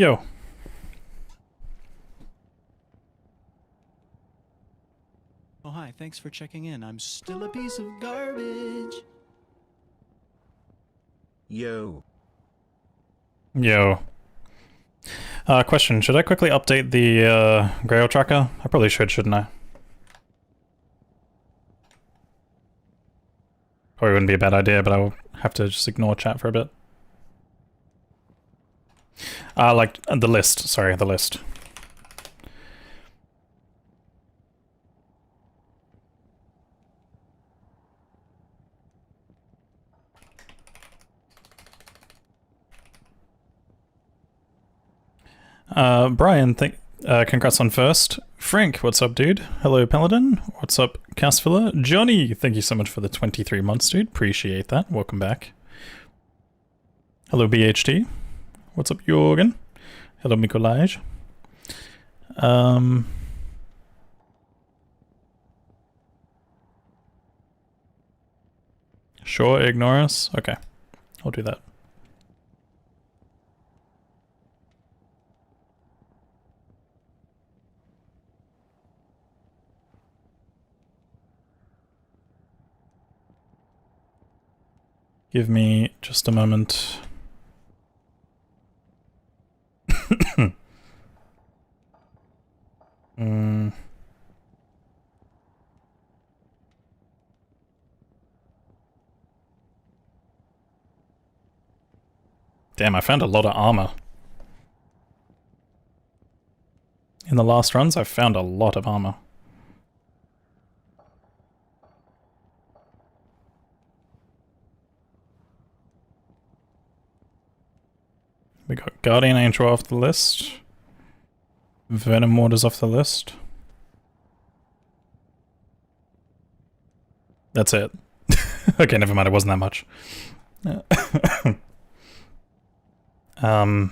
Yo. Oh, hi, thanks for checking in. I'm still a piece of garbage. Yo. Yo. Question, should I quickly update the Grail tracker? I probably should, shouldn't I? Probably wouldn't be a bad idea, but I will have to just ignore chat for a bit. Like, the list. Sorry, the list. Brian, congrats on first. Frank, what's up, dude? Hello, Paladin. What's up, Castfiller? Johnny, thank you so much for the 23 months, dude. Appreciate that. Welcome back. Hello, BHT. What's up, Jorgen? Hello, Mikolaj. Sure, ignore us. Okay, I'll do that. Give me just a moment. Damn, I found a lot of armor. In the last runs, I found a lot of armor. We got Guardian Angel off the list. Venom Warders off the list. That's it. Okay, never mind, it wasn't that much. Found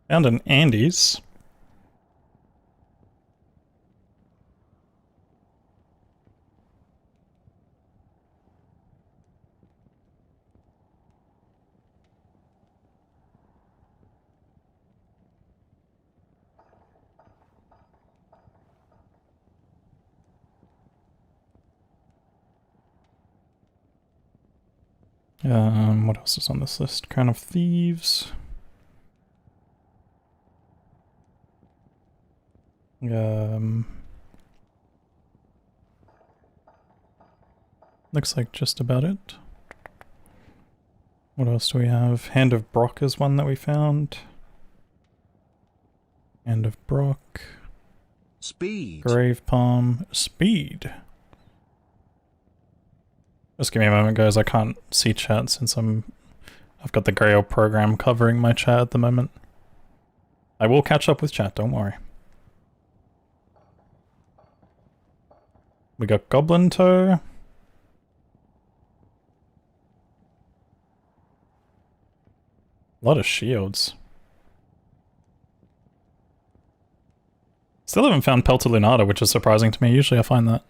an Andes. What else is on this list? Crown of Thieves. Looks like just about it. What else do we have? Hand of Brock is one that we found. Hand of Brock. Speed. Grave Palm. Speed. Just give me a moment, guys. I can't see chat since I've got the Grail program covering my chat at the moment. I will catch up with chat, don't worry. We got Goblin Toe. A lot of shields. Still haven't found Pelta Lunata, which is surprising to me. Usually I find that.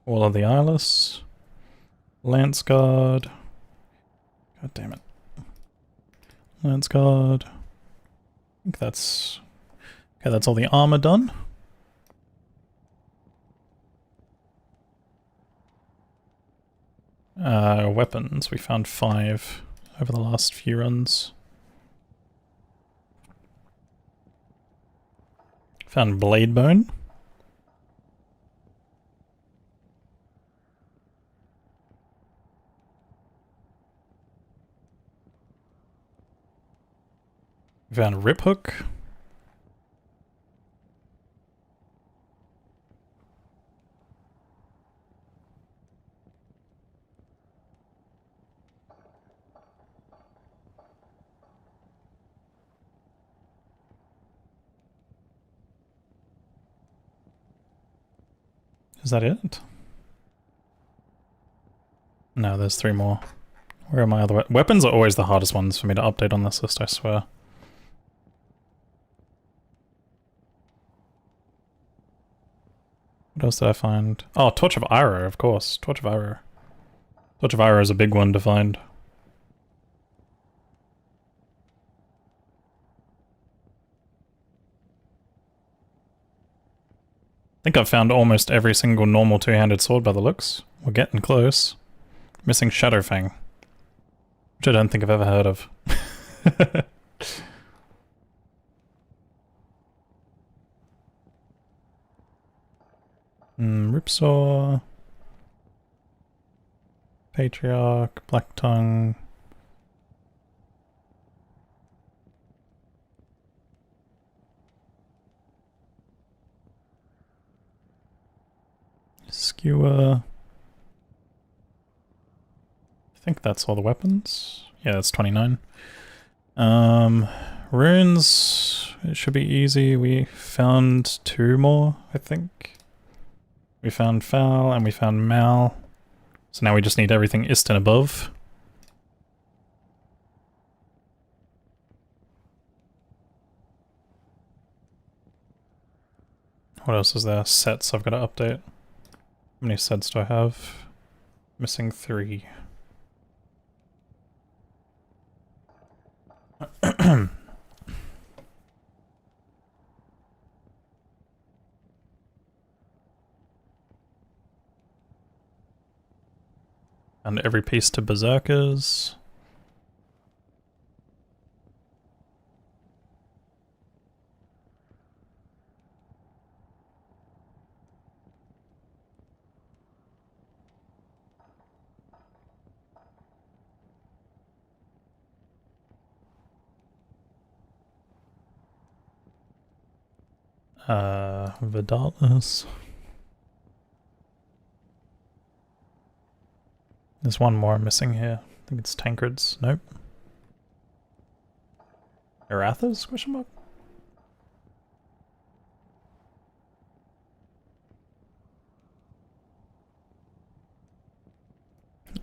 Wall of the Eyeless. Lance Guard. God damn it. Lance Guard. I think that's... Okay, that's all the armor done. Weapons. We found 5 over the last few runs. Found Blade Bone. Found Rip Hook. Is that it? No, there's 3 more. Where are my other weapons? Are always the hardest ones for me to update on this list, I swear. What else did I find? Oh, Torch of Ira, of course. Torch of Ira. Torch of Ira is a big one to find. I think I've found almost every single normal two-handed sword by the looks. We're getting close. Missing Shadowfang, which I don't think I've ever heard of. Ripsaw, Patriarch, Black Tongue. Skewer. I think that's all the weapons. Yeah, that's 29. Runes, it should be easy. We found 2 more, I think. We found Foul and we found Mal. So now we just need everything Ist and above. What else is there? Sets I've got to update. How many sets do I have? Missing 3. And every piece to Berserkers. Vidalis. There's one more missing here. I think it's Tancred's. Nope. Erathas? Question mark?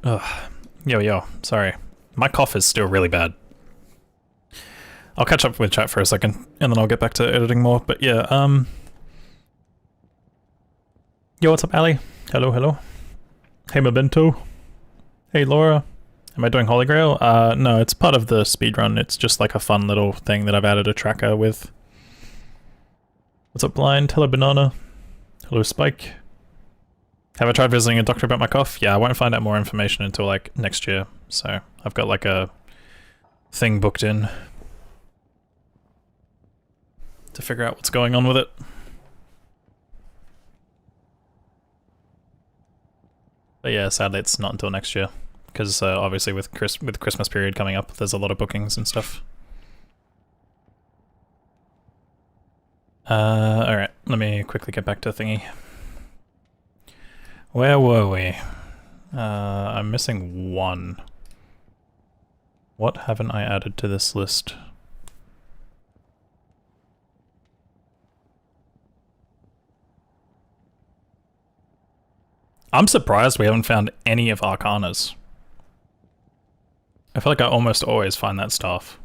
Ugh. Yo. Sorry. My cough is still really bad. I'll catch up with chat for a second, and then I'll get back to editing more, but yeah, Yo, what's up, Ali? Hello. Hey, Mabento. Hey, Laura. Am I doing Holy Grail? No, it's part of the speedrun. It's just like a fun little thing that I've added a tracker with. What's up, Blind? Hello, Banana. Hello, Spike. Have I tried visiting a doctor about my cough? Yeah, I won't find out more information until, like, next year, so I've got, like, a thing booked in to figure out what's going on with it. But yeah, sadly it's not until next year, because obviously with the Christmas period coming up, there's a lot of bookings and stuff. Alright, let me quickly get back to thingy. Where were we? I'm missing 1. What haven't I added to this list? I'm surprised we haven't found any of Arcana's. I feel like I almost always find that stuff.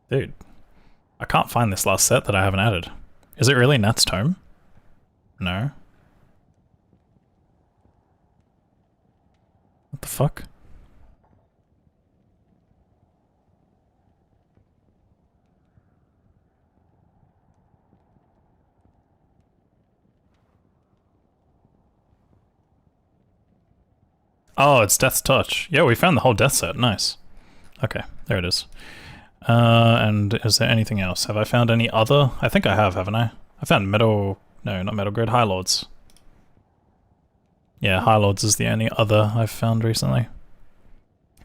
Dude, I can't find this last set that I haven't added. Is it really Nat's Tome? No. What the fuck? Oh, it's Death's Touch. Yeah, we found the whole Death set. Nice. Okay, there it is. And is there anything else? Have I found any other? I think I have, haven't I? I found Metal... No, not Metal Grid. High Lords. Yeah, High Lords is the only other I've found recently.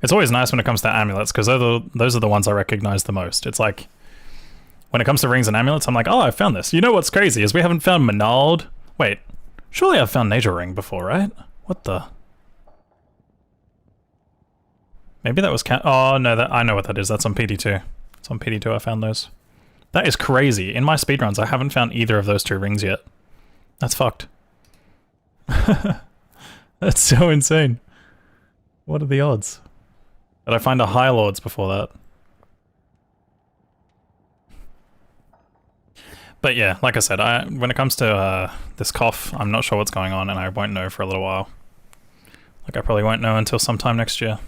It's always nice when it comes to amulets, because those are the ones I recognize the most. It's like... When it comes to rings and amulets, I'm like, oh, I found this. You know what's crazy is we haven't found Menald. Wait, surely I've found Nature Ring before, right? What the... Maybe that was oh no, I know what that is. That's on PD2. It's on PD2 I found those. That is crazy. In my speedruns, I haven't found either of those 2 rings yet. That's fucked. That's so insane. What are the odds? Did I find a High Lords before that? But yeah, like I said, when it comes to this cough, I'm not sure what's going on, and I won't know for a little while. Like, I probably won't know until sometime next year.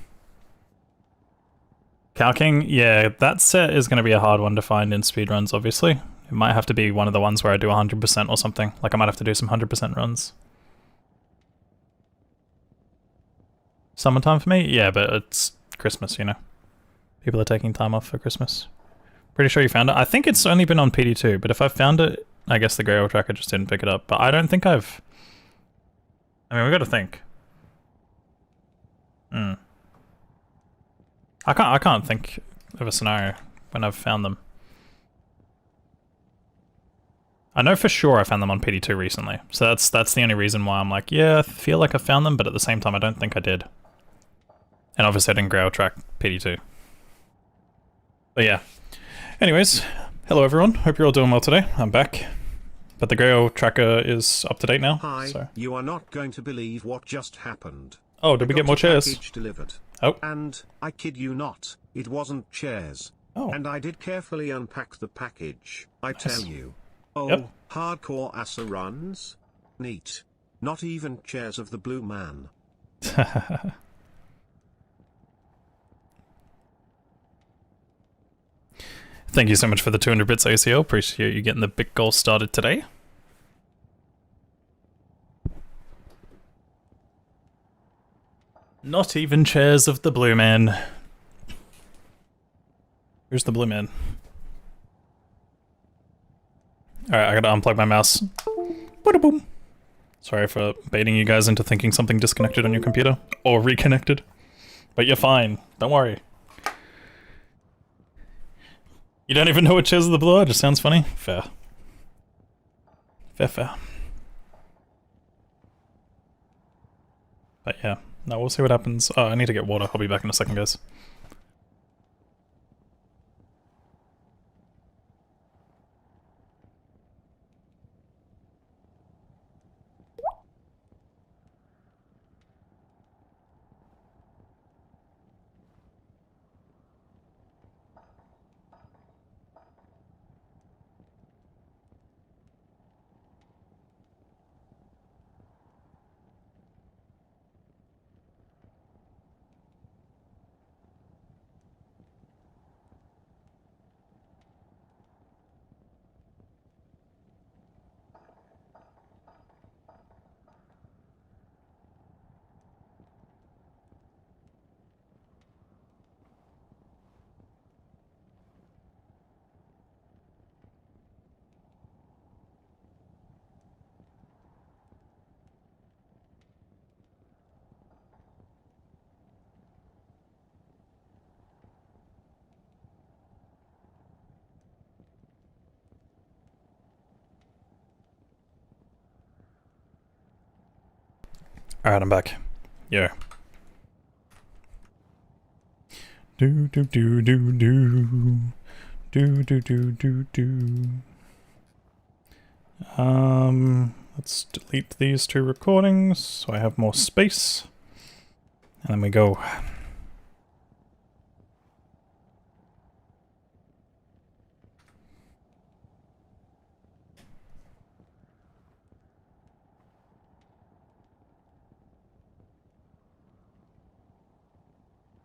Cow King, yeah, that set is going to be a hard one to find in speedruns, obviously. It might have to be one of the ones where I do 100% or something. Like, I might have to do some 100% runs. Summertime for me? Yeah, but it's Christmas, you know. People are taking time off for Christmas. Pretty sure you found it. I think it's only been on PD2, but if I found it, I guess the Grail tracker just didn't pick it up. But I don't think I've... I mean, we gotta think. I can't think of a scenario when I've found them. I know for sure I found them on PD2 recently, so that's the only reason why I'm like, yeah, I feel like I found them, but at the same time I don't think I did. And obviously I didn't Grail track PD2. But yeah. Anyways, hello everyone, hope you're all doing well today. I'm back. But the Grail tracker is up to date now. Hi, so. You are not going to believe what just happened. Oh, did we get more chairs? Package delivered. Oh. And, I kid you not, it wasn't chairs. Oh. And I did carefully unpack the package, I tell you. Oh, Yep. hardcore assa runs? Neat. Not even chairs of the blue man. Thank you so much for the 200 bits ACL. Appreciate you getting the big goal started today. Not even chairs of the blue man. Here's the blue man. Alright, I gotta unplug my mouse. Bada-boom. Sorry for baiting you guys into thinking something disconnected on your computer. Or reconnected. But you're fine. Don't worry. You don't even know what chairs of the blue are? Just sounds funny? Fair. Fair. But yeah. No, we'll see what happens. Oh, I need to get water. I'll be back in a second, guys. Alright, I'm back. Yeah. Do do do do do. Do do do do do. Let's delete these two recordings so I have more space. And then we go.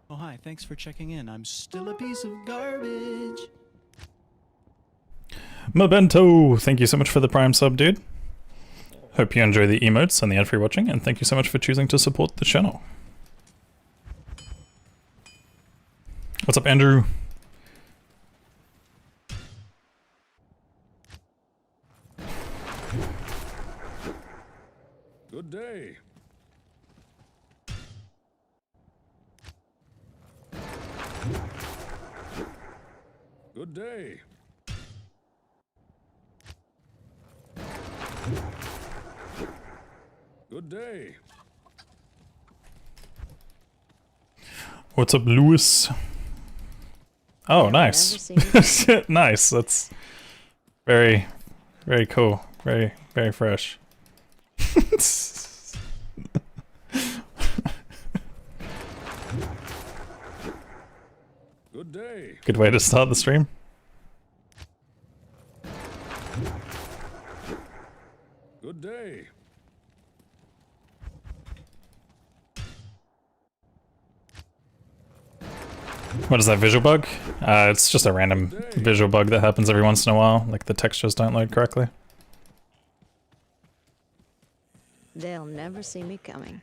Oh, hi, thanks for checking in. I'm still a piece of garbage. Mabento, thank you so much for the Prime sub, dude. Hope you enjoy the emotes and the ad-free watching, and thank you so much for choosing to support the channel. What's up, Andrew? Good day. Good day. Good day. What's up, Lewis? Oh, nice. Nice. That's very, very cool. Very, very fresh. day. Good way to start the stream. Good day. What is that visual bug? It's just a random visual bug that happens every once in a while, like the textures don't load correctly. They'll never see me coming.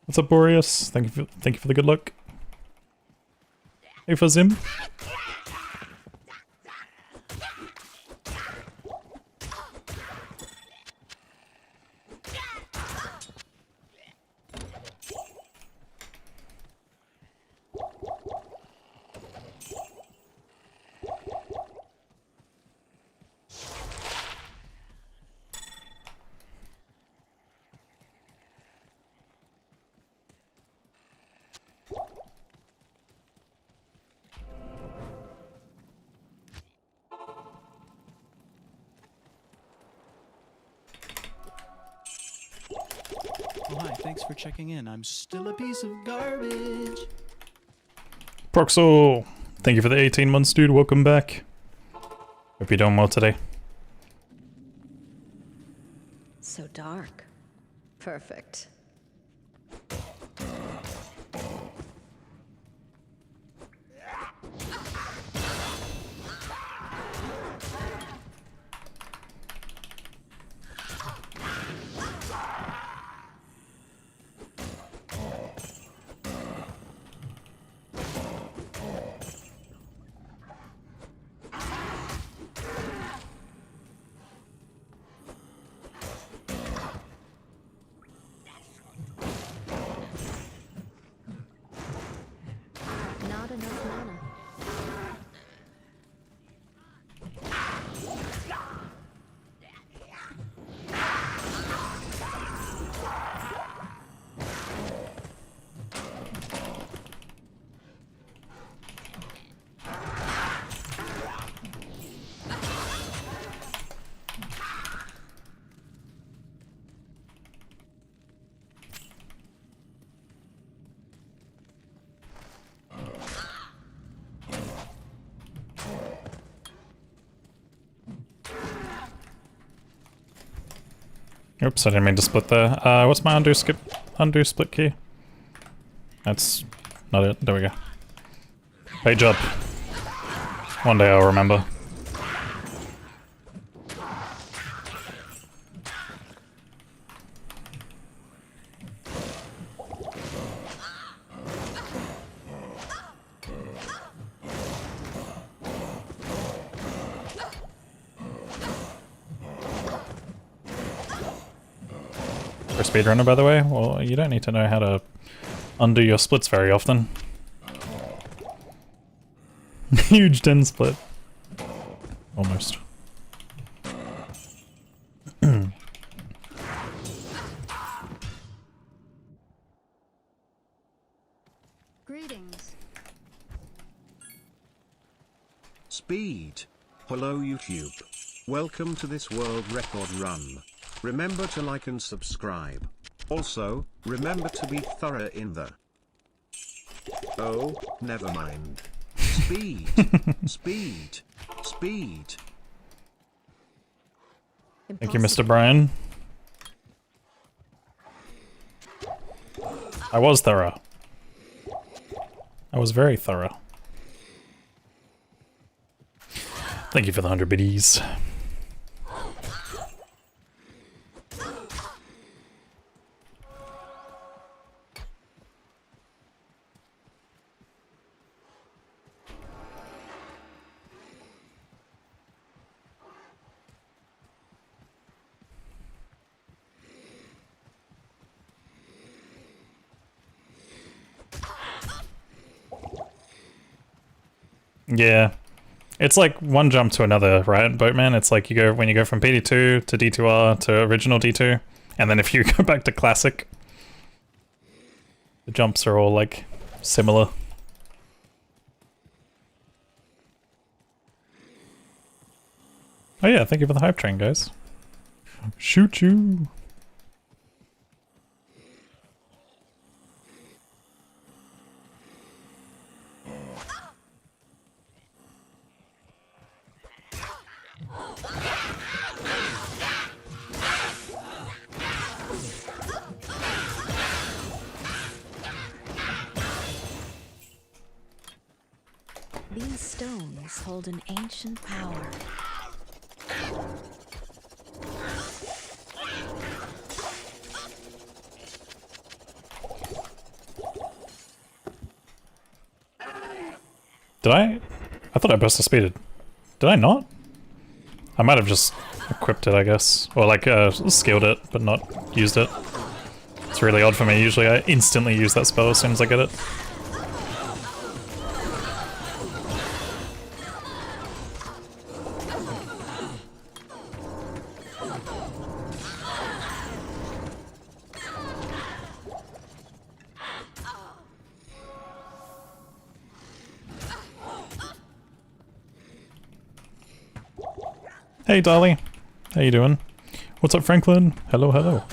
What's up, Boreas? Thank you for the good luck. Hey, Fazim. Oh, hi, thanks for checking in. I'm still a piece of garbage. Proxo, thank you for the 18 months, dude. Welcome back. Hope you're doing well today. So dark. Perfect. Not enough mana. Oops, I didn't mean to split there. What's my undo split key? That's not it. There we go. Page up. One day I'll remember. For speedrunner, by the way, well, you don't need to know how to undo your splits very often. Huge 10 split. Almost. Greetings. Speed. Hello YouTube. Welcome to this world record run. Remember to like and subscribe. Also, remember to be thorough in the... Oh, never mind. Speed. Speed. Speed. Thank you, Mr. Brian. I was thorough. I was very thorough. Thank you for the 100 biddies. Yeah. It's like one jump to another, right, Boatman? It's like when you go from PD2 to D2R to original D2, and then if you go back to classic, the jumps are all like similar. Oh yeah, thank you for the hype train, guys. Shoot you. These stones hold an ancient power. Did I? I thought I burst the speeded. Did I not? I might have just equipped it, I guess. Or like, skilled it, but not used it. It's really odd for me. Usually I instantly use that spell as soon as I get it. Hey Dolly, how you doing? What's up Franklin? Hello, hello.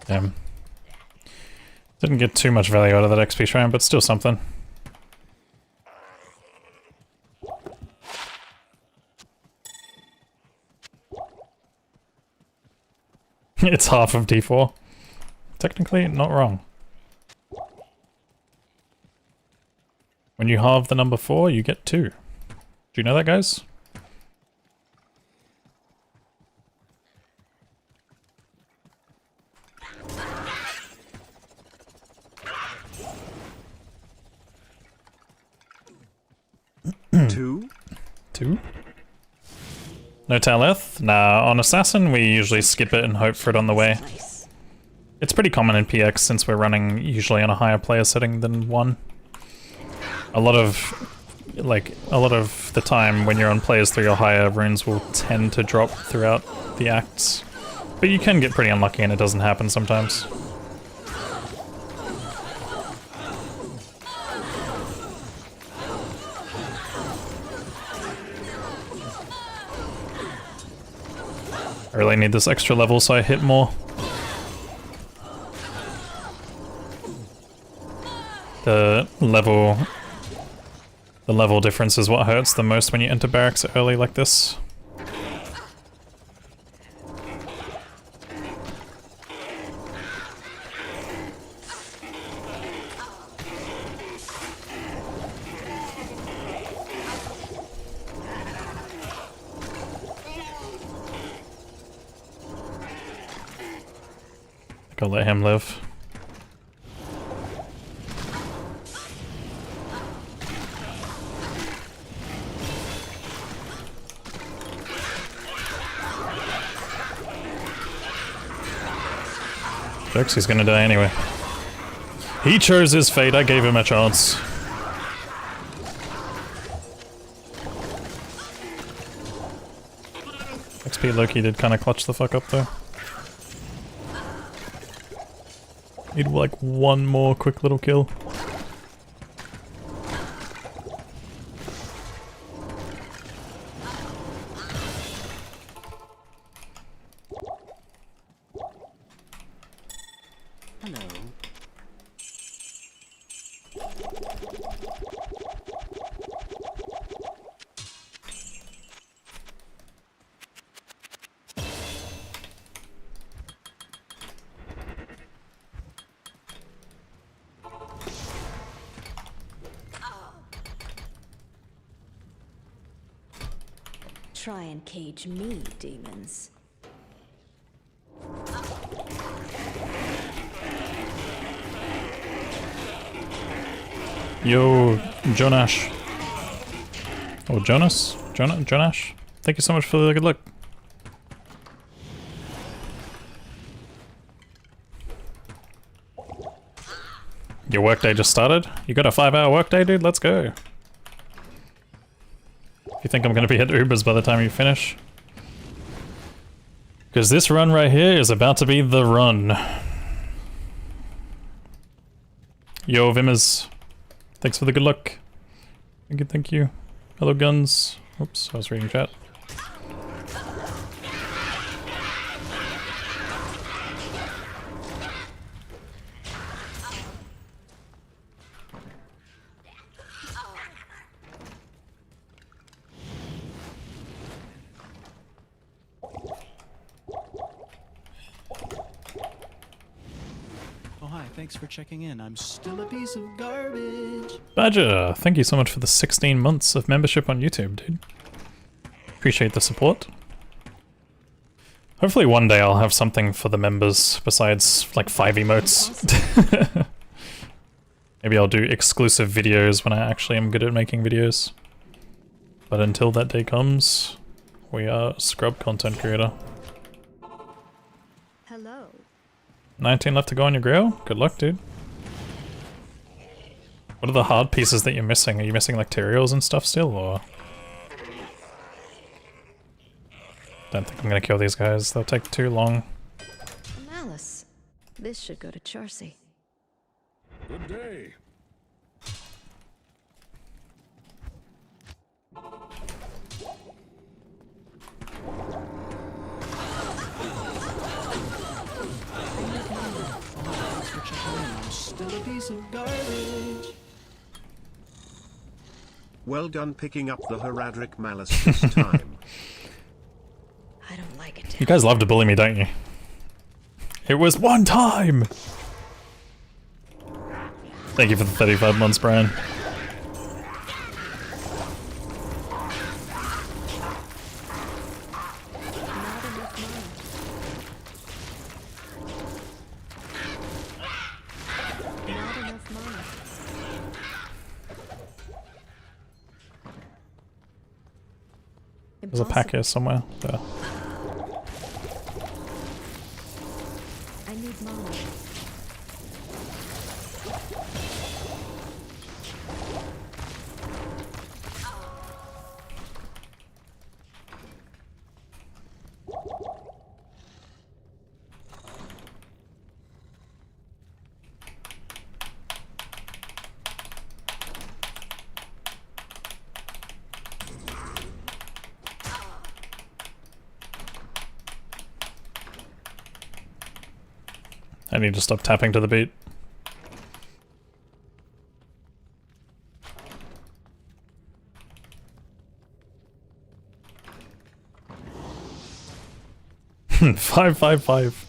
Damn. Didn't get too much value out of that XP shrine, but still something. It's half of D4. Technically, not wrong. When you halve the number 4, you get 2. Do you know that, guys? Two? No Talith? Nah, on Assassin we usually skip it and hope for it on the way. It's pretty common in PX since we're running usually on a higher player setting than 1. A lot of the time when you're on players 3 or higher, runes will tend to drop throughout the acts. But you can get pretty unlucky and it doesn't happen sometimes. I really need this extra level so I hit more. The level difference is what hurts the most when you enter barracks early like this. I'll let him live. Jokes, he's gonna die anyway. He chose his fate, I gave him a chance. XP Loki did kinda clutch the fuck up though. Need like one more quick little kill. Hello. Try and cage me, demons. Yo, Jonash. Oh, Jonas? Jonash? Thank you so much for the good luck. Your workday just started? You got a 5-hour workday, dude? Let's go. If you think I'm gonna be at Ubers by the time you finish. Because this run right here is about to be the run. Yo, Vimmers. Thanks for the good luck. Thank you, thank you. Hello, guns. Oops, I was reading chat. Oh, hi, thanks for checking in. I'm still a piece of garbage. Badger, thank you so much for the 16 months of membership on YouTube, dude. Appreciate the support. Hopefully one day I'll have something for the members besides, like, 5 emotes. Maybe I'll do exclusive videos when I actually am good at making videos. But until that day comes, we are scrub content creator. Hello. 19 left to go on your Grail? Good luck, dude. What are the hard pieces that you're missing? Are you missing like materials and stuff still, or...? Don't think I'm gonna kill these guys, they'll take too long. Malice. This should go to Charcy. Good day. Thanks for checking in. I'm still a piece of garbage. Well done picking up the Heradric Malice this time. I don't like it. You guys love to bully me, don't you? It was one time! Thank you for the 35 months, Brian. Not enough money. There's a pack here somewhere. There. I need money. I need to stop tapping to the beat. Five, five, five.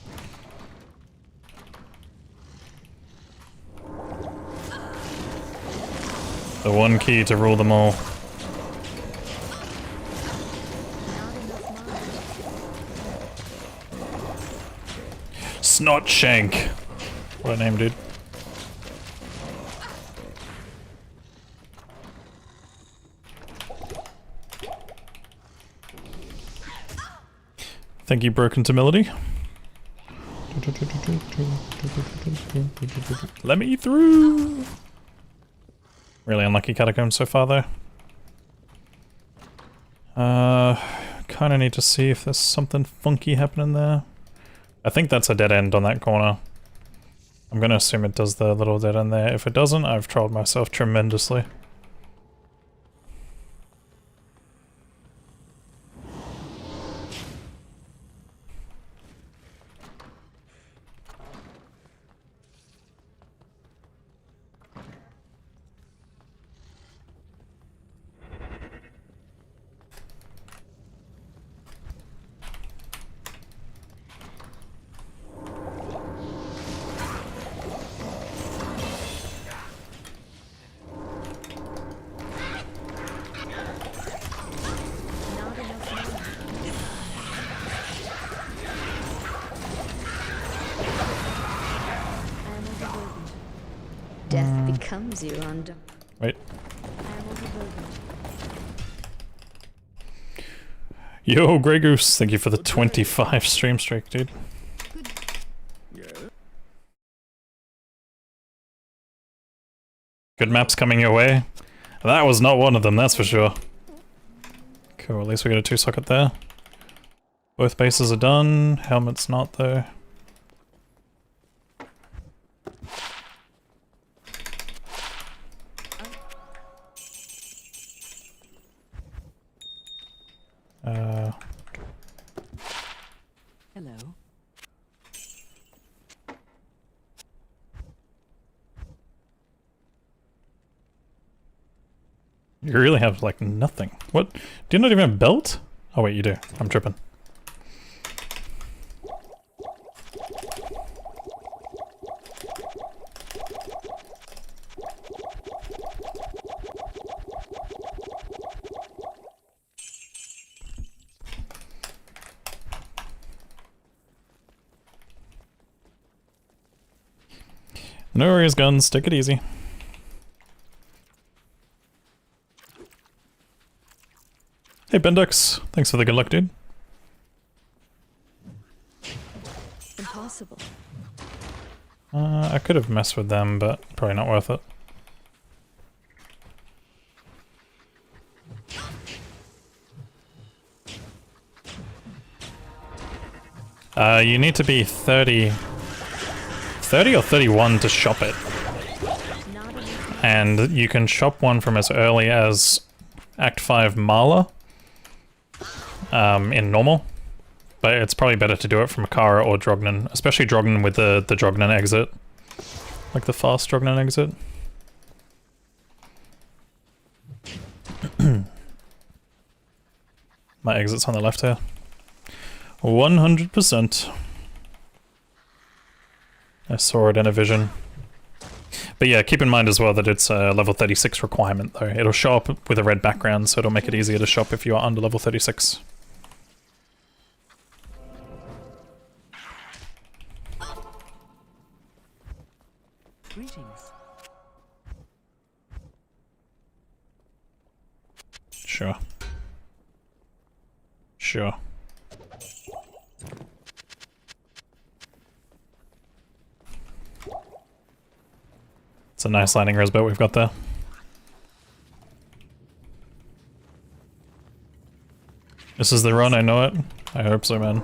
The one key to rule them all. Snot Shank. What a name, dude. Thank you, Broken to Melody. Let me through. Really unlucky Catacombs so far, though. Kind of need to see if there's something funky happening there. I think that's a dead end on that corner. I'm gonna assume it does the little dead end there. If it doesn't, I've trolled myself tremendously. Death becomes you under. Wait. I am overburdened. Yo, Grey Goose, thank you for the 25 stream streak, dude. Good maps coming your way. That was not one of them, that's for sure. Cool, at least we got a 2-socket there. Both bases are done, helmet's not though. Hello. You really have like nothing. What? Do you not even have a belt? Oh wait, you do. I'm tripping. No worries, guns. Take it easy. Hey, Bendux. Thanks for the good luck, dude. Impossible. I could have messed with them, but probably not worth it. You need to be 30 or 31 to shop it. And you can shop one from as early as Act 5 Mala in normal. But it's probably better to do it from Kara or Drognan, especially Drognan with the Drognan exit. Like the fast Drognan exit. My exit's on the left here. 100%. I saw it in a vision. But yeah, keep in mind as well that it's a level 36 requirement though. It'll show up with a red background, so it'll make it easier to shop if you are under level 36. Greetings. Sure. Sure. It's a nice landing res boat we've got there. This is the run, I know it. I hope so, man.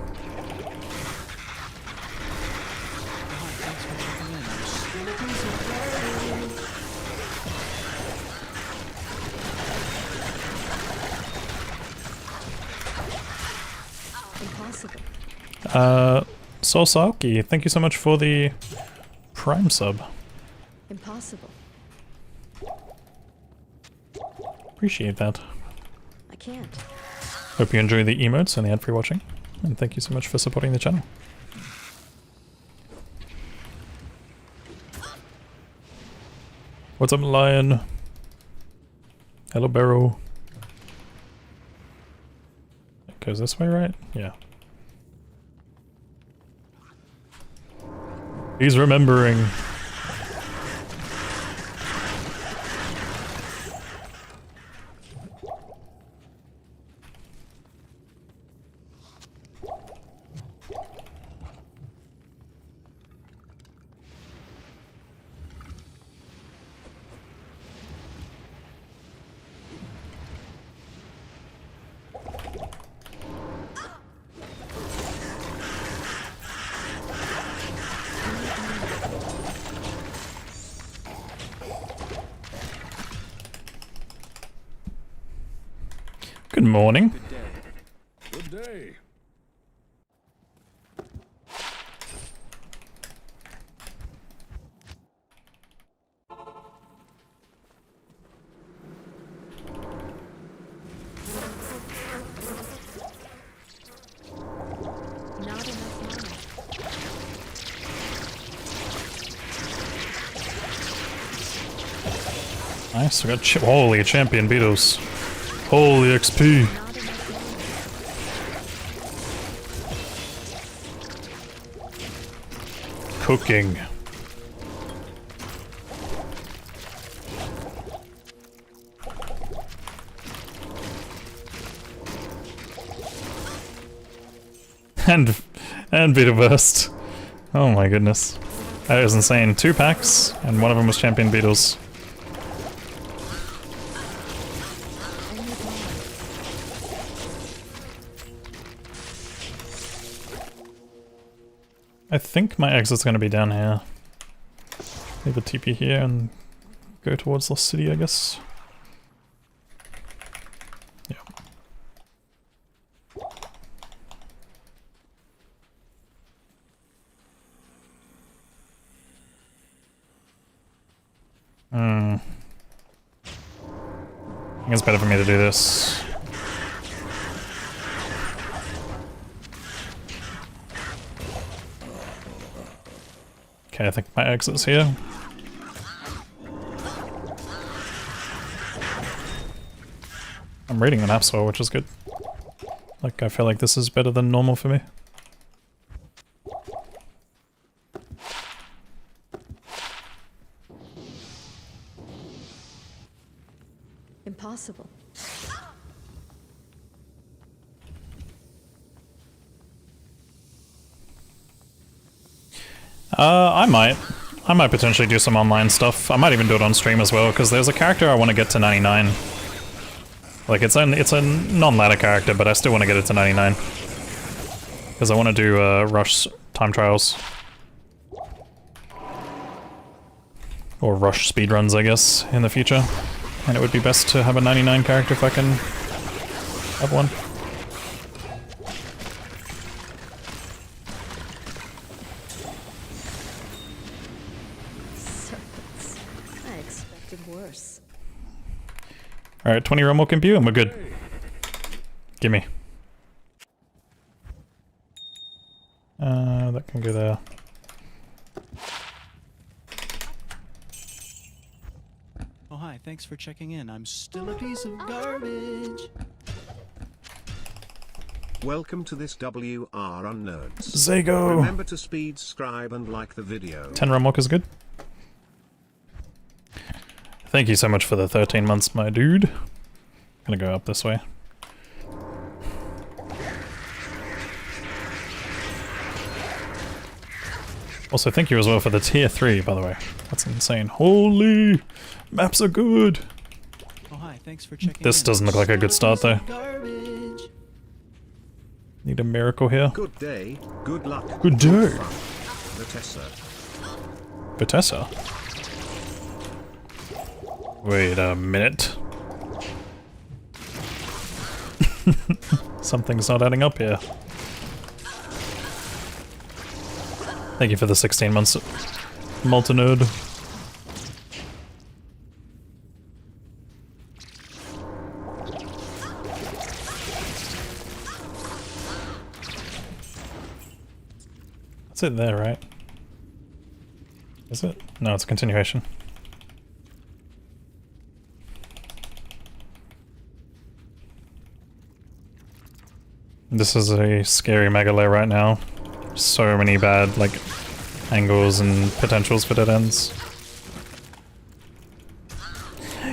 Soul Saoki, thank you so much for the Prime sub. Impossible. Appreciate that. I can't. Hope you enjoy the emotes and the ad-free watching. And thank you so much for supporting the channel. What's up, Lion? Hello, Barrow. It goes this way, right? Yeah. He's remembering. Good morning. Good day. Good day. Not enough money. Nice, we got holy champion Beatles. Holy XP. Not enough money. Cooking. And Beta Burst. Oh my goodness. That was insane. 2 packs, and one of them was Champion Beatles. I think my exit's gonna be down here. Leave a TP here and go towards Lost City, I guess. Yeah. I think it's better for me to do this. Okay, I think my exit's here. I'm reading the map well, which is good. Like, I feel like this is better than normal for me. Impossible. I might potentially do some online stuff. I might even do it on stream as well, because there's a character I want to get to 99. Like, it's a non-ladder character, but I still want to get it to 99. Because I want to do rush time trials. Or rush speedruns, I guess, in the future. And it would be best to have a 99 character if I can have one. Serpents. I expected worse. Alright, 20 realm walk imbue and we're good. Gimme. That can go there. Oh, hi, thanks for checking in. I'm still a piece of garbage. Welcome to this WR on Nerds. Zago! Remember to subscribe and like the video. 10 realm walk is good. Thank you so much for the 13 months, my dude. Gonna go up this way. Also, thank you as well for the tier 3, by the way. That's insane. Holy! Maps are good! Oh, hi, thanks for checking This in. doesn't look like a good start, though. Garbage. Need a miracle here. Good day, good luck. Good day! Vitessa. Vitessa? Wait a minute. Something's not adding up here. Thank you for the 16 months, Multinode. That's it there, right? Is it? No, it's a continuation. This is a scary mega lair right now. So many bad, like, angles and potentials for dead ends.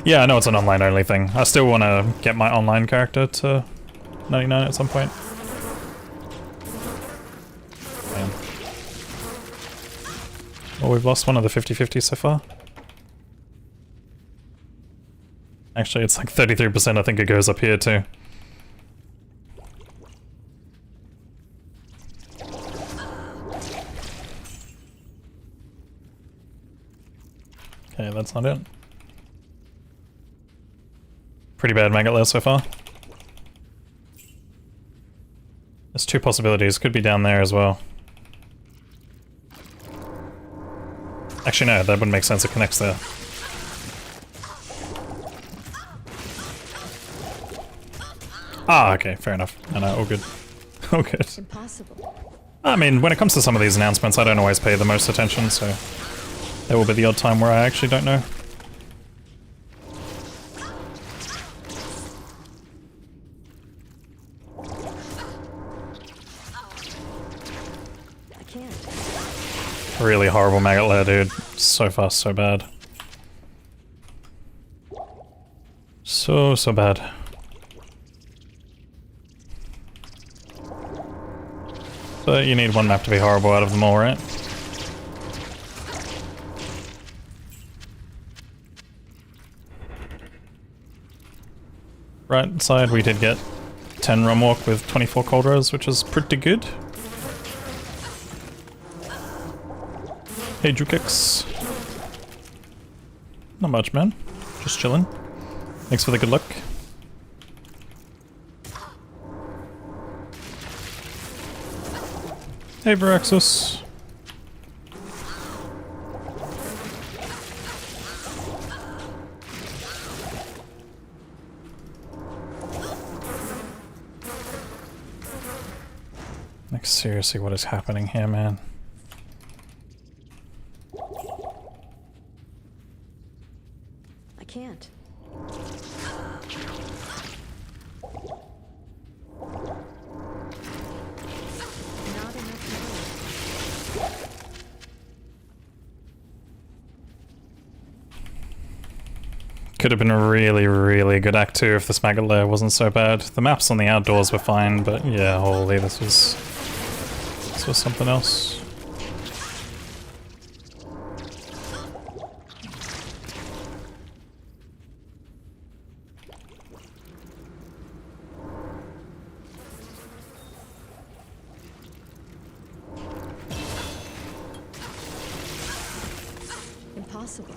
Yeah, I know it's an online only thing. I still want to get my online character to 99 at some point. Man. Well, we've lost one of the 50-50 so far. Actually, it's like 33%, I think it goes up here too. Okay, that's not it. Pretty bad maggot lair so far. There's two possibilities. Could be down there as well. Actually, no, that wouldn't make sense. It connects there. Ah, okay, fair enough. No, all good. All good. Impossible. I mean, when it comes to some of these announcements, I don't always pay the most attention, so there will be the odd time where I actually don't know. I can't. Really horrible maggot lair, dude. So fast, so bad. So bad. But you need one map to be horrible out of them all, right? Right side, we did get 10 rum walk with 24 cold rows, which is pretty good. Hey, Jukix. Not much, man. Just chilling. Thanks for the good luck. Hey, Veraxis. Like, seriously, what is happening here, man? I can't. Not enough room. Could have been a really, really good Act 2 if this maggot layer wasn't so bad. The maps on the outdoors were fine, but yeah, holy, this was something else. Impossible.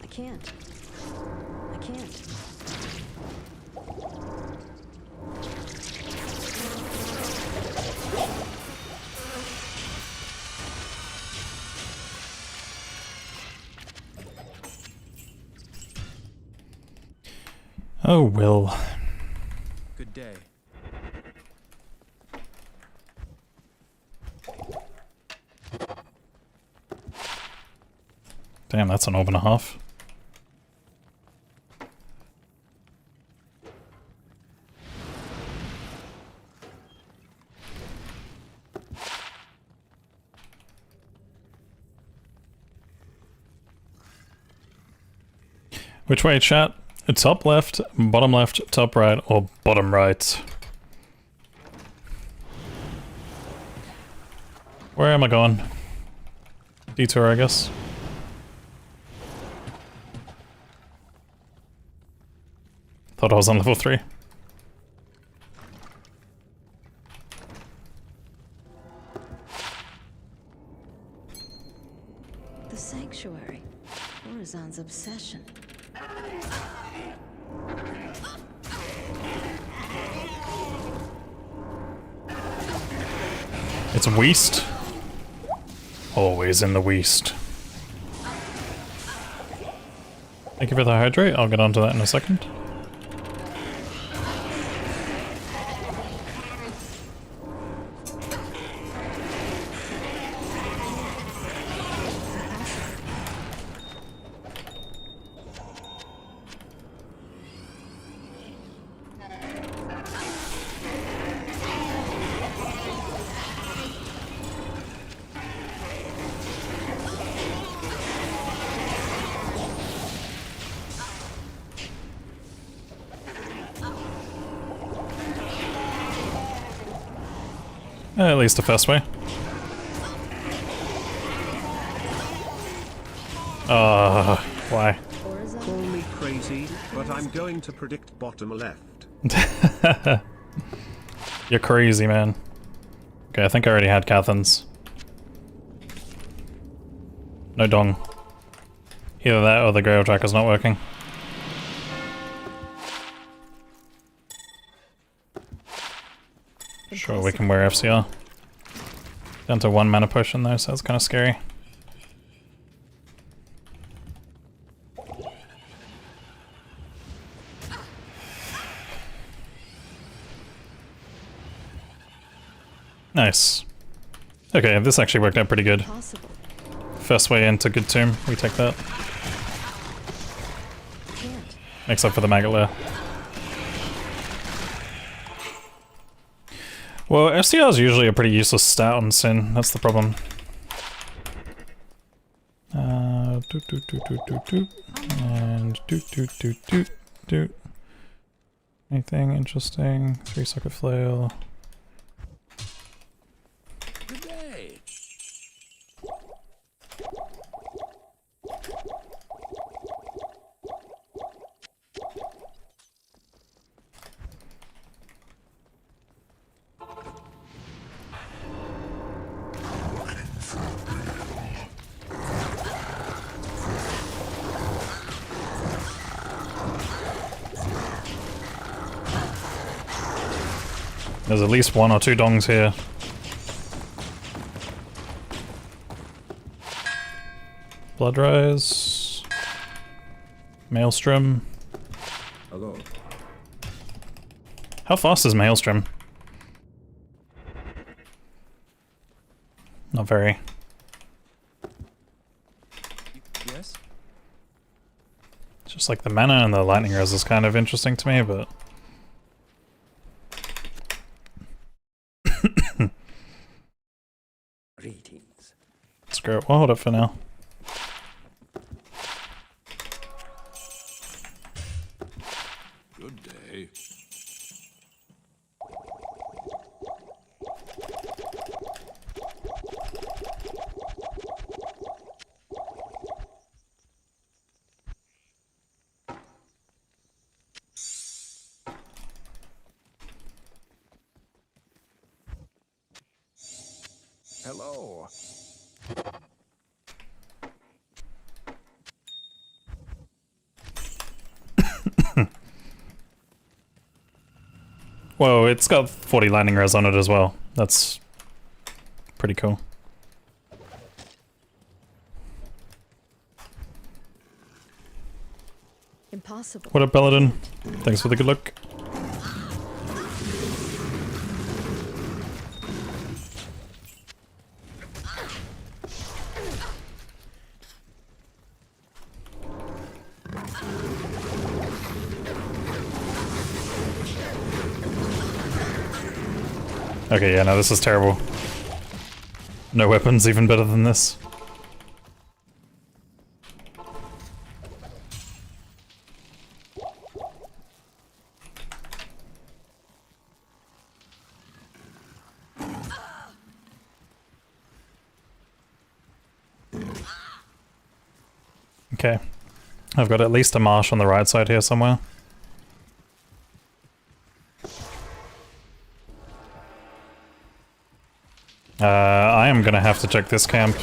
I can't. I can't. Oh, Will. Good day. Damn, that's an orb and a half. Which way, chat? Top left, top right, or bottom right? Where am I going? Detour, I guess. Thought I was on level 3. The sanctuary. Horizon's obsession. It's West. Always in the West. Thank you for the hydrate. I'll get onto that in a second. At least the first way. Why? Horizon. Call me crazy, but I'm going to predict bottom left. You're crazy, man. Okay, I think I already had Cathans. No dong. Either that or the Grail tracker's not working. Sure, we can wear FCR. Down to 1 mana potion though, so that's kind of scary. Nice. Okay, this actually worked out pretty good. Possible. First way into good tomb, we take that. Can't. Makes up for the maggot lair. Well, FCR is usually a pretty useless stat on Sin, that's the problem. And anything interesting? 3-socket flail. Good day. There's at least 1 or 2 dongs here. Bloodrise. Maelstrom. Hello. How fast is Maelstrom? Not very. Yes? It's just like the mana and the lightning res is kind of interesting to me, but... Greetings. Screw it, we'll hold it for now. Good day. Hello. Whoa, it's got 40 lightning res on it as well. That's pretty cool. Impossible. What up, Paladin? Thanks for the good luck. Okay, yeah, no, this is terrible. No weapons even better than this. Okay. I've got at least a marsh on the right side here somewhere. I am gonna have to check this camp.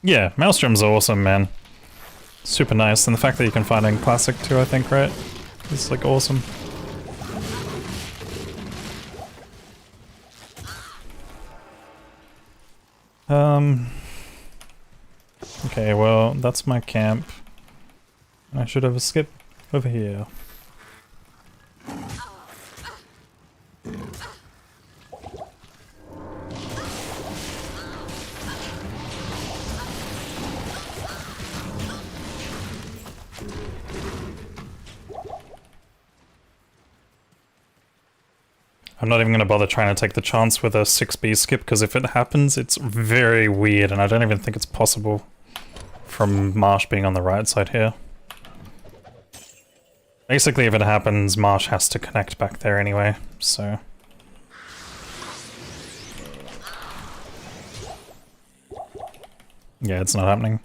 Yeah, Maelstrom's awesome, man. Super nice, and the fact that you can find it in Classic too, I think, right? It's like awesome. Okay, well, that's my camp. I should have a skip over here. I'm not even going to bother trying to take the chance with a 6B skip, because if it happens, it's very weird, and I don't even think it's possible from Marsh being on the right side here. Basically, if it happens, Marsh has to connect back there anyway, so... Yeah, it's not happening.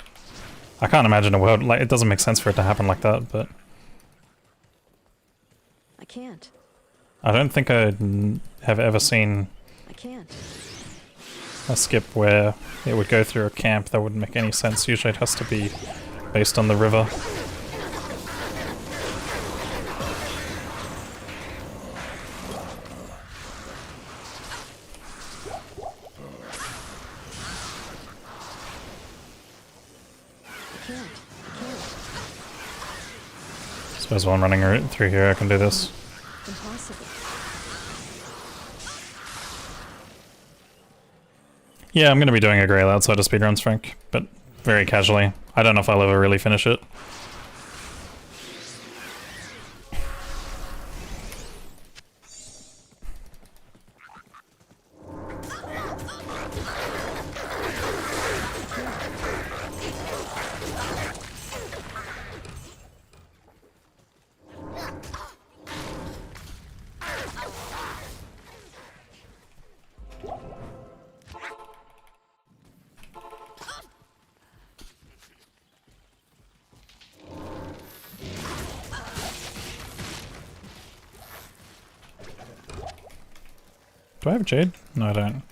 I can't imagine a world, like, it doesn't make sense for it to happen like that, but... I can't. I don't think I have ever seen I can't. a skip where it would go through a camp. That wouldn't make any sense. Usually it has to be based on the river. I can't. Suppose while I'm running through here I can do this. Impossible. Yeah, I'm going to be doing a Grail outside of speedruns, Frank, but very casually. I don't know if I'll ever really finish it. Do I have Jade? No, I don't.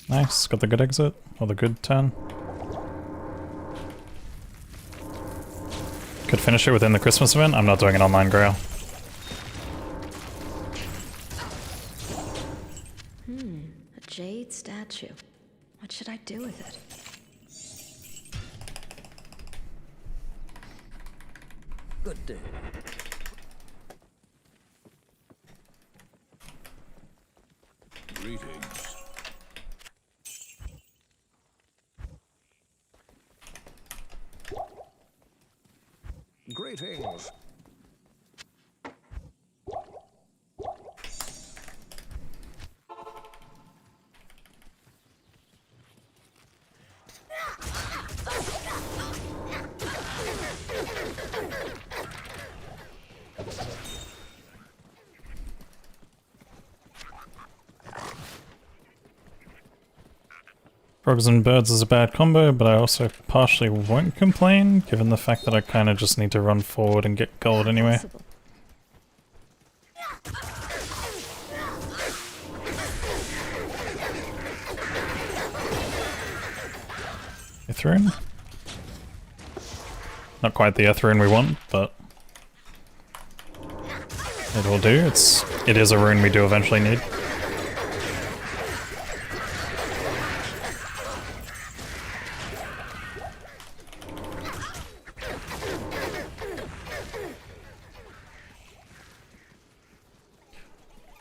Nice, got the good exit, or the good turn. Could finish it within the Christmas event. I'm not doing an online Grail. A jade statue. What should I do with it? Good day. Greetings. Greetings. Frogs and birds is a bad combo, but I also partially won't complain, given the fact that I kind of just need to run forward and get gold anyway. Possible. Rune? Not quite the Rune we want, but it will do. It is a rune we do eventually need.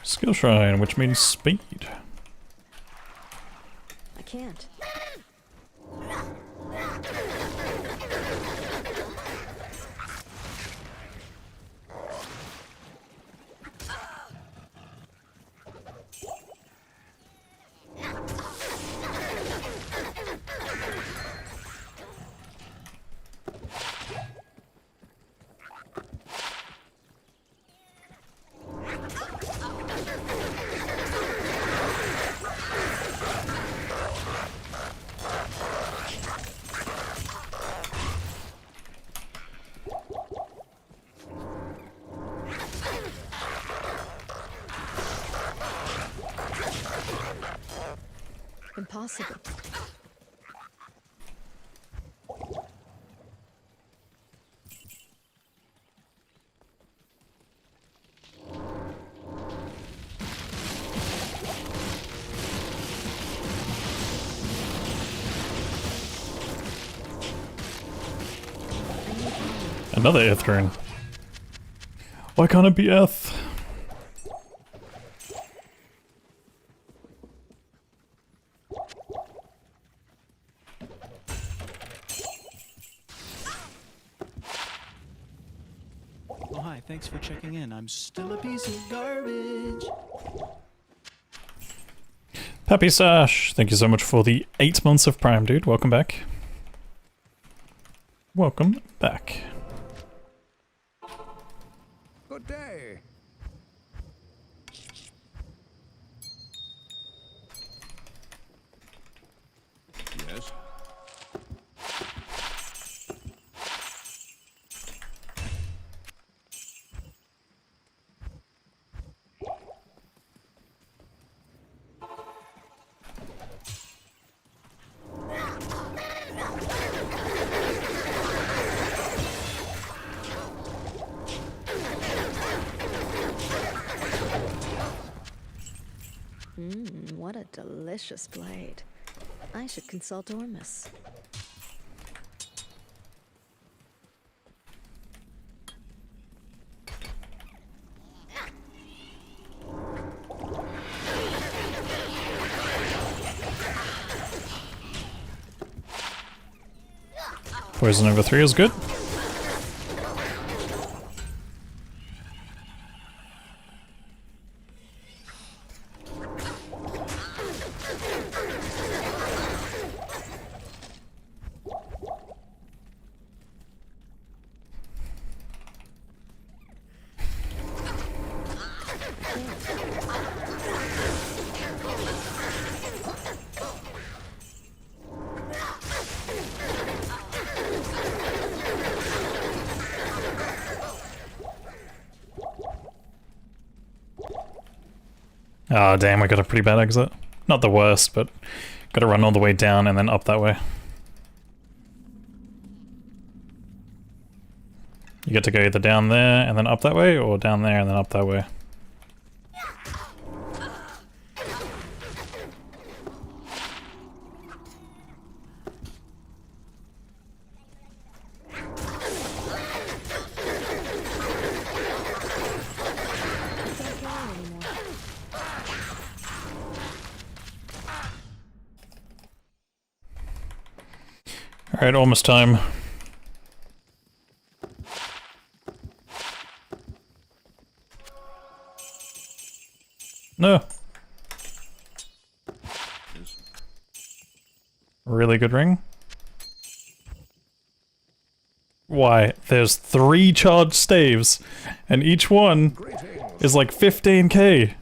Skill shrine, which means speed. I can't. Impossible. Another Rune. Why can't it be Eth? Oh, hi, thanks for checking in. I'm still a piece of garbage. Pappy Sash, thank you so much for the 8 months of Prime, dude. Welcome back. Welcome back. Good day. Yes. What a delicious blade. I should consult Ormus. Poison over 3 is good. Oh damn, we got a pretty bad exit. Not the worst, but gotta run all the way down and then up that way. You get to go either down there and then up that way, or down there and then up that way. Alright, almost time. No. Really good ring. Why? There's 3 charged staves, and each one is like 15k.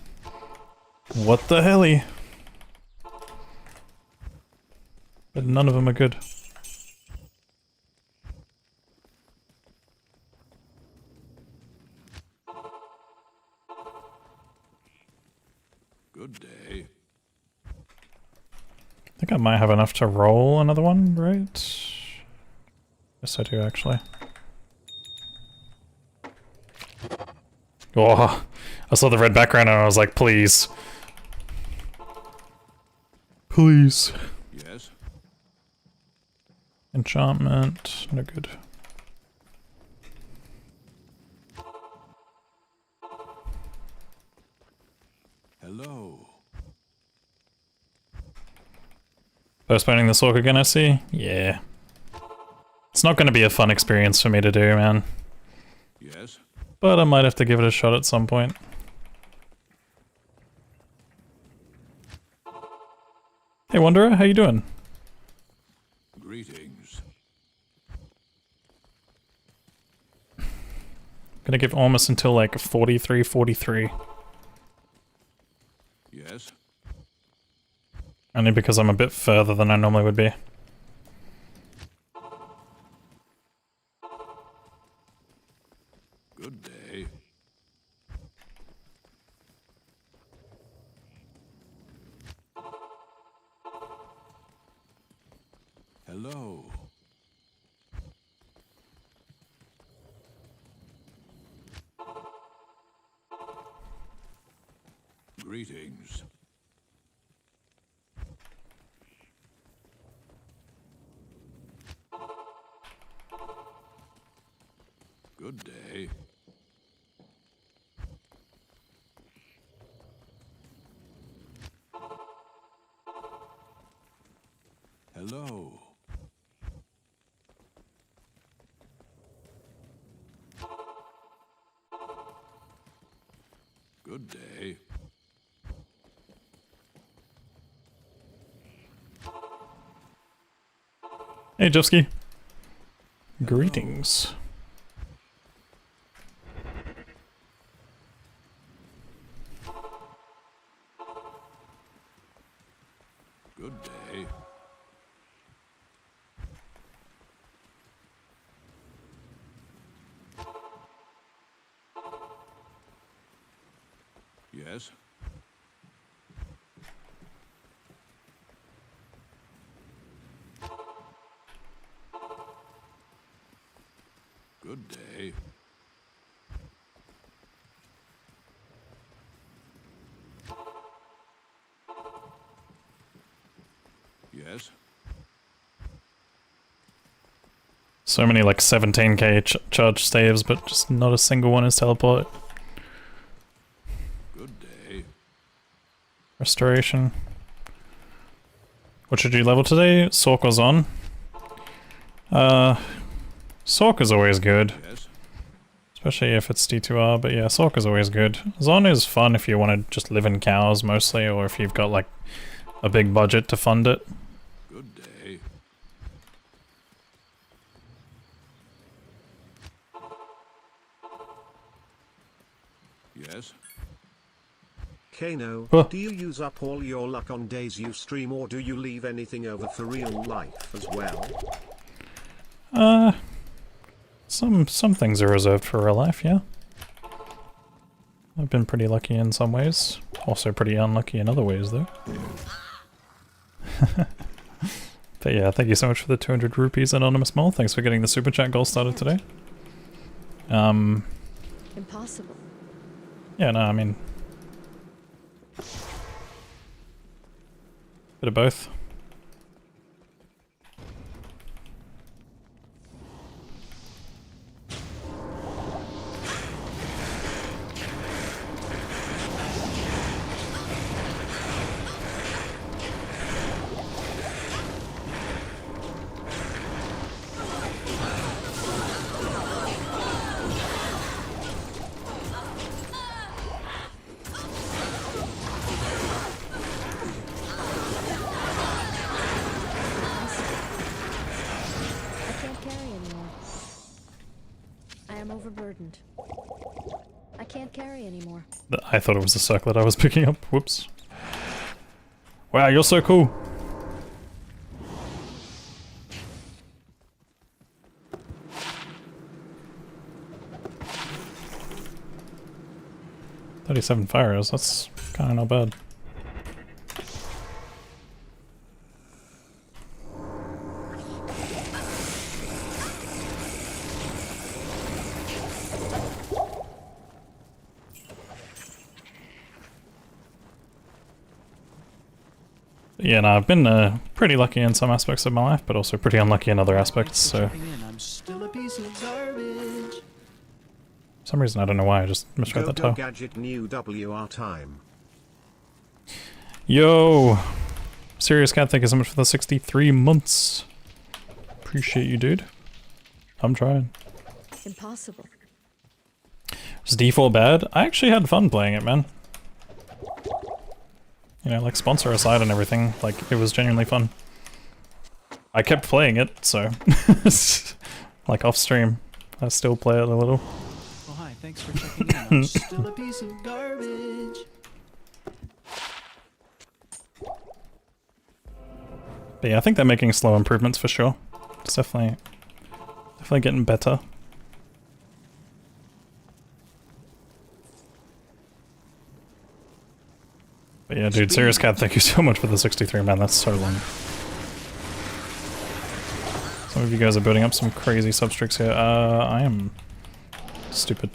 What the helly? But none of them are good. Good day. I think I might have enough to roll another one, right? Yes, I do, actually. Oh, I saw the red background and I was like, please. Please. Yes. Enchantment, no good. Hello. Postponing this orc again, I see? Yeah. It's not going to be a fun experience for me to do, man. Yes. But I might have to give it a shot at some point. Hey Wanderer, how you doing? Greetings. Gonna give almost until like 43, 43. Yes. Only because I'm a bit further than I normally would be. Good day. Hello. Greetings. Good day. Hello. Good day. Hey Jeffsky. Greetings. Good day. Yes. Good day. Yes. So many like 17k charge staves, but just not a single one is teleport. Good day. Restoration. What should you level today? Sork was on. Sork is always good. Yes. Especially if it's D2R, but yeah, Sork is always good. Zon is fun if you want to just live in cows mostly, or if you've got like a big budget to fund it. Good day. Yes. Kano, Huh. do you use up all your luck on days you stream, or do you leave anything over for real life as well? Some things are reserved for real life, yeah. I've been pretty lucky in some ways. Also pretty unlucky in other ways, though. But yeah, thank you so much for the 200 rupees, Anonymous Mole. Thanks for getting the Super Chat goal started today. Impossible. Yeah, no, I mean... bit of both. Overburdened. I can't carry anymore. I thought it was a circlet I was picking up. Whoops. Wow, you're so cool. $37 fire arrows, that's kind of not bad. Yeah, no, I've been pretty lucky in some aspects of my life, but also pretty unlucky in other aspects, so... I'm still a piece of garbage. For some reason, I don't know why, I just misread that tile. Gadget new WR time. Yo! Serious Cat, thank you so much for the 63 months. Appreciate you, dude. I'm trying. Impossible. Was D4 bad? I actually had fun playing it, man. You know, like, sponsor aside and everything, like, it was genuinely fun. I kept playing it, so... like, off stream. I still play it a little. Oh hi, thanks for checking in. I'm still a piece of garbage. But yeah, I think they're making slow improvements for sure. It's definitely getting better. But yeah, dude, Serious Cat, thank you so much for the 63, man, that's so long. Some of you guys are building up some crazy substricks here. I am stupid.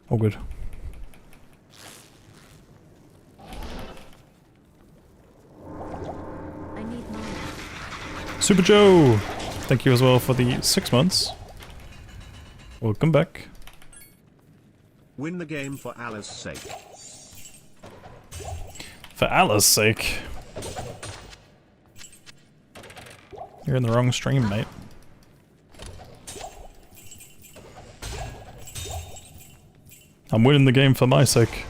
All good. I need money. Super Joe! Thank you as well for the 6 months. Welcome back. Win the game for Allah's sake. For Allah's sake. You're in the wrong stream, mate. I'm winning the game for my sake.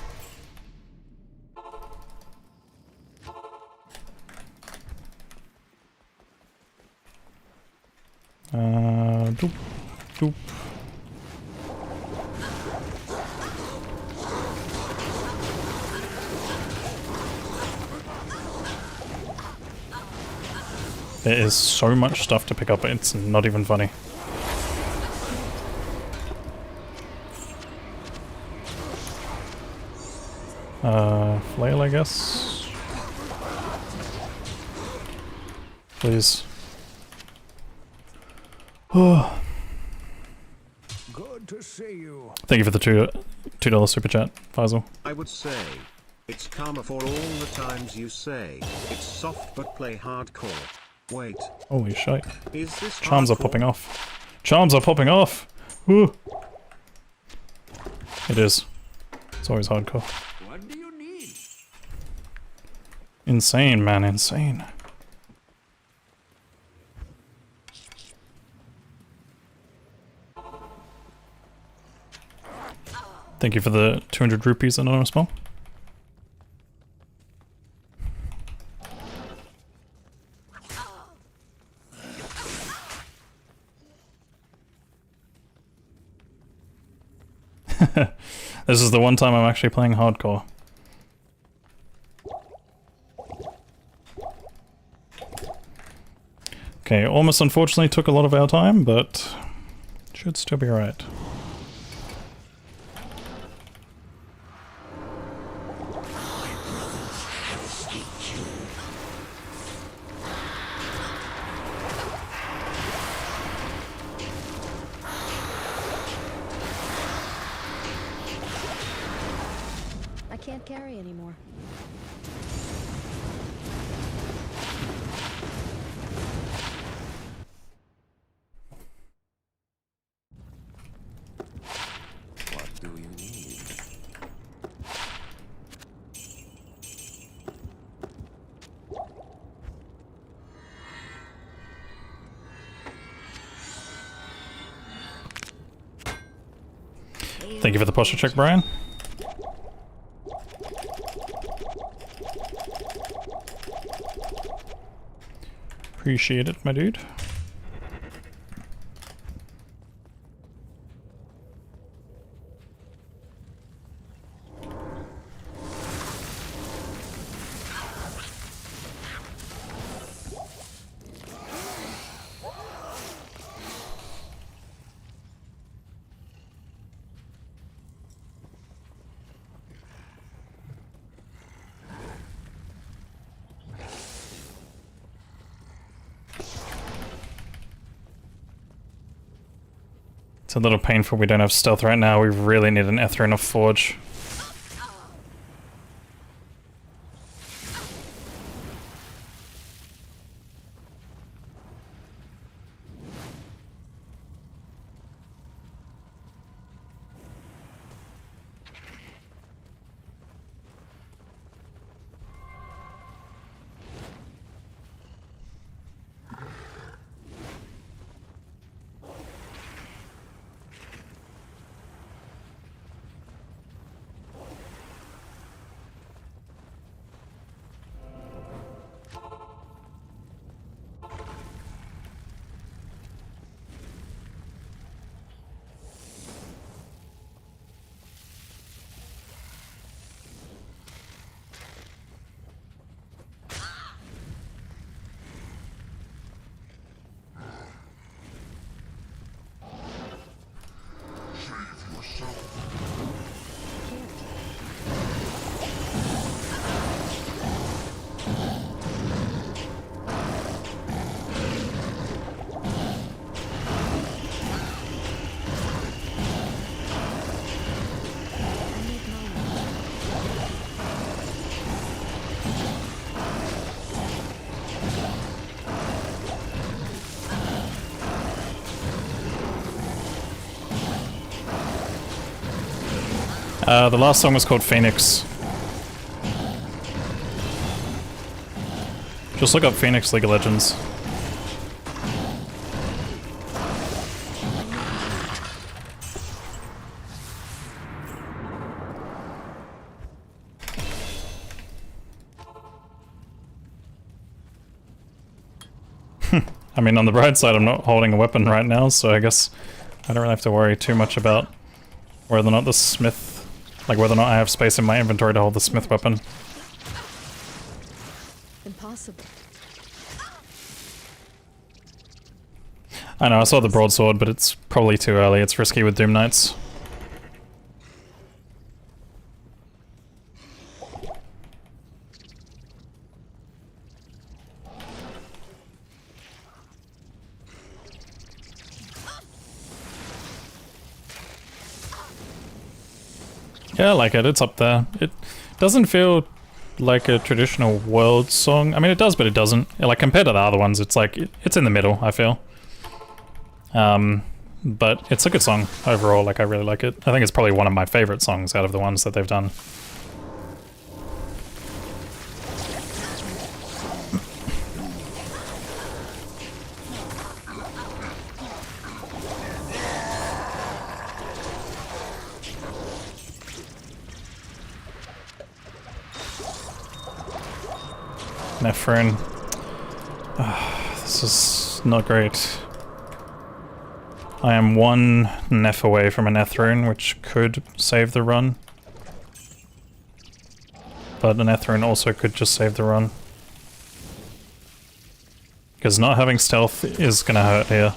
Doop, doop. There is so much stuff to pick up, it's not even funny. Flail, I guess? Please. Oh. Good to see you. Thank you for the $2 super chat, Faisal. I would say, it's karma for all the times you say, it's soft but play hardcore. Wait. Holy shit. Is this Charms are hardcore? popping off. Charms are popping off! Woo. It is. It's always hardcore. What do you need? Insane, man, insane. Thank you for the 200 rupees, Anonymous Mom. This is the one time I'm actually playing hardcore. Okay, almost unfortunately took a lot of our time, but should still be alright. can't carry anymore. What do you need? Thank you for the posture check, Brian. Appreciate it, my dude. It's a little painful we don't have stealth right now. We really need an Ether and a Forge. The last song was called Phoenix. Just look up Phoenix League of Legends. I mean, on the bright side, I'm not holding a weapon right now, so I guess I don't really have to worry too much about whether or not the smith, like whether or not I have space in my inventory to hold the smith weapon. Impossible. I know, I saw the broadsword, but it's probably too early. It's risky with Doom Knights. Yeah, I like it. It's up there. It doesn't feel like a traditional world song. I mean, it does, but it doesn't. Like, compared to the other ones, it's like, it's in the middle, I feel. But it's a good song overall. Like, I really like it. I think it's probably one of my favorite songs out of the ones that they've done. Nephrin. This is not great. I am one Neph away from an Ethrune, which could save the run. But an Ethrune also could just save the run. Because not having stealth is gonna hurt here.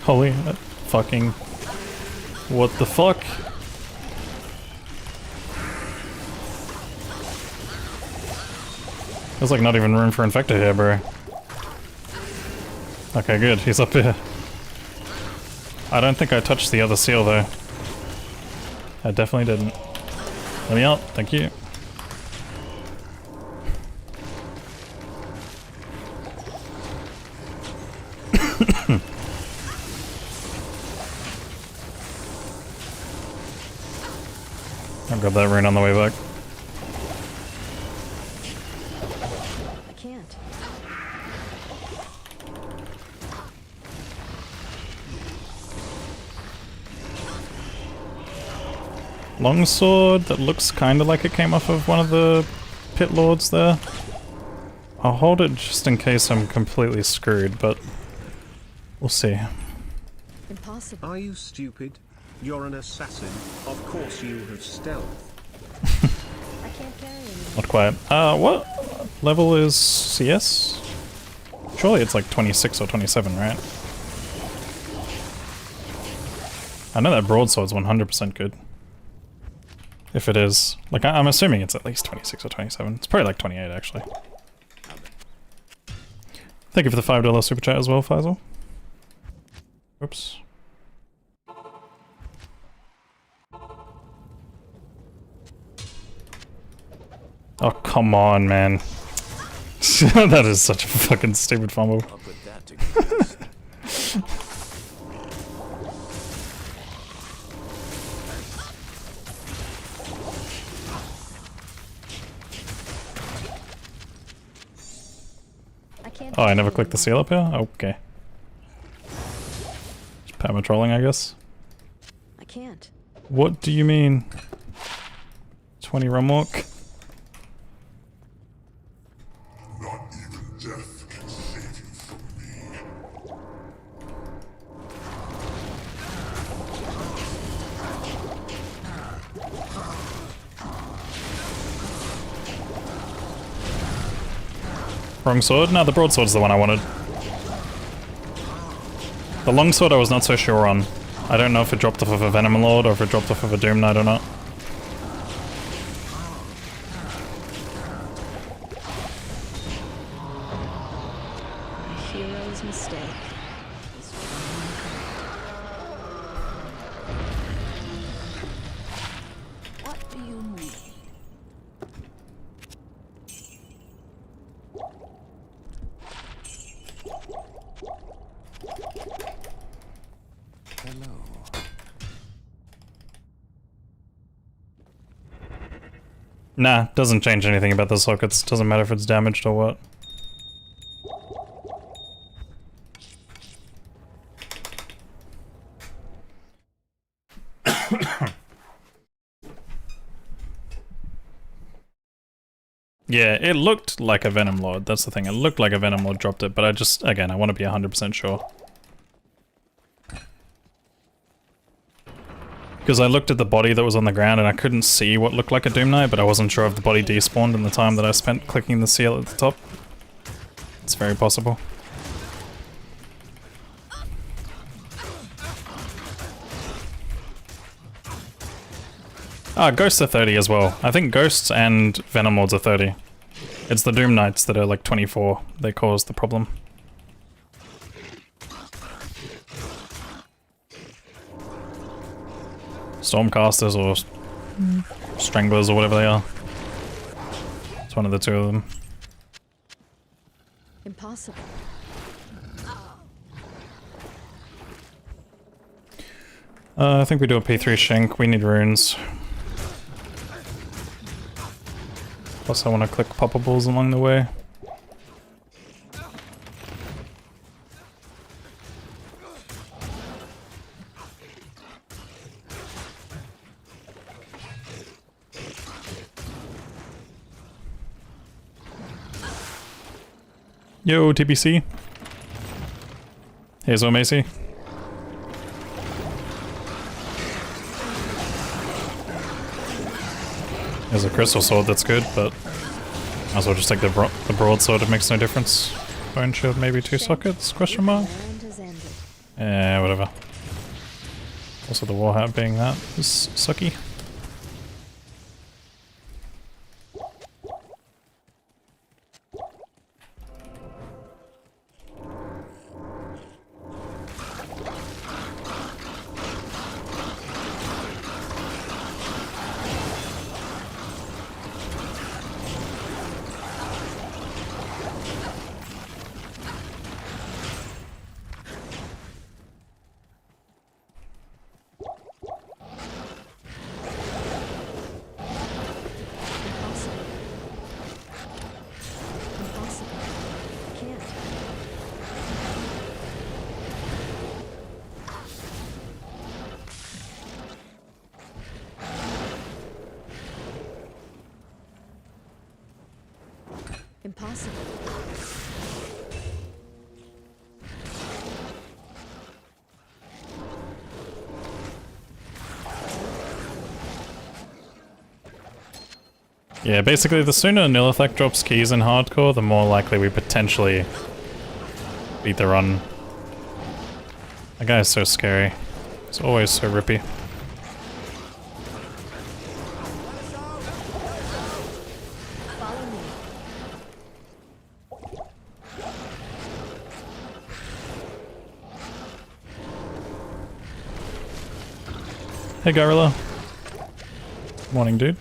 Holy fucking... What the fuck? There's like not even room for Infector here, bro. Okay, good. He's up here. I don't think I touched the other seal, though. I definitely didn't. Let me out. Thank you. I'll grab that rune on the way back. I can't. Longsword that looks kind of like it came off of one of the pit lords there. I'll hold it just in case I'm completely screwed, but we'll see. Impossible. Are you stupid? You're an assassin. Of course you have stealth. I can't carry anyone. Not quite. What level is CS? Surely it's like 26 or 27, right? I know that broadsword's 100% good. If it is. Like, I'm assuming it's at least 26 or 27. It's probably like 28, actually. Thank you for the $5 super chat as well, Faisal. Oops. Oh, come on, man. That is such a fucking stupid fumble. I'll put that to good use. I can't. Oh, I carry never clicked the anyone. seal up here? Okay. Just perma trolling, I guess. I can't. What do you mean? 20 Rumwalk? Not even death can save you from me. Wrong sword? No, the broadsword's the one I wanted. The longsword I was not so sure on. I don't know if it dropped off of a Venom Lord or if it dropped off of a Doom Knight or not. Hero's mistake. What do you need? Hello. Nah, doesn't change anything about the sockets. Doesn't matter if it's damaged or what. Yeah, it looked like a Venom Lord. That's the thing. It looked like a Venom Lord dropped it, but I just, again, I want to be 100% sure. Because I looked at the body that was on the ground and I couldn't see what looked like a Doom Knight, but I wasn't sure if the body despawned in the time that I spent clicking the seal at the top. It's very possible. Ah, Ghosts are 30 as well. I think Ghosts and Venom Lords are 30. It's the Doom Knights that are like 24. They cause the problem. Stormcasters or Stranglers or whatever they are. It's one of the two of them. Impossible. I think we do a P3 Shank. We need runes. Plus I want to click poppables along the way. Yo, TBC. Hey, Zo Macy. There's a crystal sword that's good, but might as well just take the broadsword. It makes no difference. Bone shield, maybe 2 sockets? Question mark. Round has ended. Whatever. Also the war hat being that is sucky. Impossible. Yeah, basically the sooner Nilithek drops keys in hardcore, the more likely we potentially beat the run. That guy is so scary. He's always so rippy. Hey Gorilla. Morning, dude.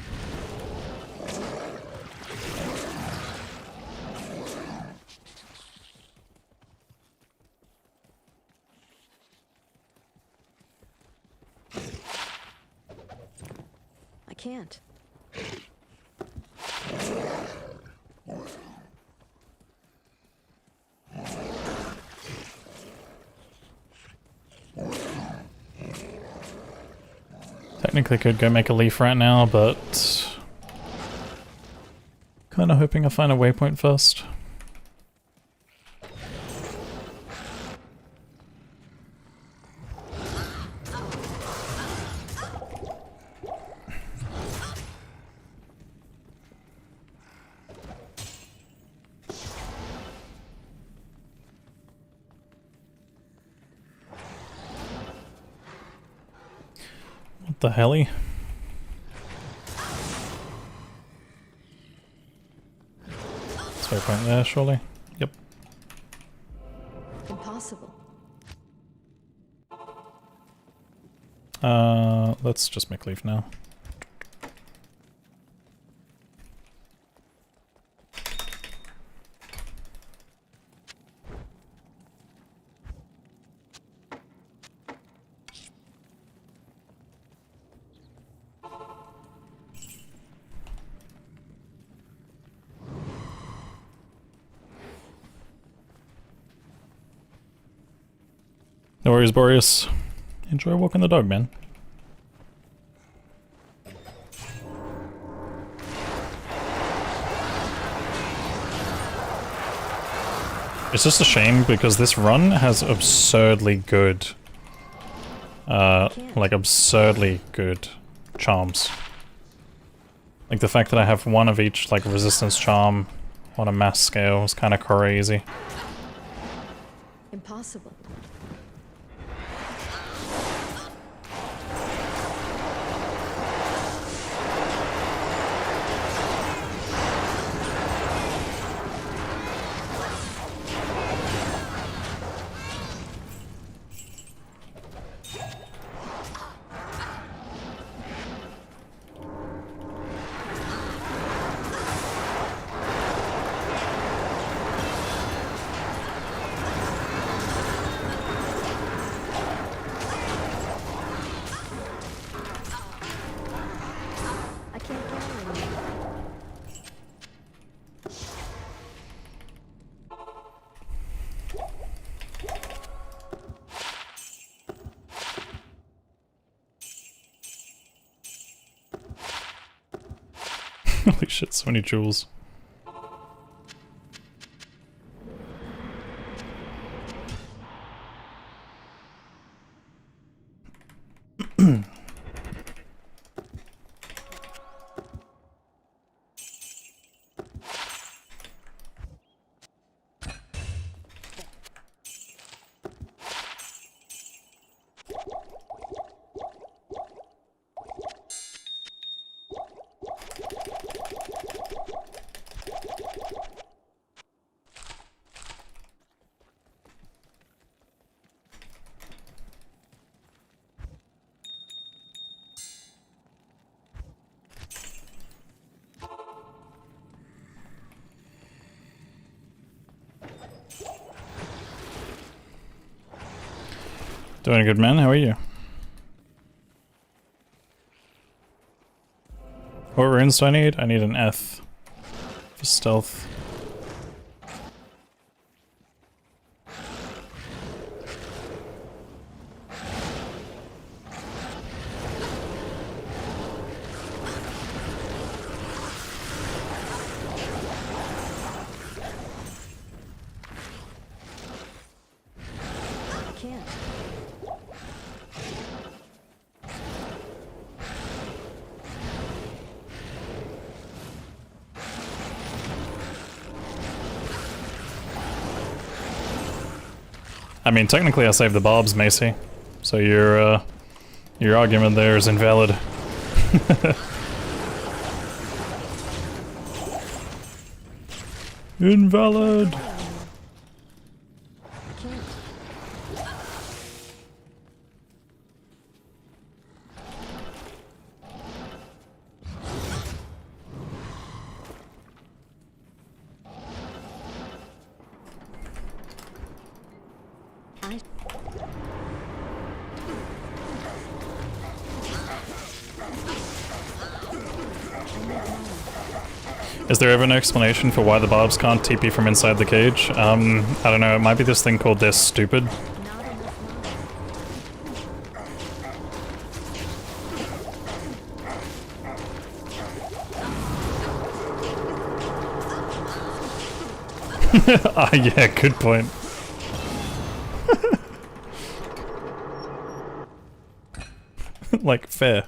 I can't. Technically could go make a leaf right now, but kinda hoping I find a waypoint first. What the helly? It's waypoint there, surely. Yep. Impossible. Let's just make leaf now. No worries, Boreas. Enjoy walking the dog, man. It's just a shame because this run has absurdly good, like absurdly good charms. Like the fact that I have one of each, like resistance charm on a mass scale is kind of crazy. Impossible. I can't get anymore. Holy shit, so many jewels. Doing good, man. How are you? What runes do I need? I need an F for stealth. Can't. I mean, technically I saved the barbs, Macy. So your argument there is invalid. Invalid! Can't. I Is there ever an explanation for why the barbs can't TP from inside the cage? I don't know, it might be this thing called they're stupid. not enough mana. Ah, yeah, good point. Like, fair.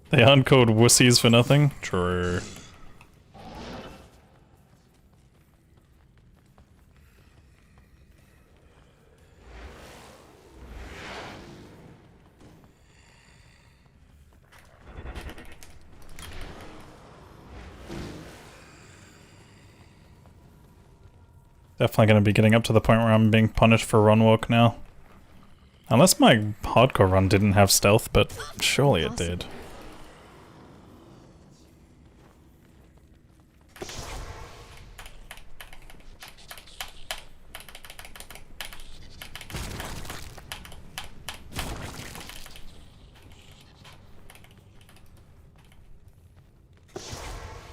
They aren't called wussies for nothing? True. Definitely gonna be getting up to the point where I'm being punished for run walk now. Unless my hardcore run didn't have stealth, but surely it did.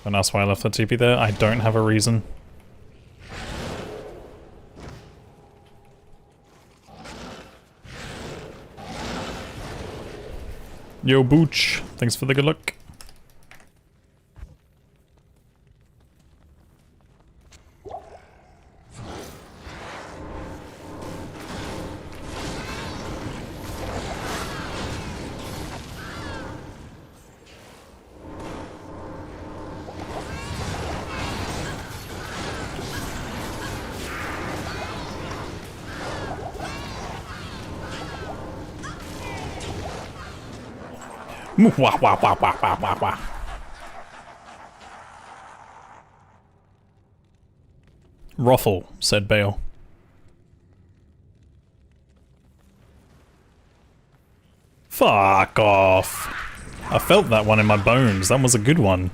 Don't ask why I left the TP there. I don't have a reason. Yo, Booch. Thanks for the good luck. Wah, wah, wah, wah, wah, wah, wah. Ruffle, said Bale. Fuck off. I felt that one in my bones. That was a good one.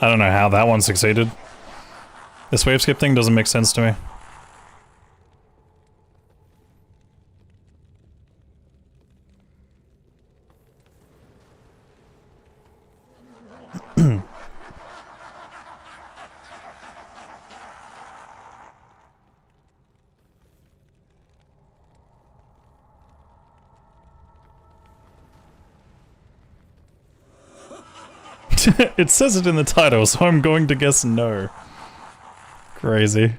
I don't know how that one succeeded. This wave skip thing doesn't make sense to me. It says it in the title, so I'm going to guess no. Crazy.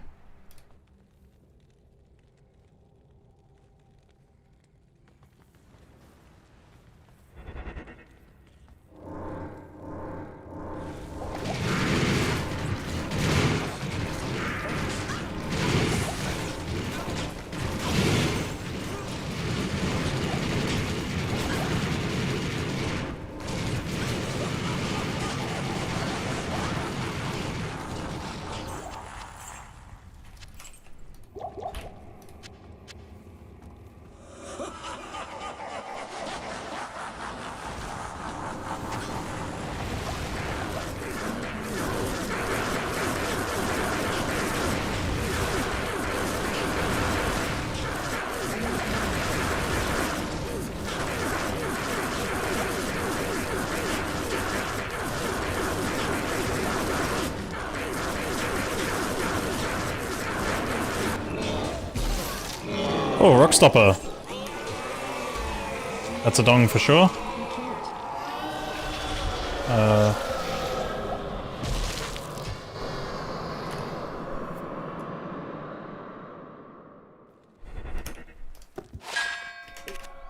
Oh, Rockstopper. That's a dong for sure.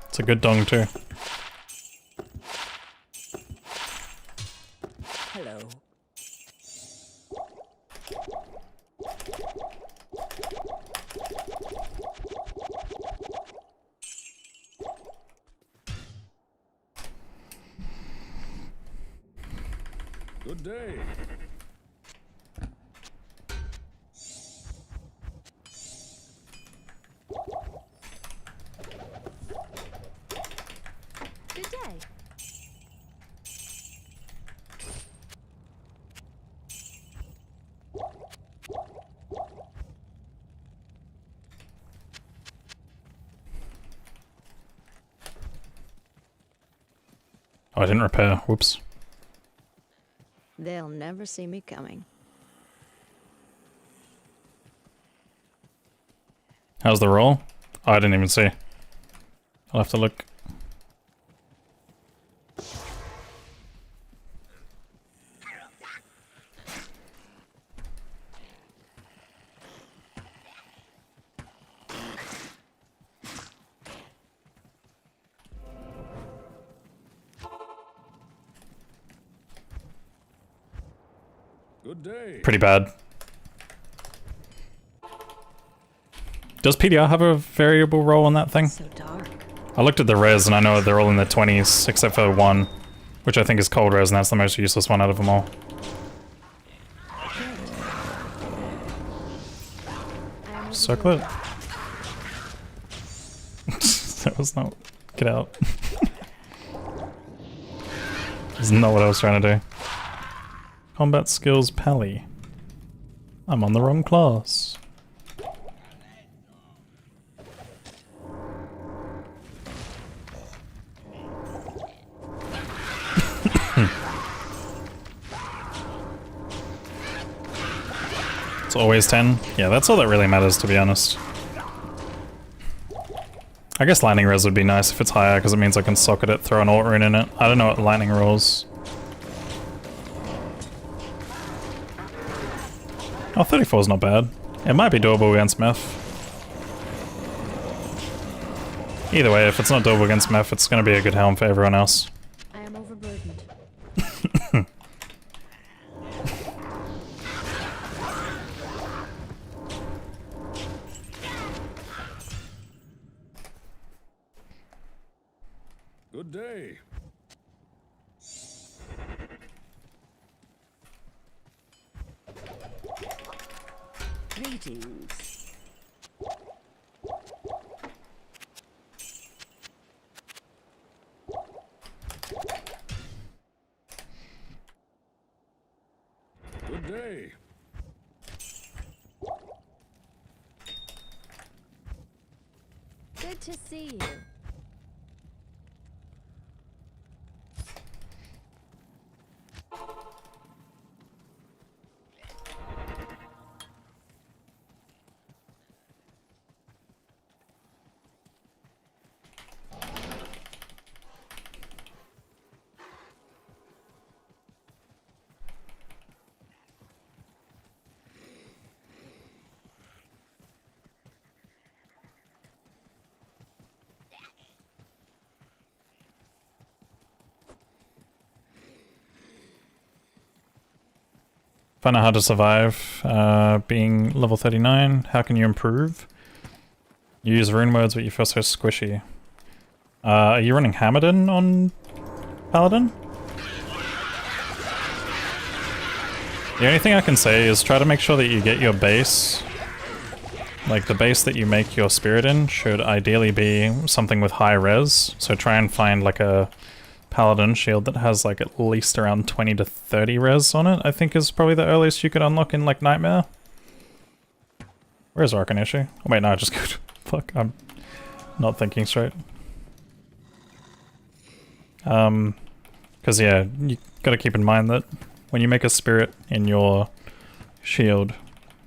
It's a good dong too. Hello. Good day. Good day. Oh, I didn't repair. Whoops. They'll never see me coming. How's the roll? Oh, I didn't even see. I'll have to look. Good day. Pretty bad. Does PDR have a variable roll on that thing? So dark. I looked at the res and I know they're all in the 20s except for one, which I think is cold res, and that's the most useless one out of them all. Circle it. That was not... Get out. That's not what I was trying to do. Combat skills pally. I'm on the wrong class. It's always 10. Yeah, that's all that really matters, to be honest. I guess lightning res would be nice if it's higher, because it means I can socket it, throw an alt rune in it. I don't know what lightning rolls. Oh, 34 is not bad. It might be doable against Meph. Either way, if it's not doable against Meph, it's going to be a good helm for everyone else. I am overburdened. Good day. Greetings. Good day. Good to see you. Find out how to survive being level 39. How can you improve? You use rune words, but you feel so squishy. Are you running Hammerden on Paladin? The only thing I can say is try to make sure that you get your base. Like, the base that you make your spirit in should ideally be something with high res. So try and find like a Paladin shield that has like at least around 20 to 30 res on it, I think is probably the earliest you could unlock in like Nightmare. Where's Arkanishi? Oh wait, no, I just go to... Fuck, I'm not thinking straight. Because yeah, you gotta keep in mind that when you make a spirit in your shield,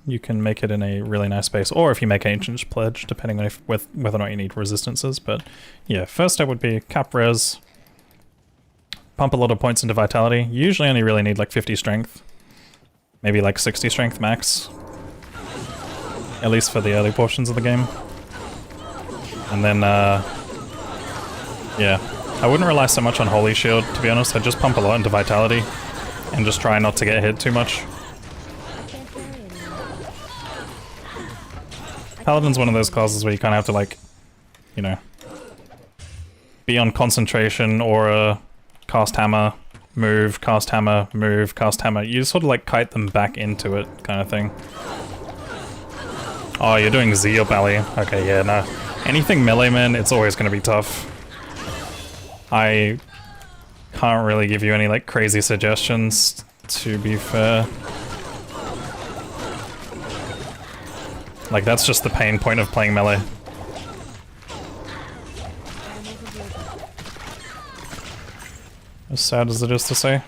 you can make it in a really nice space, or if you make Ancient's Pledge, depending on whether or not you need resistances. But yeah, first step would be cap res, pump a lot of points into Vitality. You usually only really need like 50 strength, maybe like 60 strength max, at least for the early portions of the game. And then, yeah, I wouldn't rely so much on Holy Shield, to be honest. I'd just pump a lot into Vitality and just try not to get hit too much. Paladin's one of those classes where you kind of have to, like, you know, be on concentration, aura, cast hammer, move, cast hammer, move, cast hammer. You sort of like kite them back into it, kind of thing. Oh, you're doing Z up alley. Okay, yeah, no. Anything melee, man, it's always going to be tough. I can't really give you any like crazy suggestions, to be fair. Like, that's just the pain point of playing melee. As sad as it is to say.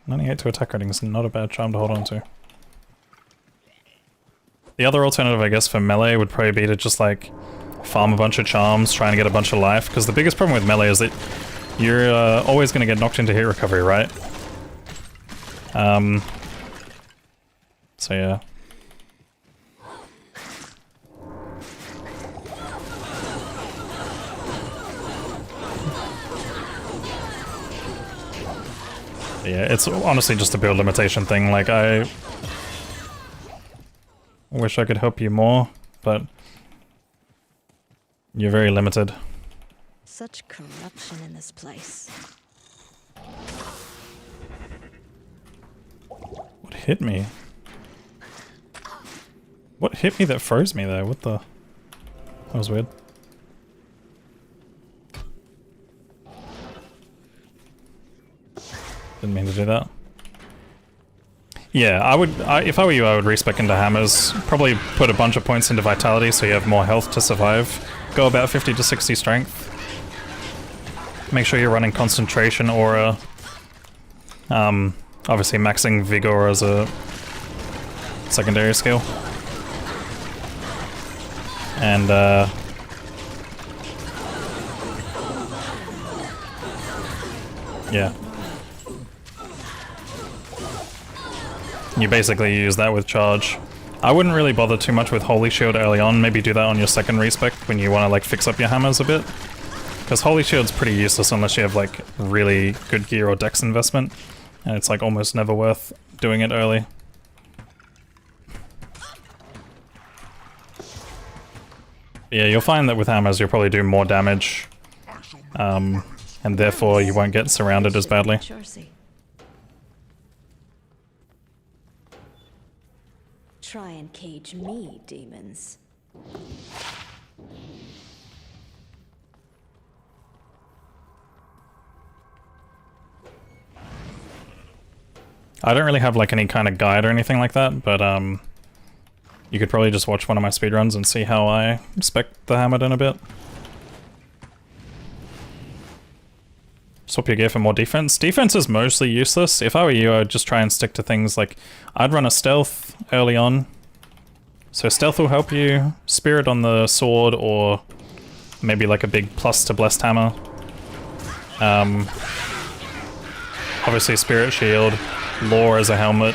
98 to attack rating is not a bad charm to hold on to. The other alternative, I guess, for melee would probably be to just, like, farm a bunch of charms, try and get a bunch of life, because the biggest problem with melee is that you're always going to get knocked into hit recovery, right? So yeah. Yeah, it's honestly just a build limitation thing. Like, I wish I could help you more, but you're very limited. Such corruption in this place. What hit me? What hit me that froze me there? What the? That was weird. Didn't mean to do that. Yeah, if I were you, I would respec into hammers. Probably put a bunch of points into vitality so you have more health to survive. Go about 50 to 60 strength. Make sure you're running concentration aura. Obviously maxing vigor as a secondary skill. And yeah. You basically use that with charge. I wouldn't really bother too much with Holy Shield early on. Maybe do that on your second respec when you want to like fix up your hammers a bit. Because Holy Shield's pretty useless unless you have like really good gear or dex investment. And it's like almost never worth doing it early. Yeah, you'll find that with hammers you'll probably do more damage. And therefore you won't get surrounded as badly. Try and cage me, demons. I don't really have like any kind of guide or anything like that, but you could probably just watch one of my speedruns and see how I spec the hammered in a bit. Swap your gear for more defense. Defense is mostly useless. If I were you, I'd just try and stick to things like... I'd run a stealth early on. So stealth will help you. Spirit on the sword, or maybe like a big plus to blessed hammer. Obviously spirit shield. Lore as a helmet.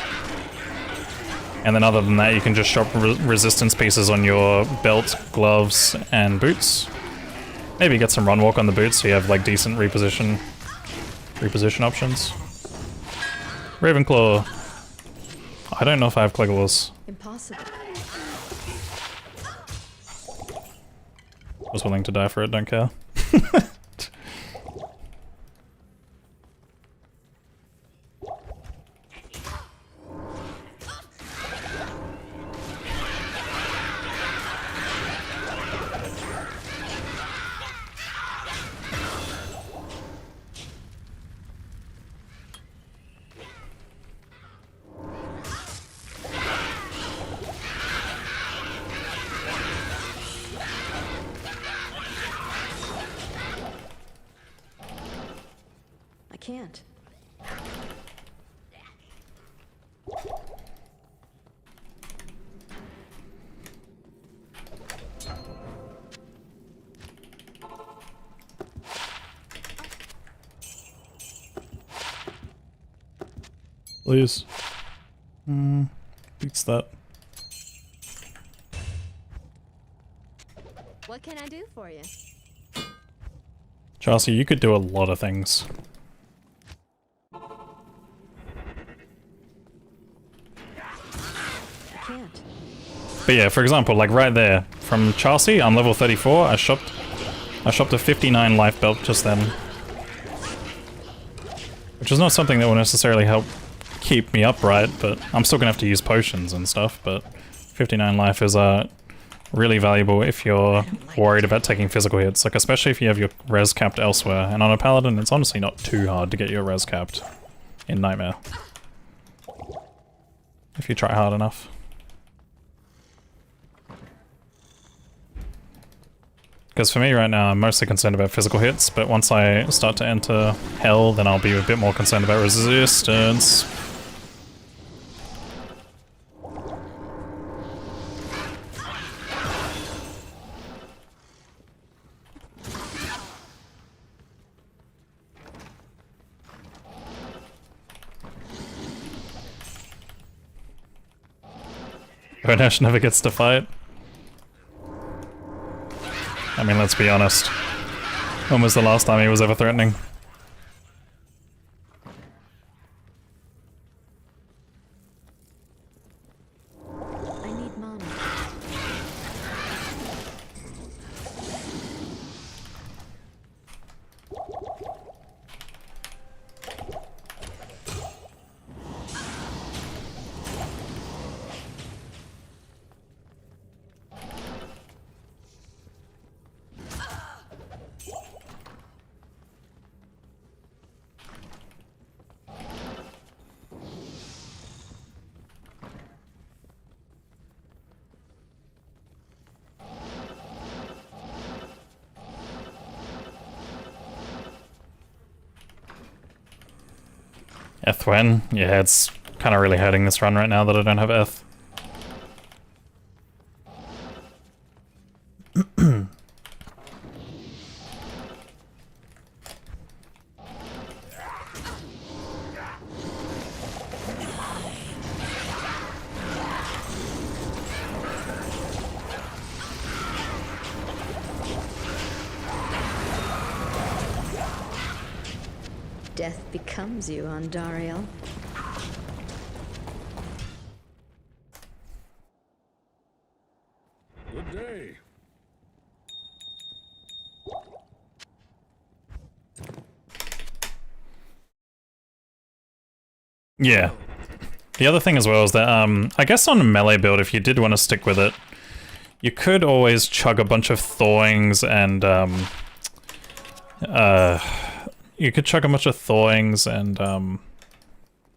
And then other than that, you can just shop resistance pieces on your belt, gloves, and boots. Maybe get some run walk on the boots so you have like decent reposition options. Ravenclaw. I don't know if I have Clegolas. Impossible. Was willing to die for it, don't care. Please. Beats that. What can I do for you? Chelsea, you could do a lot of things. I can't. But yeah, for example, like right there, from Chelsea, I'm level 34, I shopped a 59 life belt just then. Which is not something that will necessarily help keep me upright, but I'm still gonna have to use potions and stuff, but 59 life is really valuable if you're worried about taking physical hits, like especially if you have your res capped elsewhere, and on a paladin it's honestly not too hard to get your res capped in Nightmare. If you try hard enough. Because for me right now, I'm mostly concerned about physical hits, but once I start to enter Hell, then I'll be a bit more concerned about resistance. Burnash never gets to fight. I mean, let's be honest. When was the last time he was ever threatening? I need mana. Ethwen? Yeah, it's kind of really hurting this run right now that I don't have Eth. Death becomes you, Andariel. Good day. Yeah. The other thing as well is that, I guess on a melee build, if you did want to stick with it, you could always chug a bunch of thawings and, you could chuck a bunch of thawings and,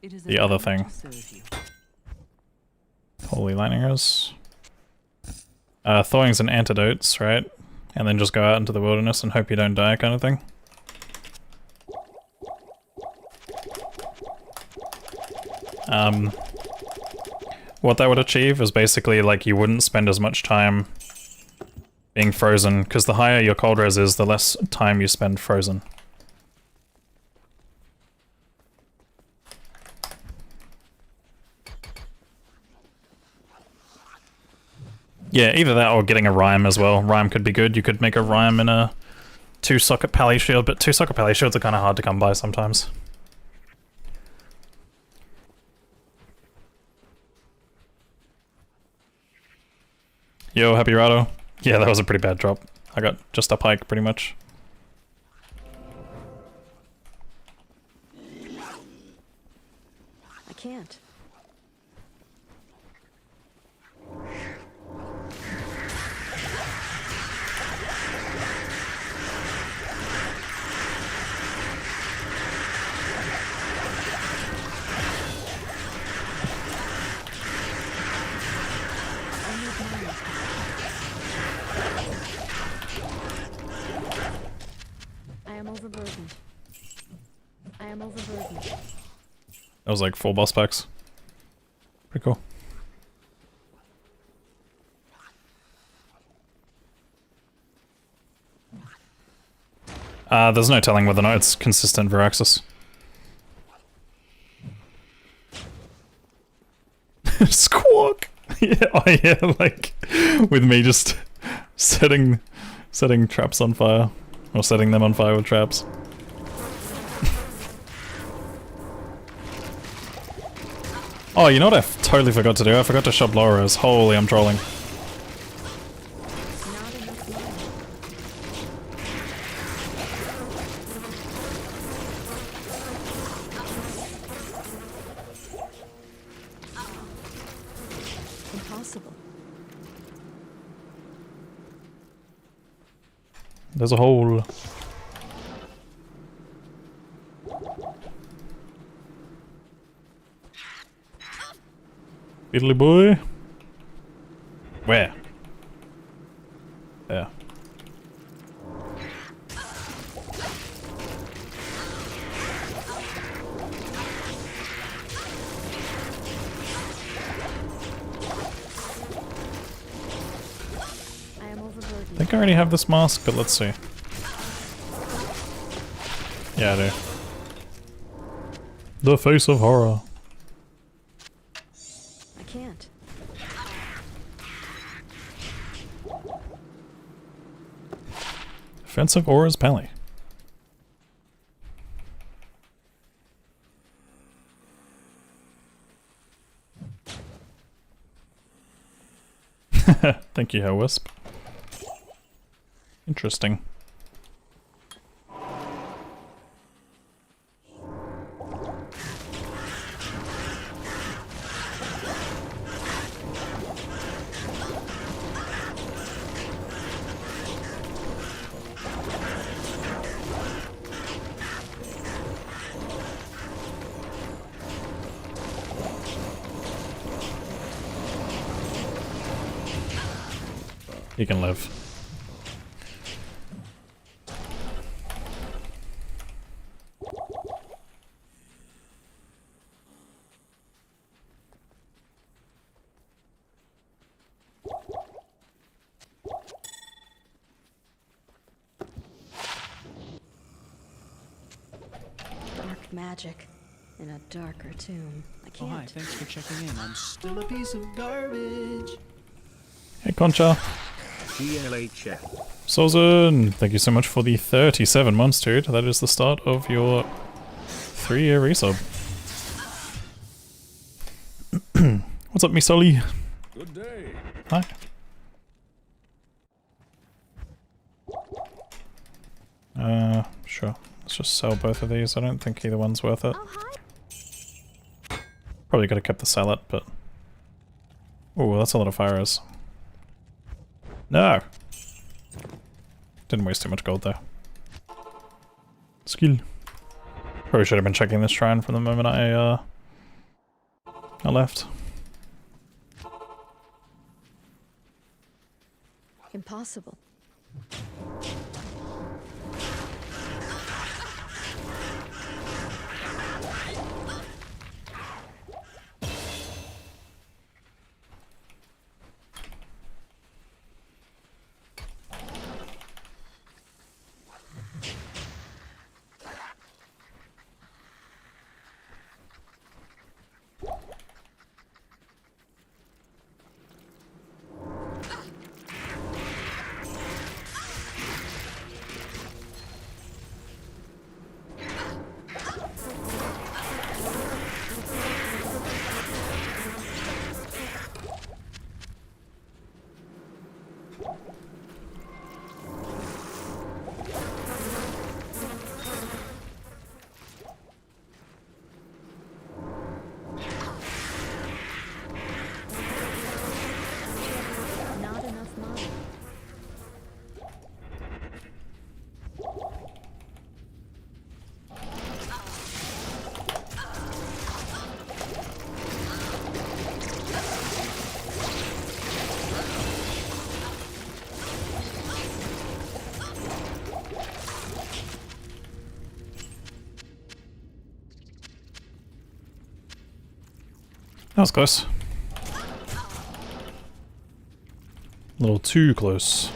the other thing. Holy lightning arrows. Thawings and antidotes, right? And then just go out into the wilderness and hope you don't die kind of thing. What that would achieve is basically like you wouldn't spend as much time being frozen, because the higher your cold res is, the less time you spend frozen. Yeah, either that or getting a rhyme as well. Rhyme could be good. You could make a rhyme in a 2-socket pally shield, but 2-socket pally shields are kind of hard to come by sometimes. Yo, Happy Rado. Yeah, that was a pretty bad drop. I got just a pike, pretty much. I can't. I am overburdened. I am overburdened. That was like full boss packs. Pretty cool. There's no telling whether or not it's consistent Viraxis. fuck? Yeah, oh yeah, like with me just setting traps on fire. Or setting them on fire with traps. Oh, you know what I totally forgot to do? I forgot to shop Laura's. Holy, I'm trolling. Impossible. There's a hole. Fiddly boy. Where? There. I am overburdened. I think I already have this mask, but let's see. Yeah, I do. The face of horror. I can't. Offensive Aura's Pally. Thank you, Wisp. Interesting. You can live. Dark magic in a darker tomb. I Oh, hi, can't. thanks for checking in. I'm still a piece of garbage. Hey, Concha. GLHF. Sozin, thank you so much for the 37 months, dude. That is the start of your 3-year resub. What's up, Misoli? Good day. Hi. Sure. Let's just sell both of these. I don't think either one's worth it. Oh, hi. Probably could have kept the salad, but... Oh, that's a lot of fires. No! Didn't waste too much gold there. Skill. Probably should have been checking this shrine from the moment I left. Impossible. Not enough money. That was close. A little too close.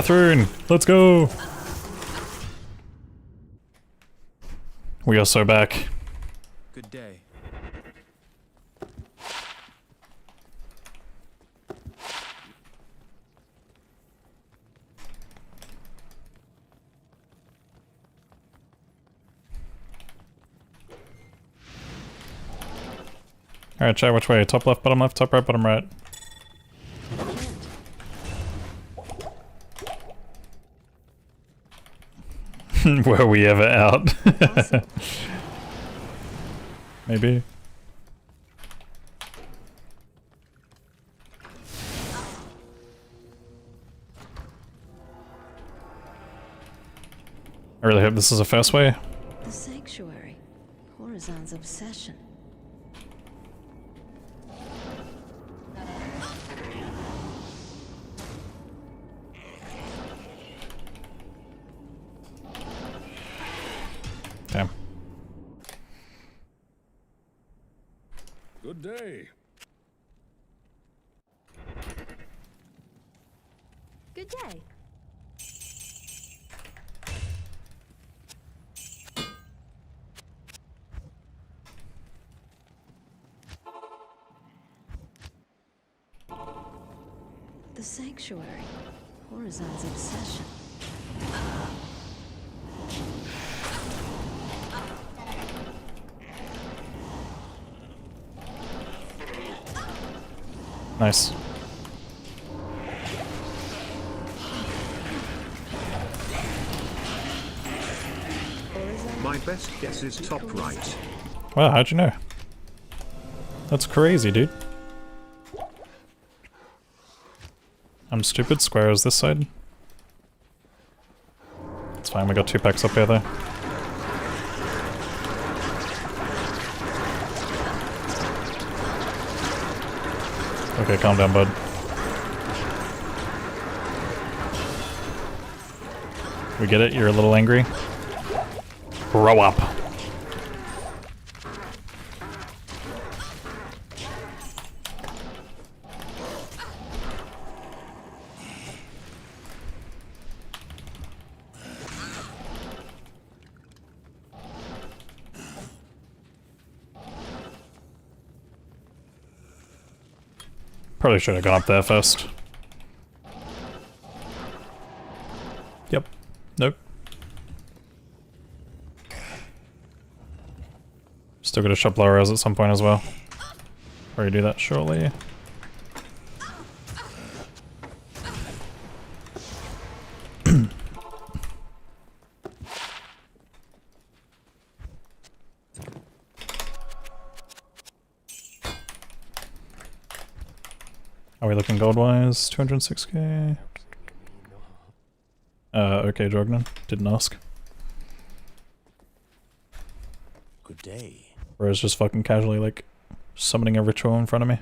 Rune, let's go! We are so back. Good day. Alright, chat, which way? Top left, bottom right, bottom right. Were we ever out? Maybe. I really hope this is a first way. The sanctuary. Horizon's obsession. Damn. Good day. Good day. The sanctuary. Horizon's obsession. Nice. My best guess is top right. Wow, how'd you know? That's crazy, dude. I'm stupid. Square is this side. It's fine, we got 2 packs up here though. Okay, calm down, bud. We get it? You're a little angry? Grow up. Probably should have gone up there first. Yep. Nope. Still gonna shop lower res at some point as well. Probably do that shortly. Are we looking gold-wise? 206k? Okay, Jognan. Didn't ask. Good day. Or is just fucking casually, like, summoning a ritual in front of me.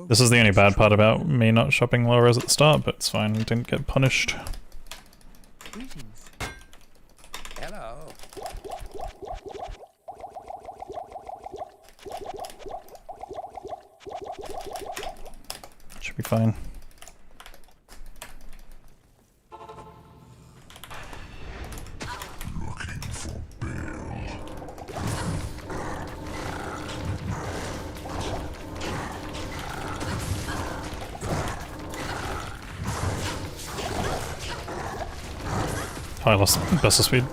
This is the only bad part about me not shopping low res at the start, but it's fine, didn't get punished. Greetings. Hello. Should be fine. Looking for bail. Oh, I lost best of speed.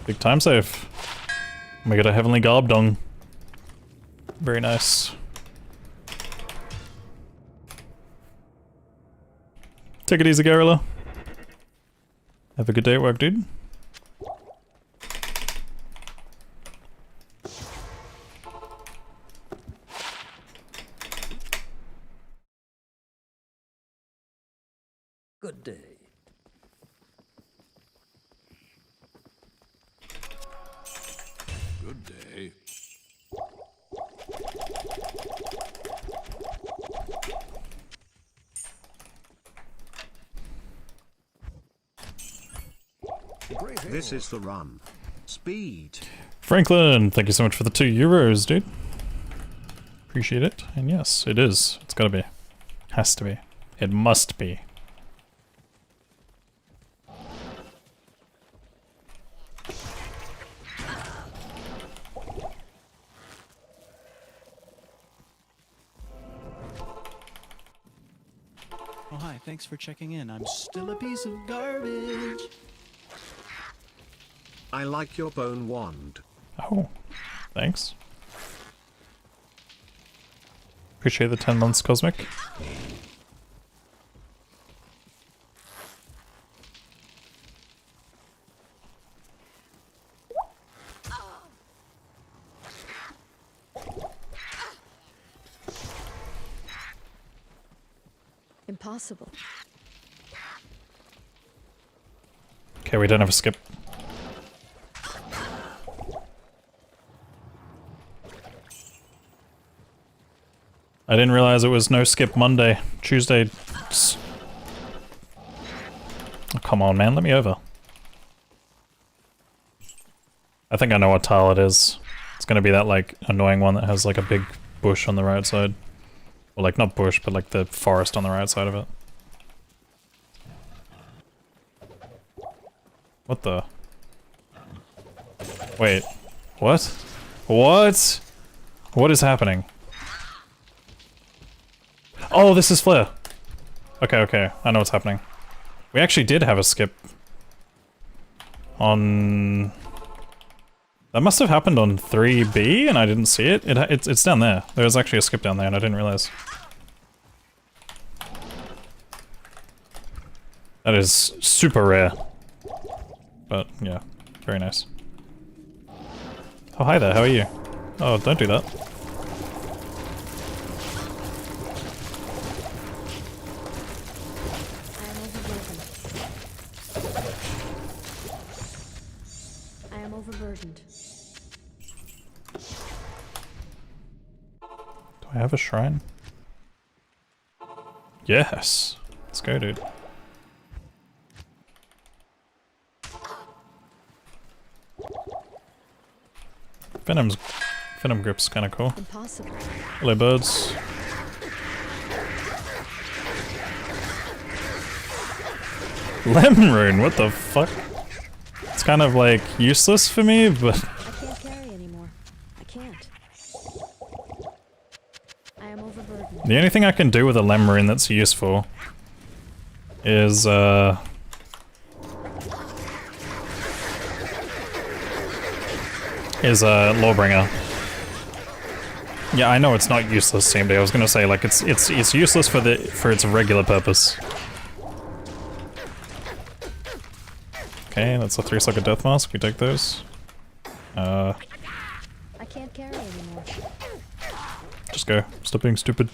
Big time save. We got a heavenly gobdong. Very nice. Take it easy, Gorilla. Have a good day at work, dude. Good day. Good day. This is the run. Speed. Franklin, thank you so much for the €2, dude. Appreciate it. And yes, it is. It's gotta be. Has to be. It must be. Oh, hi. Thanks for checking in. I'm still a piece of garbage. I like your bone wand. Oh, thanks. Appreciate the 10 months, Cosmic. Impossible. Okay, we don't have a skip. I didn't realize it was no skip Monday. Tuesday. Oh, come on, man, let me over. I think I know what tile it is. It's gonna be that, like, annoying one that has, like, a big bush on the right side. Well, like, not bush, but, like, the forest on the right side of it. What the? Wait. What? What? What is happening? Oh, this is Flare. Okay, okay. I know what's happening. We actually did have a skip. On... That must have happened on 3B and I didn't see it. It's down there. There was actually a skip down there and I didn't realize. That is super rare. But, yeah. Very nice. Oh, hi there. How are you? Oh, don't do that. I am overburdened. Do I have a shrine? Yes! Let's go, dude. Venom grip's kinda cool. Impossible. Hello, birds. Lemon Rune, what the fuck? It's kind of like useless for me, but I can't carry anymore. I can't. I am overburdened. the only thing I can do with a Lemon Rune that's useful is Lawbringer. Yeah, I know it's not useless, CMD. I was gonna say, like, it's useless for its regular purpose. Okay, that's a 3-socket death mask. We take those. I can't carry anymore. Just go. Stop being stupid.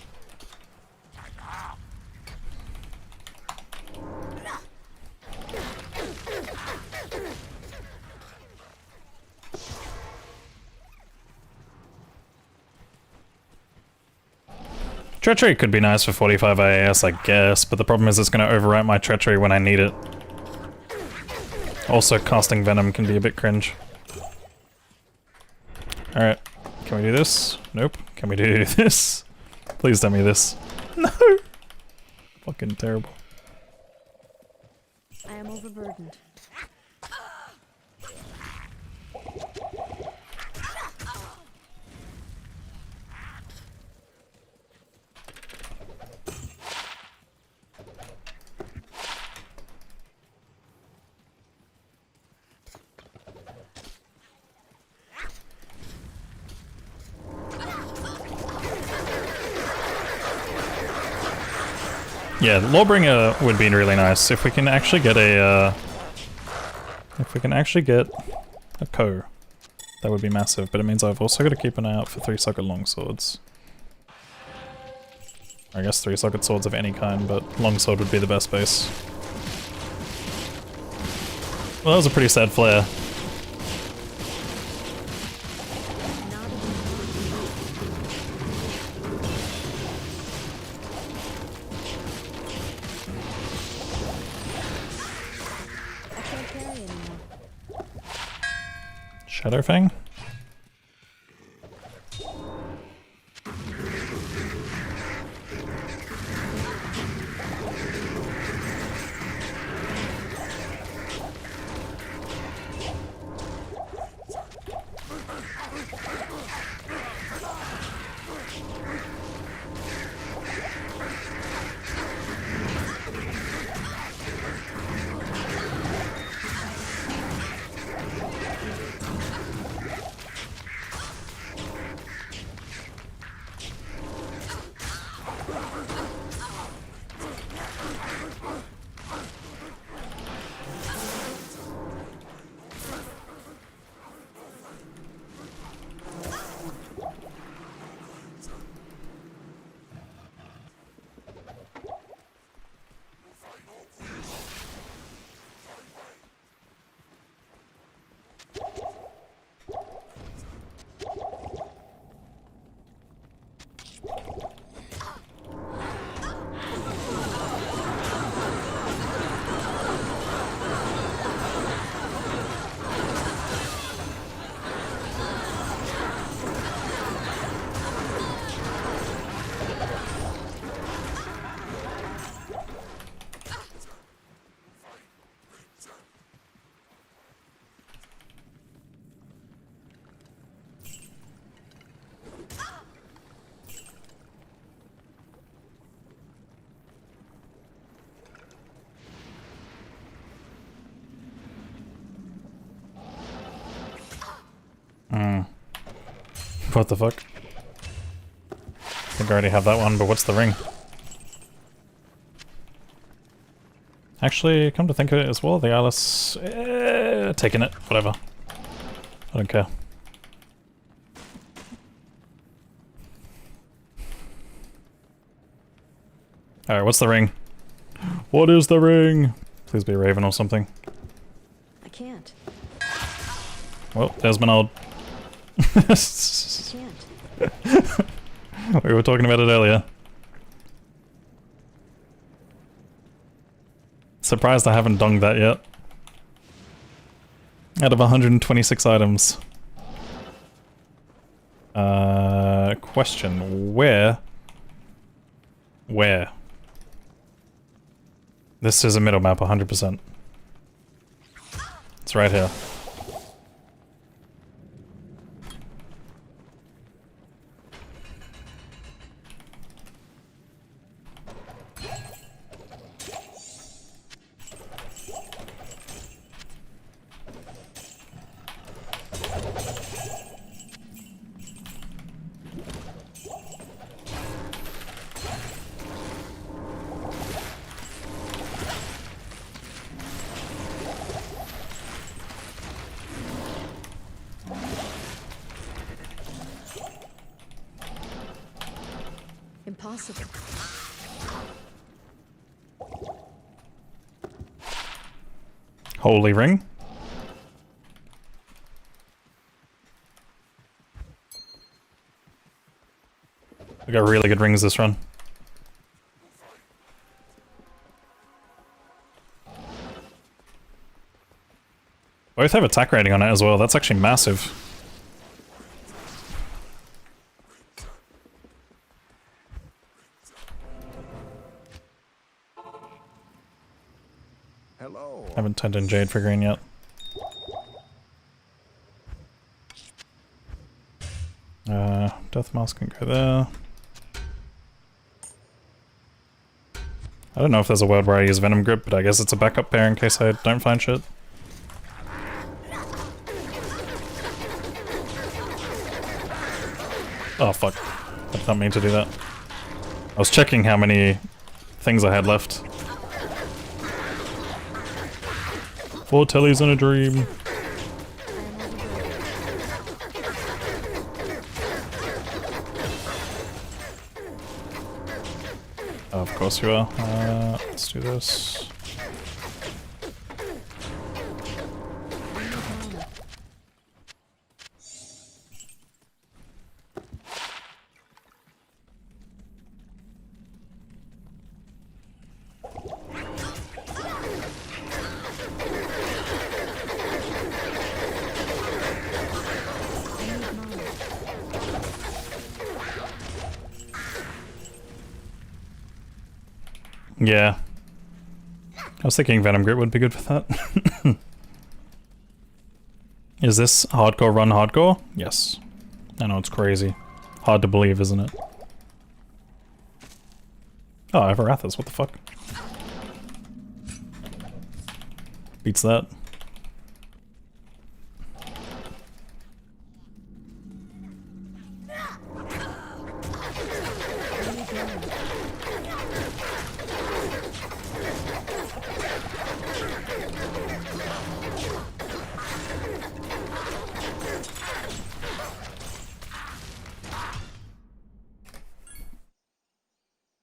Treachery could be nice for 45 IAS, I guess, but the problem is it's going to overwrite my Treachery when I need it. Also, casting Venom can be a bit cringe. Alright, can we do this? Nope. Can we do this? Please tell me this. No! Fucking terrible. I am overburdened. Yeah, Lawbringer would be really nice if we can actually get a Co. That would be massive, but it means I've also got to keep an eye out for 3-socket longswords. I guess 3-socket swords of any kind, but longsword would be the best base. Well, that was a pretty sad flare. I can't carry anymore. Shadowfang? What the fuck? I think I already have that one, but what's the ring? Actually, come to think of it as well, the Alice... taking it, whatever. I don't care. Alright, what's the ring? What is the ring? Please be a raven or something. I can't. Well, there's my old... Can't. We were talking about it earlier. Surprised I haven't donged that yet. Out of 126 items. Question. Where? Where? This is a middle map, 100%. It's right here. Impossible. Holy ring. We got really good rings this run. Both have attack rating on it as well. That's actually massive. Hello. Haven't turned in Jade for green yet. Death Mask can go there. I don't know if there's a world where I use Venom Grip, but I guess it's a backup pair in case I don't find shit. Oh fuck. I did not mean to do that. I was checking how many things I had left. 4 tellies in a dream. Oh, of course you are. Let's do this. Yeah. I was thinking Venom Grip would be good for that. Is this hardcore run hardcore? Yes. I know, it's crazy. Hard to believe, isn't it? Oh, I have Arathis, what the fuck? Beats that.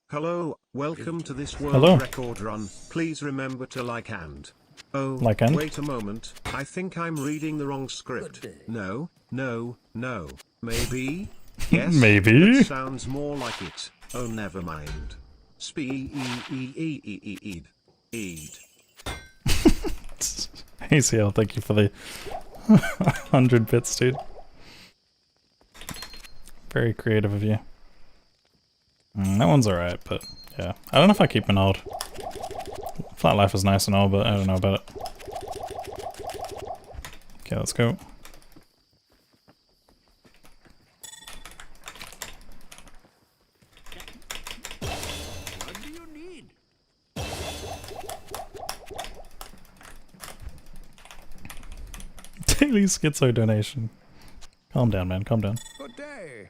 Hello, welcome to this world Hello. record run. Please remember to like and... Oh, Like and? wait a moment. I think I'm reading the wrong script. No, no, no. Maybe? Yes? Maybe? That sounds more like it. Oh, never mind. Speed. ACL, thank you for the 100 bits, dude. Very creative of you. That one's alright, but yeah. I don't know if I keep Menard. Flat Life is nice and all, but I don't know about it. Okay, let's go. What do you need? Daily schizo donation. Calm down, man, calm down. Good day.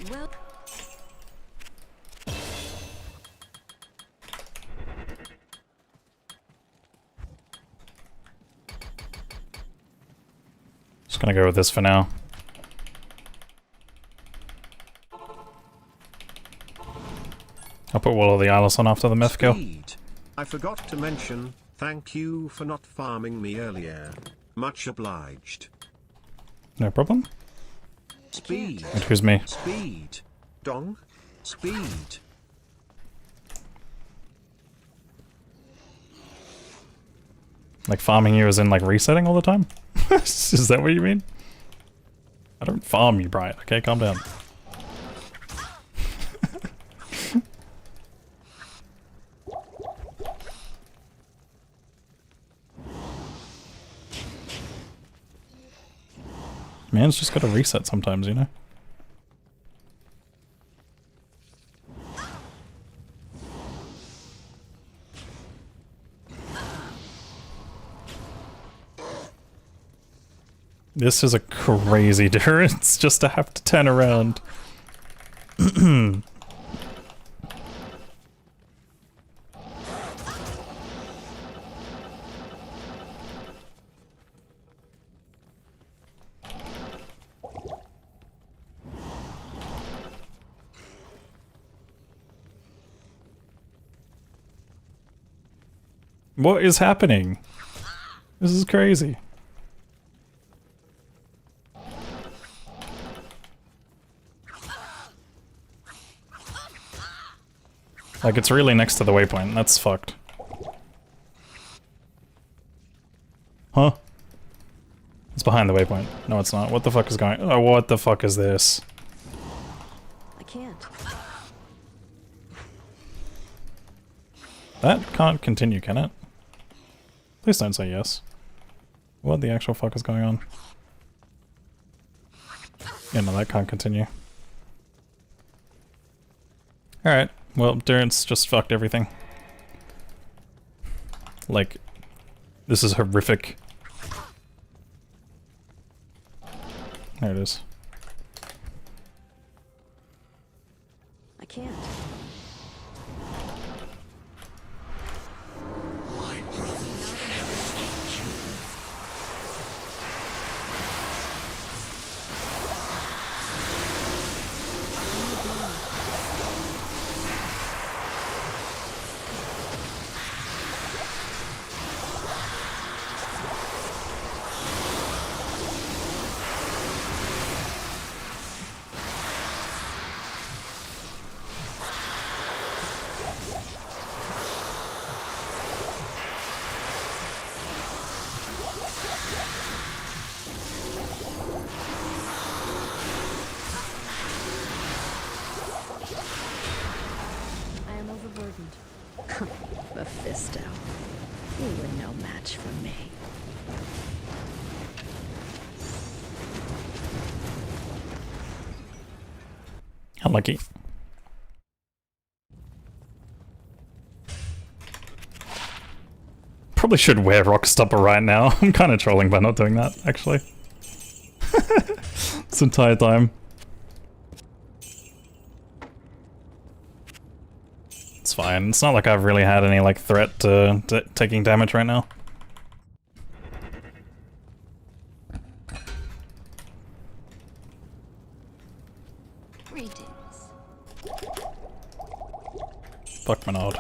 Well, Just gonna go with this for now. I'll put Wall of the Alice on after the myth kill. Speed. I forgot to mention, thank you for not farming me earlier. Much obliged. No problem. Speed. Wait, who's me? Speed. Dong. Speed. Like farming you as in like resetting all the time? Is that what you mean? I don't farm you, Bright. Okay, calm down. Man's just gotta reset sometimes, you know? This is a crazy difference just to have to turn around. What is happening? This is crazy. Like, it's really next to the waypoint. That's fucked. Huh? It's behind the waypoint. No, it's not. What the fuck is going... Oh, what the fuck is this? I can't. That can't continue, can it? Please don't say yes. What the actual fuck is going on? Yeah, no, that can't continue. Alright, well, Durance just fucked everything. Like, this is horrific. There it is. I can't. Mephisto. You were no match for me. Unlucky. Probably should wear Rockstopper right now. I'm kind of trolling by not doing that, actually. This entire time. It's fine. It's not like I've really had any like threat to taking damage right now. Greetings. Fuck Menard.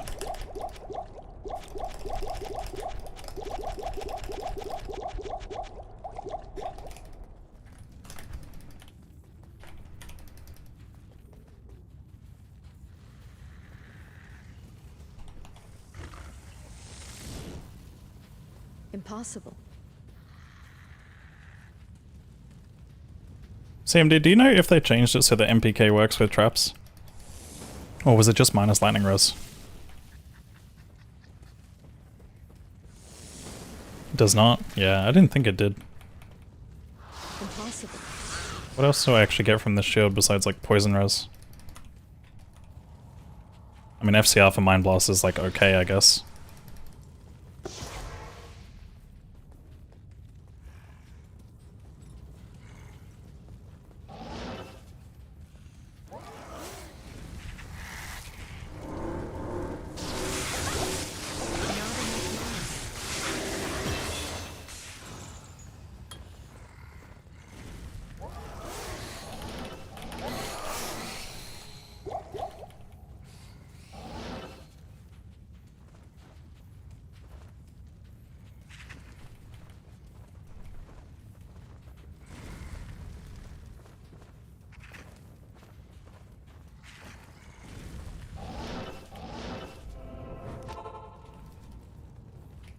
Impossible. CMD, do you know if they changed it so that MPK works with traps? Or was it just minus lightning res? It does not? Yeah, I didn't think it did. Impossible. What else do I actually get from this shield besides like poison res? I mean, FCR for Mind Blast is like okay, I guess.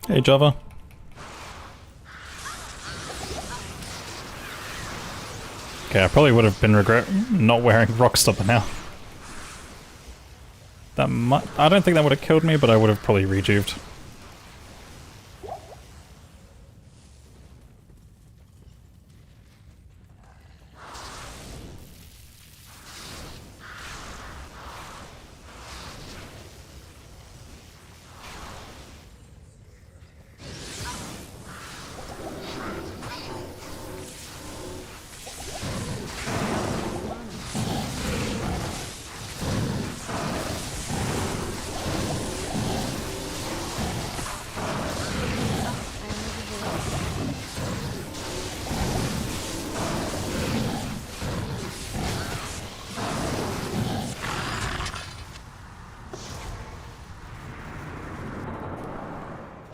Hey Java. Okay, I probably would have been regret not wearing Rockstopper now. That I don't think that would have killed me, but I would have probably rejuved.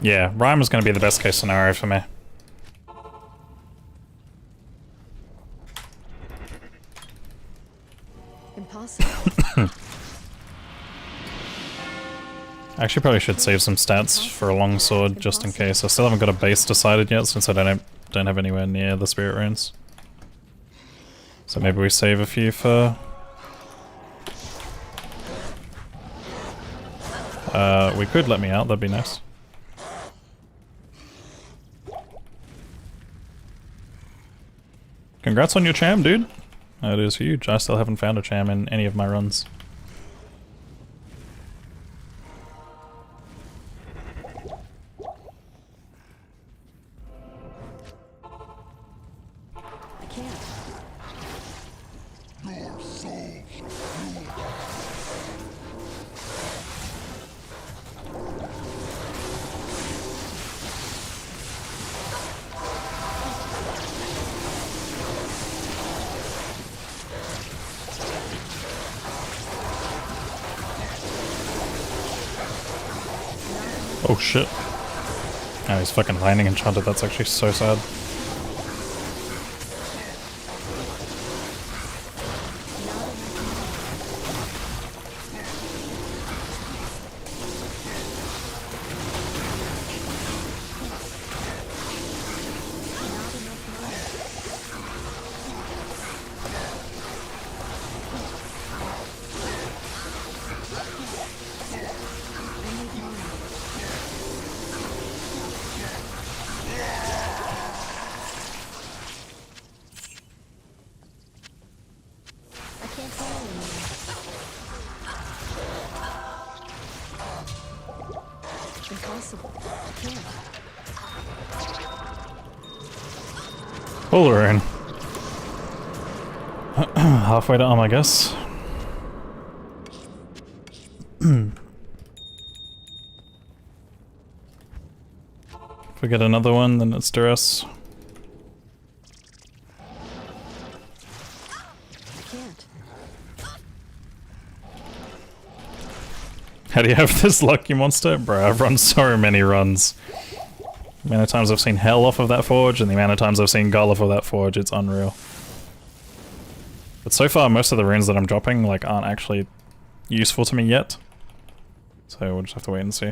Yeah, Rhyme is going to be the best case scenario for me. Impossible. I actually probably should save some stats for a longsword just in case. I still haven't got a base decided yet since I don't have anywhere near the spirit runes. So maybe we save a few for... we could let me out, that'd be nice. Congrats on your cham, dude. That is huge. I still haven't found a cham in any of my runs. I can't. Your soul shall rule. Oh shit. Oh, he's fucking lightning enchanted. That's actually so sad. Impossible. Can't. Full Rune. Halfway to I guess. If we get another one, then it's duress. Can't. How do you have this lucky monster? Bro, I've run so many runs. The amount of times I've seen hell off of that forge, and the amount of times I've seen gull off of that forge, it's unreal. But so far, most of the runes that I'm dropping, like, aren't actually useful to me yet. So we'll just have to wait and see.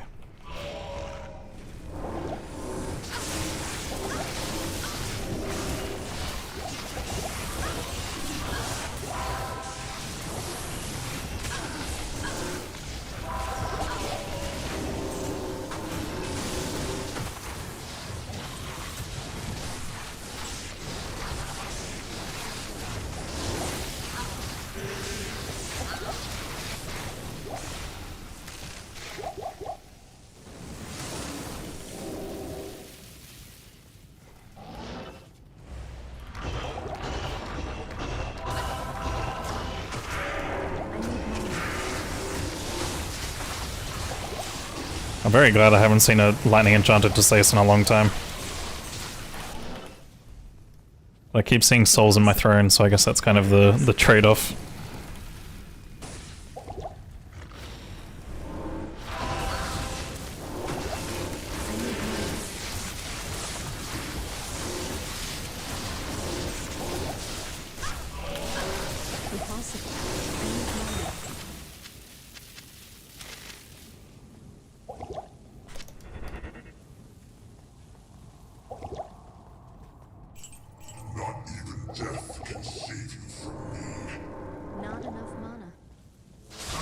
I'm very glad I haven't seen a lightning enchanted to Stace in a long time. But I keep seeing souls in my throne, so I guess that's kind of the trade-off. Not even death can save you from me. Not enough mana. Not enough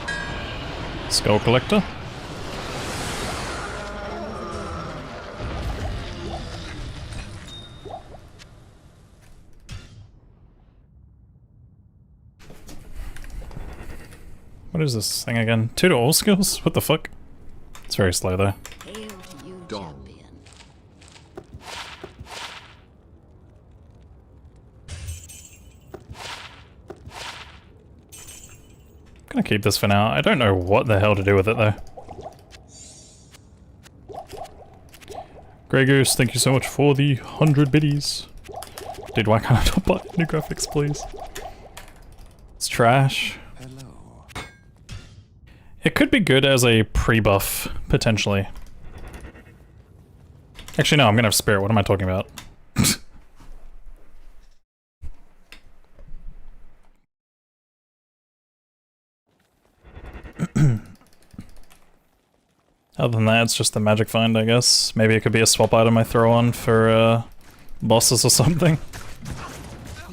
mana. Skull Collector. What is this thing again? 2 to all skills? What the fuck? It's very slow though. Hail to you, Dong. champion. Gonna keep this for now. I don't know what the hell to do with it though. Grey Goose, thank you so much for the 100 biddies. Dude, why can't I not buy new graphics, please? It's trash. Hello. It could be good as a pre-buff, potentially. Actually, no, I'm gonna have Spirit. What am I talking about? Other than that, it's just the magic find, I guess. Maybe it could be a swap item I throw on for bosses or something.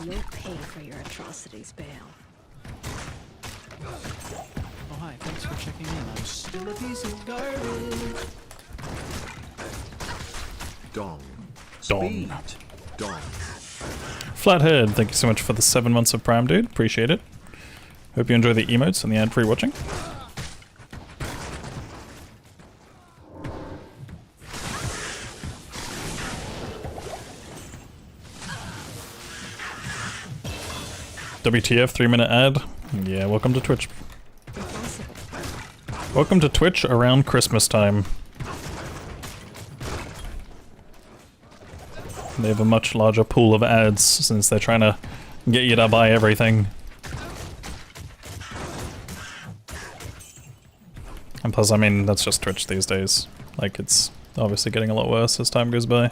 You'll pay for your atrocities, Bale. Oh, hi. Thanks for checking in. I'm still a piece of garbage. Dong. Dong. Speed. Dong. Flathead, thank you so much for the 7 months of Prime, dude. Appreciate it. Hope you enjoy the emotes and the ad-free watching. WTF 3-minute ad? Yeah, welcome to Twitch. Welcome to Twitch around Christmas time. They have a much larger pool of ads since they're trying to get you to buy everything. And plus, I mean, that's just Twitch these days. Like, it's obviously getting a lot worse as time goes by.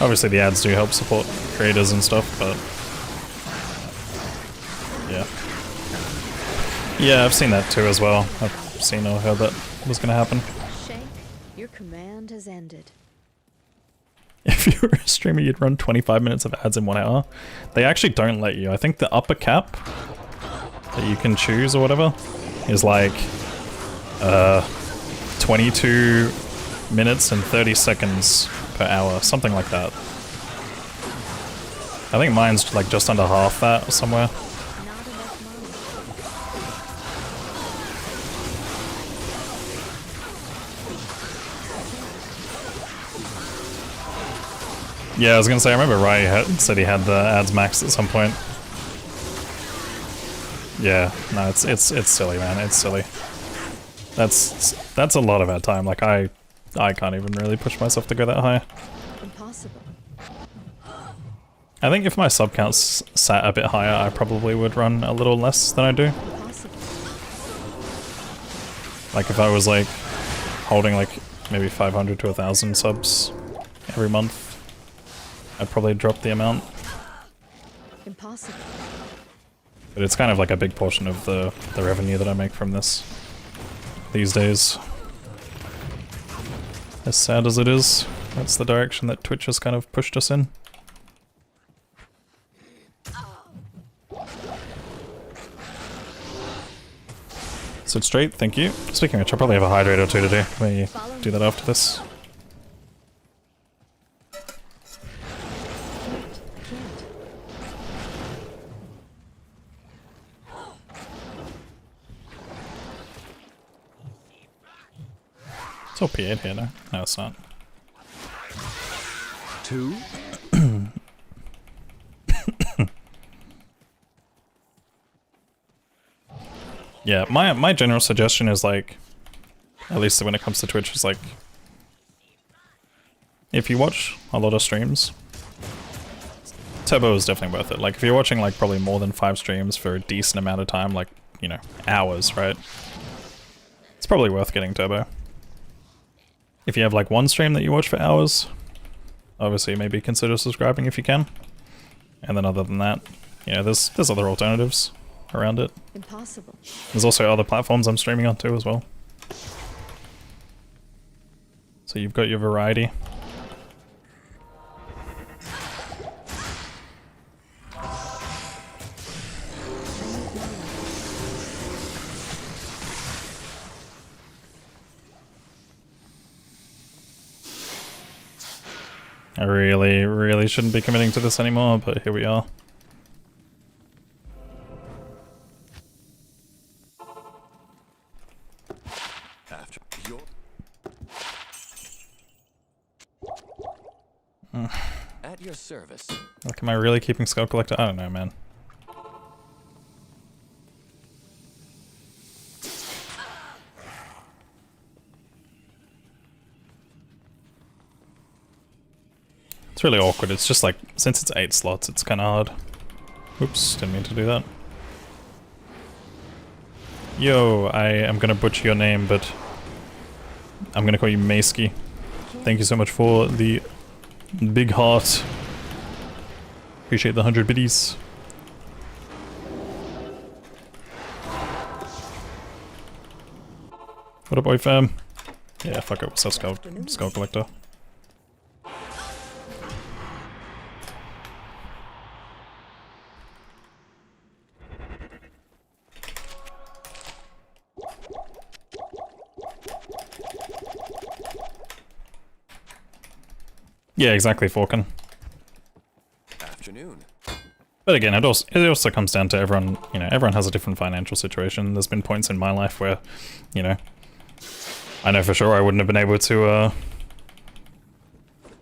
Obviously the ads do help support creators and stuff, but yeah. Yeah, I've seen that too as well. I've seen or heard that was gonna happen. Shank, your command has ended. If you were a streamer, you'd run 25 minutes of ads in 1 hour. They actually don't let you. I think the upper cap that you can choose or whatever is like 22 minutes and 30 seconds per hour, something like that. I think mine's like just under half that or somewhere. Not enough money. Yeah, I was gonna say, I remember Rai said he had the ads maxed at some point. Yeah, no, it's silly, man. It's silly. That's a lot of ad time. Like I can't even really push myself to go that high. Impossible. I think if my sub counts sat a bit higher, I probably would run a little less than I do. Impossible. Like if I was like holding like maybe 500 to 1,000 subs every month, I'd probably drop the amount. Impossible. But it's kind of like a big portion of the revenue that I make from this these days. As sad as it is, that's the direction that Twitch has kind of pushed us in. Sit straight, thank you. Speaking of which, I'll probably have a hydrate or two to do. Maybe do that after this. It's all P8 here, no? No, it's not. 2? Yeah, my general suggestion is like, at least when it comes to Twitch, is like, if you watch a lot of streams, Turbo is definitely worth it. Like if you're watching like probably more than 5 streams for a decent amount of time, like, you know, hours, right? It's probably worth getting Turbo. If you have like one stream that you watch for hours, obviously maybe consider subscribing if you can. And then other than that, you know, there's other alternatives around it. Impossible. There's also other platforms I'm streaming on too as well. So you've got your variety. I really shouldn't be committing to this anymore, but here we are. After your at your service. Like, am I really keeping Skull Collector? I don't know, man. It's really awkward. It's just like, since it's 8 slots, it's kind of hard. Oops, didn't mean to do that. Yo, I am gonna butcher your name, but I'm gonna call you Maisky. Thank you so much for the big heart. Appreciate the 100 biddies. What up, boy fam? Yeah, fuck it, what's that Skull Collector? Yeah, exactly, Falcon. Afternoon. But again, it also comes down to everyone, you know, everyone has a different financial situation. There's been points in my life where, you know, I know for sure I wouldn't have been able to,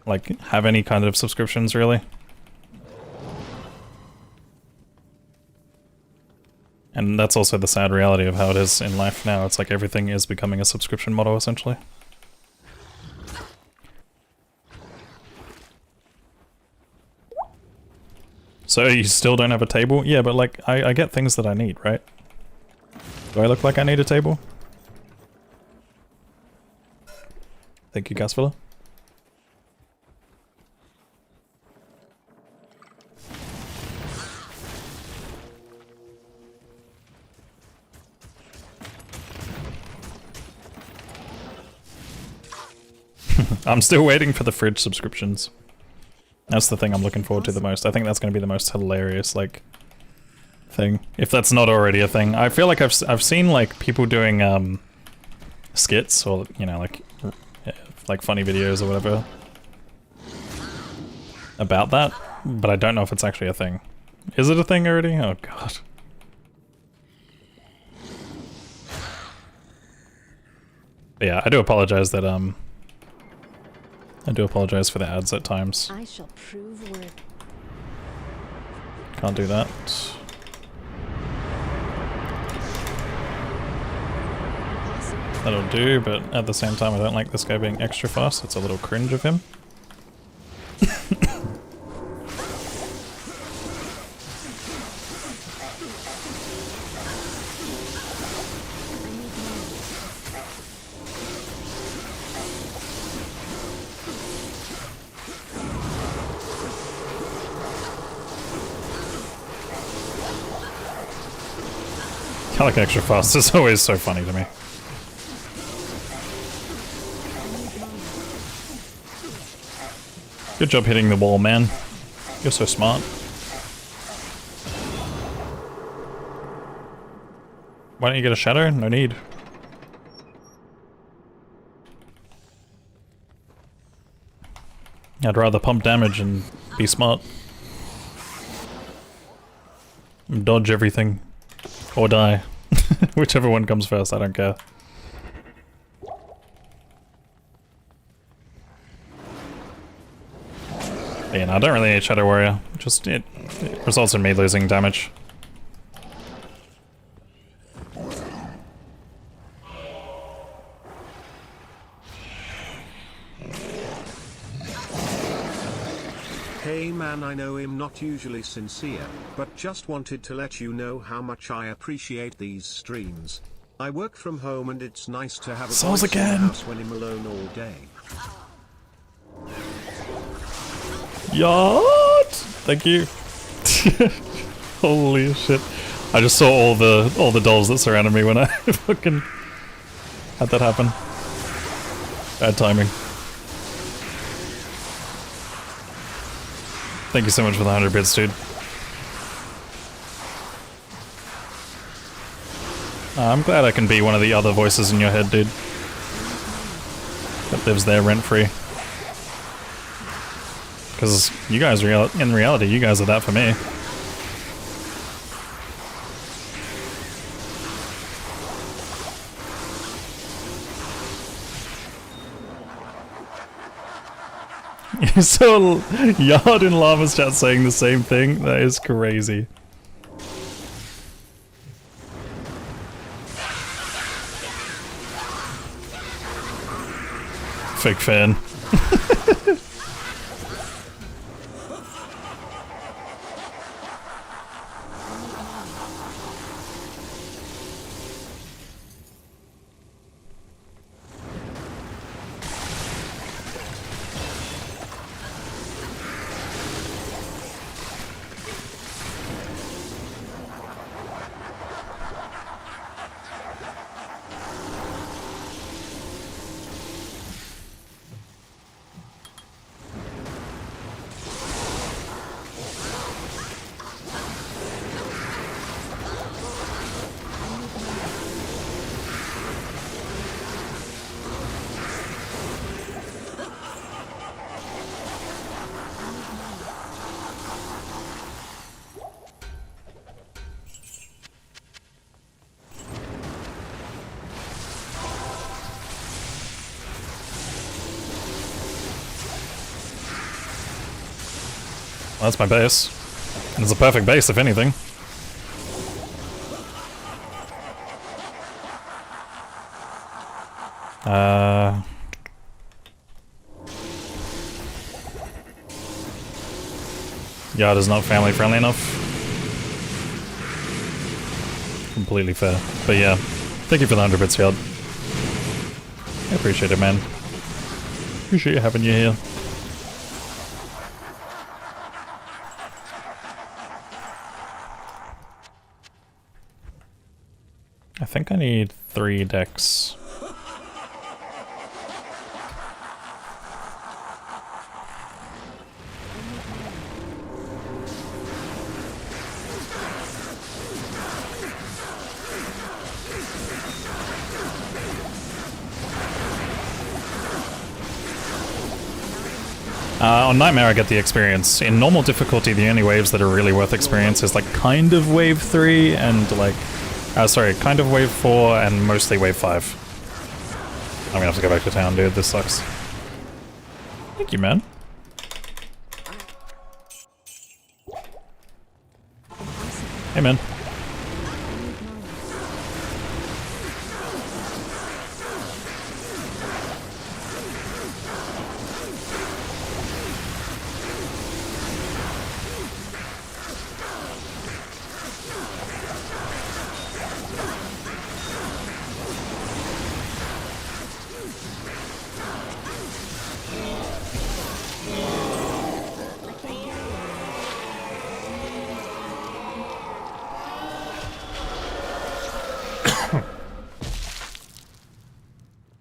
like, have any kind of subscriptions, really. And that's also the sad reality of how it is in life now. It's like everything is becoming a subscription model, essentially. So you still don't have a table? Yeah, but like, I get things that I need, right? Do I look like I need a table? Thank you, Gasfiller. I'm still waiting for the fridge subscriptions. That's the thing I'm looking forward to the most. I think that's going to be the most hilarious, like, thing. If that's not already a thing. I feel like I've seen, like, people doing, skits, or, you know, like funny videos or whatever about that, but I don't know if it's actually a thing. Is it a thing already? Oh god. But yeah, I do apologize that, I do apologize for the ads at times. I shall prove worth. Can't do that. That'll do, but at the same time I don't like this guy being extra fast. It's a little cringe of him. I like extra fast. It's always so funny to me. Good job hitting the wall, man. You're so smart. Why don't you get a shadow? No need. I'd rather pump damage and be smart. Dodge everything. Or die. Whichever one comes first, I don't care. Yeah, no, I don't really need Shadow Warrior. Just, it results in me losing damage. Hey man, I know I'm not usually sincere, but just wanted to let you know how much I appreciate these streams. I work from home and it's nice to have a Souls voice in again. the house when I'm alone all day. Yacht! Thank you. Holy shit. I just saw all the dolls that surrounded me when I fucking had that happen. Bad timing. Thank you so much for the 100 bits, dude. I'm glad I can be one of the other voices in your head, dude. That lives there rent-free. Because you guys, in reality, you guys are that for me. You saw Yard in Lava's chat saying the same thing? That is crazy. Fake fan. That's my base. And it's a perfect base, if anything. Yard is not family friendly enough. Completely fair. But yeah, thank you for the 100 bits, Yard. I appreciate it, man. Appreciate having you here. I think I need 3 decks. On Nightmare I get the experience. In normal difficulty, the only waves that are really worth experience is like kind of wave 3 and like... sorry, kind of wave 4 and mostly wave 5. I'm gonna have to go back to town, dude. This sucks. Thank you, man. Hey, man.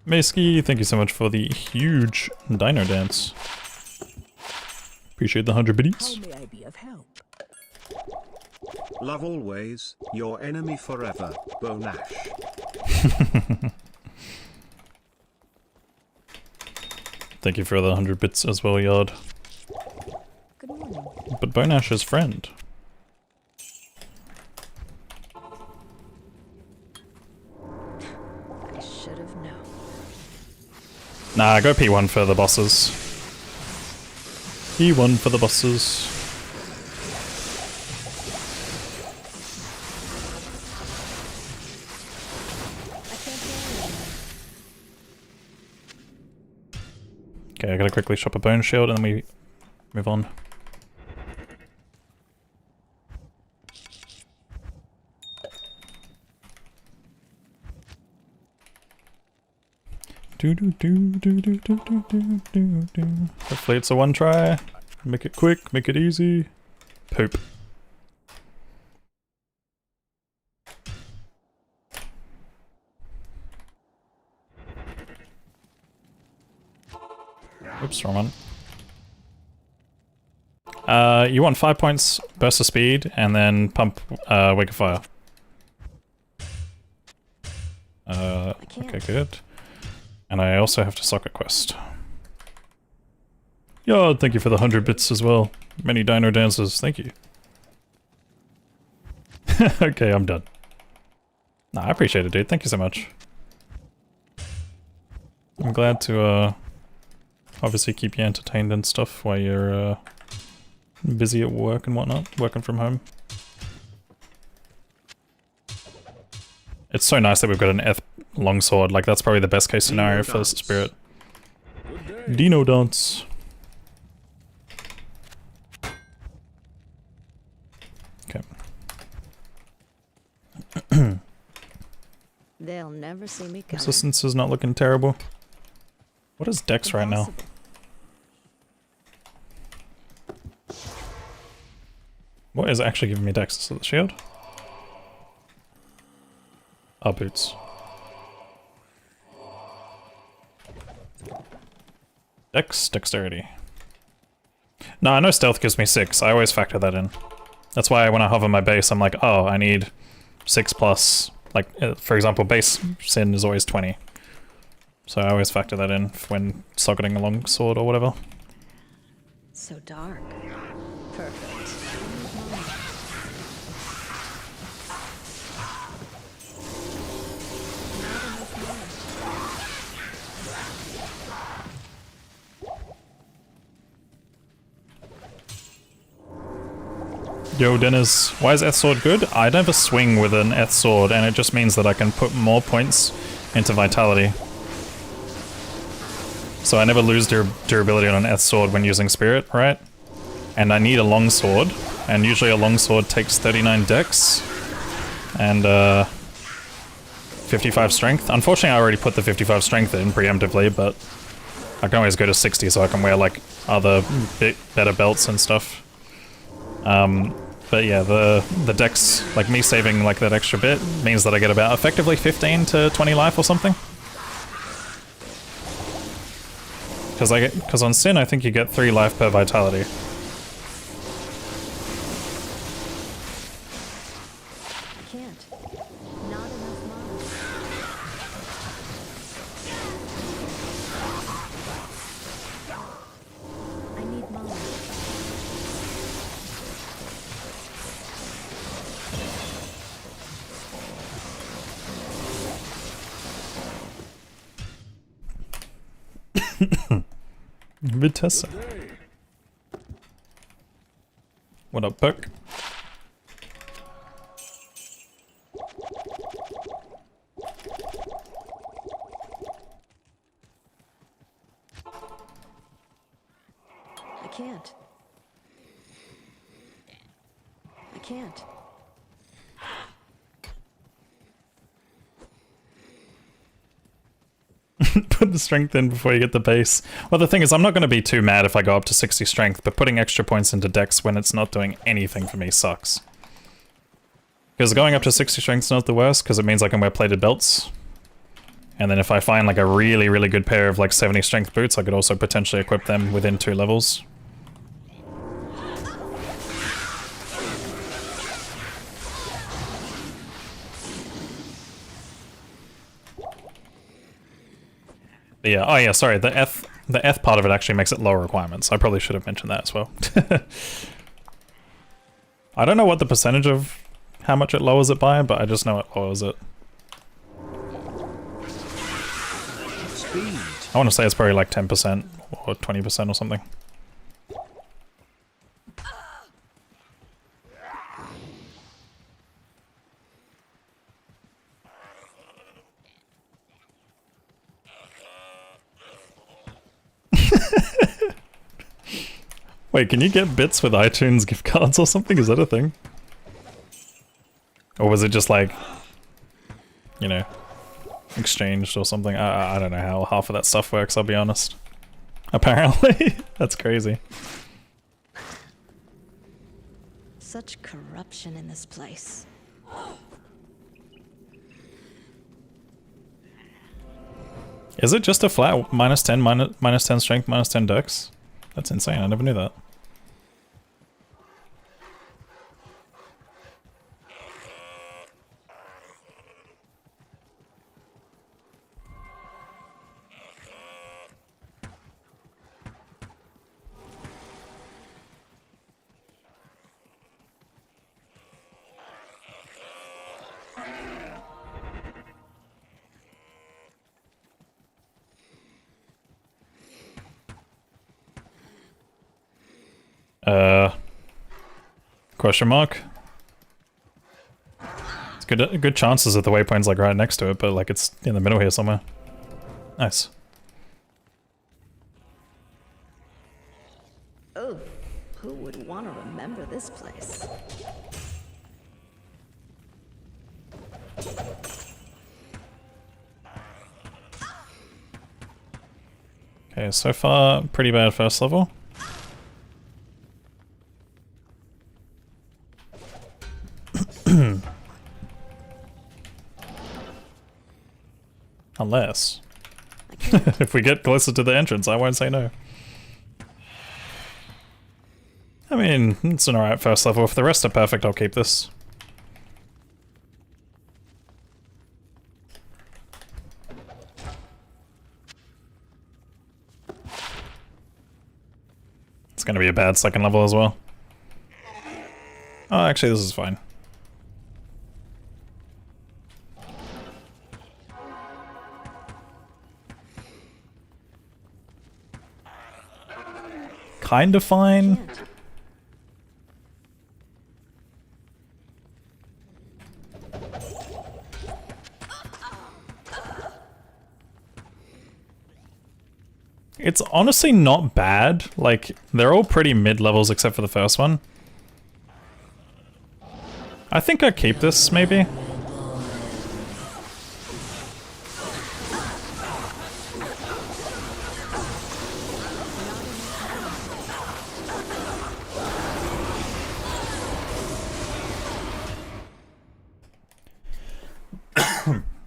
Maysky, thank you so much for the huge dino dance. Appreciate the 100 biddies. How may I be of help? Love always, your enemy forever, Bonash. Thank you for the 100 bits as well, Yard. Good morning. But Bonash's friend. I should have known. Nah, go P1 for the bosses. P1 for the bosses. Okay, I gotta quickly shop a bone shield and then we move on. Hopefully it's a one try. Make it quick, make it easy. Poop. Oops, wrong one. You want 5 points burst of speed and then pump Wake of Fire. Okay, good. And I also have to socket quest. Yo, thank you for the 100 bits as well. Many dino dances, thank you. Okay, I'm done. Nah, I appreciate it, dude. Thank you so much. I'm glad to, obviously keep you entertained and stuff while you're, busy at work and whatnot, working from home. It's so nice that we've got an Eth longsword, like that's probably the best case scenario for this spirit. Dino dance. Okay. They'll never see me coming. Resistance is not looking terrible. What is Dex right now? What is actually giving me Dex? Is it the shield? Oh, boots. Dex, dexterity. No, I know stealth gives me 6. I always factor that in. That's why when I hover my base, I'm like, oh, I need 6 plus. Like, for example, base sin is always 20. So I always factor that in when socketing a long sword or whatever. So dark. Perfect. Yo, Dennis, why is Eth Sword good? I never swing with an Eth Sword, and it just means that I can put more points into Vitality. So I never lose durability on an Eth Sword when using Spirit, right? And I need a long sword, and usually a long sword takes 39 dex, and 55 strength. Unfortunately, I already put the 55 strength in preemptively, but I can always go to 60 so I can wear, like, other better belts and stuff. But yeah, the dex, like me saving like that extra bit, means that I get about effectively 15 to 20 life or something. Because on Sin, I think you get 3 life per vitality. Can't. Not enough mana. I need Vitesse. Day. What up, Puck? I can't. I can't. Put the strength in before you get the base. Well, the thing is, I'm not going to be too mad if I go up to 60 strength, but putting extra points into dex when it's not doing anything for me sucks. Because going up to 60 strength is not the worst, because it means I can wear plated belts. And then if I find like a really, really good pair of like 70 strength boots, I could also potentially equip them within 2 levels. But yeah, oh yeah, sorry, the F part of it actually makes it lower requirements. I probably should have mentioned that as well. I don't know what the percentage of how much it lowers it by, but I just know it lowers it. Speed. I want to say it's probably like 10% or 20% or something. Wait, can you get bits with iTunes gift cards or something? Is that a thing? Or was it just like, you know, exchanged or something? I don't know how half of that stuff works, I'll be honest. Apparently. That's crazy. Such corruption in this place. Is it just a flat minus 10 strength, minus 10 dex? That's insane, I never knew that. Question mark? It's good chances that the waypoint's like right next to it, but like it's in the middle here somewhere. Nice. Oh, who would want to remember this place? Okay, so far, pretty bad first level. Unless, if we get closer to the entrance, I won't say no. I mean, it's an alright first level. If the rest are perfect, I'll keep this. It's gonna be a bad second level as well. Oh, actually, this is fine. Kinda fine. It's honestly not bad. Like, they're all pretty mid-levels except for the first one. I think I keep this, maybe.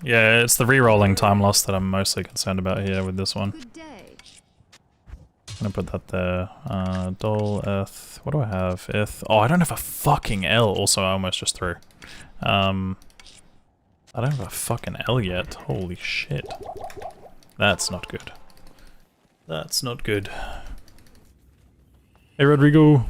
Yeah, it's the re-rolling time loss that I'm mostly concerned about here with this one. Good day. I'm gonna put that there. Dole, Earth. What do I have? Earth. Oh, I don't have a fucking L. Also, I almost just threw. I don't have a fucking L yet. Holy shit. That's not good. That's not good. Hey, Rodrigo.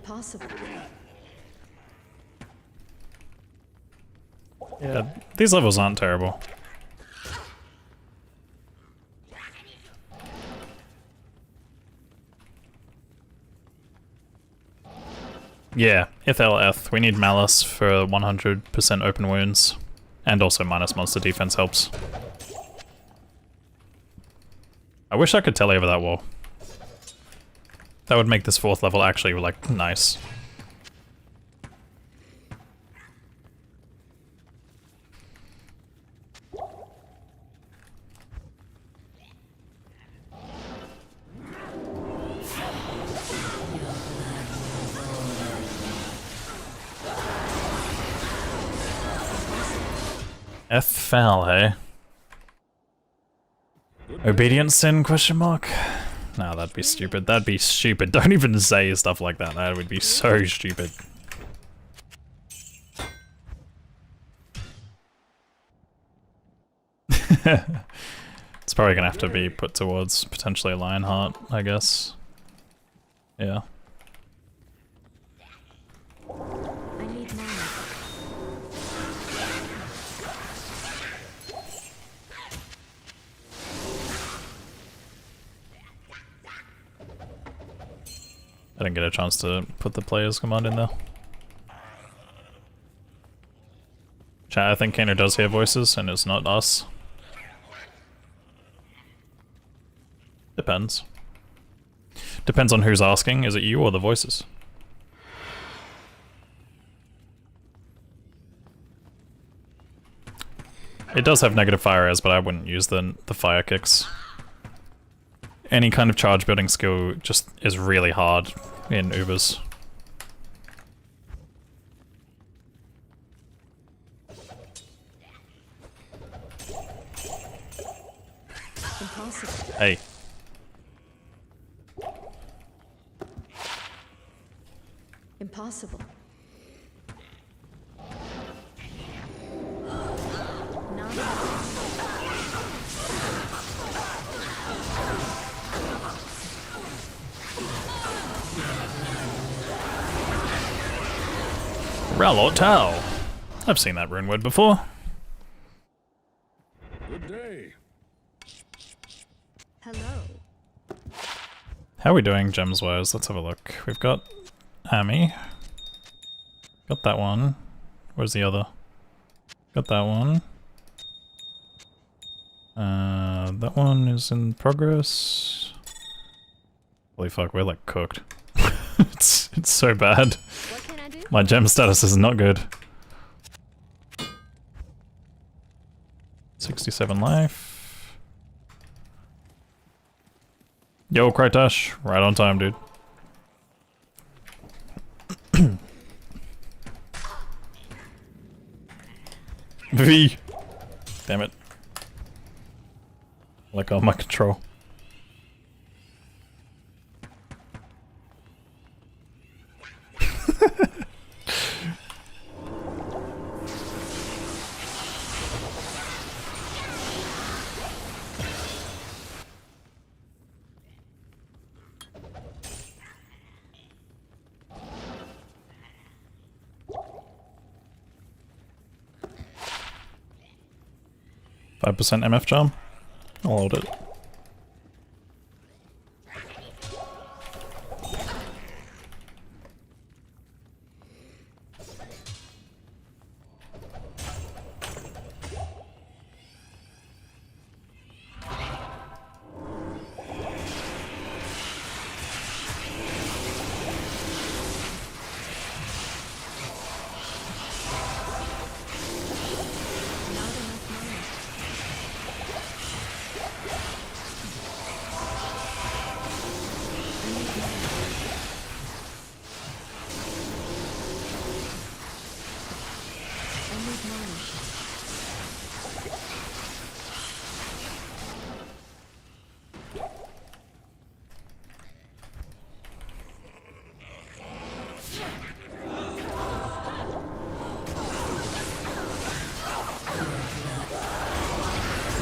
Impossible. Yeah, these levels aren't terrible. Yeah, Ith. We need Malice for 100% open wounds. And also minus monster defense helps. I wish I could tele over that wall. That would make this 4th level actually, like, nice. F fell, hey? Obedient sin, question mark? No, that'd be stupid. That'd be stupid. Don't even say stuff like that. That would be so stupid. It's probably gonna have to be put towards potentially Lionheart, I guess. Yeah. I need mana. I didn't get a chance to put the player's command in there. Chat, I think Kano does hear voices, and it's not us. Depends. Depends on who's asking. Is it you or the voices? It does have negative fire res, but I wouldn't use the fire kicks. Any kind of charge building skill just is really hard in Ubers. Impossible. Hey. Impossible. Ralotal. I've seen that rune word before. Good day. Hello. How are we doing gems wise? Let's have a look. We've got Ami. Got that one. Where's the other? Got that one. That one is in progress. Holy fuck, we're like cooked. it's so bad. What can I do? My gem status is not good. 67 life. Yo, Krytash, right on time, dude. V. Damn it. Let go of my control. %, MF charm? I'll hold it.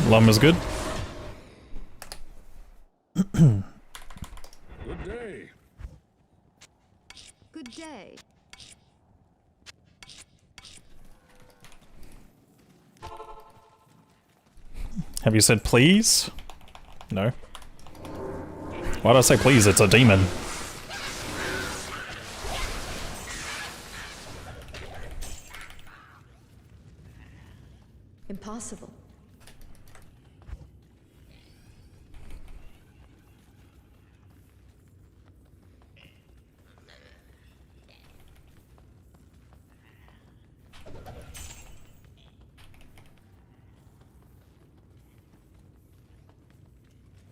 Lum is good. Good day. Good day. way. Have you said please? No. Why did I say please? It's a demon. Impossible.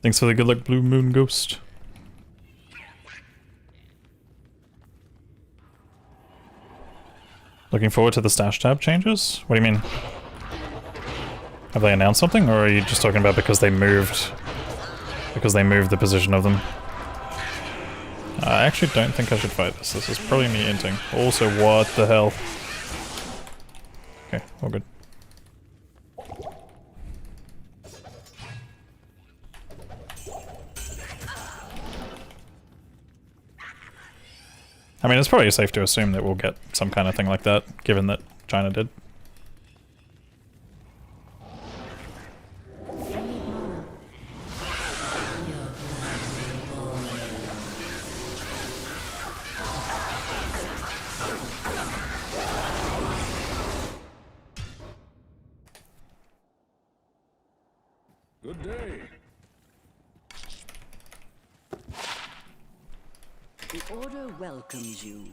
Thanks for the good luck, Blue Moon Ghost. Looking forward to the stash tab changes? What do you mean? Have they announced something, or are you just talking about because they moved the position of them? I actually don't think I should fight this. This is probably me inting. Also, what the hell? Okay, all good. I mean, it's probably safe to assume that we'll get some kind of thing like that, given that China did. Good day. The Order welcomes you.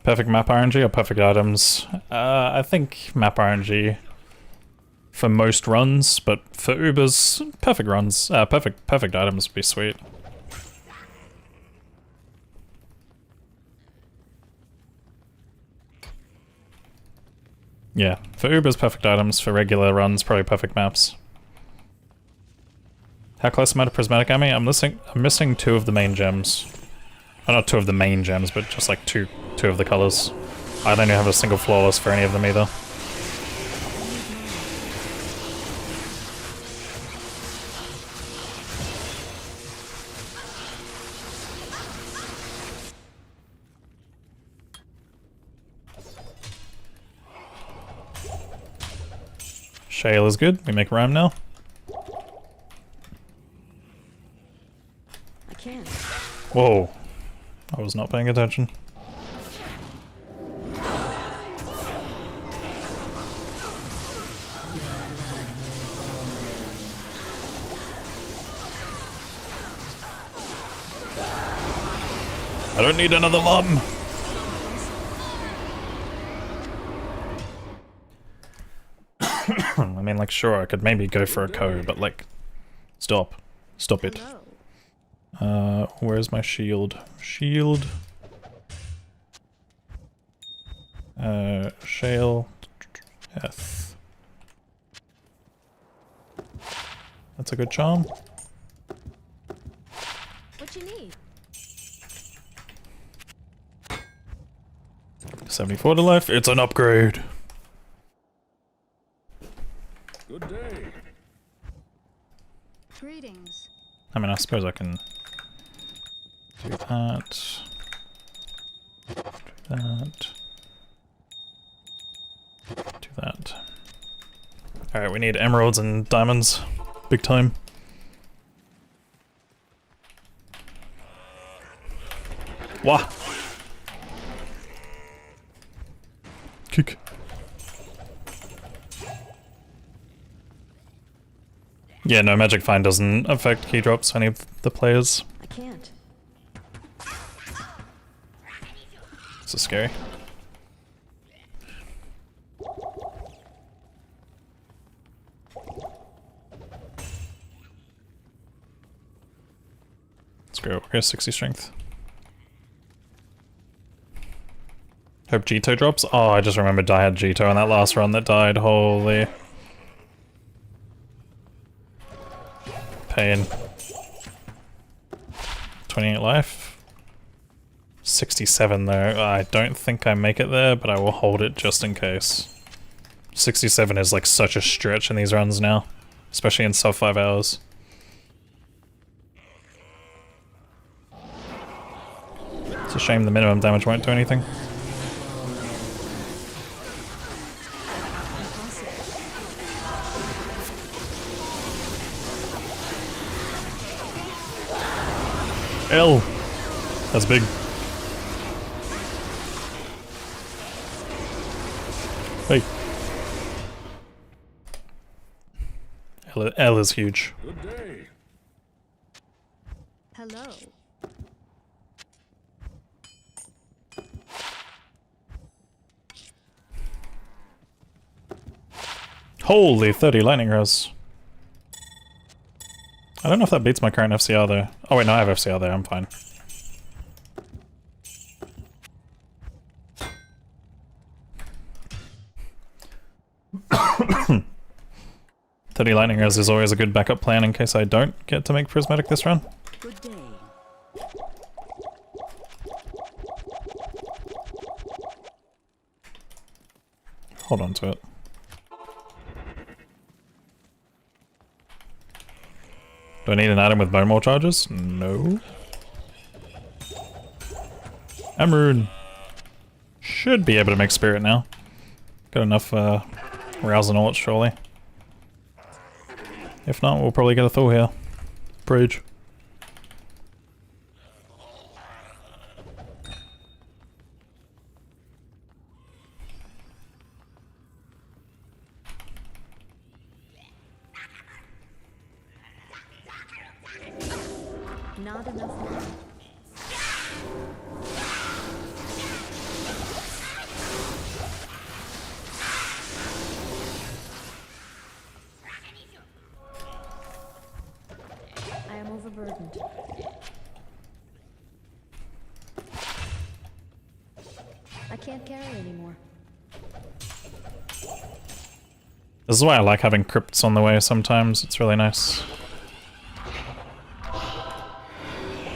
Perfect map RNG or perfect items? I think map RNG for most runs, but for Ubers, perfect runs, perfect items would be sweet. Yeah, for Ubers, perfect items. For regular runs, probably perfect maps. How close am I to Prismatic Army? I'm missing two of the main gems. Oh, not two of the main gems, but just like two of the colors. I don't even have a single flawless for any of them either. Shale is good. We make Ram now. I can't. Whoa. I was not paying attention. I don't need another mum. I mean, like, sure, I could maybe go for a co, but like, stop. Stop it. Where's my shield? Shield. Shale. Yes. That's a good charm. What you need? 74 to life. It's an upgrade. Good day. Greetings. I mean, I suppose I can do that. Do that. Do that. Alright, we need emeralds and diamonds. Big time. Wah! Kick. Yeah, no, Magic Find doesn't affect key drops for any of the players. I can't. This is scary. Let's go. We're 60 strength. Hope Jito drops. Oh, I just remembered I had Jito on that last run that died. Holy. Pain. 28 life. 67 though. I don't think I make it there, but I will hold it just in case. 67 is like such a stretch in these runs now, especially in sub 5 hours. It's a shame the minimum damage won't do anything. L. That's big. Hey. L is huge. Good day. Hello. Holy 30 lightning rows. I don't know if that beats my current FCR though. Oh wait, no, I have FCR there, I'm fine. "30 lightning rows is always a good backup plan in case I don't get to make prismatic this run. Good day. Hold on to it. Do I need an item with bone maul charges? No. I'm Rune. Should be able to make spirit now. Got enough rouse and all surely. If not, we'll probably get a Thor here. Bridge. Not enough money. I am overburdened. I can't carry anymore. This is why I like having crypts on the way sometimes, it's really nice.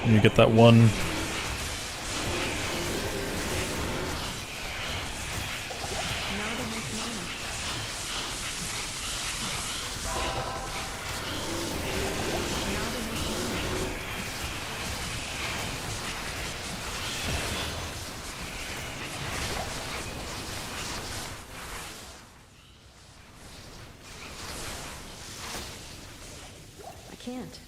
And you get that one. Not enough money. Not enough money. I can't.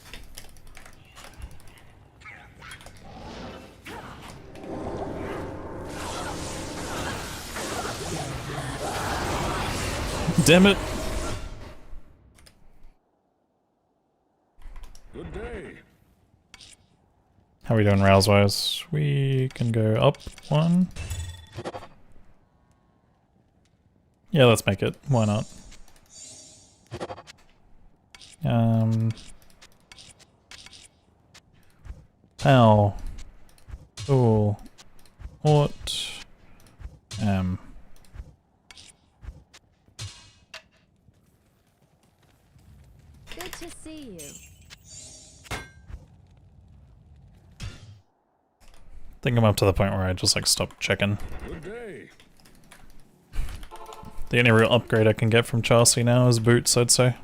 Damn it! Good day. How are we doing rouse wise? We can go up one. Yeah, let's make it. Why not? Ow. Oh. What? Good to see you. I think I'm up to the point where I just like stop checking. Good day. The only real upgrade I can get from Chelsea now is boots, I'd say.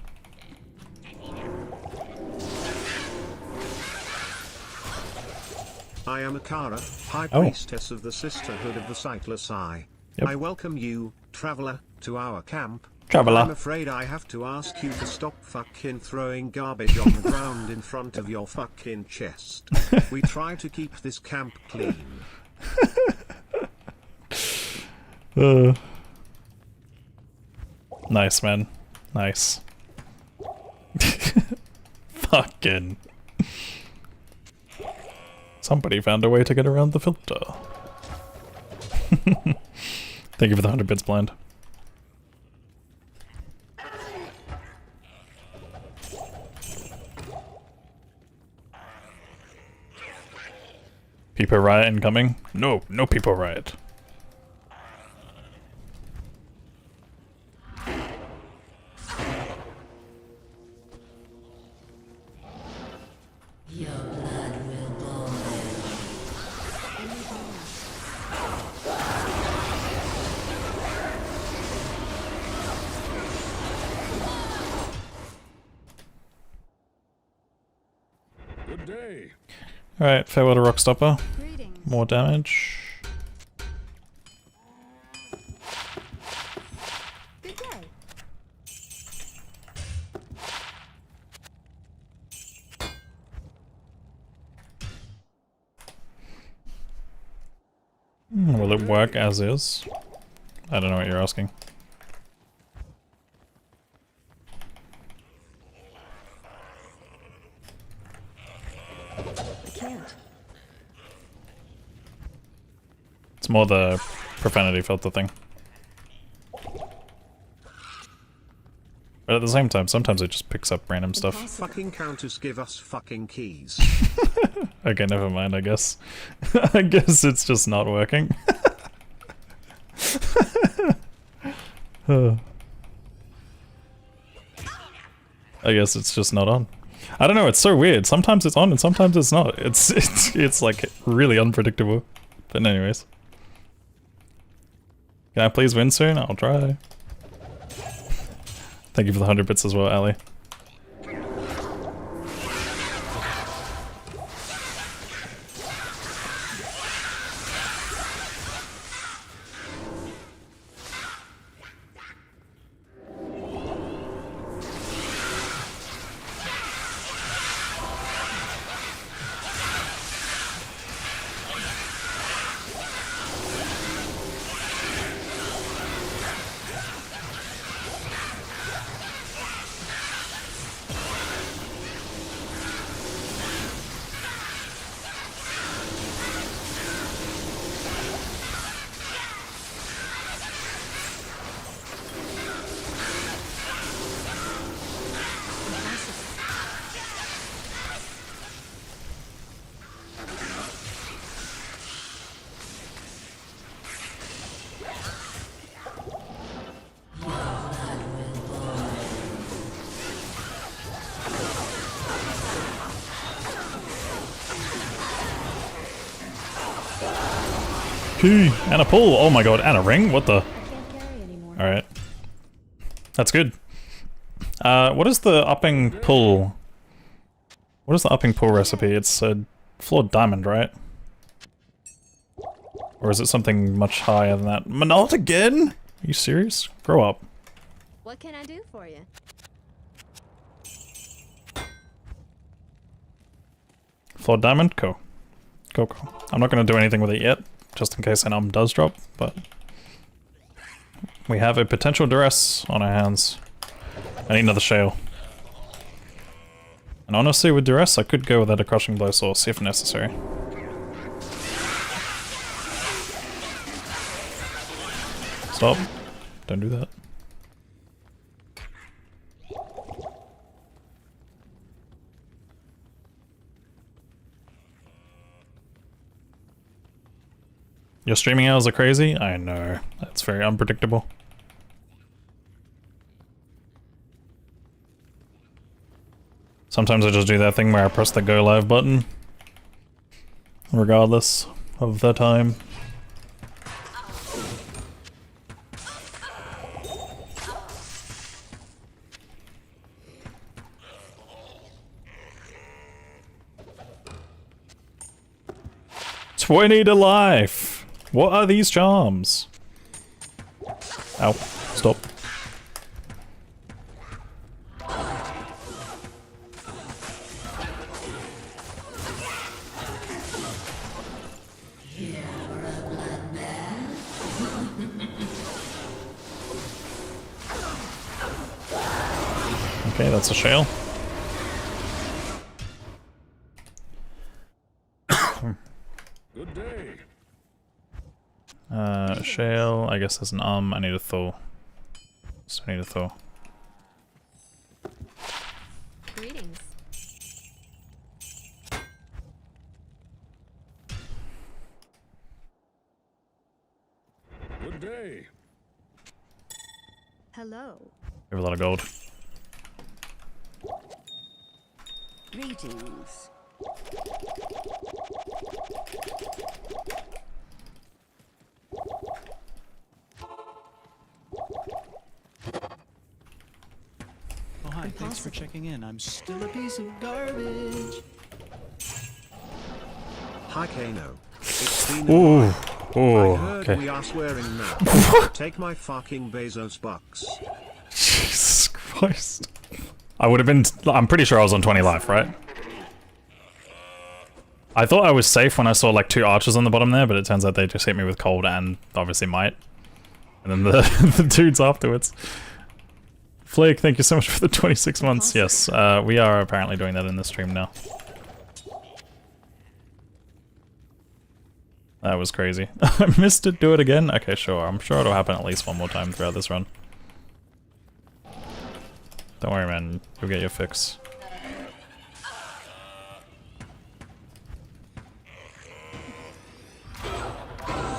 I am Akara, High Priestess of the Sisterhood of the Sightless Eye. Yep. I welcome you, traveler, to our camp. Traveler. I'm afraid I have to ask you to stop fucking throwing garbage on the ground in front of your fucking chest. We try to keep this camp clean. Nice, man. Nice. Fucking. Somebody found a way to get around the filter. Thank you for the 100 bits blind. People riot incoming? No, no people riot. Your blood will boil. Good day. Alright, farewell to Rockstopper. Greetings. More damage. Good day. Will it work as is? I don't know what you're asking. I can't. It's more the profanity filter thing. But at the same time, sometimes it just picks up random stuff. Impossible. Fucking counters give us fucking keys. Okay, never mind, I guess. I guess it's just not working. I guess it's just not on. I don't know, it's so weird. Sometimes it's on and sometimes it's not. It's like really unpredictable. But anyways. Can I please win soon? I'll try. Thank you for the 100 bits as well, Ali. Key and a pull. Oh my god, and a ring? What the? I can't carry anymore. Alright. That's good. What is the upping pull? What is the upping pull recipe? It's a flawed diamond, right? Or is it something much higher than that? Not again? Are you serious? Grow up. What can I do for you? Flawed diamond? Cool. Cool. I'm not going to do anything with it yet, just in case an does drop, but we have a potential duress on our hands. I need another shale. And honestly, with duress, I could go without a crushing blow source if necessary. Stop. Don't do that. Your streaming hours are crazy? I know. That's very unpredictable. Sometimes I just do that thing where I press the go live button, regardless of the time. $20 to life! What are these charms? Ow. Stop. Okay, that's a shale. Good day. Shale, I guess there's an I need a thaw. So I need a thaw. Greetings. Good day. Hello. We have a lot of gold. Greetings. Oh, hi, thanks for checking in. I'm still a piece of garbage. Hi Kano. It's been Ooh. a while. Ooh, I heard okay. we are swearing now. Take my fucking Bezos bucks. Jesus Christ. I would have been... I'm pretty sure I was on 20 life, right? I thought I was safe when I saw like 2 archers on the bottom there, but it turns out they just hit me with cold and obviously might. And then the, the dudes afterwards. Flake, thank you so much for the 26 months. Yes, we are apparently doing that in the stream now. That was crazy. I missed it, do it again? Okay, sure. I'm sure it'll happen at least one more time throughout this run. Don't worry, man. You'll get your fix.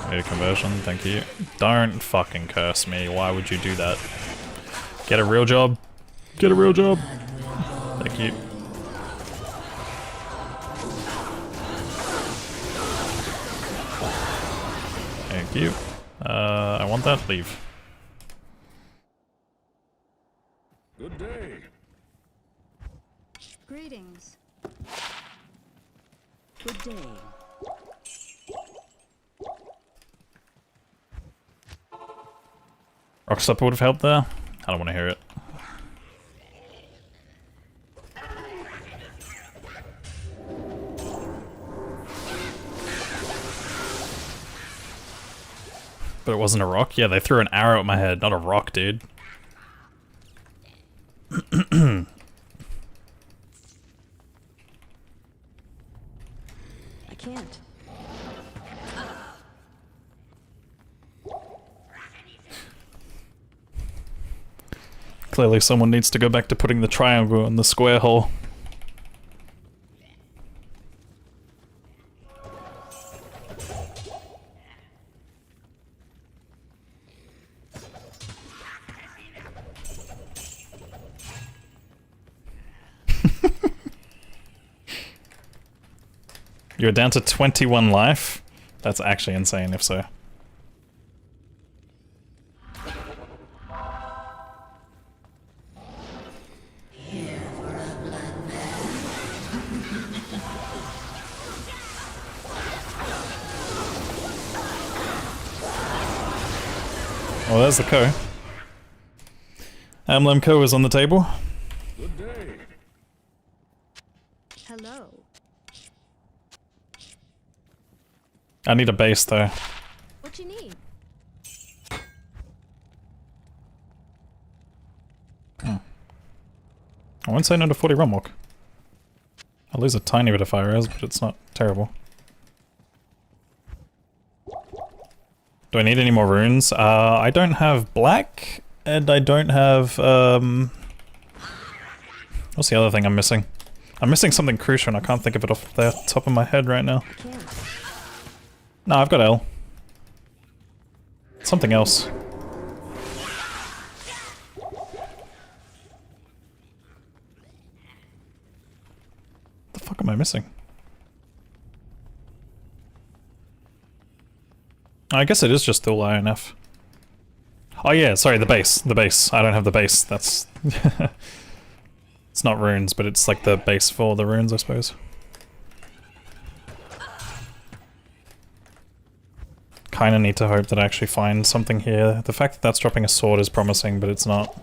Need a conversion, thank you. Don't fucking curse me. Why would you do that? Get a real job. Get a real job. Thank you. Thank you. I want that. Leave. Good day. Greetings. Good day. Rock Stopper would have helped there. I don't want to hear it. But it wasn't a rock? Yeah, they threw an arrow at my head, not a rock, dude. I can't. Clearly someone needs to go back to putting the triangle in the square hole. You're down to 21 life? That's actually insane, if so. Well, there's the Co. Lemco is on the table. Good day. Hello. I need a base, though. What you need? I won't say no to 40 run walk. I'll lose a tiny bit of fire res, but it's not terrible. Do I need any more runes? I don't have black, and I don't have, what's the other thing I'm missing? I'm missing something crucial, and I can't think of it off the top of my head right now. I can't. No, I've got L. Something else. What the fuck am I missing? I guess it is just still INF. Oh yeah, sorry, the base. The base. I don't have the base. That's... It's not runes, but it's like the base for the runes, I suppose. Kinda need to hope that I actually find something here. The fact that that's dropping a sword is promising, but it's not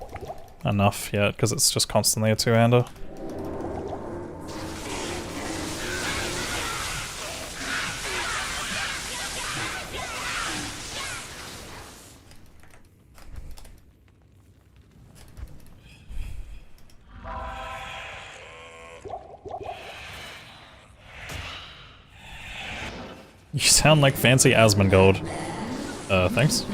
enough yet, because it's just constantly a two-hander. You sound like fancy Asmongold. Thanks.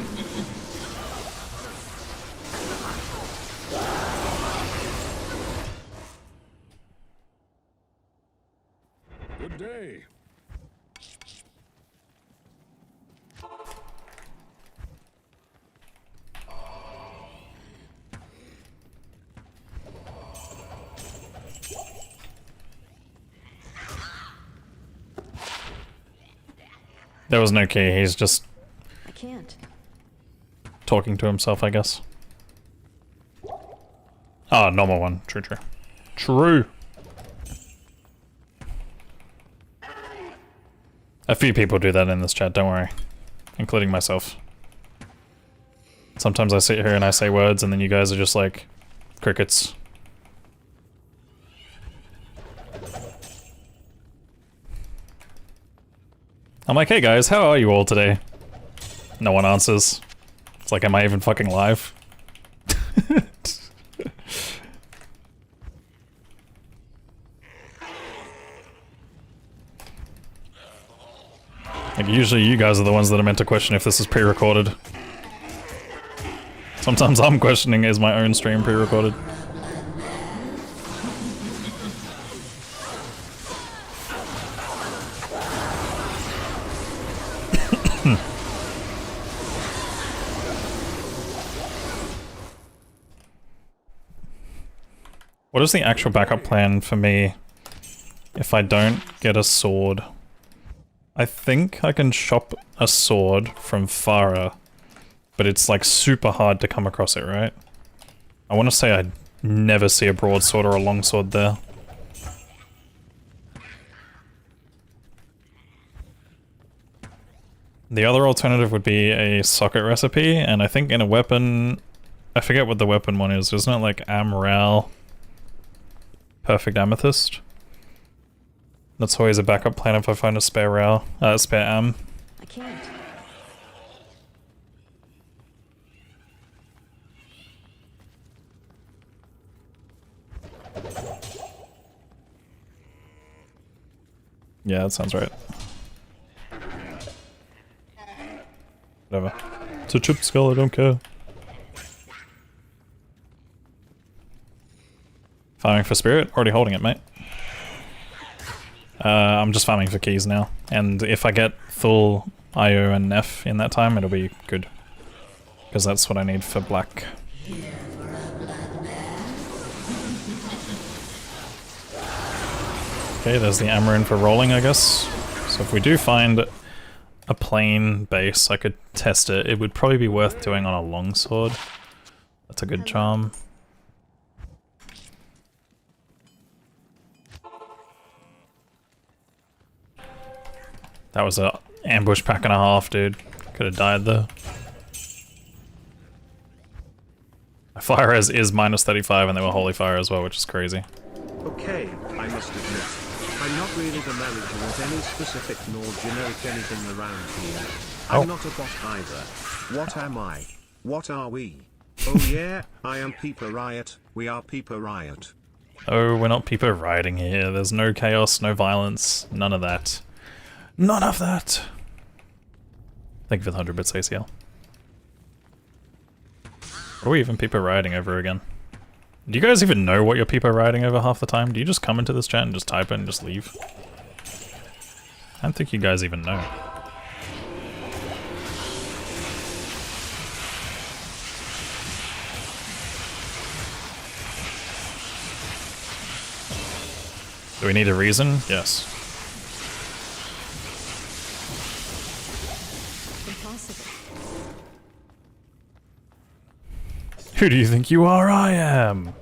Good day. There was no key, he's just I can't. talking to himself, I guess. Oh, normal one. True, true. True! A few people do that in this chat, don't worry. Including myself. Sometimes I sit here and I say words and then you guys are just like crickets. I'm like, hey guys, how are you all today? No one answers. It's like, am I even fucking live? Like, usually you guys are the ones that are meant to question if this is pre-recorded. Sometimes I'm questioning, is my own stream pre-recorded? What is the actual backup plan for me if I don't get a sword? I think I can shop a sword from Farah, but it's like super hard to come across it, right? I want to say I never see a broadsword or a longsword there. The other alternative would be a socket recipe, and I think in a weapon... I forget what the weapon one is, isn't it like Amral? Perfect Amethyst? That's always a backup plan if I find a spare rail, spare am. I can't. Yeah, that sounds right. Whatever. It's a chip skull, I don't care. Farming for spirit? Already holding it, mate. I'm just farming for keys now. And if I get full IO and Nef in that time, it'll be good. Because that's what I need for black. Okay, there's the Amarin for rolling, I guess. So if we do find a plain base, I could test it. It would probably be worth doing on a longsword. That's a good charm. That was a ambush pack and a half, dude. Could have died there. My fire res is minus 35 and they were holy fire as well, which is crazy. Okay, I must admit, I'm not really the manager with any specific nor generic anything around here. I'm not a bot either. What am I? What are we? Oh yeah, I am Peeper Riot. We are Peeper Riot. Oh, we're not Peeper rioting here. There's no chaos, no violence, none of that. None of that! Thank you for the 100 bits, ACL. What are we even Peeper rioting over again? Do you guys even know what you're Peeper rioting over half the time? Do you just come into this chat and just type it and just leave? I don't think you guys even know. Do we need a reason? Yes. Who do you think you are? I am!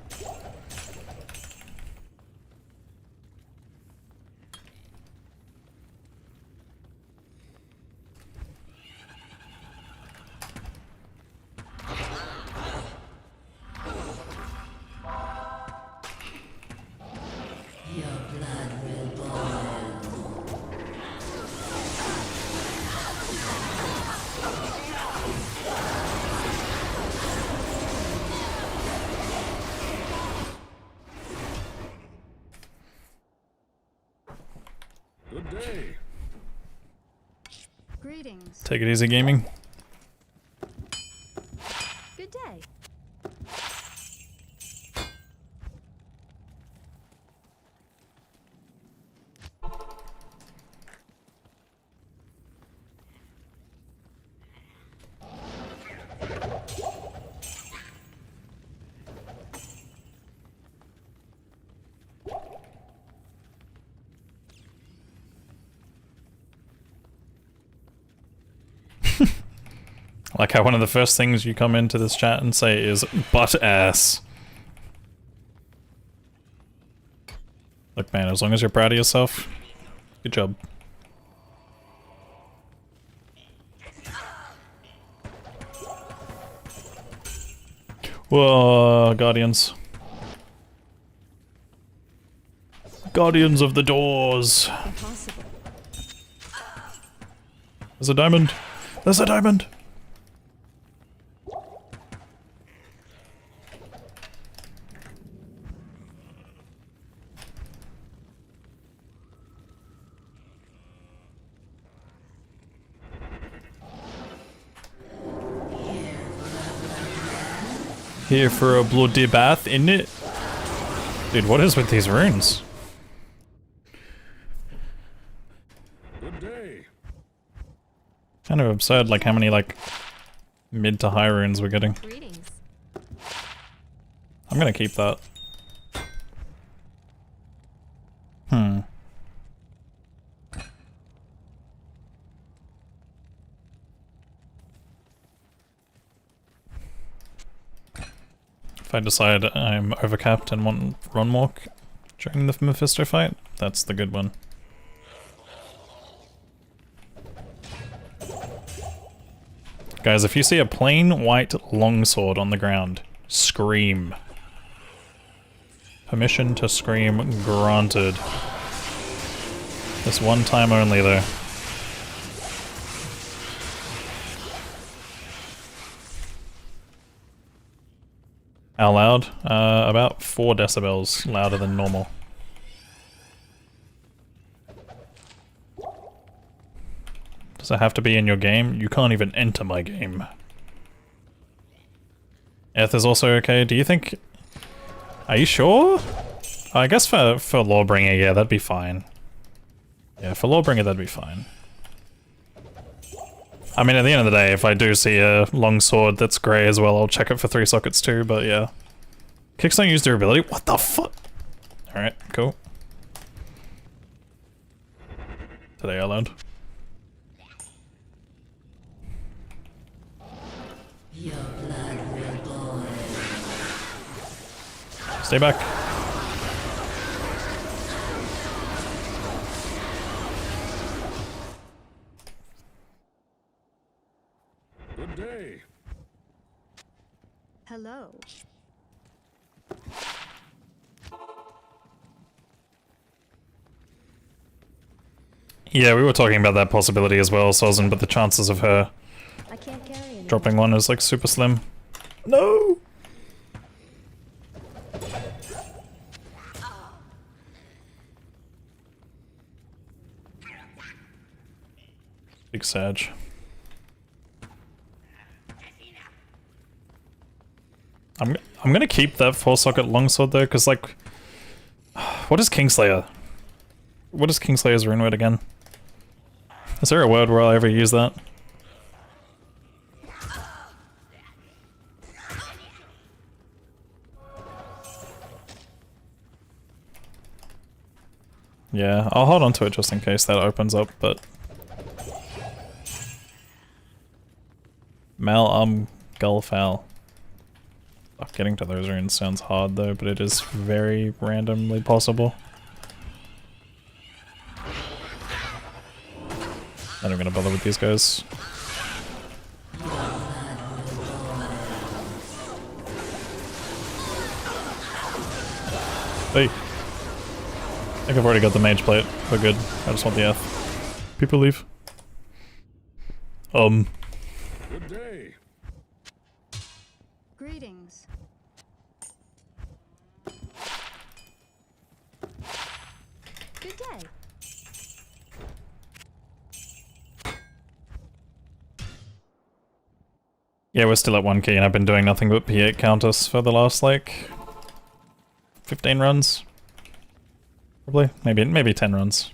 Good day. Greetings. Take it easy, gaming. Good day. Like how one of the first things you come into this chat and say is butt ass. Look man, as long as you're proud of yourself, good job. Whoa, Guardians. Guardians of the doors. Impossible. There's a diamond. There's a diamond. Here for a bloody bath, innit? Dude, what is with these runes? Good day. Kind of absurd, like how many like mid to high runes we're getting. Greetings. I'm gonna keep that. Hmm. If I decide I'm overcapped and want run walk during the Mephisto fight, that's the good one. Guys, if you see a plain white longsword on the ground, scream. Permission to scream granted. This one time only though. How loud? About 4 decibels louder than normal. Does it have to be in your game? You can't even enter my game. Earth is also okay. Do you think... Are you sure? I guess for Lawbringer, yeah, that'd be fine. Yeah, for Lawbringer, that'd be fine. I mean, at the end of the day, if I do see a long sword that's grey as well, I'll check it for 3 sockets too, but yeah. Kicks don't use durability? What the fuck? Alright, cool. Today I learned. Stay back. Good day. Hello. Yeah, we were talking about that possibility as well, Sozin, but the chances of her I can't carry anyone. dropping one is like super slim. No! Big Sag. I'm gonna keep that 4-socket longsword though, because like... What is Kingslayer? What is Kingslayer's rune word again? Is there a word where I'll ever use that? Yeah, I'll hold on to it just in case that opens up, but... Gulfowl. Fuck, getting to those runes sounds hard though, but it is very randomly possible. Not even gonna bother with these guys. Hey! I think I've already got the mage plate. We're good. I just want the F. People leave. Good day. Greetings. Good day. Yeah, we're still at 1 key and I've been doing nothing but P8 counters for the last, like... 15 runs? Probably. Maybe 10 runs.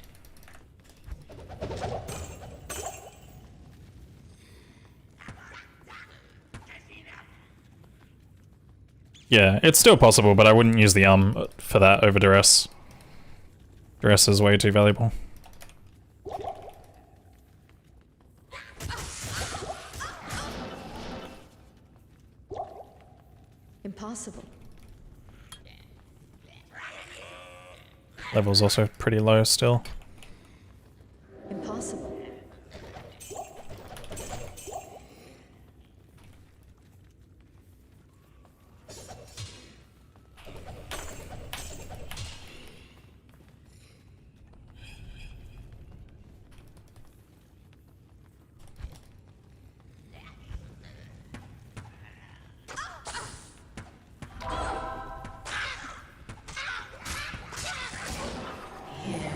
Yeah, it's still possible, but I wouldn't use the for that over Duress. Duress is way too valuable. Impossible. Level's also pretty low still. Impossible.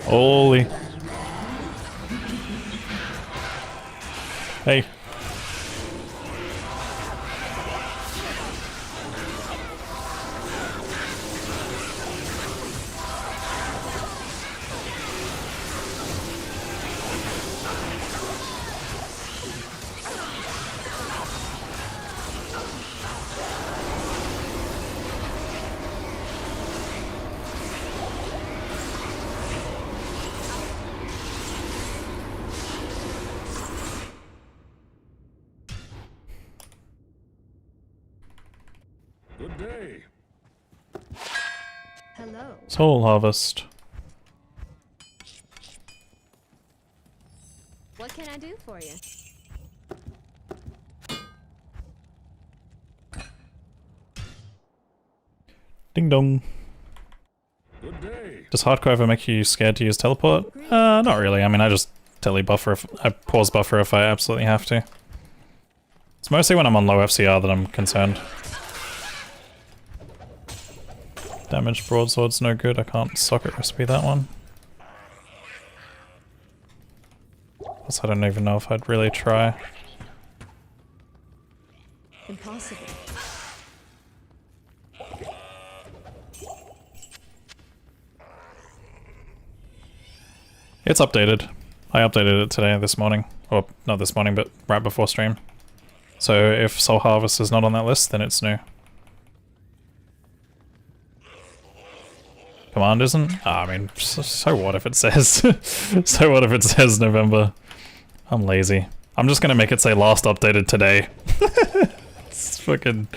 Holy. Hey. Good day. Hello. Soul Harvest. What can I do for you? Ding dong. Good day. Does hardcore ever make you scared to use teleport? Not really. I mean, I just tele buffer if I pause buffer if I absolutely have to. It's mostly when I'm on low FCR that I'm concerned. Damaged broadsword's no good. I can't socket recipe that one. Plus, I don't even know if I'd really try. Impossible. It's updated. I updated it today, this morning. Or, not this morning, but right before stream. So if Soul Harvest is not on that list, then it's new. Command isn't? I mean, so what if it says... so what if it says November? I'm lazy. I'm just gonna make it say last updated today. It's fucking...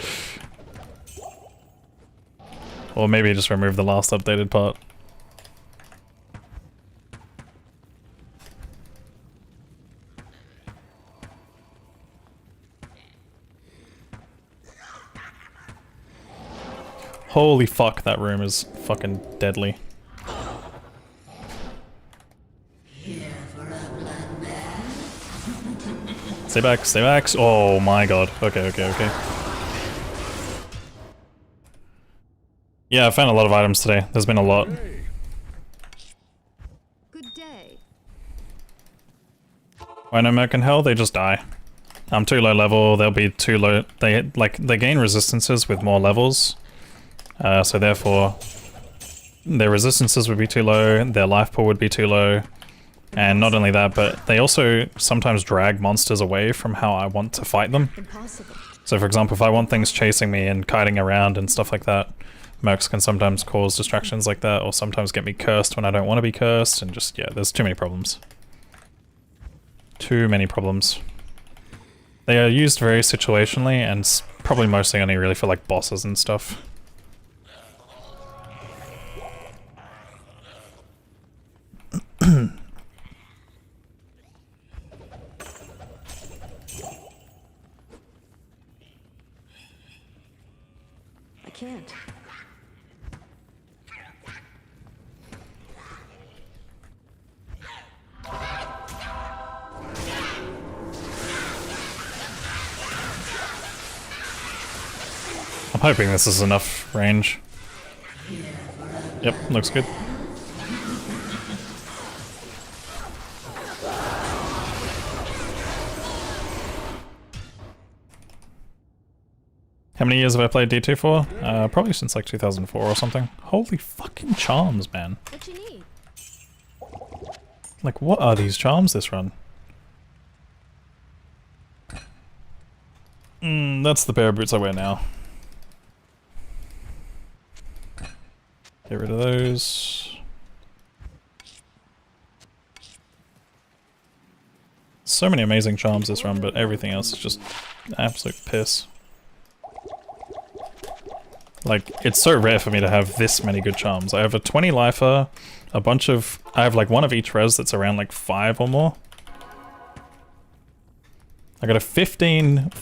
Or maybe just remove the last updated part. Holy fuck, that room is fucking deadly. Stay back, stay back. Oh my god. Okay. Yeah, I found a lot of items today. There's been a lot. Good day. When I'm in hell, they just die. I'm too low level, they'll be too low. They gain resistances with more levels. So therefore, their resistances would be too low, their life pool would be too low, and not only that, but they also sometimes drag monsters away from how I want to fight them. Impossible. So for example, if I want things chasing me and kiting around and stuff like that, mercs can sometimes cause distractions like that, or sometimes get me cursed when I don't want to be cursed, and just, yeah, there's too many problems. Too many problems. They are used very situationally, and probably mostly only really for like bosses and stuff. I can't. I'm hoping this is enough range. Yep, looks good. How many years have I played D2 for? Probably since like 2004 or something. Holy fucking charms, man. What you need? Like, what are these charms this run? That's the pair of boots I wear now. Get rid of those. So many amazing charms this run, but everything else is just absolute piss. Like, it's so rare for me to have this many good charms. I have a 20 lifer, a bunch of... I have like one of each res that's around like 5 or more. I got a 15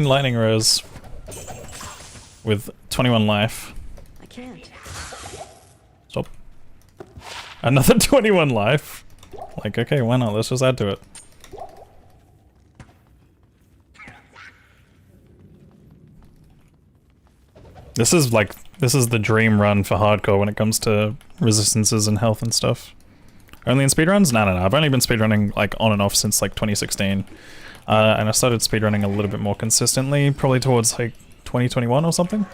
lightning res with 21 life. I can't. Stop. Another 21 life. Like, okay, why not? Let's just add to it. This is the dream run for hardcore when it comes to resistances and health and stuff. Only in speedruns? No. I've only been speedrunning like on and off since like 2016. And I started speedrunning a little bit more consistently, probably towards like 2021 or something.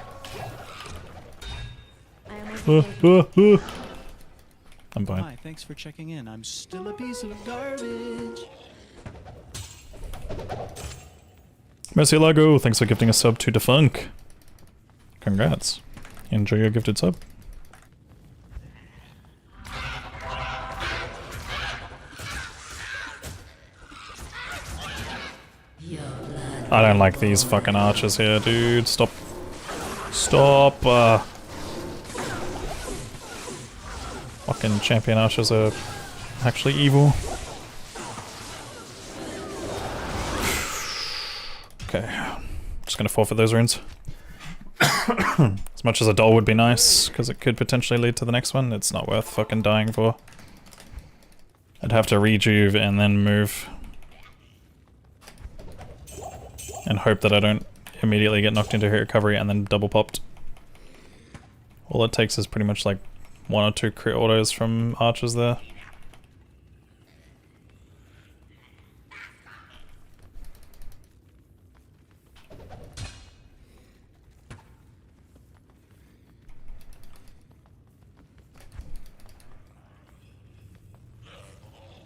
I'm fine. Hi, thanks for checking in. I'm still a piece of garbage. Merci Lago, thanks for gifting a sub to Defunk. Congrats. Enjoy your gifted sub. I don't like these fucking archers here, dude. Stop. Stop. Fucking champion archers are actually evil. Okay. Just gonna forfeit those runes. As much as a doll would be nice, because it could potentially lead to the next one, it's not worth fucking dying for. I'd have to rejuve and then move. And hope that I don't immediately get knocked into hit recovery and then double popped. All it takes is pretty much like 1 or 2 crit autos from archers there.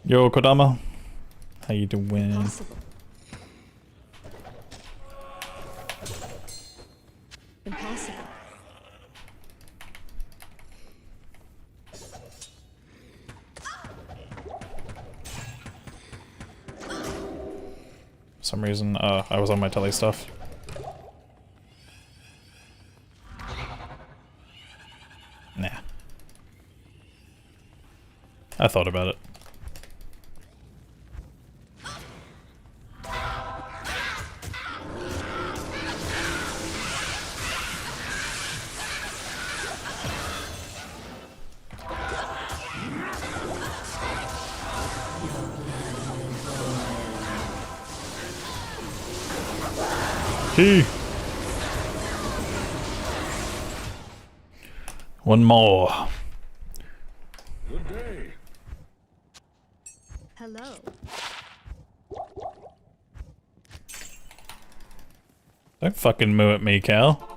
Yo, Kodama. How you doing? Impossible. Impossible. For some reason, I was on my telly stuff. Nah. I thought about it. One more. Good day. Hello. Don't fucking moo at me, Cal.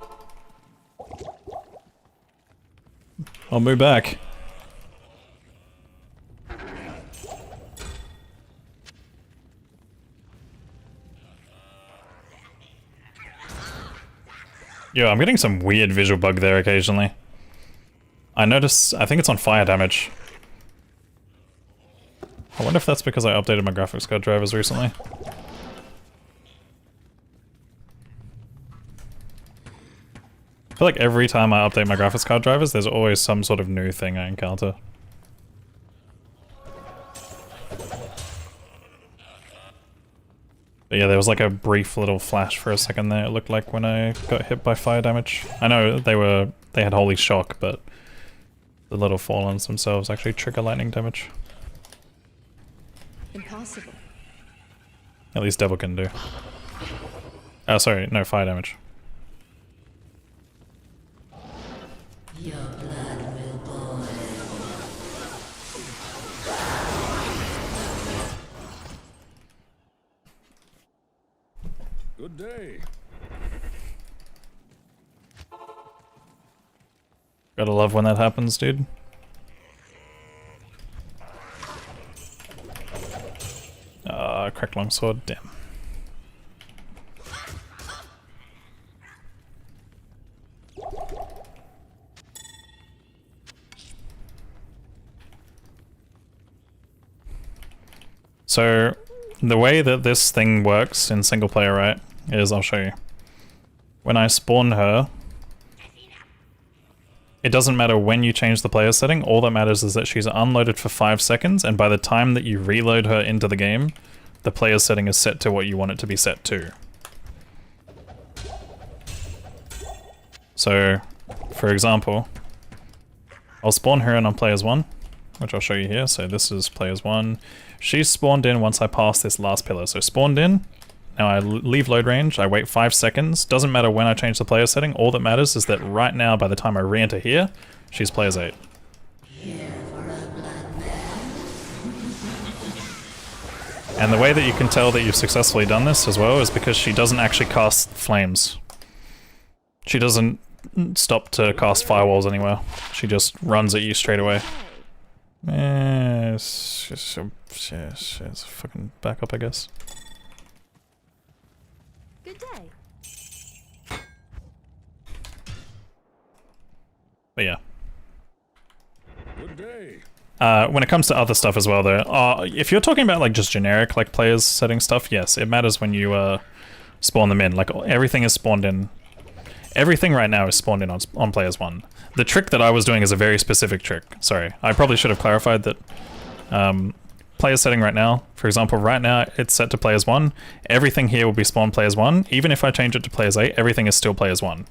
I'll move back. Yo, I'm getting some weird visual bug there occasionally. I think it's on fire damage. I wonder if that's because I updated my graphics card drivers recently. I feel like every time I update my graphics card drivers, there's always some sort of new thing I encounter. But yeah, there was like a brief little flash for a second there, it looked like, when I got hit by fire damage. I know they had holy shock, but the little fallens themselves actually trigger lightning damage. Impossible. At least Devil can do. Oh, sorry, no, fire damage. Your blood will boil. Good day. Gotta love when that happens, dude. Cracked longsword, damn. So, the way that this thing works in single player, right, is I'll show you. When I spawn her, it doesn't matter when you change the player setting, all that matters is that she's unloaded for 5 seconds, and by the time that you reload her into the game, the player setting is set to what you want it to be set to. So, for example, I'll spawn her in on players 1, which I'll show you here. So this is players 1. She's spawned in once I pass this last pillar. So spawned in, now I leave load range, I wait 5 seconds. Doesn't matter when I change the player setting, all that matters is that right now, by the time I re-enter here, she's players 8. Here for a blood man. And the way that you can tell that you've successfully done this as well is because she doesn't actually cast flames. She doesn't stop to cast firewalls anywhere. She just runs at you straight away. It's a fucking backup, I guess. Good day. But yeah. Good day. When it comes to other stuff as well though, if you're talking about like just generic like players setting stuff, yes, it matters when you spawn them in. Like everything is spawned in. Everything right now is spawned in on players 1. The trick that I was doing is a very specific trick. Sorry, I probably should have clarified that player setting right now, for example, right now it's set to players 1. Everything here will be spawned players 1. Even if I change it to players 8, everything is still players 1.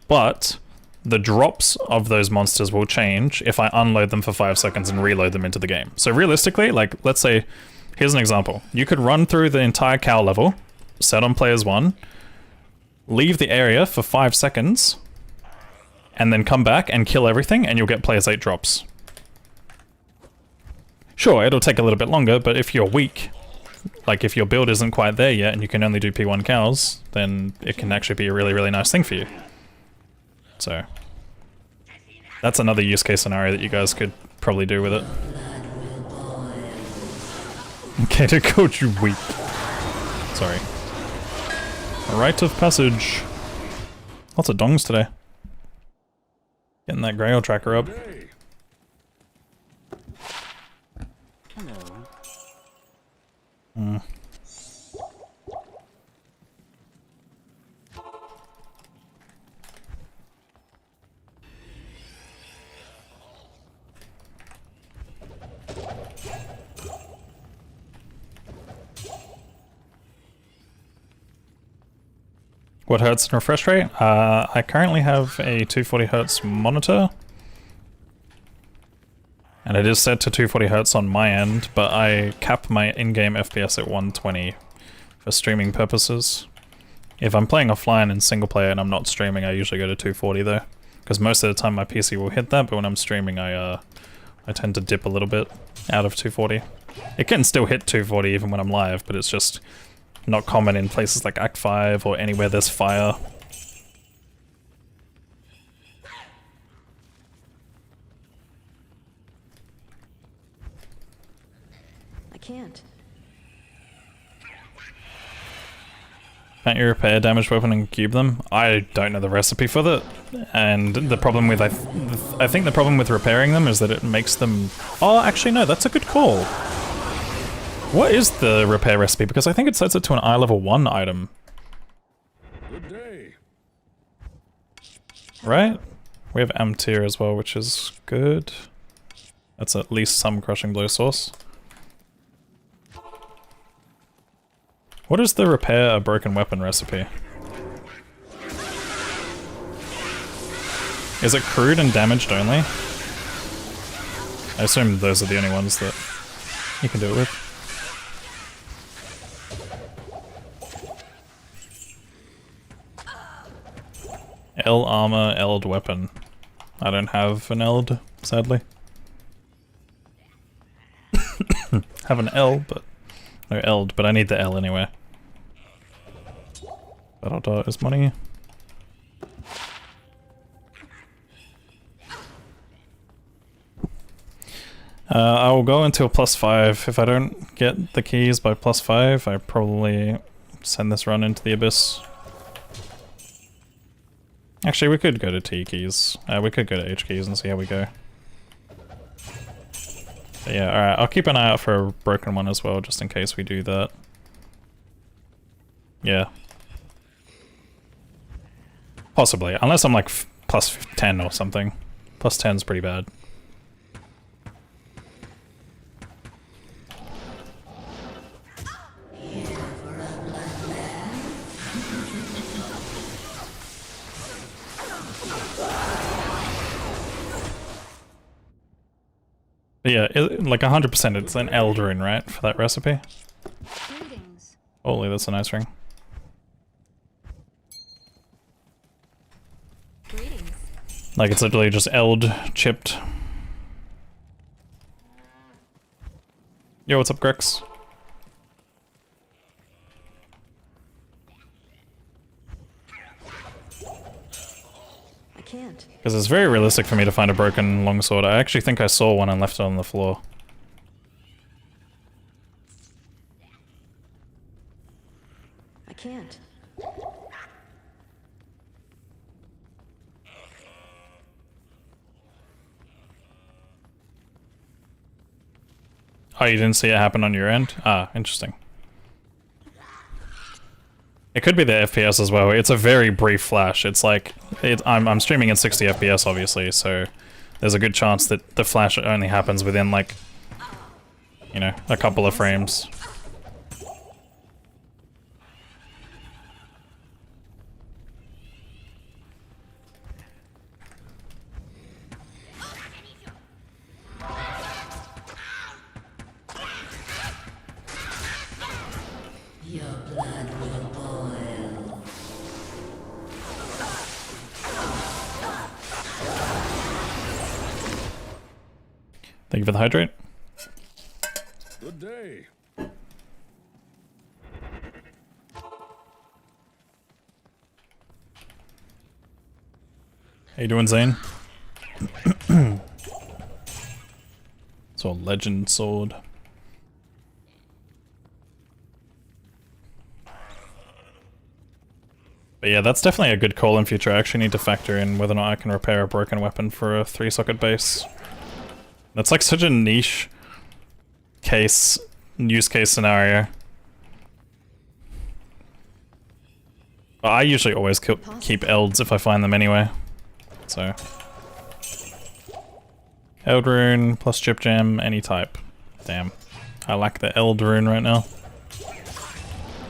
But the drops of those monsters will change if I unload them for 5 seconds and reload them into the game. So realistically, like, let's say, here's an example. You could run through the entire cow level, set on players 1, leave the area for 5 seconds, and then come back and kill everything, and you'll get players 8 drops. Sure, it'll take a little bit longer, but if you're weak, like if your build isn't quite there yet and you can only do P1 cows, then it can actually be a really, really nice thing for you. So, that's another use case scenario that you guys could probably do with it. Okay, to coach you weak. Sorry. A rite of passage. Lots of dongs today. Getting that Grail tracker up. Hello. What hertz and refresh rate? I currently have a 240 hertz monitor. And it is set to 240 hertz on my end, but I cap my in-game FPS at 120 for streaming purposes. If I'm playing offline in single player and I'm not streaming, I usually go to 240 though. Because most of the time my PC will hit that, but when I'm streaming I tend to dip a little bit out of 240. It can still hit 240 even when I'm live, but it's just not common in places like Act 5 or anywhere there's fire. I can't. Can't you repair damaged weapon and cube them? I don't know the recipe for that. And the problem with, I think the problem with repairing them is that it makes them... Oh, actually no, that's a good call. What is the repair recipe? Because I think it sets it to an eye level 1 item. Good day. Right? We have M tier as well, which is good. That's at least some crushing blow source. What is the repair a broken weapon recipe? Is it crude and damaged only? I assume those are the only ones that you can do it with. L armor, Eld weapon. I don't have an Eld, sadly. Have an L, but no Eld, but I need the L anyway. Battle dot is money. I will go until +5. If I don't get the keys by +5, I probably send this run into the abyss. Actually, we could go to T keys. We could go to H keys and see how we go. But yeah, alright, I'll keep an eye out for a broken one as well, just in case we do that. Yeah. Possibly, unless I'm like +10 or something. +10's pretty bad. But yeah, like 100% it's an Eld rune, right, for that recipe? Greetings. Holy, that's a nice ring. Greetings. Like it's literally just Eld chipped. Yo, what's up, Grex? Because it's very realistic for me to find a broken longsword. I actually think I saw one and left it on the floor. I can't. Oh, you didn't see it happen on your end? Ah, interesting. It could be the FPS as well. It's a very brief flash. It's like I'm streaming in 60 FPS obviously, so there's a good chance that the flash only happens within like, you know, a couple of frames. Your blood will boil. Thank you for the hydrate. Good day. How you doing, Zane? It's a legend sword. But yeah, that's definitely a good call in future. I actually need to factor in whether or not I can repair a broken weapon for a 3-socket base. That's like such a niche use case scenario. But I usually always keep elds if I find them anyway. So Eld Rune plus Chip Gem, any type. Damn. I lack the Eld Rune right now.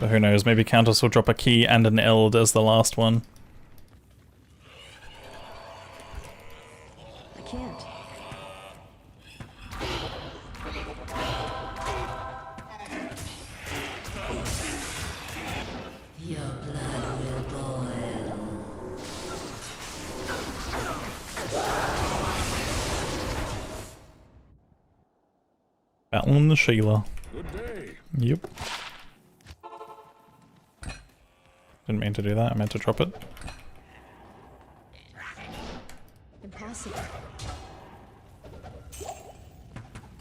But who knows, maybe Countess will drop a key and an Eld as the last one. I can't. Your blood will boil. Battle in the Sheila. Good day. Yep. Didn't mean to do that, I meant to drop it. Impossible.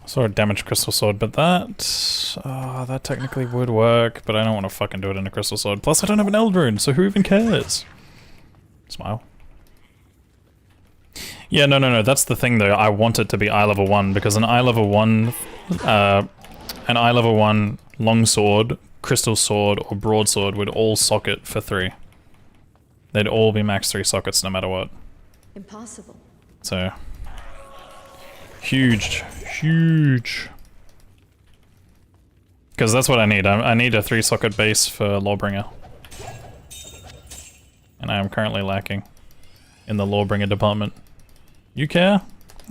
Saw a damaged crystal sword, but that technically would work, but I don't want to fucking do it in a crystal sword. Plus I don't have an Eld Rune, so who even cares? Smile. Yeah, no, that's the thing though. I want it to be eye level 1, because an eye level 1 longsword, crystal sword, or broadsword would all socket for 3. They'd all be max 3 sockets no matter what. Impossible. So huge. Because that's what I need. I need a 3-socket base for Lawbringer. And I am currently lacking in the Lawbringer department. You care?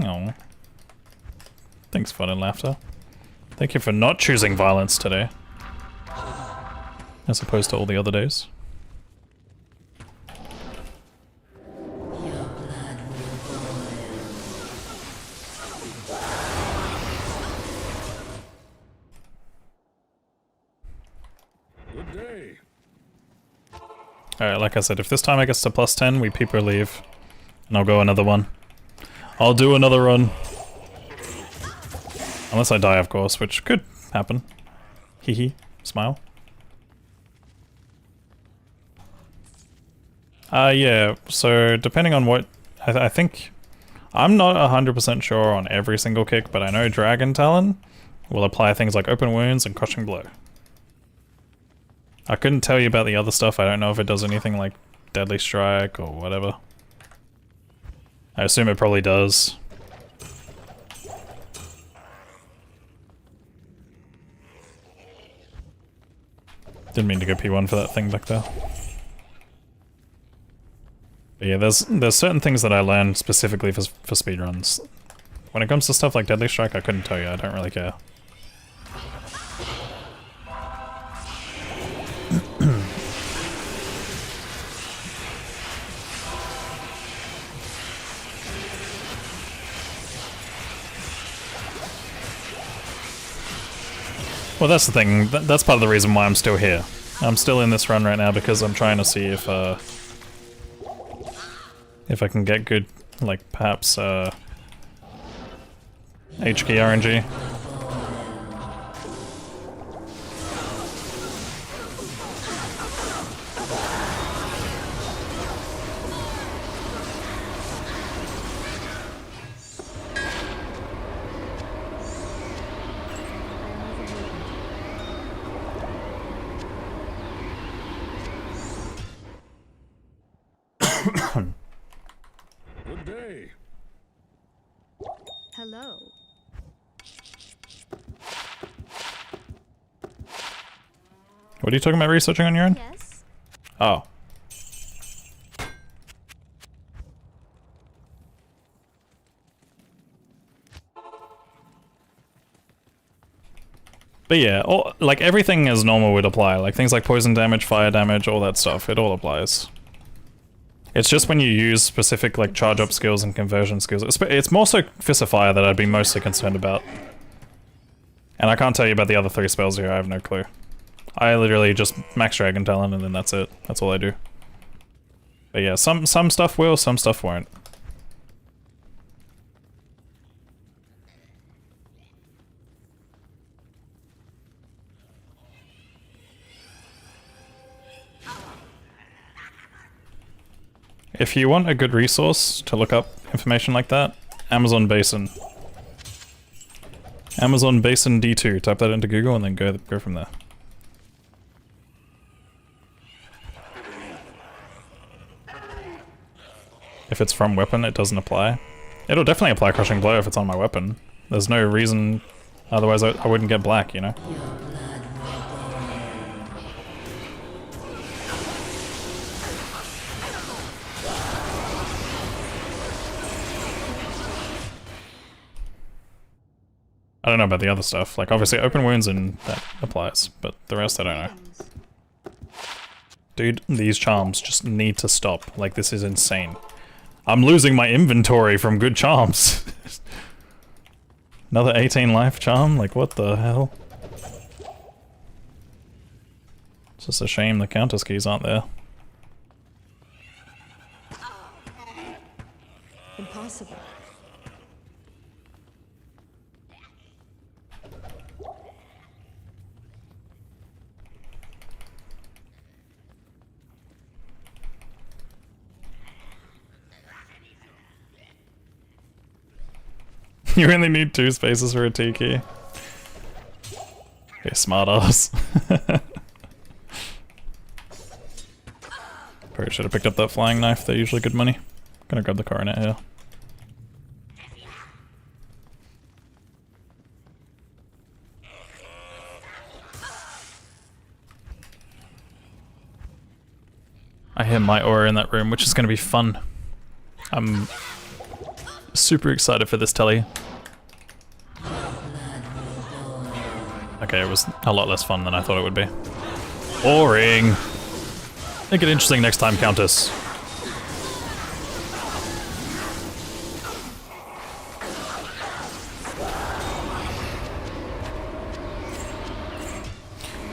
Oh. Thanks, fun and laughter. Thank you for not choosing violence today. As opposed to all the other days. Your blood will boil. Good day. Alright, like I said, if this time I get to plus 10, we peep or leave. And I'll go another one. I'll do another run. Unless I die, of course, which could happen. Hee hee. Smile. Yeah, so depending on what... I think... I'm not 100% sure on every single kick, but I know Dragon Talon will apply things like Open Wounds and Crushing Blow. I couldn't tell you about the other stuff. I don't know if it does anything like Deadly Strike or whatever. I assume it probably does. Didn't mean to go P1 for that thing back there. But yeah, there's certain things that I learned specifically for speedruns. When it comes to stuff like Deadly Strike, I couldn't tell you. I don't really care. Well, that's the thing. That's part of the reason why I'm still here. I'm still in this run right now because I'm trying to see if I can get good Like perhaps HK RNG. Good day. Hello. What are you talking about researching on your own? Yes. Oh. But yeah, like everything as normal would apply. Like things like poison damage, fire damage, all that stuff. It all applies. It's just when you use specific like charge up skills and conversion skills. It's more so Fist of Fire that I'd be mostly concerned about. And I can't tell you about the other 3 spells here, I have no clue. I literally just max Dragon Talon and then that's it. That's all I do. But yeah, some stuff will, some stuff won't. If you want a good resource to look up information like that, Amazon Basin. Amazon Basin D2. Type that into Google and then go from there. If it's from weapon, it doesn't apply. It'll definitely apply Crushing Blow if it's on my weapon. There's no reason, otherwise I wouldn't get black, you know? I don't know about the other stuff. Like, obviously, open wounds and that applies, but the rest I don't know. Dude, these charms just need to stop. Like, this is insane. I'm losing my inventory from good charms. Another 18 life charm? Like, what the hell? It's just a shame the Countess keys aren't there. Impossible. You really need 2 spaces for a T key. Okay, smart ass. Probably should have picked up that flying knife, they're usually good money. Gonna grab the coronet here. I hear my aura in that room, which is gonna be fun. I'm super excited for this telly. Okay, it was a lot less fun than I thought it would be. Boring! Make it interesting next time, Countess.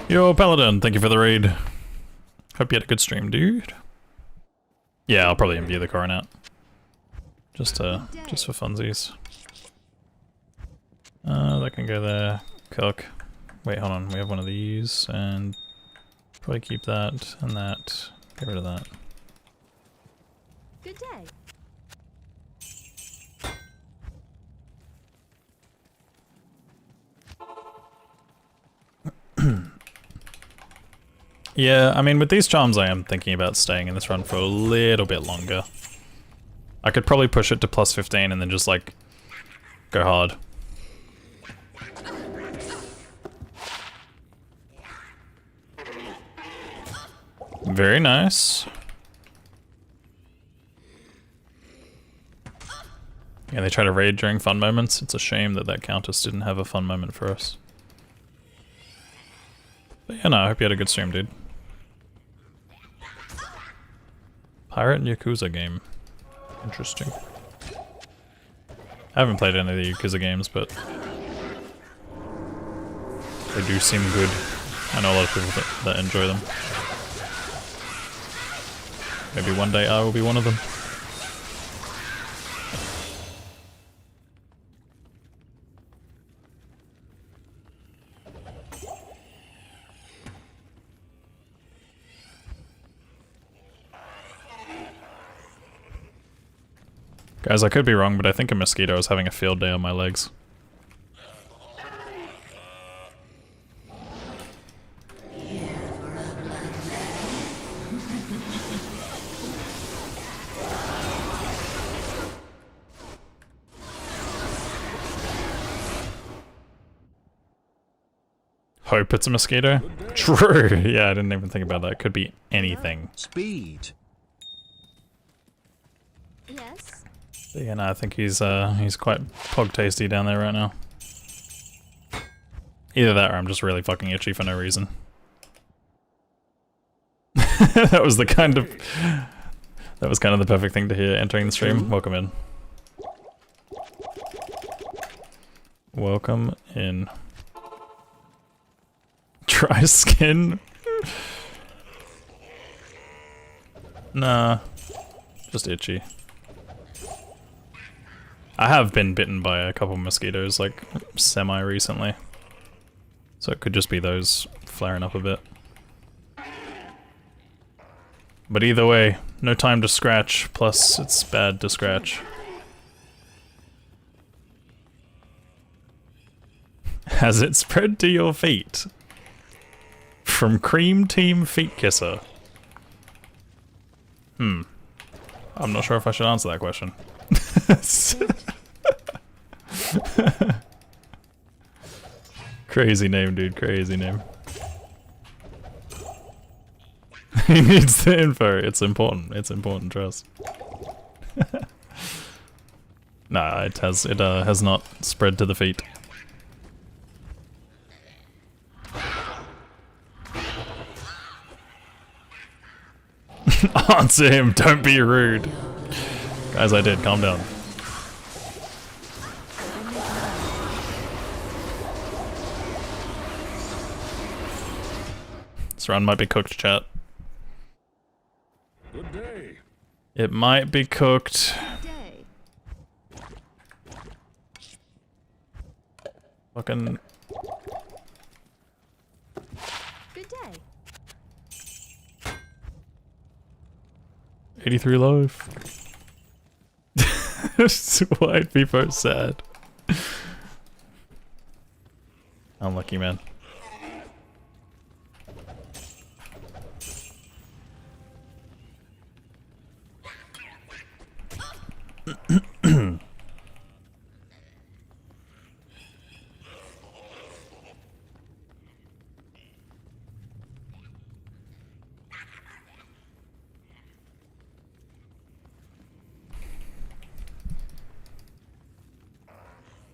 Yo, Paladin, thank you for the raid. Hope you had a good stream, dude. Yeah, I'll probably imbue the coronet. Just for funsies. That can go there. Cook. Wait, hold on. We have one of these, and probably keep that and that. Get rid of that. Good day. Yeah, I mean, with these charms, I am thinking about staying in this run for a little bit longer. I could probably push it to plus 15 and then just, like, go hard. Very nice. Yeah, they try to raid during fun moments. It's a shame that that Countess didn't have a fun moment for us. But yeah, no, I hope you had a good stream, dude. Pirate and Yakuza game. Interesting. I haven't played any of the Yakuza games, but they do seem good. I know a lot of people that enjoy them. Maybe one day I will be one of them. Guys, I could be wrong, but I think a mosquito is having a field day on my legs. Hope it's a mosquito? True! Yeah, I didn't even think about that. It could be anything. Speed. Yes? Yeah, no, I think he's quite pog tasty down there right now. Either that or I'm just really fucking itchy for no reason. That was kind of the perfect thing to hear entering the stream. Welcome in. Welcome in. Dry skin? Nah. Just itchy. I have been bitten by a couple mosquitoes, like, semi-recently. So it could just be those flaring up a bit. But either way, no time to scratch, plus it's bad to scratch. Has it spread to your feet? From Cream Team Feet Kisser. I'm not sure if I should answer that question. Crazy name, dude. Crazy name. He needs the info. It's important. It's important, trust. Nah, it has not spread to the feet. Answer him, don't be rude. Guys, I did, calm down. This run might be cooked, chat. Good day. It might be cooked. Day. Fucking... Good day. 83 life. Why'd be so sad? Unlucky, man.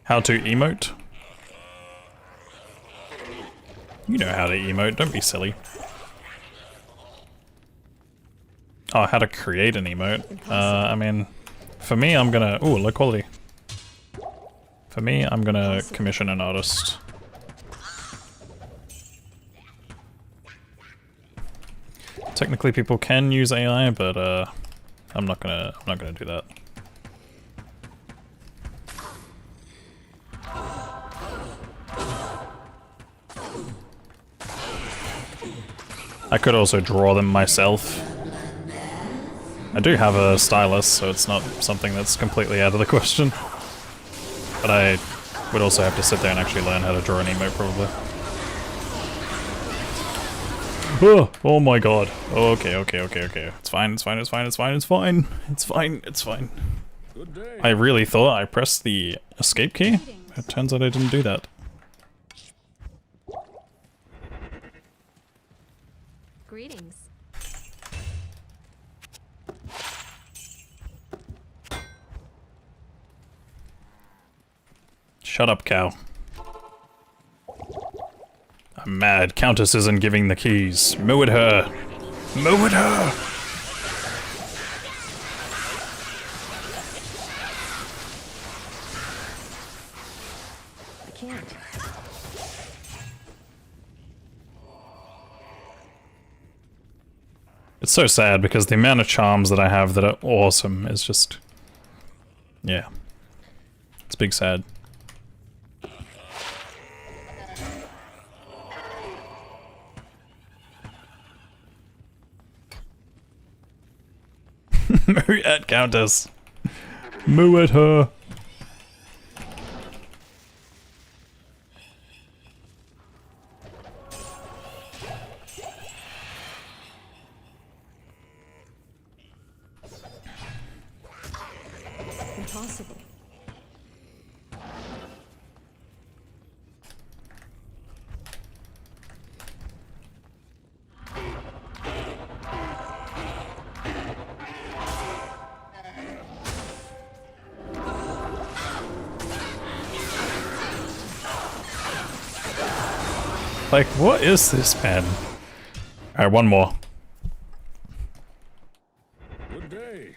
How to emote? You know how to emote, don't be silly. Oh, how to create an emote. I mean, for me, I'm gonna... Ooh, low quality. For me, I'm gonna commission an artist. Technically, people can use AI, but I'm not gonna do that. I could also draw them myself. I do have a stylus, so it's not something that's completely out of the question. But I would also have to sit there and actually learn how to draw an emote, probably. Oh my god. Oh, okay. It's fine. Good day. I really thought I pressed the escape key. It turns out I didn't do that. Greetings. Shut up, cow. I'm mad. Countess isn't giving the keys. Moo at her. Moo at her! I can't. It's so sad because the amount of charms that I have that are awesome is just... Yeah. It's big sad. Moo at Countess. Moo at her. Impossible. Like, what is this, man? Alright, one more. Good day.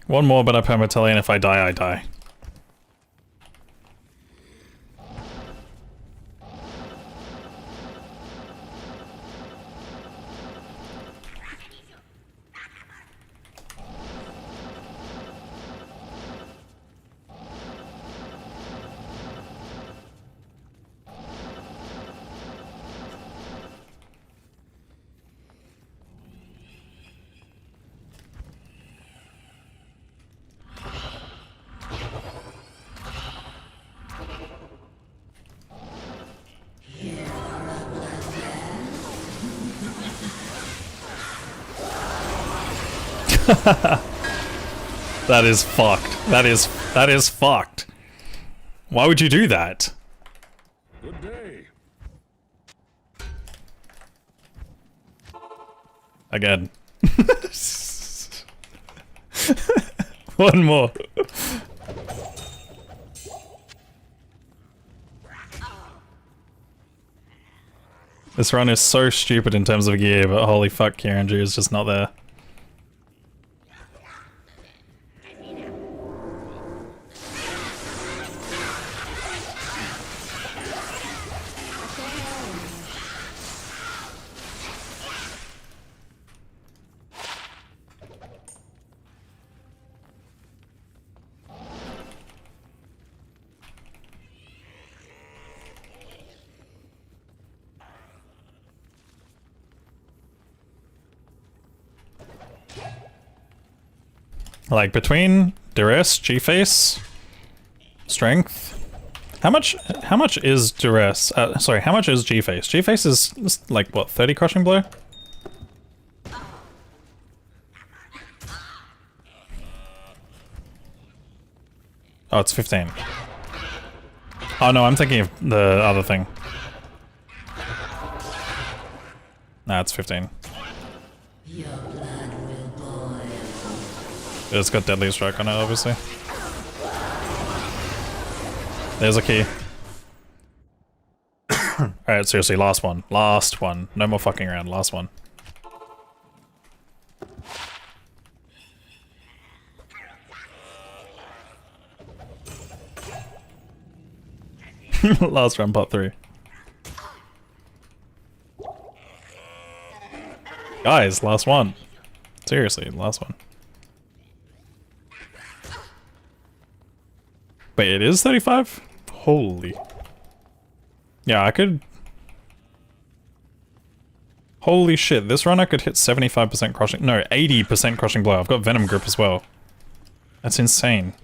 One more, but I permatilly, and if I die, I die. That is fucked. That is fucked. Why would you do that? Good day. Again. One more. This run is so stupid in terms of gear, but holy fuck, Kieran is just not there. Like between duress, G-face, strength. How much is duress? Sorry, how much is G-face? G-face is like what, 30 crushing blow? Oh, it's 15. Oh no, I'm thinking of the other thing. Nah, it's 15. Your blood will boil. It's got deadly strike on it, obviously. There's a key. Alright, seriously, last one. Last one. No more fucking around. Last one. Last round, part 3. Guys, last one. Seriously, last one. Wait, it is 35? Holy. Yeah, I could... Holy shit, this run I could hit 75% crushing... No, 80% crushing blow. I've got Venom Grip as well. That's insane.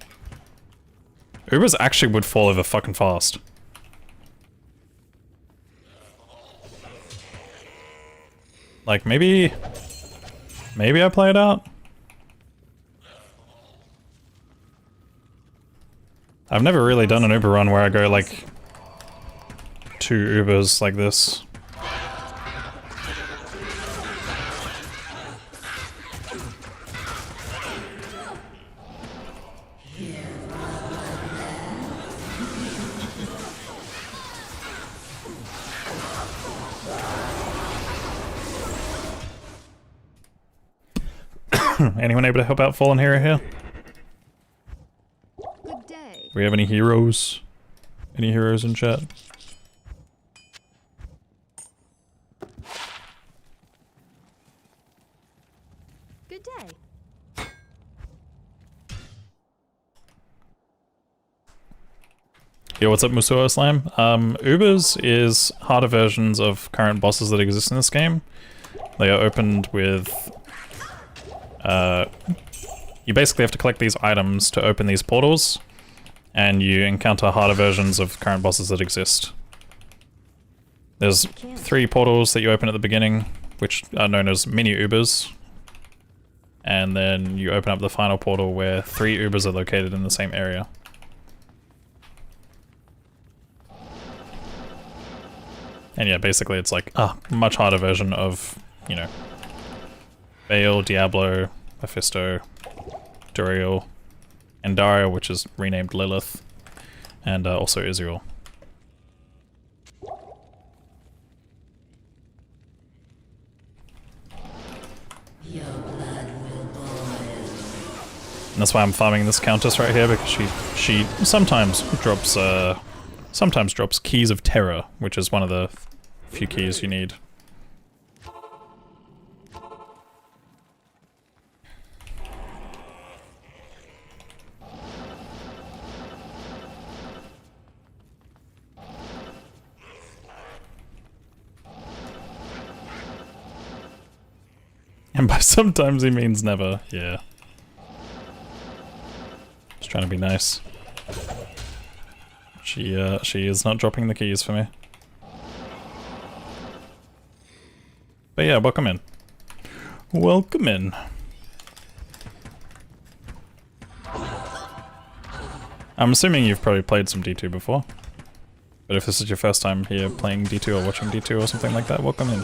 Ubers actually would fall over fucking fast. Like, maybe I play it out? I've never really done an Uber run where I go, like, 2 Ubers like this. Anyone able to help out Fallen Hero here? Good day. Do we have any heroes? Any heroes in chat? Good day. Yo, what's up, Musou Slime? Ubers is harder versions of current bosses that exist in this game. They are opened with You basically have to collect these items to open these portals, and you encounter harder versions of current bosses that exist. There's 3 portals that you open at the beginning, which are known as mini Ubers. And then you open up the final portal where 3 Ubers are located in the same area. And yeah, basically it's like a much harder version of, you know, Baal, Diablo, Mephisto, Duriel, and Daria, which is renamed Lilith, and also Israel. Your blood will boil. And that's why I'm farming this countess right here, because she sometimes drops keys of terror, which is one of the few keys you need. And by sometimes he means never, yeah. Just trying to be nice. She is not dropping the keys for me. But yeah, welcome in. Welcome in. I'm assuming you've probably played some D2 before. But if this is your first time here playing D2 or watching D2 or something like that, welcome in.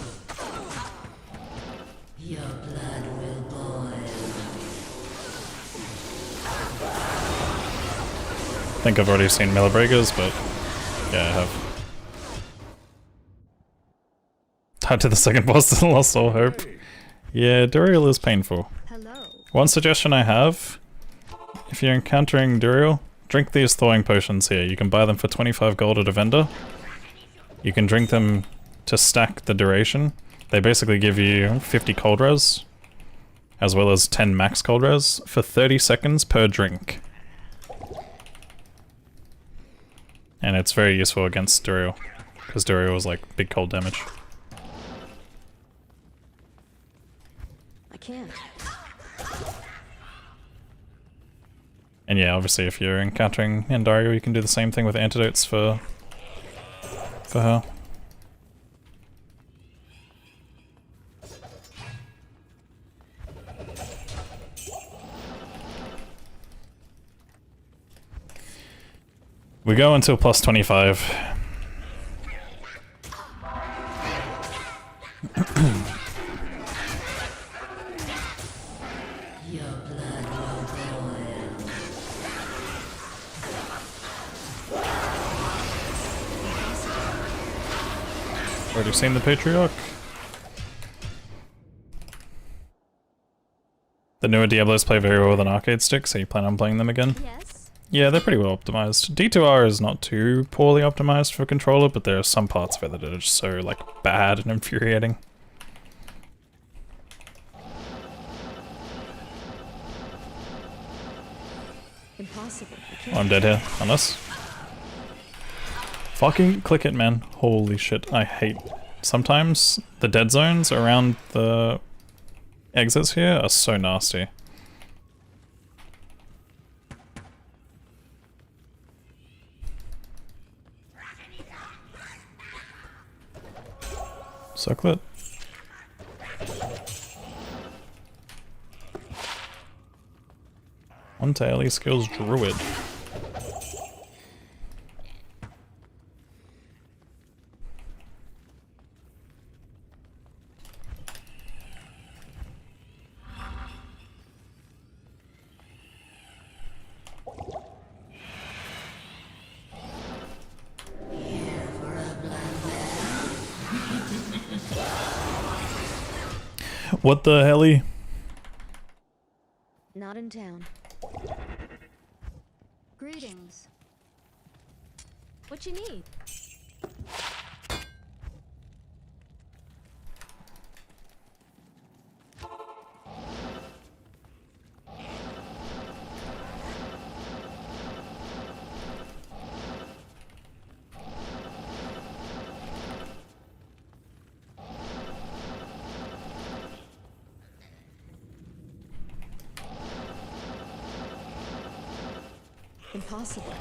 Your blood will boil. I think I've already seen Millibreakers, but yeah, I have. Tied to the second boss and lost all hope. Yeah, Duriel is painful. Hello. One suggestion I have, if you're encountering Duriel, drink these thawing potions here. You can buy them for 25 gold at a vendor. You can drink them to stack the duration. They basically give you 50 cold res, as well as 10 max cold res, for 30 seconds per drink. And it's very useful against Duriel, because Duriel is like big cold damage. I can't. And yeah, obviously if you're encountering Endario, you can do the same thing with antidotes for her. We go until plus 25. Your blood will boil. Already seen the Patriarch. The newer Diablos play very well with an arcade stick, so you plan on playing them again? Yes. Yeah, they're pretty well optimized. D2R is not too poorly optimized for a controller, but there are some parts of it that are just so, like, bad and infuriating. Impossible. I Oh, can't. I'm dead here. On us. Fucking click it, man. Holy shit, I hate... Sometimes the dead zones around the exits here are so nasty. Circlet. One to Ellie skills Druid. What the helly? Not in town. Greetings. What you need? Impossible.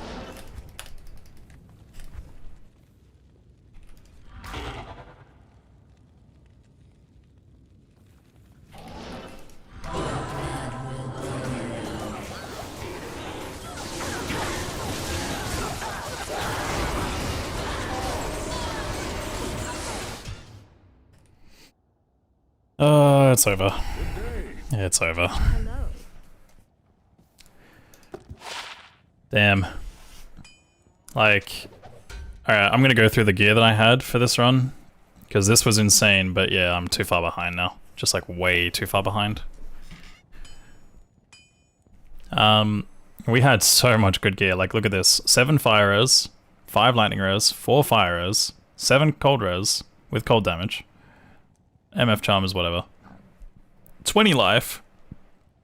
It's over. It's over. Hello. Damn. Like, alright, I'm gonna go through the gear that I had for this run, because this was insane, but yeah, I'm too far behind now. Just like way too far behind. We had so much good gear. Like, look at this. 7 fire res, 5 lightning res, 4 fire res, 7 cold res with cold damage. MF charm is whatever. 20 life,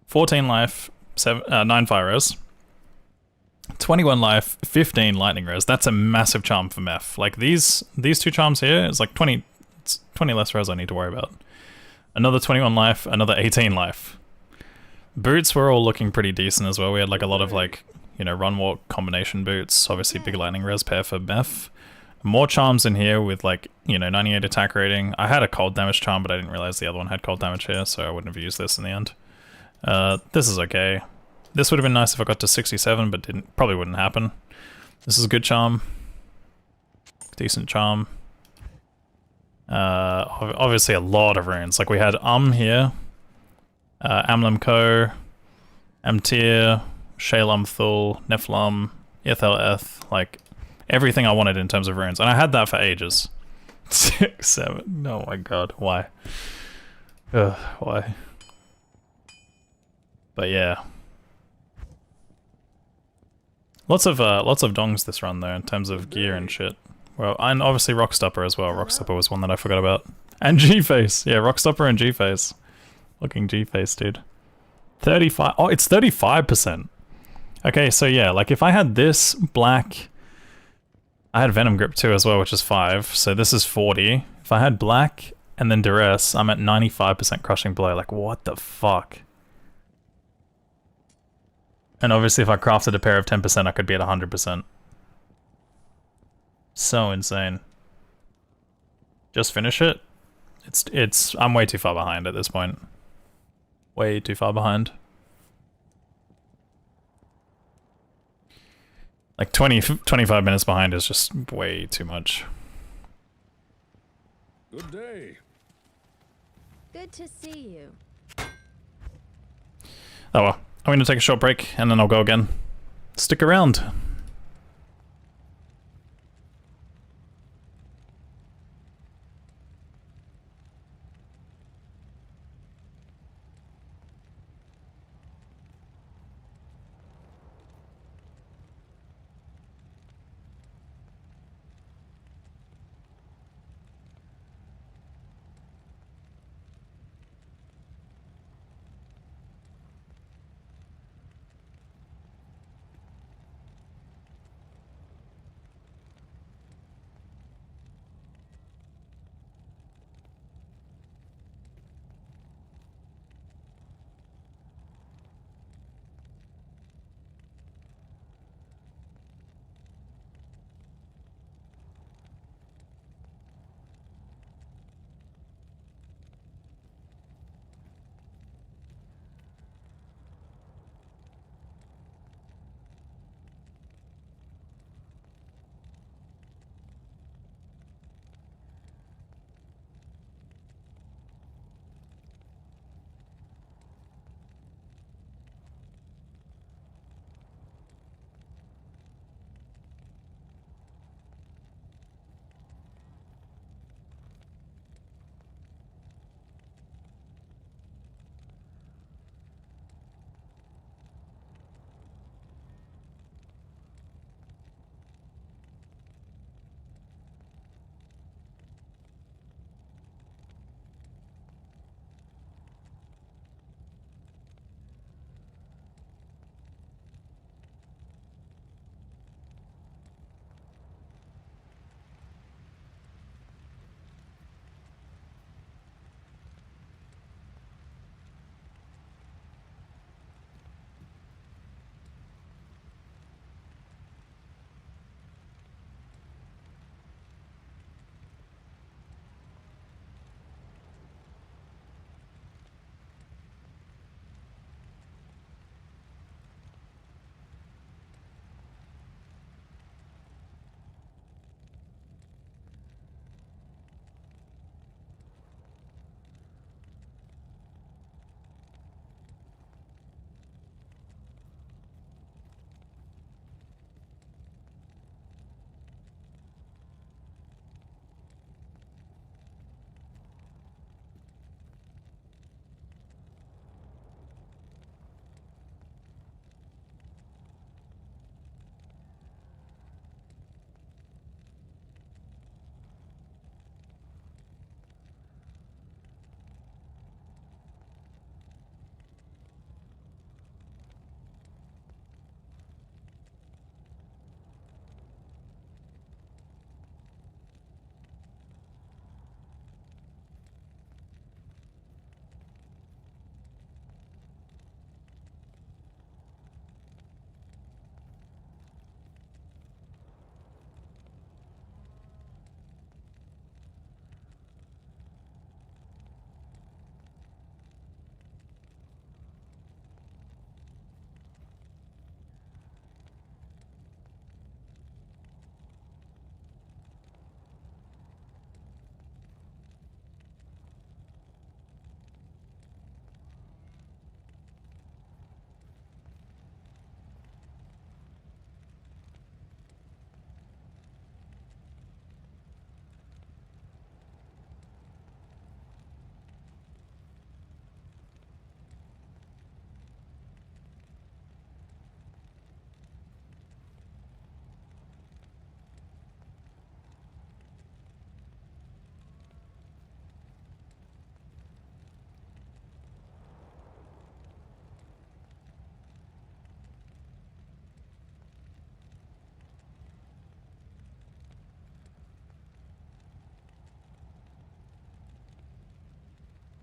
14 life, 9 fire res, 21 life, 15 lightning res. That's a massive charm for Meph. Like these 2 charms here is like 20 less res I need to worry about. Another 21 life, another 18 life. Boots were all looking pretty decent as well. We had like a lot of like, you know, run walk combination boots. Obviously big lightning res pair for Meph. More charms in here with like, you know, 98 attack rating. I had a cold damage charm, but I didn't realize the other one had cold damage here, so I wouldn't have used this in the end. This is okay. This would have been nice if I got to 67, but probably wouldn't happen. This is a good charm. Decent charm. Obviously a lot of runes. Like we had here. Amlam Ko. Amtir. Shalom Thul. Nephlum. Ithel. Like everything I wanted in terms of runes. And I had that for ages. 6, 7. Oh my god. Why? Why? But yeah. Lots of dongs this run though in terms of gear and shit. Well, and obviously Rockstopper as well. Rockstopper was one that I forgot about. And G-Face. Yeah, Rockstopper and G-Face. Looking G-Face, dude. 35. Oh, it's 35%. Okay, so yeah, like if I had this black, I had Venom Grip too as well, which is 5. So this is 40. If I had black and then Duress, I'm at 95% crushing blow. Like what the fuck? And obviously if I crafted a pair of 10%, I could be at 100%. So insane. Just finish it? I'm way too far behind at this point. Way too far behind. Like 25 minutes behind is just way too much. Good day. Good to see you. Oh well. I'm gonna take a short break and then I'll go again. Stick around.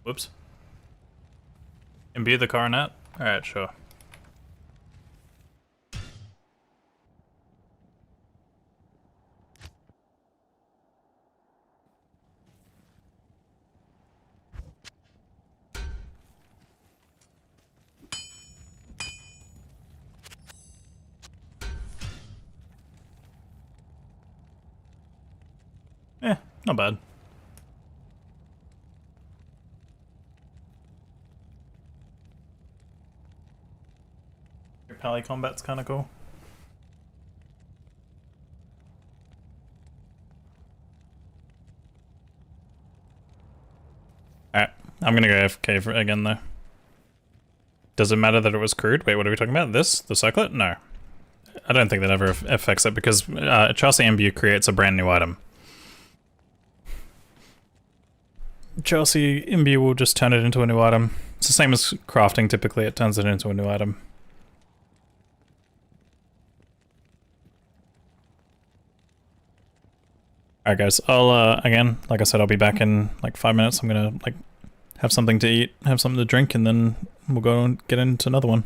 Whoops. Imbue the coronet? Alright, sure. Not bad. Your pally combat's kind of cool. Alright, I'm gonna go AFK for again though. Does it matter that it was crude? Wait, what are we talking about? This? The cyclet? No. I don't think that ever affects it because Chelsea Imbue creates a brand new item. Chelsea Imbue will just turn it into a new item. It's the same as crafting, typically it turns it into a new item. Alright guys, I'll, again, like I said, I'll be back in like 5 minutes. I'm gonna, like, have something to eat, have something to drink, and then we'll go and get into another one.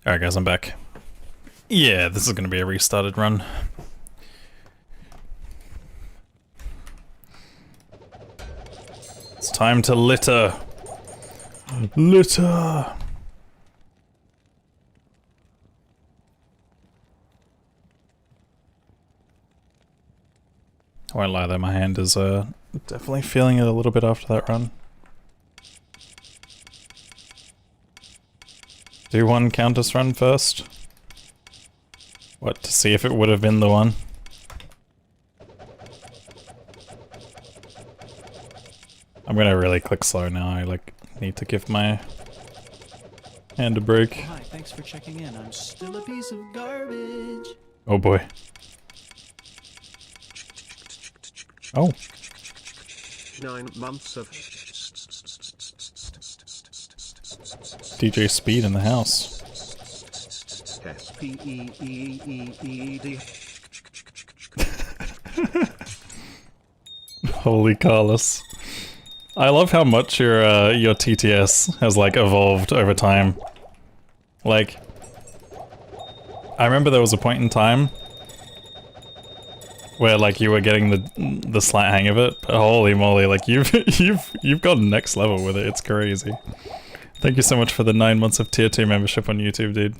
Alright guys, I'm back. Yeah, this is gonna be a restarted run. It's time to litter! Litter! I won't lie though, my hand is definitely feeling it a little bit after that run. Do one Countess run first. What, to see if it would have been the one? I'm gonna really click slow now, I like need to give my hand a break. Oh, hi, thanks for checking in. I'm still a piece of garbage. Oh boy. Oh. 9 months of DJ Speed in the house. S-P-E-E-E-E-D. Holy Carlos. I love how much your TTS has like evolved over time. Like, I remember there was a point in time where like you were getting the slight hang of it, but holy moly, like you've gone next level with it. It's crazy. Thank you so much for the 9 months of tier 2 membership on YouTube, dude.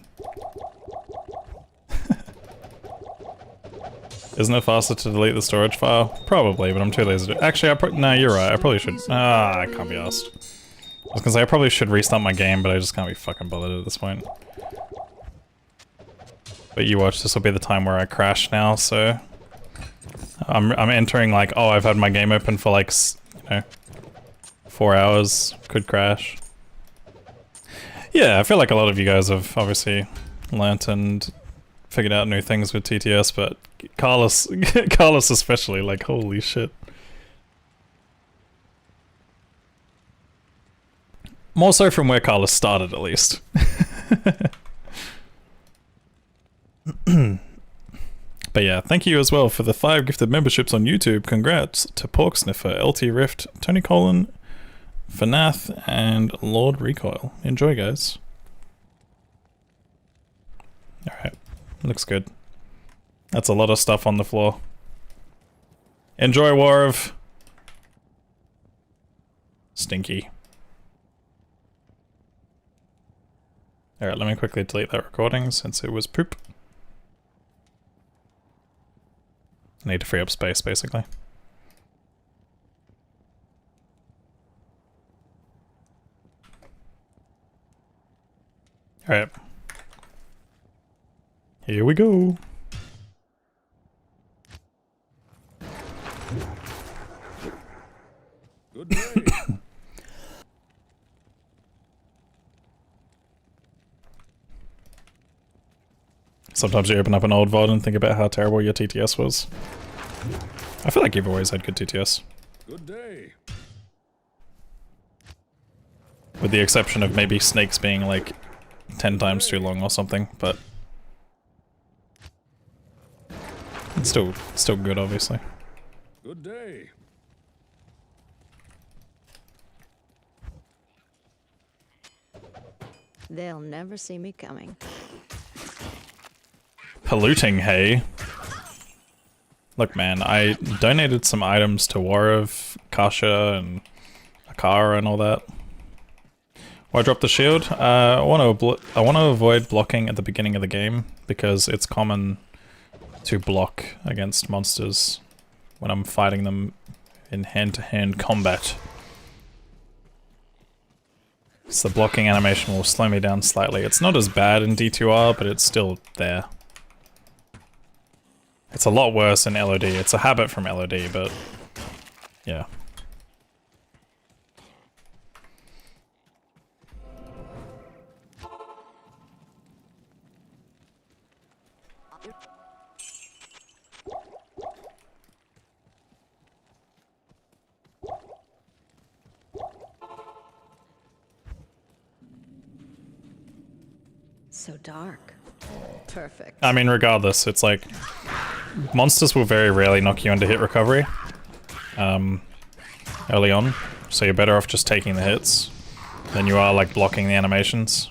Isn't it faster to delete the storage file? Probably, but I'm too lazy to- Actually, no, you're right, I probably should- I can't be asked. I was gonna say, I probably should restart my game, but I just can't be fucking bothered at this point. But you watch, this will be the time where I crash now, so... I'm entering like, oh, I've had my game open for like, you know, 4 hours, could crash. Yeah, I feel like a lot of you guys have obviously learnt and figured out new things with TTS, but Carlos, Carlos especially, like, holy shit. More so from where Carlos started, at least. But yeah, thank you as well for the 5 gifted memberships on YouTube. Congrats to Pork Sniffer, LT Rift, Tony Colin, Fanath, and Lord Recoil. Enjoy, guys. Alright, looks good. That's a lot of stuff on the floor. Enjoy, Warv. Stinky. Alright, let me quickly delete that recording since it was poop. I need to free up space, basically. Alright. Here we go. Good day. Sometimes you open up an old VOD and think about how terrible your TTS was. I feel like you've always had good TTS. Good day. With the exception of maybe snakes being like 10 times too long or something, but... it's still good, obviously. Good day. They'll never see me coming. Polluting hay. Look, man, I donated some items to Warov, Kasha, and Akara and all that. Why drop the shield? I want to avoid blocking at the beginning of the game because it's common to block against monsters when I'm fighting them in hand-to-hand combat. So the blocking animation will slow me down slightly. It's not as bad in D2R, but it's still there. It's a lot worse in LOD. It's a habit from LOD, but yeah. So dark. Perfect. I mean, regardless, it's like monsters will very rarely knock you into hit recovery early on, so you're better off just taking the hits than you are like blocking the animations.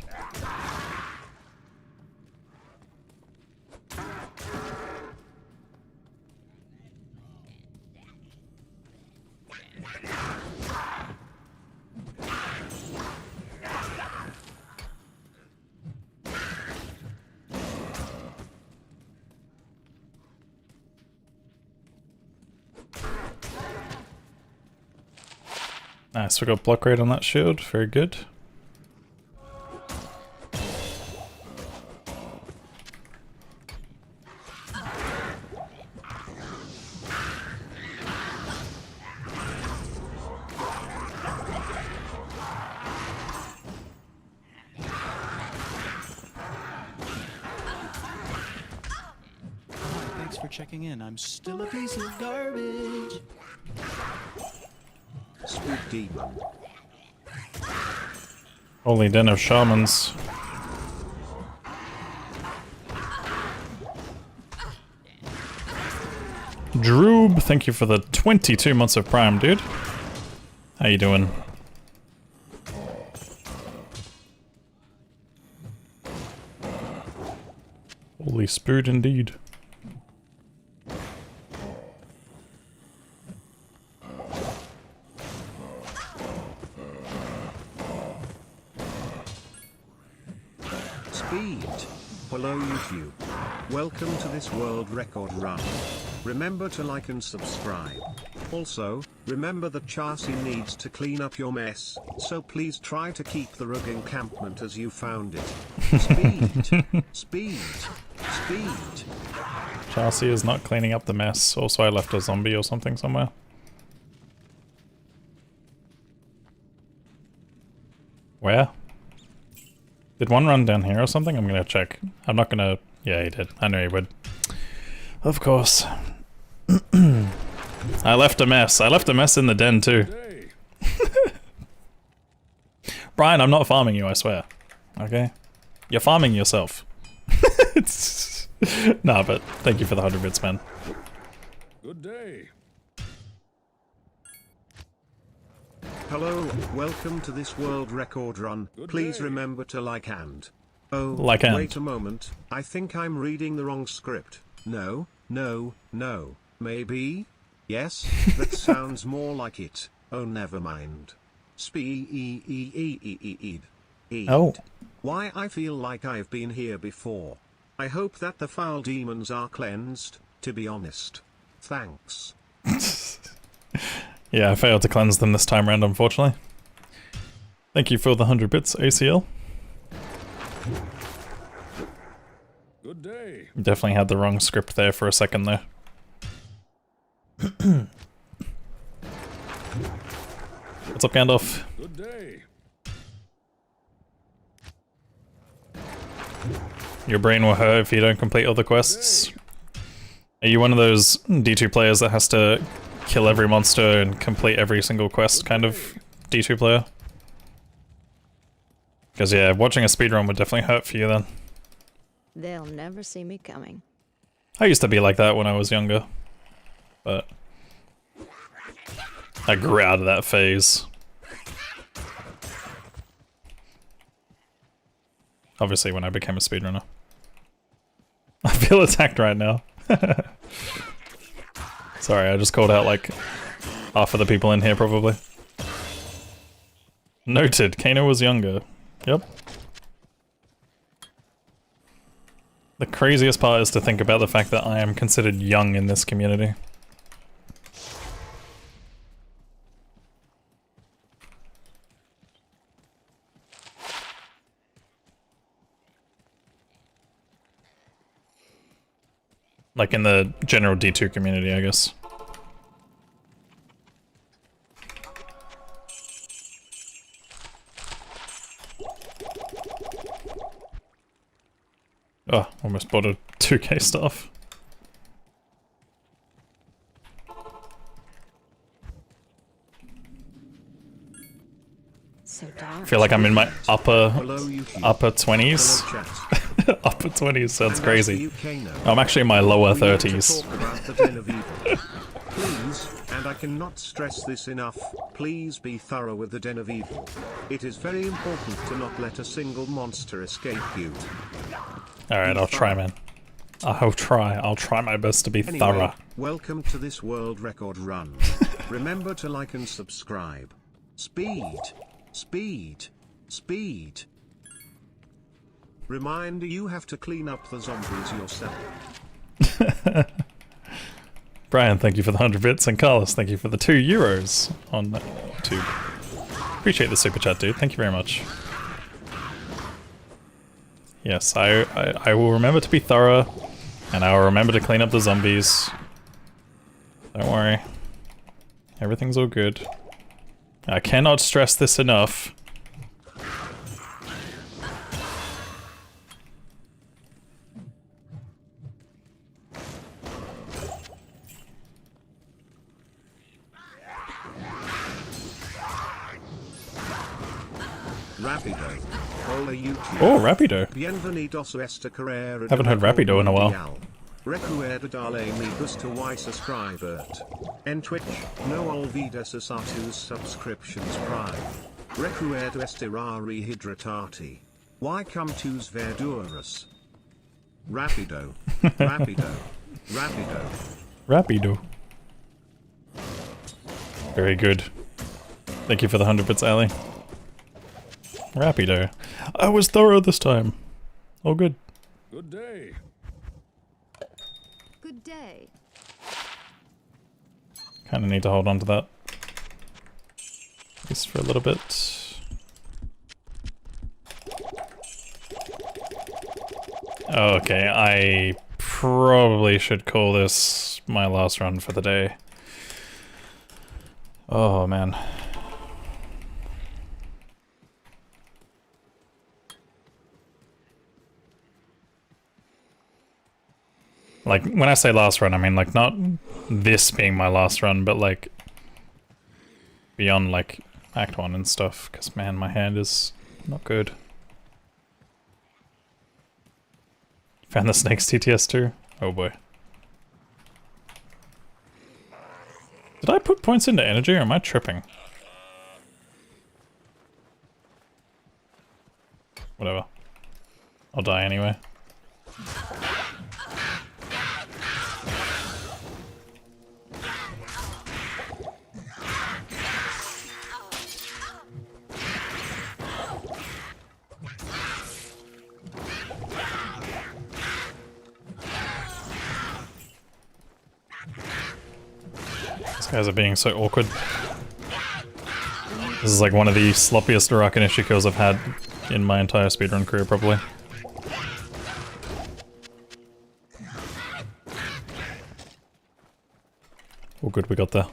Nice, we got block rate on that shield, very good. Thanks for checking in. I'm still a piece of garbage. Spook Demon. Holy den of shamans. Droob, thank you for the 22 months of Prime, dude. How you doing? Holy spood indeed. Speed. Hello YouTube. Welcome to this world record run. Remember to like and subscribe. Also, remember that Chassis needs to clean up your mess, so please try to keep the rug encampment as you found it. Speed. Speed. Speed. Chassis is not cleaning up the mess. Also, I left a zombie or something somewhere. Where? Did one run down here or something? I'm gonna check. I'm not gonna... Yeah, he did. I knew he would. Of course. I left a mess. I left a mess in the den too. Brian, I'm not farming you, I swear. Okay? You're farming yourself. Nah, but thank you for the 100 bits, man. Good day. Hello, welcome to this world record run. Please remember to like and... Oh, Like and. wait a moment. I think I'm reading the wrong script. No, no, no. Maybe? Yes, that sounds more like it. Oh, never mind. Speed. Oh. Why I feel like I've been here before. I hope that the foul demons are cleansed, to be honest. Thanks. Yeah, I failed to cleanse them this time around, unfortunately. Thank you for the 100 bits, ACL. Good day. Definitely had the wrong script there for a second there. What's up, Gandalf? Good day. Your brain will hurt if you don't complete all the quests. Are you one of those D2 players that has to kill every monster and complete every single quest kind of D2 player? Because yeah, watching a speedrun would definitely hurt for you then. They'll never see me coming. I used to be like that when I was younger, but I grew out of that phase. Obviously when I became a speedrunner. I feel attacked right now. Sorry, I just called out like half of the people in here probably. Noted, Kano was younger. Yep. The craziest part is to think about the fact that I am considered young in this community. Like in the general D2 community, I guess. Oh, almost bought a 2k stuff. So dark. I feel like I'm in my upper YouTube. 20s. Hello, chat. Upper 20s sounds And crazy. as the UK knows, I'm actually in my lower we want to 30s. talk about the Den of Evil. Please, and I cannot stress this enough, please be thorough with the Den of Evil. It is very important to not let a single monster escape you. Alright, I'll try, man. I'll try my best to be Anyway, thorough. welcome to this world record run. Remember to like and subscribe. Speed. Speed. Speed. Reminder, you have to clean up the zombies yourself. Brian, thank you for the 100 bits, and Carlos, thank you for the €2 on YouTube. Appreciate the super chat, dude. Thank you very much. Yes, I will remember to be thorough, and I will remember to clean up the zombies. Don't worry. Everything's all good. I cannot stress this enough. Rapido. Hola YouTube. Oh, Rapido. Bienvenidos a esta carrera. Haven't heard Rapido in a while. Recuerda darle me gusta y subscribe. En Twitch, no olvides usar tus subscriptions prime. Recuerda estirar y hidratarte. Why come tus verduras? Rapido. Rapido. Rapido. Rapido. Very good. Thank you for the 100 bits, Ali. Rapido. I was thorough this time. All good. Good day. Good day. Kind of need to hold on to that. At least for a little bit. Okay, I probably should call this my last run for the day. Oh man. Like, when I say last run, I mean, like, not this being my last run, but, like, beyond, like, Act 1 and stuff, because, man, my hand is not good. Found the snakes TTS too? Oh boy. Did I put points into energy, or am I tripping? Whatever. I'll die anyway. These guys are being so awkward. This is like one of the sloppiest Rakanishi kills I've had in my entire speedrun career, probably. All good, we got there.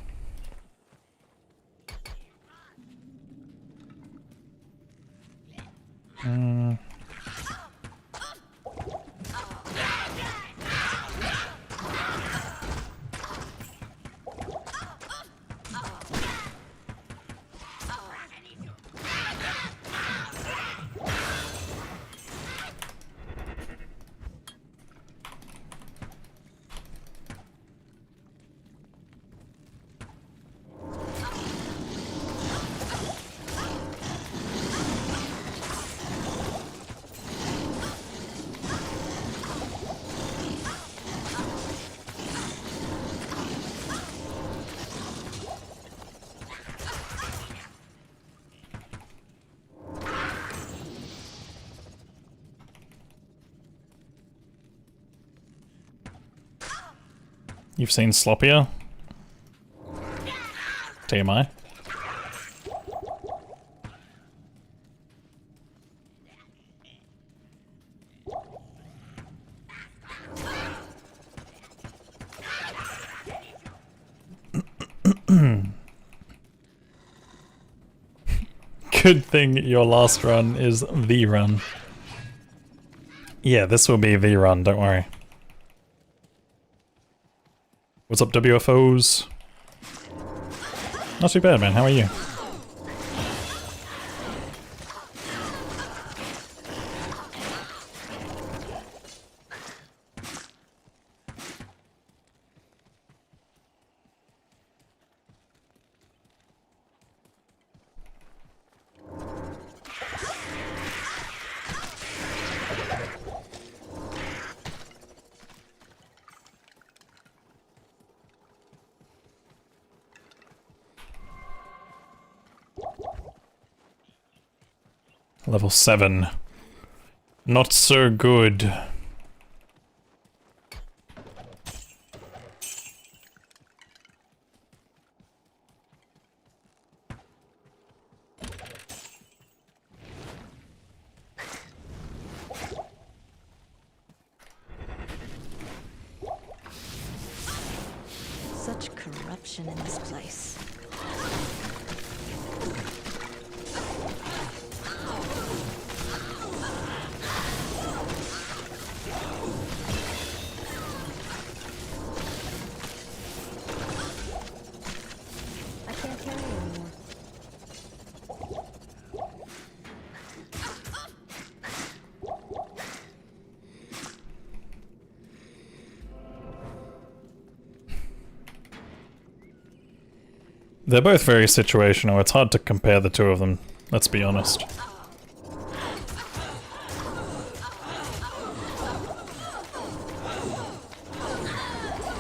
You've seen sloppier? TMI? Good thing your last run is the run. Yeah, this will be the run, don't worry. What's up, WFOs? Not too bad, man. How are you? Level 7. Not so good. corruption in this place. I can't carry anymore. They're both very situational. It's hard to compare the two of them, let's be honest.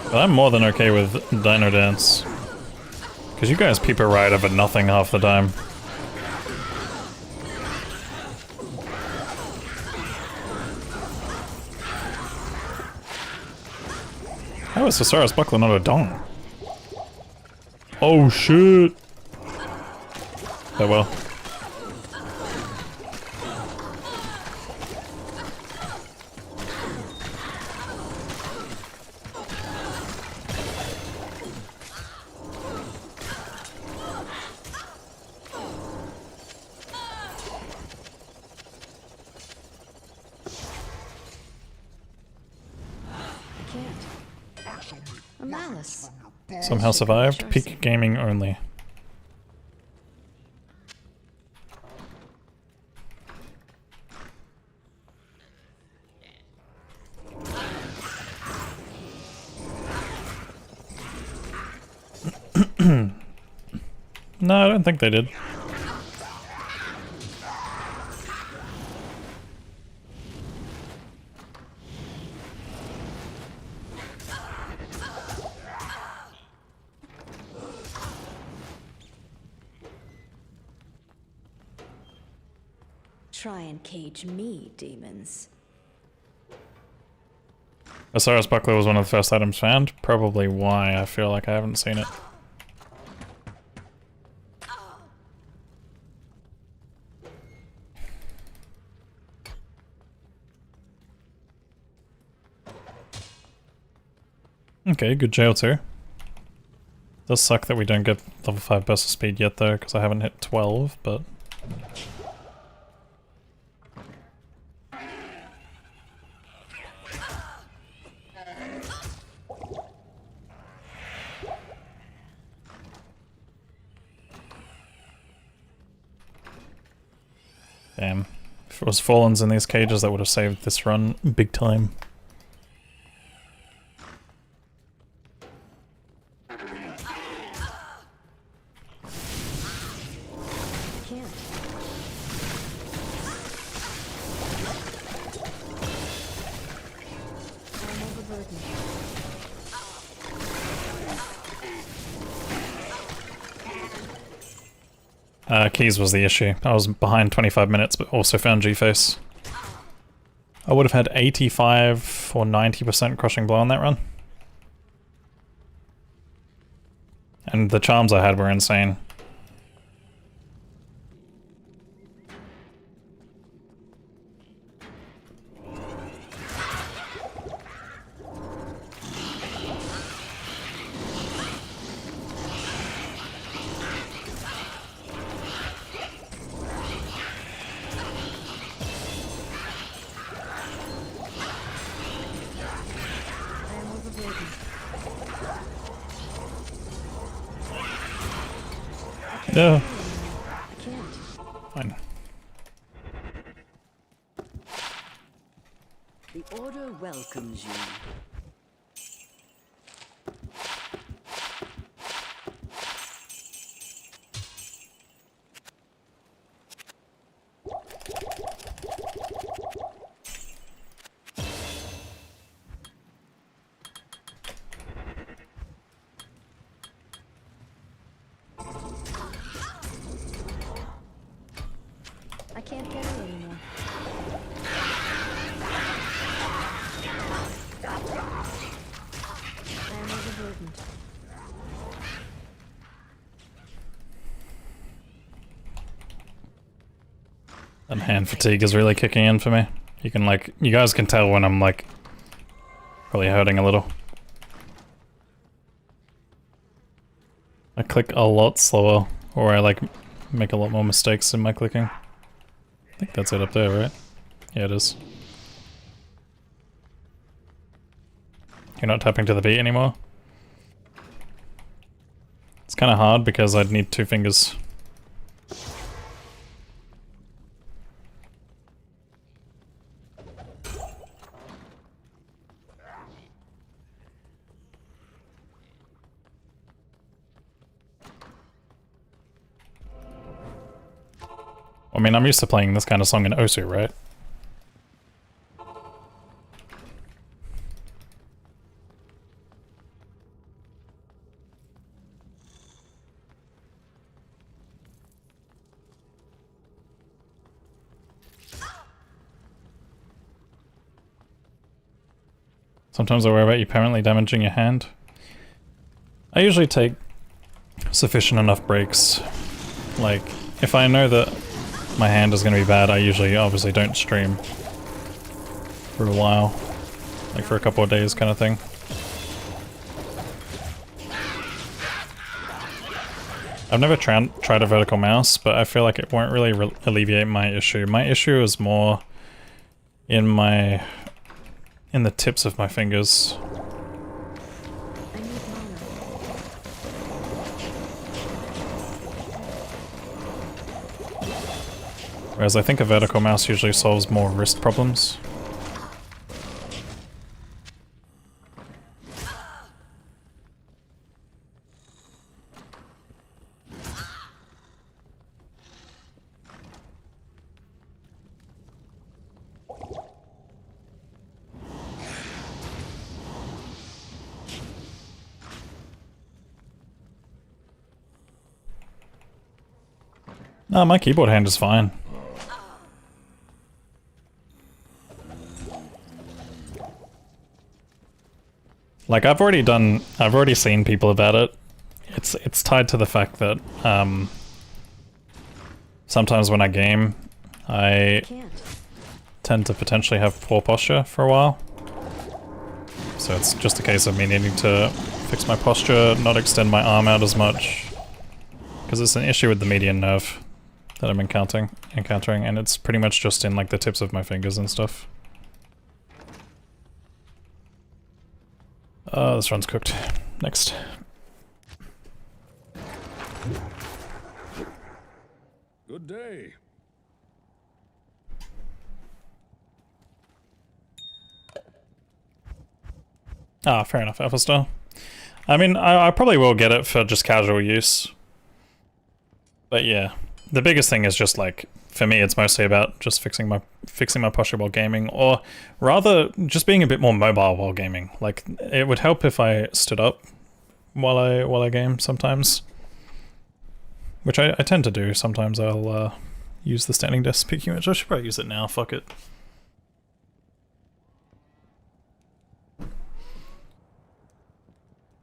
But I'm more than okay with Dino Dance. Because you guys peep it right over nothing half the time. How is Cesara's buckler not a dong? Oh shit! Oh well. I can't. A malice. Somehow survived. Peak gaming only. No, I don't think they did. Try and cage me, demons. Osiris buckler was one of the first items found. Probably why I feel like I haven't seen it. Okay, good jail too. Does suck that we don't get level 5 burst of speed yet though, because I haven't hit 12, but... Damn. If it was Fallens in these cages, that would have saved this run big time. Keys was the issue. I was behind 25 minutes, but also found G-Face. I would have had 85 or 90% crushing blow on that run. And the charms I had were insane. Yeah. Fine. The Order welcomes you. I can't carry anymore. I am overburdened. And hand fatigue is really kicking in for me. You can you guys can tell when I'm probably hurting a little. I click a lot slower, or I like make a lot more mistakes in my clicking. I think that's it up there, right? Yeah, it is. You're not tapping to the beat anymore? It's kind of hard because I'd need 2 fingers. I mean, I'm used to playing this kind of song in Osu, right? Sometimes I worry about you permanently damaging your hand. I usually take sufficient enough breaks. Like, if I know that my hand is going to be bad, I usually obviously don't stream for a while. Like for a couple of days kind of thing. I've never tried a vertical mouse, but I feel like it won't really alleviate my issue. My issue is more in the tips of my fingers. Whereas I think a vertical mouse usually solves more wrist problems. No, my keyboard hand is fine. Like I've already seen people about it. It's tied to the fact that sometimes when I game, I tend to potentially have poor posture for a while. So it's just a case of me needing to fix my posture, not extend my arm out as much. Because it's an issue with the median nerve that I'm encountering, and it's pretty much just in like the tips of my fingers and stuff. This run's cooked. Next. Good day. Ah, fair enough, Alpha Star. I mean, I probably will get it for just casual use. But yeah, the biggest thing is just like, for me it's mostly about just fixing my posture while gaming, or rather just being a bit more mobile while gaming. Like it would help if I stood up while I game sometimes. Which I tend to do. Sometimes I'll use the standing desk speaking, which I should probably use it now, fuck it.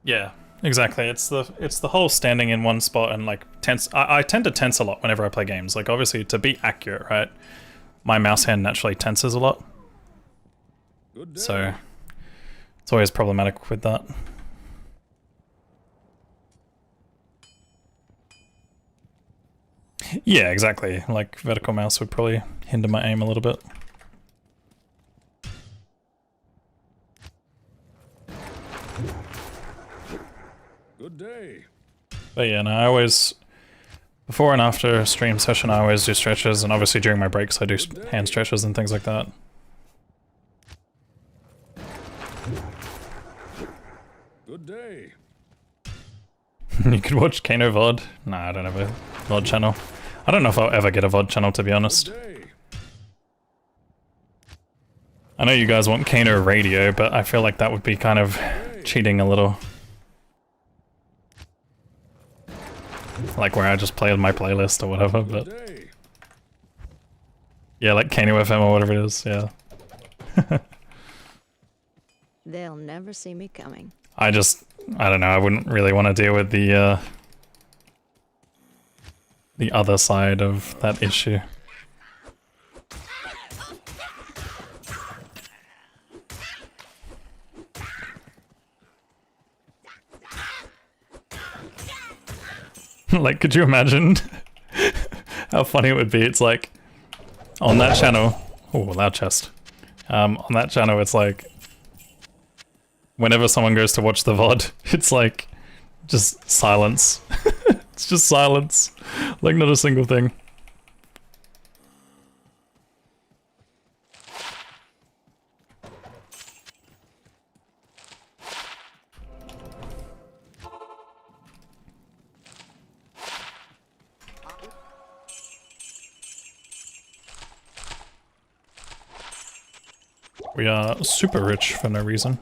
Yeah, exactly. It's the whole standing in one spot and like tense. I tend to tense a lot whenever I play games. Like obviously to be accurate, right? My mouse hand naturally tenses a lot. So it's always problematic with that. Yeah, exactly. Like vertical mouse would probably hinder my aim a little bit. Good day. But yeah, no, I always, before and after a stream session, I always do stretches, and obviously during my breaks I do hand stretches and things like that. Good day. You could watch Kano VOD. Nah, I don't have a VOD channel. I don't know if I'll ever get a VOD channel, to be honest. I know you guys want Kano radio, but I feel like that would be kind of cheating a little. Like where I just play my playlist or whatever, but... Yeah, like Kano FM or whatever it is, yeah. They'll never see me coming. I don't know, I wouldn't really want to deal with the other side of that issue. Like, could you imagine how funny it would be? It's like, on that channel... Oh, loud chest. On that channel, it's like... Whenever someone goes to watch the VOD, it's like... Just silence. It's just silence. Like, not a single thing. We are super rich for no reason.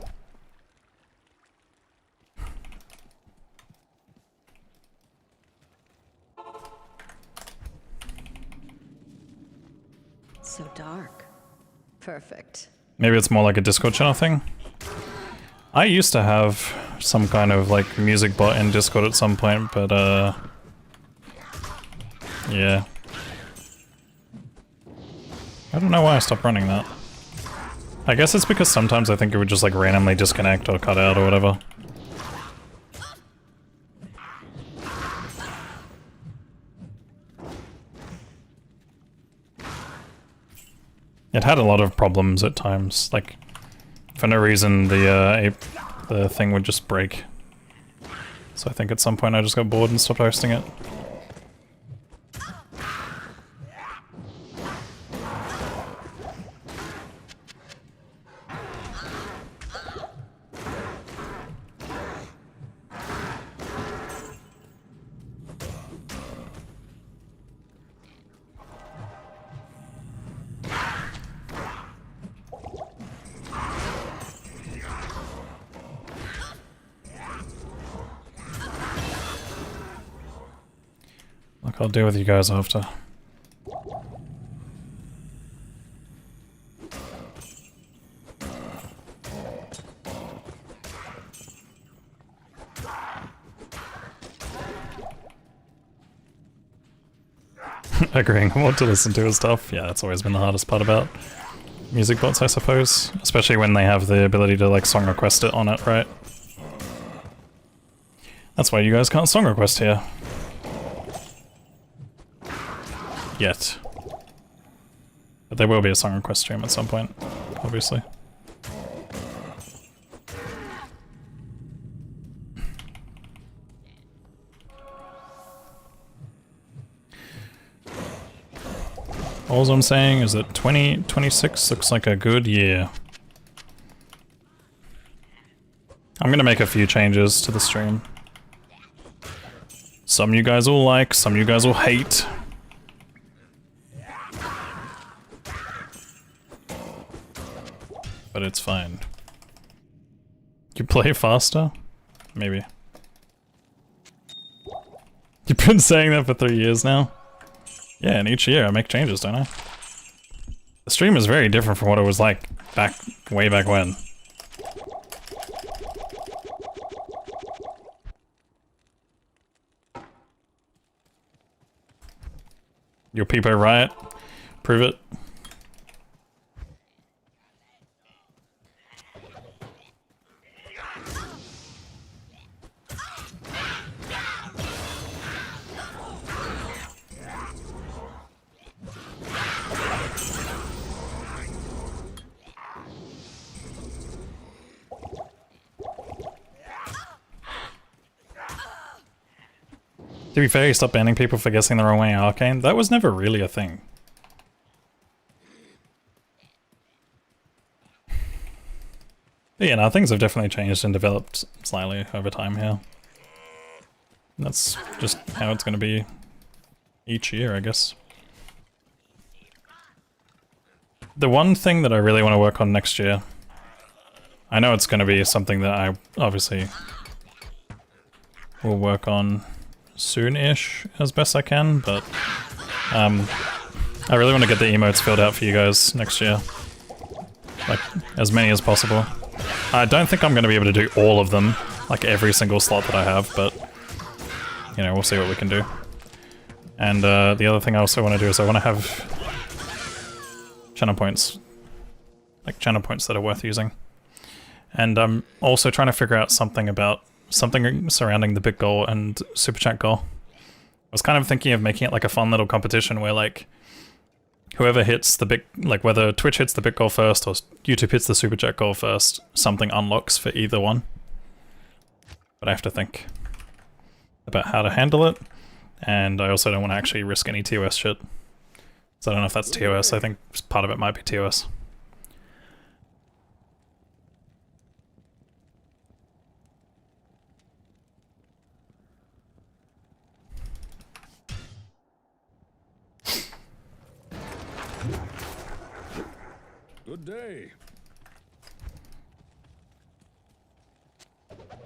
So dark. Perfect. Maybe it's more like a Discord channel thing. I used to have some kind of like music bot in Discord at some point, but yeah. I don't know why I stopped running that. I guess it's because sometimes I think it would just like randomly disconnect or cut out or whatever. It had a lot of problems at times, like, for no reason the thing would just break. So I think at some point I just got bored and stopped hosting it. I'll deal with you guys after. Agreeing on what to listen to and stuff. Yeah, that's always been the hardest part about music bots, I suppose. Especially when they have the ability to like song request it on it, right? That's why you guys can't song request here. Yet. But there will be a song request stream at some point, obviously. All I'm saying is that 2026 looks like a good year. I'm gonna make a few changes to the stream. Some you guys will like, some you guys will hate. But it's fine. You play faster? Maybe. You've been saying that for 3 years now? Yeah, and each year I make changes, don't I? The stream is very different from what it was like way back when. Your Peepo riot? Prove it. To be fair, you stopped banning people for guessing the wrong way in Arcane. That was never really a thing. But yeah, no, things have definitely changed and developed slightly over time here. And that's just how it's going to be each year, I guess. The one thing that I really want to work on next year, I know it's going to be something that I obviously will work on soon-ish as best I can, but I really want to get the emotes filled out for you guys next year. Like, as many as possible. I don't think I'm going to be able to do all of them, like every single slot that I have, but, you know, we'll see what we can do. And the other thing I also want to do is I want to have channel points. Like, channel points that are worth using. And I'm also trying to figure out something surrounding the big goal and super chat goal. was kind of thinking of making it like a fun little competition where like whoever hits the big, like whether Twitch hits the bit goal first or YouTube hits the super chat goal first, something unlocks for either one. But I have to think about how to handle it, and I also don't want to actually risk any TOS shit. So I don't know if that's TOS, I think part of it might be TOS. Good day.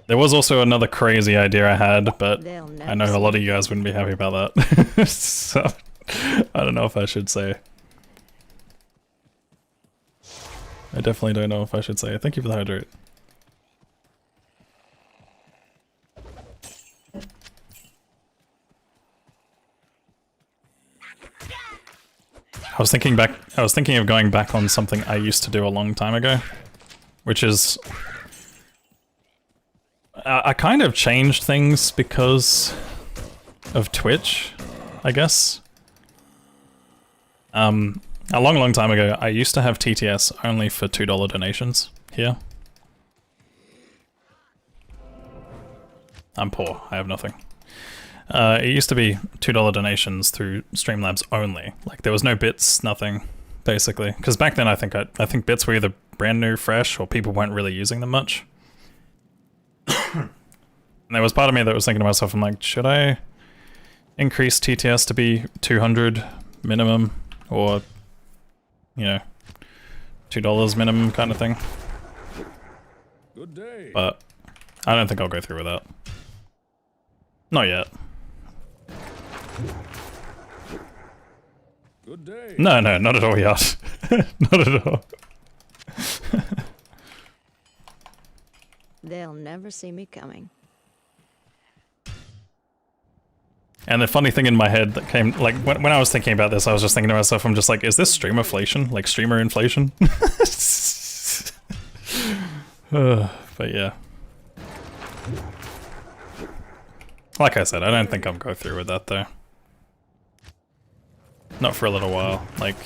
There was also another crazy idea I had, but They'll never I know a lot of you guys wouldn't be happy about that. So, I don't know if I should say. I definitely don't know if I should say. Thank you for the hydrate. I was thinking of going back on something I used to do a long time ago, which is I kind of changed things because of Twitch, I guess. A long time ago, I used to have TTS only for $2 donations here. I'm poor, I have nothing. It used to be $2 donations through Streamlabs only. Like there was no bits, nothing, basically. Because back then I think bits were either brand new, fresh, or people weren't really using them much. And there was part of me that was thinking to myself, I'm like, should I increase TTS to be 200 minimum, or, you know, $2 minimum kind of thing? Good day. But I don't think I'll go through with that. Not yet. Good day. No, not at all yet. Not at all. They'll never see me coming. And the funny thing in my head that came, like, when I was thinking about this, I was just thinking to myself, I'm just like, is this streamerflation? Like, streamer inflation? But yeah. Like I said, I don't think I'll go through with that, though. Not for a little while. Like,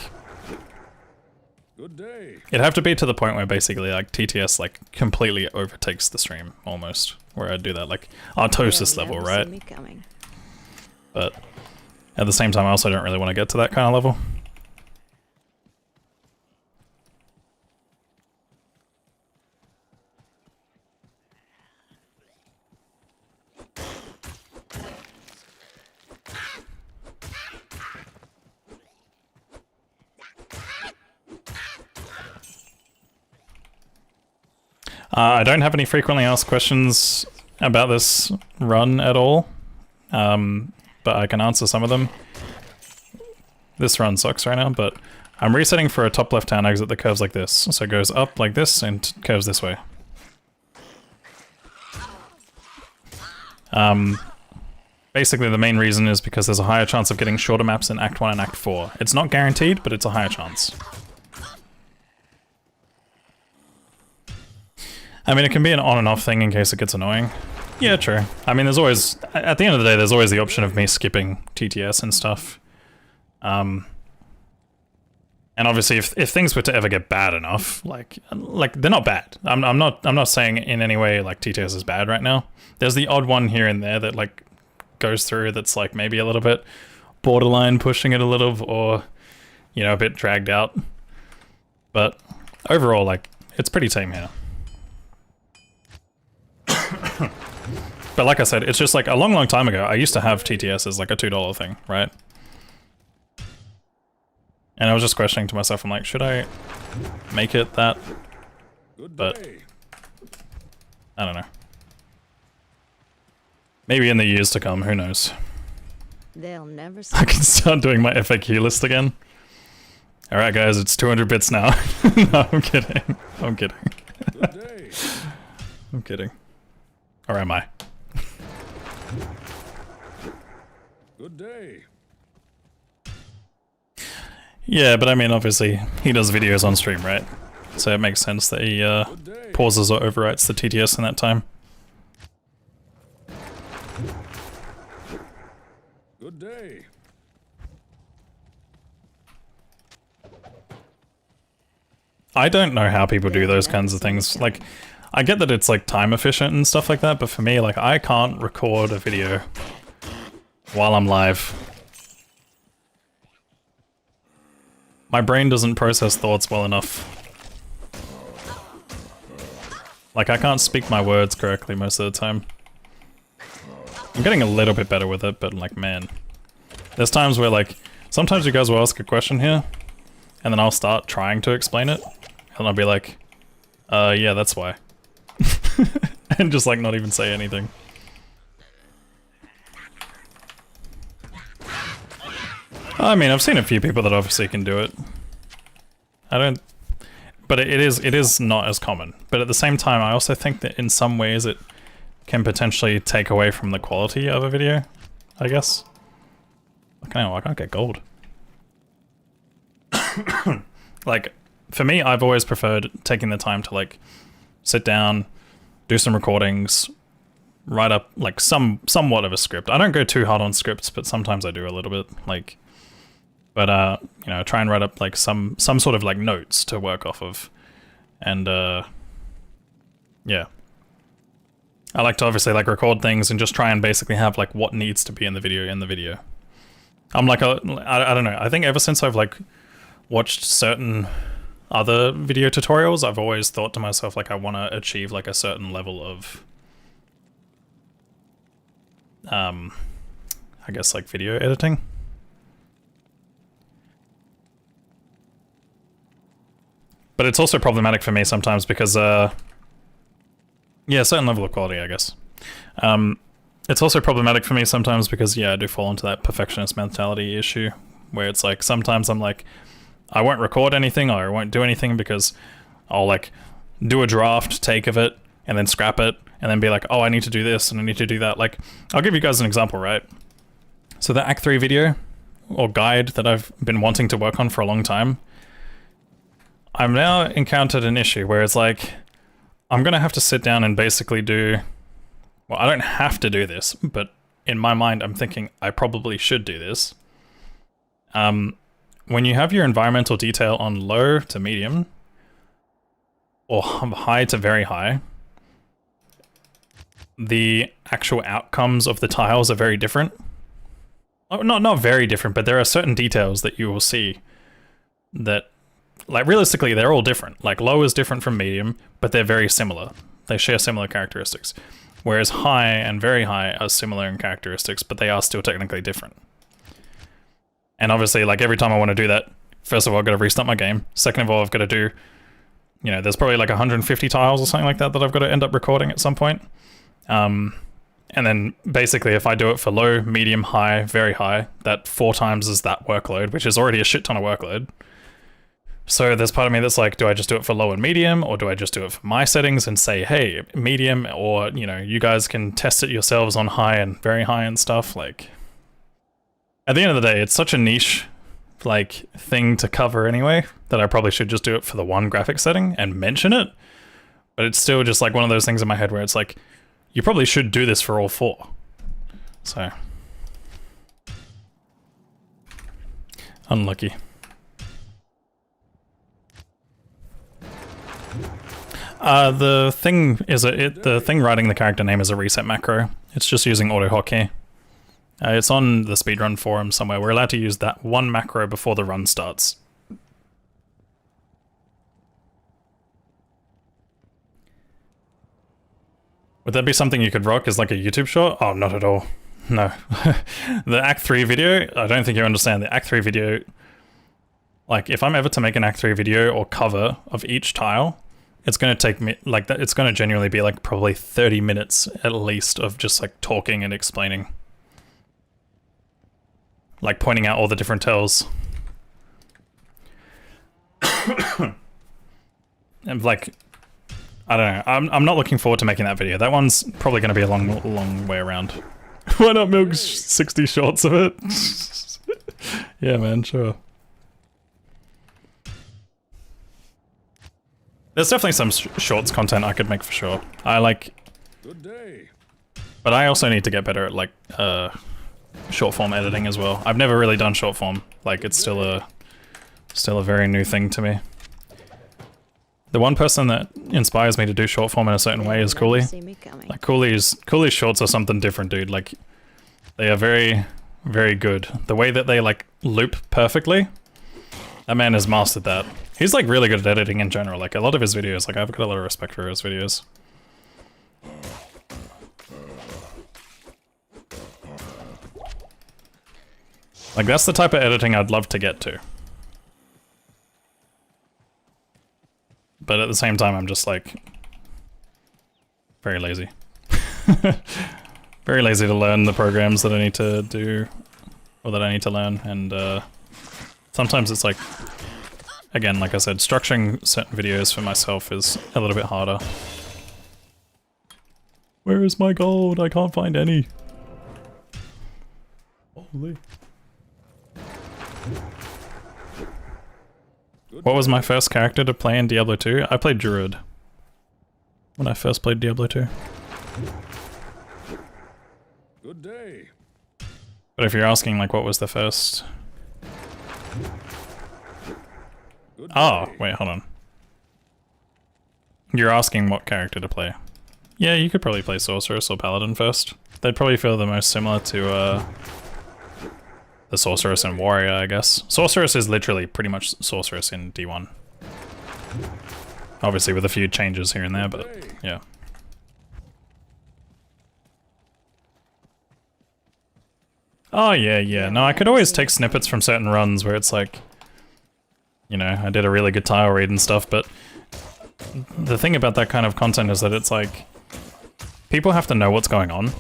Good day. it'd have to be to the point where basically, like, TTS, like, completely overtakes the stream, almost. Where I'd do that, like, Artosis They'll level, never right? See me coming. But at the same time, I also don't really want to get to that kind of level. I don't have any frequently asked questions about this run at all, but I can answer some of them. This run sucks right now, but I'm resetting for a top left-hand exit that curves like this. So it goes up like this and curves this way. Basically the main reason is because there's a higher chance of getting shorter maps in Act 1 and Act 4. It's not guaranteed, but it's a higher chance. I mean, it can be an on and off thing in case it gets annoying. Yeah, true. I mean, there's always, at the end of the day, there's always the option of me skipping TTS and stuff. And obviously, if things were to ever get bad enough, like they're not bad. I'm not saying in any way like TTS is bad right now. There's the odd one here and there that like goes through that's like maybe a little bit borderline pushing it a little, or you know, a bit dragged out. But overall, like it's pretty tame here. But like I said, it's just like a long time ago, I used to have TTS as like a $2 thing, right? And I was just questioning to myself, I'm like, should I make it that? But I don't know. Maybe in the years to come, who knows? They'll never see I can start doing my FAQ list again. Alright guys, it's 200 bits now. No, I'm kidding. I'm kidding. Good day. I'm kidding. Or am I? Good day. Yeah, but I mean, obviously, he does videos on stream, right? So it makes sense that he pauses or overwrites the TTS in that time. Good day. I don't know how people do those kinds of things. Like, I get that it's like time efficient and stuff like that, but for me, like, I can't record a video while I'm live. My brain doesn't process thoughts well enough. Like, I can't speak my words correctly most of the time. I'm getting a little bit better with it, but like, man. There's times where like, sometimes you guys will ask a question here, and then I'll start trying to explain it, and I'll be like, yeah, that's why. And just like not even say anything. I mean, I've seen a few people that obviously can do it. I don't... But it is not as common. But at the same time, I also think that in some ways it can potentially take away from the quality of a video, I guess. Okay, I can't get gold. Like, for me, I've always preferred taking the time to like sit down, do some recordings, write up like somewhat of a script. I don't go too hard on scripts, but sometimes I do a little bit. Like, but you know, try and write up like some sort of like notes to work off of, and yeah. I like to obviously like record things and just try and basically have like what needs to be in the video. I'm like I don't know. I think ever since I've like watched certain other video tutorials, I've always thought to myself like I want to achieve like a certain level of I guess like video editing. But it's also problematic for me sometimes because yeah, a certain level of quality, I guess. It's also problematic for me sometimes because, yeah, I do fall into that perfectionist mentality issue where it's like, sometimes I'm like, I won't record anything or I won't do anything because I'll like do a draft take of it and then scrap it and then be like, oh, I need to do this and I need to do that. Like, I'll give you guys an example, right? So the Act 3 video or guide that I've been wanting to work on for a long time, I've now encountered an issue where it's like, I'm gonna have to sit down and basically do... Well, I don't have to do this, but in my mind, I'm thinking I probably should do this. When you have your environmental detail on low to medium, or high to very high, the actual outcomes of the tiles are very different. Oh, not very different, but there are certain details that you will see that, like, realistically, they're all different. Like, low is different from medium, but they're very similar. They share similar characteristics. Whereas high and very high are similar in characteristics, but they are still technically different. And obviously, like, every time I want to do that, first of all, I've got to restart my game. Second of all, I've got to do, you know, there's probably like 150 tiles or something like that that I've got to end up recording at some point. And then basically, if I do it for low, medium, high, very high, that 4 times is that workload, which is already a shit ton of workload. So there's part of me that's like, do I just do it for low and medium, or do I just do it for my settings and say, hey, medium, or, you know, you guys can test it yourselves on high and very high and stuff. Like, at the end of the day, it's such a niche, like, thing to cover anyway, that I probably should just do it for the one graphic setting and mention it. But it's still just like one of those things in my head where it's like, you probably should do this for all 4. So. Unlucky. The thing writing the character name is a reset macro. It's just using auto hotkey. It's on the Speedrun forum somewhere. We're allowed to use that one macro before the run starts. Would that be something you could rock as like a YouTube short? Oh, not at all. No. The Act 3 video, I don't think you understand. The Act 3 video, like, if I'm ever to make an Act 3 video or cover of each tile, it's going to take me, like, that. It's going to genuinely be like probably 30 minutes at least of just like talking and explaining. Like pointing out all the different tells. And like, I don't know. I'm not looking forward to making that video. That one's probably going to be a long way around. Why not milk 60 shorts of it? Yeah, man, sure. There's definitely some shorts content I could make for sure. I like... Good day. But I also need to get better at, like, short form editing as well. I've never really done short form. Like, it's still a very new thing to me. The one person that inspires me to do short form in a certain way is Cooley. Like, Cooley's shorts are something different, dude. Like, they are very, very good. The way that they, like, loop perfectly, that man has mastered that. He's, like, really good at editing in general. Like, a lot of his videos, like, I've got a lot of respect for his videos. Like, that's the type of editing I'd love to get to. But at the same time, I'm just, like, very lazy. Very lazy to learn the programs that I need to do, or that I need to learn, and sometimes it's like, again, like I said, structuring certain videos for myself is a little bit harder. Where is my gold? I can't find any. Holy. What was my first character to play in Diablo 2? I played Druid when I first played Diablo 2. Good day. But if you're asking, like, what was the first... Oh, wait, hold on. You're asking what character to play. Yeah, you could probably play Sorceress or Paladin first. They'd probably feel the most similar to, the Sorceress and Warrior, I guess. Sorceress is literally pretty much Sorceress in D1. Obviously with a few changes here and there, but yeah. Oh yeah. No, I could always take snippets from certain runs where it's like, you know, I did a really good tile read and stuff, but the thing about that kind of content is that it's like, people have to know what's going on.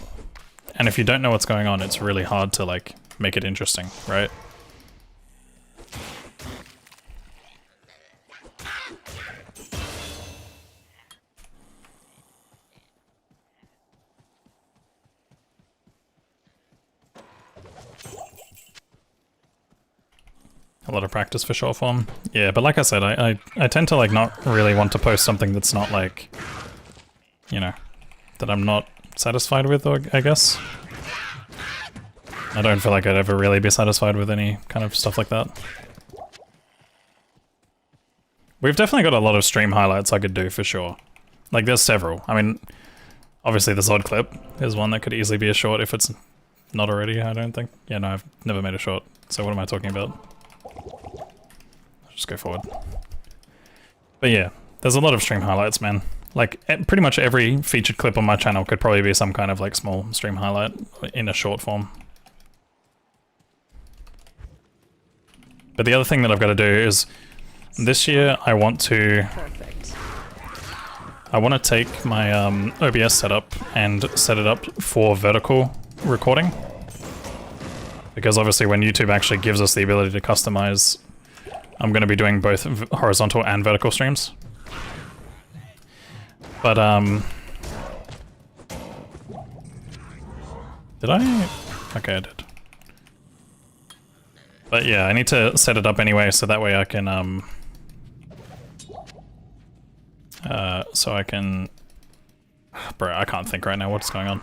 And if you don't know what's going on, it's really hard to, like, make it interesting, right? A lot of practice for short form. Yeah, but like I said, I tend to, like, not really want to post something that's not, like, you know, that I'm not satisfied with, or I guess. I don't feel like I'd ever really be satisfied with any kind of stuff like that. We've definitely got a lot of stream highlights I could do for sure. Like, there's several. I mean, obviously the Zod clip is one that could easily be a short if it's not already, I don't think. Yeah, no, I've never made a short, so what am I talking about? I'll just go forward. But yeah, there's a lot of stream highlights, man. Like, pretty much every featured clip on my channel could probably be some kind of, like, small stream highlight in a short form. But the other thing that I've got to do is, this year I want to take my OBS setup and set it up for vertical recording. Because obviously when YouTube actually gives us the ability to customize, I'm going to be doing both horizontal and vertical streams. But, did I? Okay, I did. But yeah, I need to set it up anyway, so that way I can, bro, I can't think right now what's going on.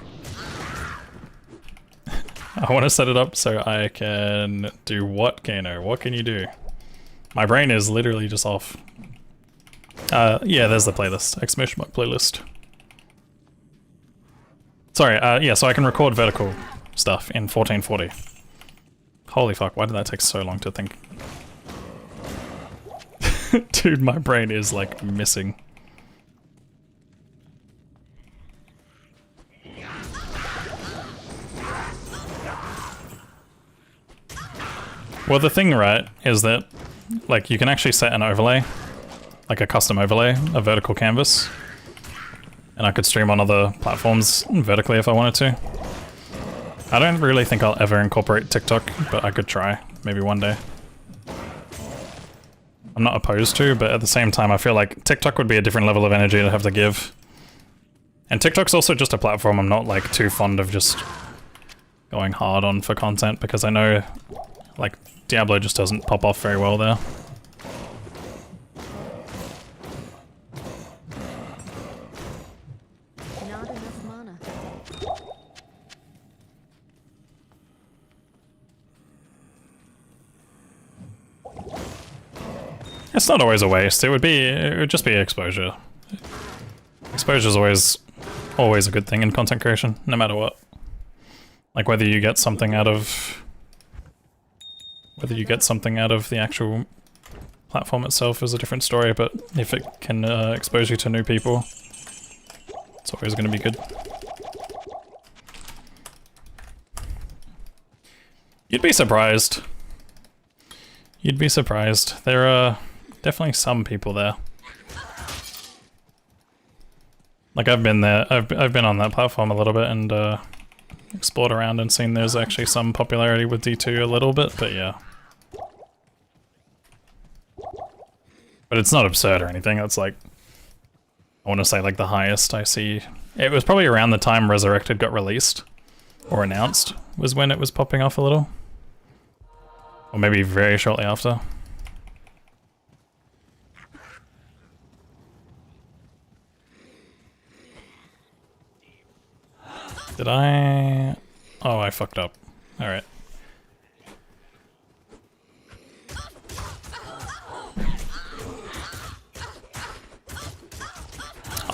I want to set it up so I can do what, Kano? What can you do? My brain is literally just off. Yeah, there's the playlist. Exclamation mark playlist. Sorry, yeah, so I can record vertical stuff in 1440. Holy fuck, why did that take so long to think? Dude, my brain is, like, missing. Well, the thing, right, is that, like, you can actually set an overlay, like a custom overlay, a vertical canvas, and I could stream on other platforms vertically if I wanted to. I don't really think I'll ever incorporate TikTok, but I could try, maybe one day. I'm not opposed to, but at the same time I feel like TikTok would be a different level of energy to have to give. And TikTok's also just a platform I'm not, like, too fond of just going hard on for content, because I know, like, Diablo just doesn't pop off very well there. Not enough mana. It's not always a waste. It would just be exposure. Exposure is always a good thing in content creation, no matter what. Like whether you get something out of the actual platform itself is a different story, but if it can expose you to new people, it's always going to be good. You'd be surprised. You'd be surprised. There are definitely some people there. Like I've been there. I've been on that platform a little bit and explored around and seen there's actually some popularity with D2 a little bit, but yeah. But it's not absurd or anything. It's like, I want to say like the highest I see. It was probably around the time Resurrected got released or announced was when it was popping off a little. Or maybe very shortly after. Did I... Oh, I fucked up. Alright.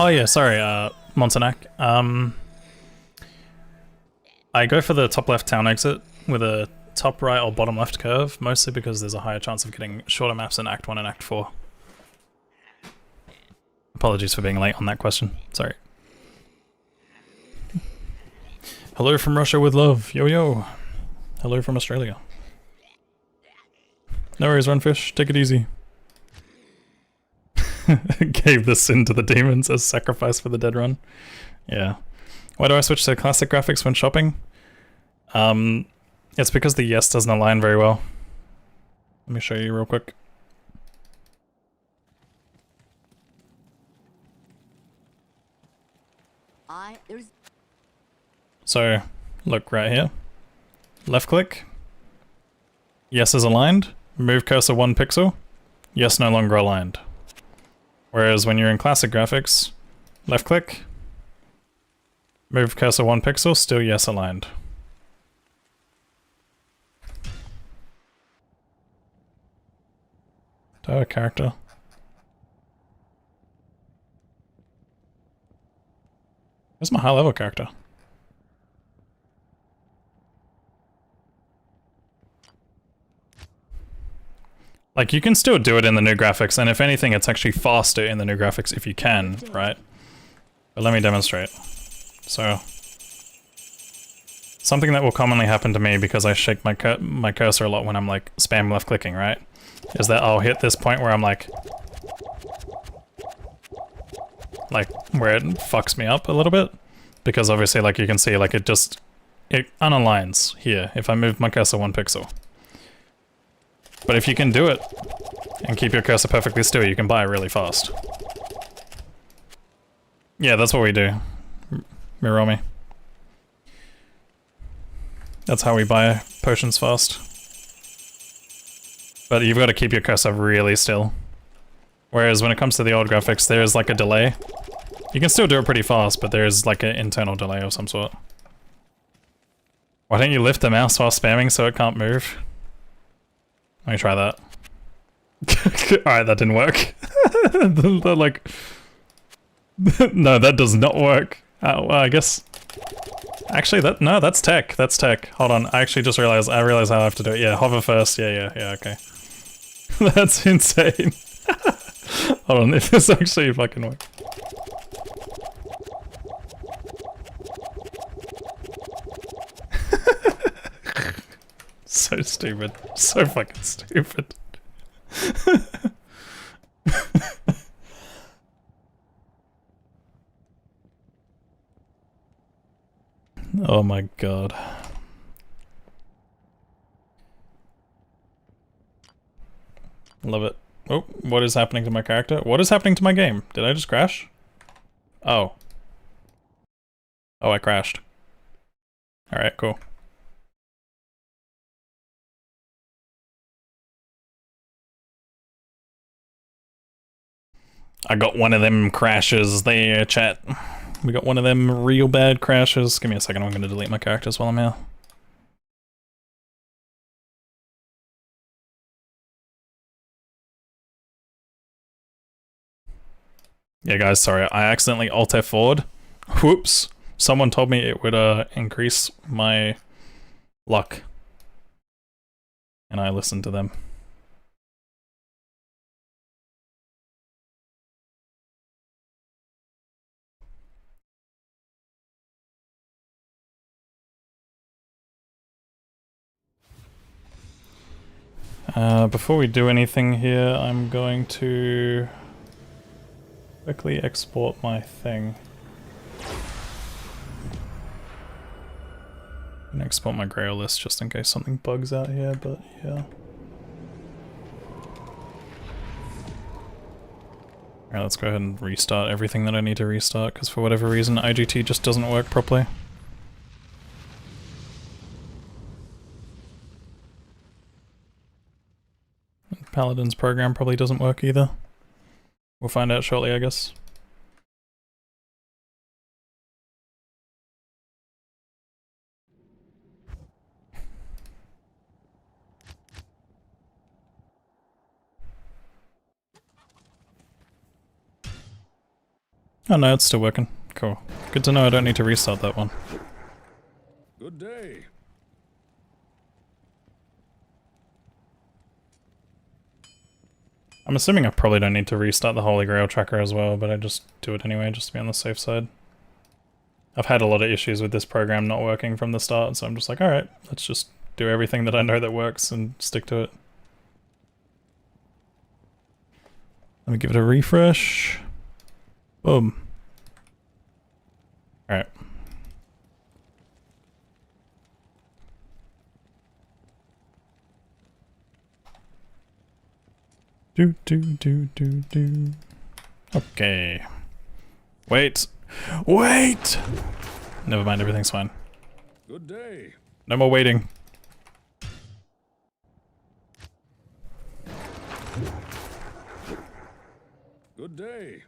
Oh yeah, sorry, Montanak. I go for the top left town exit with a top right or bottom left curve, mostly because there's a higher chance of getting shorter maps in Act 1 and Act 4. Apologies for being late on that question, sorry. Hello from Russia with love, yo yo. Hello from Australia. No worries, Runfish, take it easy. Gave the sin to the demons as sacrifice for the dead run. Yeah. Why do I switch to classic graphics when shopping? It's because the yes doesn't align very well. Let me show you real quick. So, look right here. Left click. Yes is aligned. Move cursor 1 pixel. Yes no longer aligned. Whereas when you're in classic graphics, left click. Move cursor 1 pixel, still yes aligned. Do I have a character? Where's my high level character? Like, you can still do it in the new graphics, and if anything, it's actually faster in the new graphics if you can, right? But let me demonstrate. So, something that will commonly happen to me because I shake my cursor a lot when I'm like spam left clicking, right? Is that I'll hit this point where I'm like where it fucks me up a little bit, because obviously, like you can see, like it unaligns here if I move my cursor 1 pixel. But if you can do it and keep your cursor perfectly still, you can buy really fast. Yeah, that's what we do. Miromi. That's how we buy potions fast. But you've got to keep your cursor really still. Whereas when it comes to the old graphics, there's like a delay. You can still do it pretty fast, but there's like an internal delay of some sort. Why don't you lift the mouse while spamming so it can't move? Let me try that. Alright, that didn't work. Like... No, that does not work. Well, I guess... Actually, that's tech. That's tech. Hold on, I actually just realized how I have to do it. Yeah, hover first. Yeah, okay. That's insane. Hold on, if this actually fucking works. So stupid. So fucking stupid. Oh my god. Love it. Oh, what is happening to my character? What is happening to my game? Did I just crash? Oh. Oh, I crashed. Alright, cool. I got one of them crashes there, chat. We got one of them real bad crashes. Give me a second, I'm gonna delete my characters while I'm here. Yeah, guys, sorry, I accidentally Alt F4'd. Whoops. Someone told me it would increase my luck. And I listened to them. Before we do anything here, I'm going to quickly export my thing. I'm gonna export my Grail list just in case something bugs out here, but yeah. Alright, let's go ahead and restart everything that I need to restart, because for whatever reason IGT just doesn't work properly. Paladin's program probably doesn't work either. We'll find out shortly, I guess. Oh no, it's still working. Cool. Good to know I don't need to restart that one. Good day. I'm assuming I probably don't need to restart the Holy Grail tracker as well, but I just do it anyway, just to be on the safe side. I've had a lot of issues with this program not working from the start, so I'm just like, alright, let's just do everything that I know that works and stick to it. Let me give it a refresh. Boom. Alright. Do. Okay. Wait! Wait! Never mind, everything's fine. Good day. No more waiting. Good day.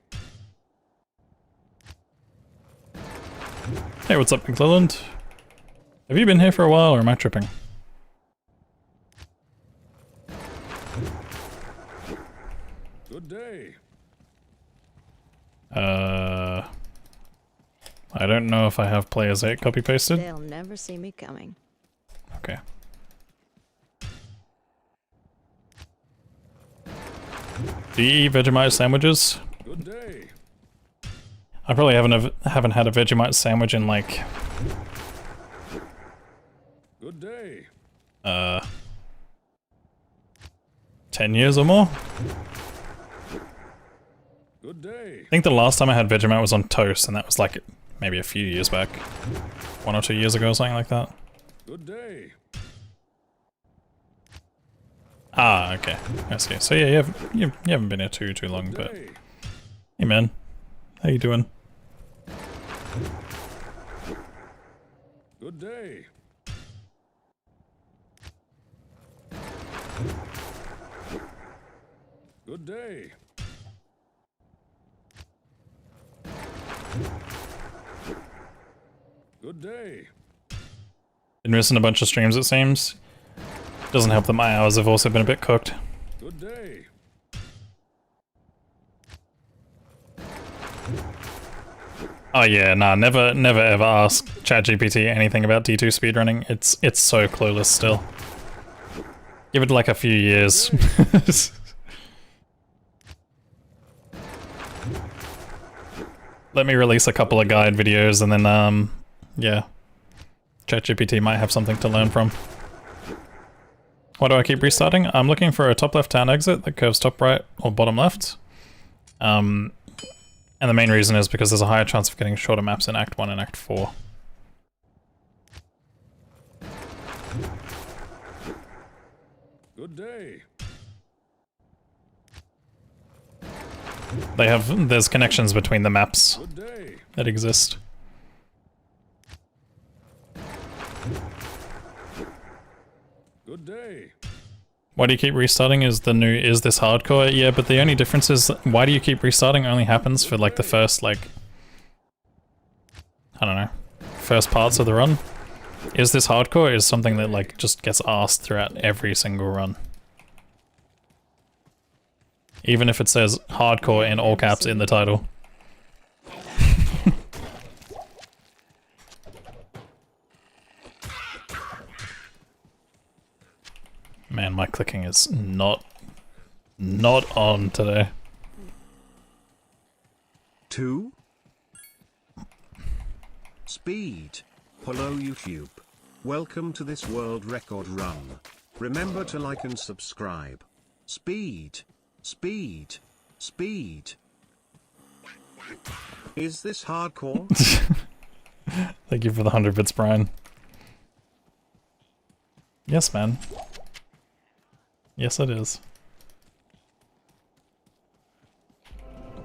Hey, what's up, McClelland? Have you been here for a while, or am I tripping? Good day. I don't know if I have players 8 copy pasted. They'll never see me coming. Okay. Do you eat Vegemite sandwiches? Good day. I probably haven't had a Vegemite sandwich in like Good day. 10 years or more. Good day. I think the last time I had Vegemite was on toast, and that was like maybe a few years back. 1 or 2 years ago or something like that. Good day. Ah, okay. I see. So yeah, you haven't been here too long, but Day. hey man, how you doing? Good day. Good day. Good day. Been missing a bunch of streams, it seems. Doesn't help that my hours have also been a bit cooked. Good day. Oh yeah, nah, never ever ask ChatGPT anything about D2 speedrunning. It's so clueless still. Give it like a few years. Let me release a couple of guide videos and then yeah. ChatGPT might have something to learn from. Why do I keep restarting? I'm looking for a top left town exit that curves top right or bottom left. And the main reason is because there's a higher chance of getting shorter maps in Act 1 and Act 4. Good day. There's connections between the maps Good day. that exist. Good day. Why do you keep restarting is this hardcore? Yeah, but the only difference is why do you keep restarting only happens for like the first like, I don't know, first parts of the run. Is this hardcore is something that like just gets asked throughout every single run. Even if it says hardcore in all caps in the title. Man, my clicking is not on today. 2. Speed. Hello YouTube. Welcome to this world record run. Remember to like and subscribe. Speed. Speed. Speed. Is this hardcore? Thank you for the 100 bits, Brian. Yes, man. Yes, it is.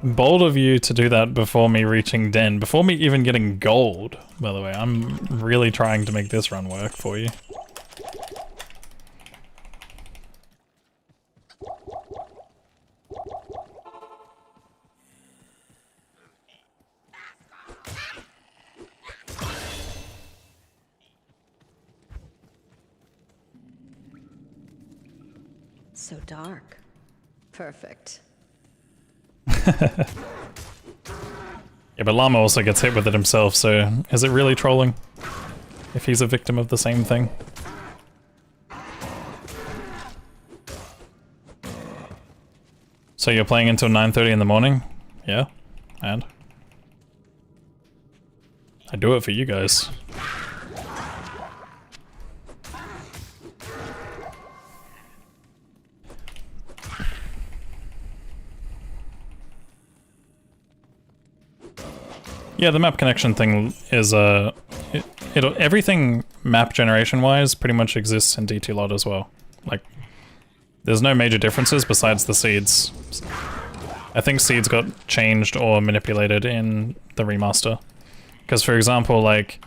Bold of you to do that before me reaching Den, before me even getting gold, by the way. I'm really trying to make this run work for you. So dark. Perfect. Yeah, but Llama also gets hit with it himself, so is it really trolling? If he's a victim of the same thing? So you're playing until 9:30 in the morning? Yeah, and? I do it for you guys. Yeah, the map connection thing is everything map generation wise pretty much exists in DT Lot as well. Like, there's no major differences besides the seeds. I think seeds got changed or manipulated in the remaster. Because for example, like,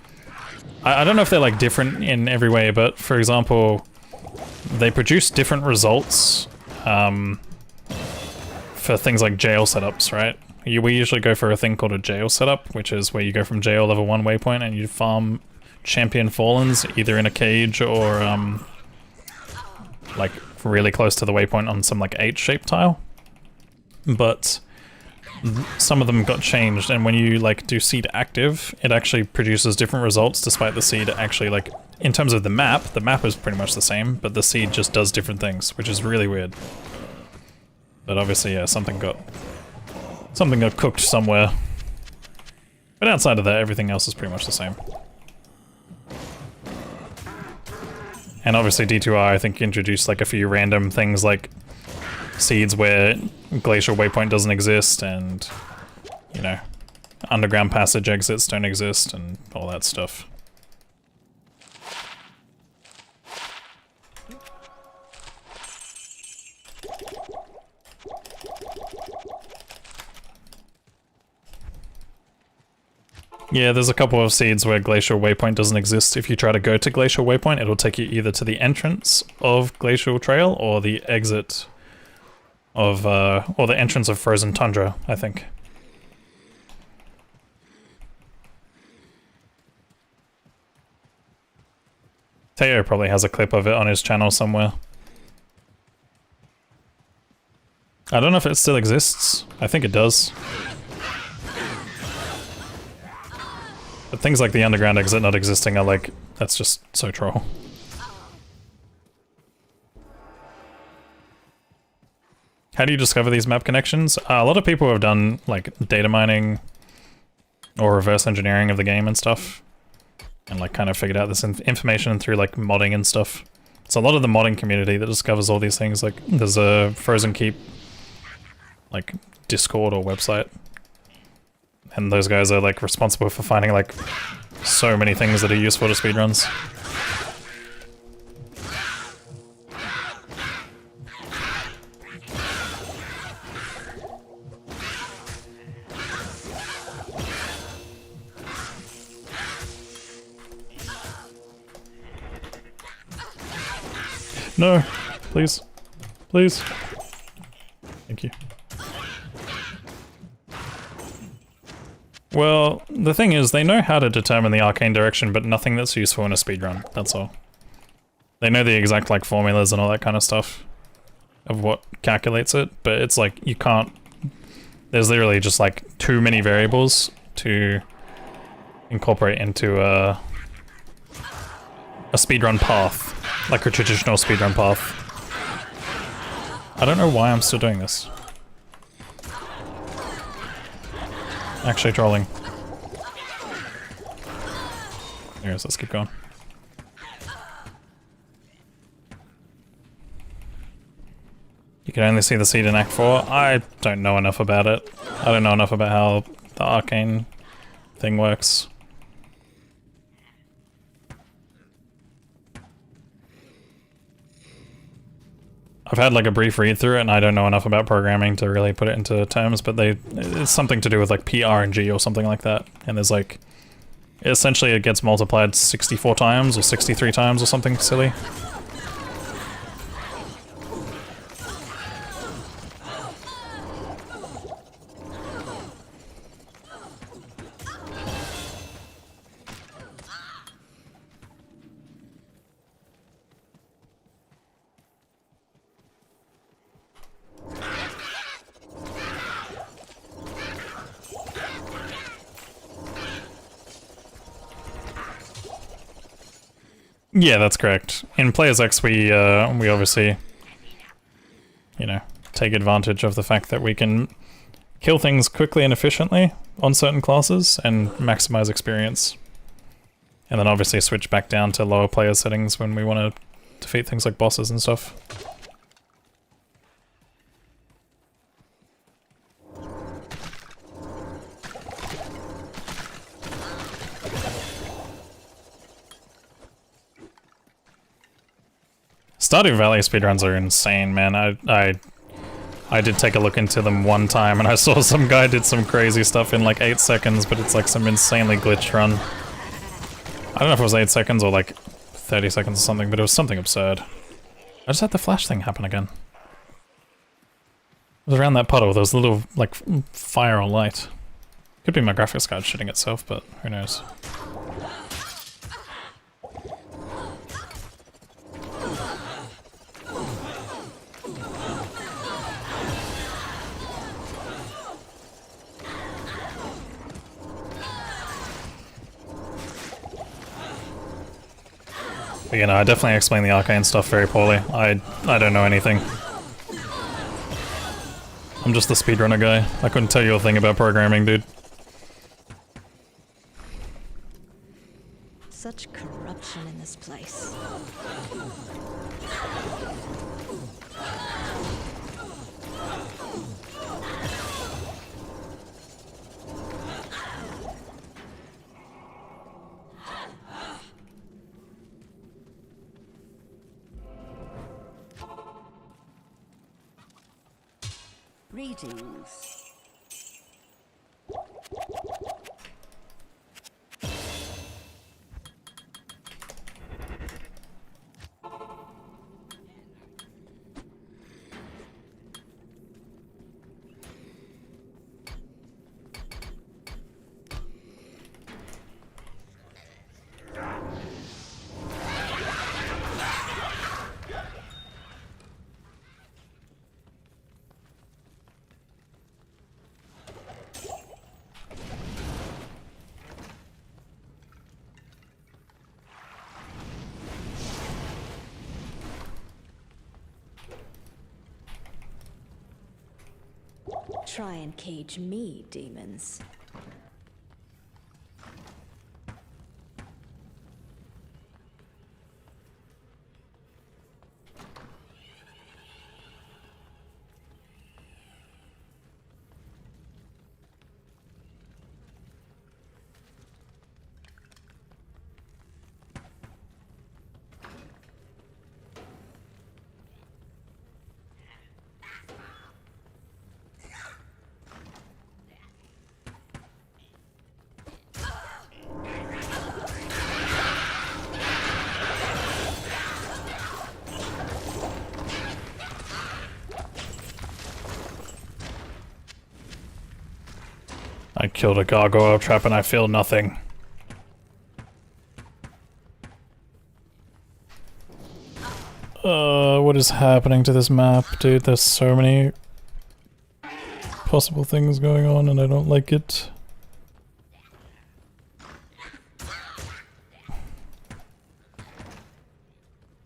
I don't know if they're like different in every way, but for example, they produce different results for things like jail setups, right? We usually go for a thing called a jail setup, which is where you go from jail level 1 waypoint and you farm champion fallens either in a cage or like really close to the waypoint on some like H-shaped tile. But some of them got changed, and when you like do seed active, it actually produces different results despite the seed actually, like, in terms of the map is pretty much the same, but the seed just does different things, which is really weird. But obviously, yeah, something got cooked somewhere. But outside of that, everything else is pretty much the same. And obviously D2R, I think, introduced like a few random things like seeds where glacial waypoint doesn't exist, and, you know, underground passage exits don't exist, and all that stuff. Yeah, there's a couple of seeds where Glacial Waypoint doesn't exist. If you try to go to Glacial Waypoint, it'll take you either to the entrance of Glacial Trail or the exit of, or the entrance of Frozen Tundra, I think. Teo probably has a clip of it on his channel somewhere. I don't know if it still exists. I think it does. But things like the underground exit not existing are like, that's just so troll. How do you discover these map connections? A lot of people have done like data mining or reverse engineering of the game and stuff, and like kind of figured out this information through like modding and stuff. It's a lot of the modding community that discovers all these things. Like there's a Frozen Keep like Discord or website, and those guys are like responsible for finding like so many things that are useful to speedruns. No, please, please. Thank you. Well, the thing is, they know how to determine the arcane direction, but nothing that's useful in a speedrun, that's all. They know the exact, like, formulas and all that kind of stuff of what calculates it, but it's like, you can't... There's literally just, like, too many variables to incorporate into a speedrun path, like a traditional speedrun path. I don't know why I'm still doing this. Actually trolling. Anyways, let's keep going. You can only see the seed in Act 4. I don't know enough about it. I don't know enough about how the arcane thing works. I've had like a brief read through it and I don't know enough about programming to really put it into terms, but it's something to do with like PRNG or something like that. And there's like, essentially it gets multiplied 64 times or 63 times or something silly. Yeah, that's correct. In Players X, we obviously, you know, take advantage of the fact that we can kill things quickly and efficiently on certain classes and maximize experience. And then obviously switch back down to lower player settings when we want to defeat things like bosses and stuff. Stardew Valley speedruns are insane, man. I did take a look into them one time and I saw some guy did some crazy stuff in like 8 seconds, but it's like some insanely glitched run. I don't know if it was 8 seconds or like 30 seconds or something, but it was something absurd. I just had the flash thing happen again. It was around that puddle, there was a little like fire or light. Could be my graphics card shitting itself, but who knows. But, you know, I definitely explain the arcane stuff very poorly. I don't know anything. I'm just the speedrunner guy. I couldn't tell you a thing about programming, dude. Such corruption in this place. Greetings. Try and cage me, demons. I killed a gargoyle trap and I feel nothing. What is happening to this map, dude? There's so many possible things going on and I don't like it.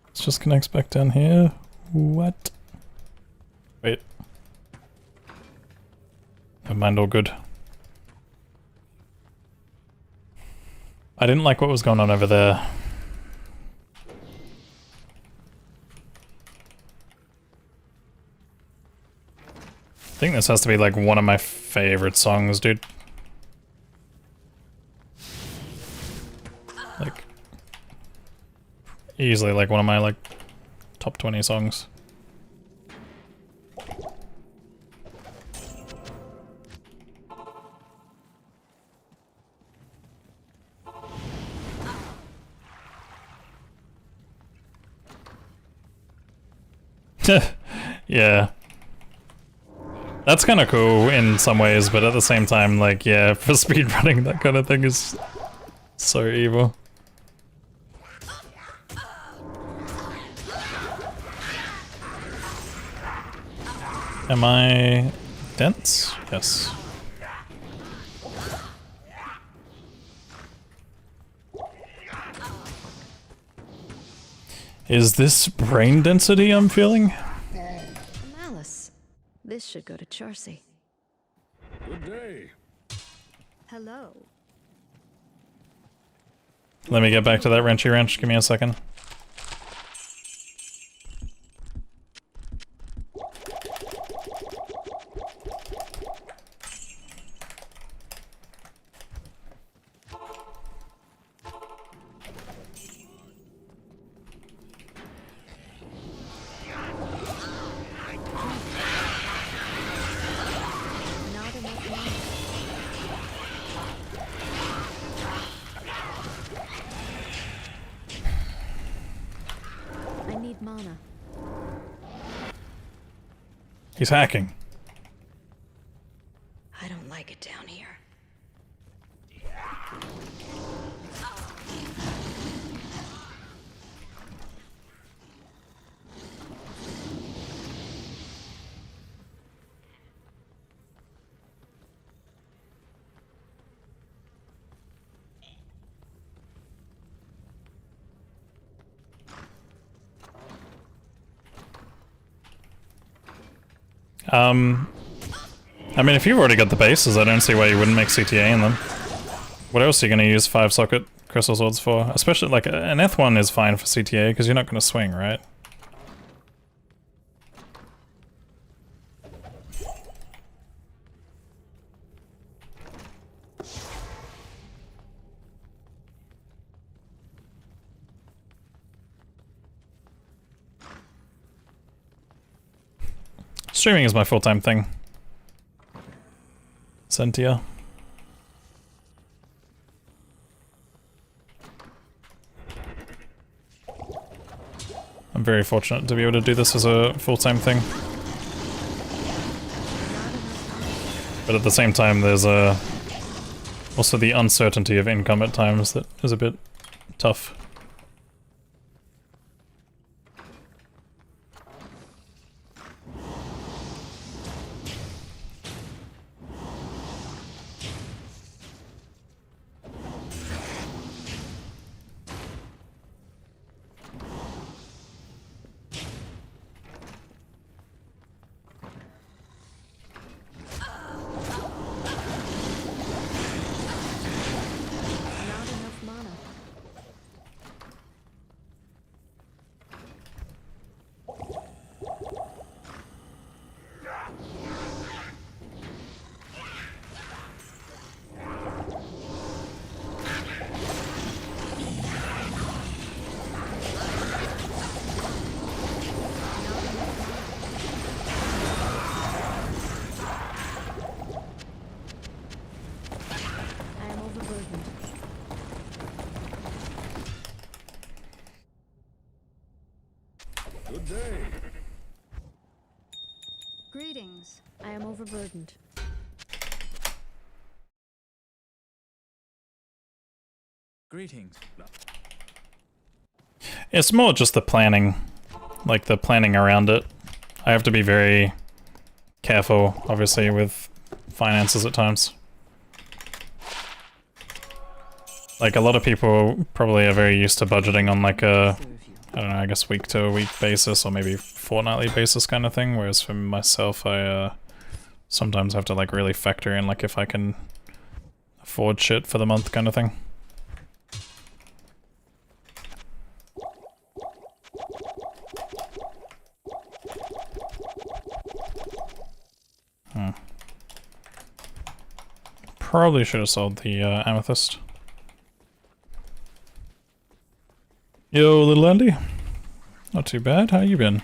Let's just connect back down here. What? Wait. Never mind, all good. I didn't like what was going on over there. I think this has to be like one of my favorite songs, dude. Like, easily like one of my like top 20 songs. Yeah. That's kind of cool in some ways, but at the same time, like, yeah, for speedrunning, that kind of thing is so evil. Am I dense? Yes. Is this brain density I'm feeling? Malice. This should go to Charcy. Good day. Hello. Let me get back to that wrenchy wrench. Give me a second. Not enough mana. I need mana. He's hacking. I don't like it down here. I mean, if you've already got the bases, I don't see why you wouldn't make CTA in them. What else are you going to use 5-socket crystal swords for? Especially, like, an F1 is fine for CTA, because you're not going to swing, right? Streaming is my full-time thing. Sentia. I'm very fortunate to be able to do this as a full-time thing. But at the same time, there's also the uncertainty of income at times that is a bit tough. Not enough mana. I am overburdened. Good day. Greetings. I am overburdened. Greetings. It's more just the planning, like the planning around it. I have to be very careful, obviously, with finances at times. Like, a lot of people probably are very used to budgeting on like a I don't know, I guess week to week basis or maybe fortnightly basis kind of thing, whereas for myself I sometimes have to like really factor in like if I can afford shit for the month kind of thing. Probably should have sold the amethyst. Yo, little Andy. Not too bad. How you been?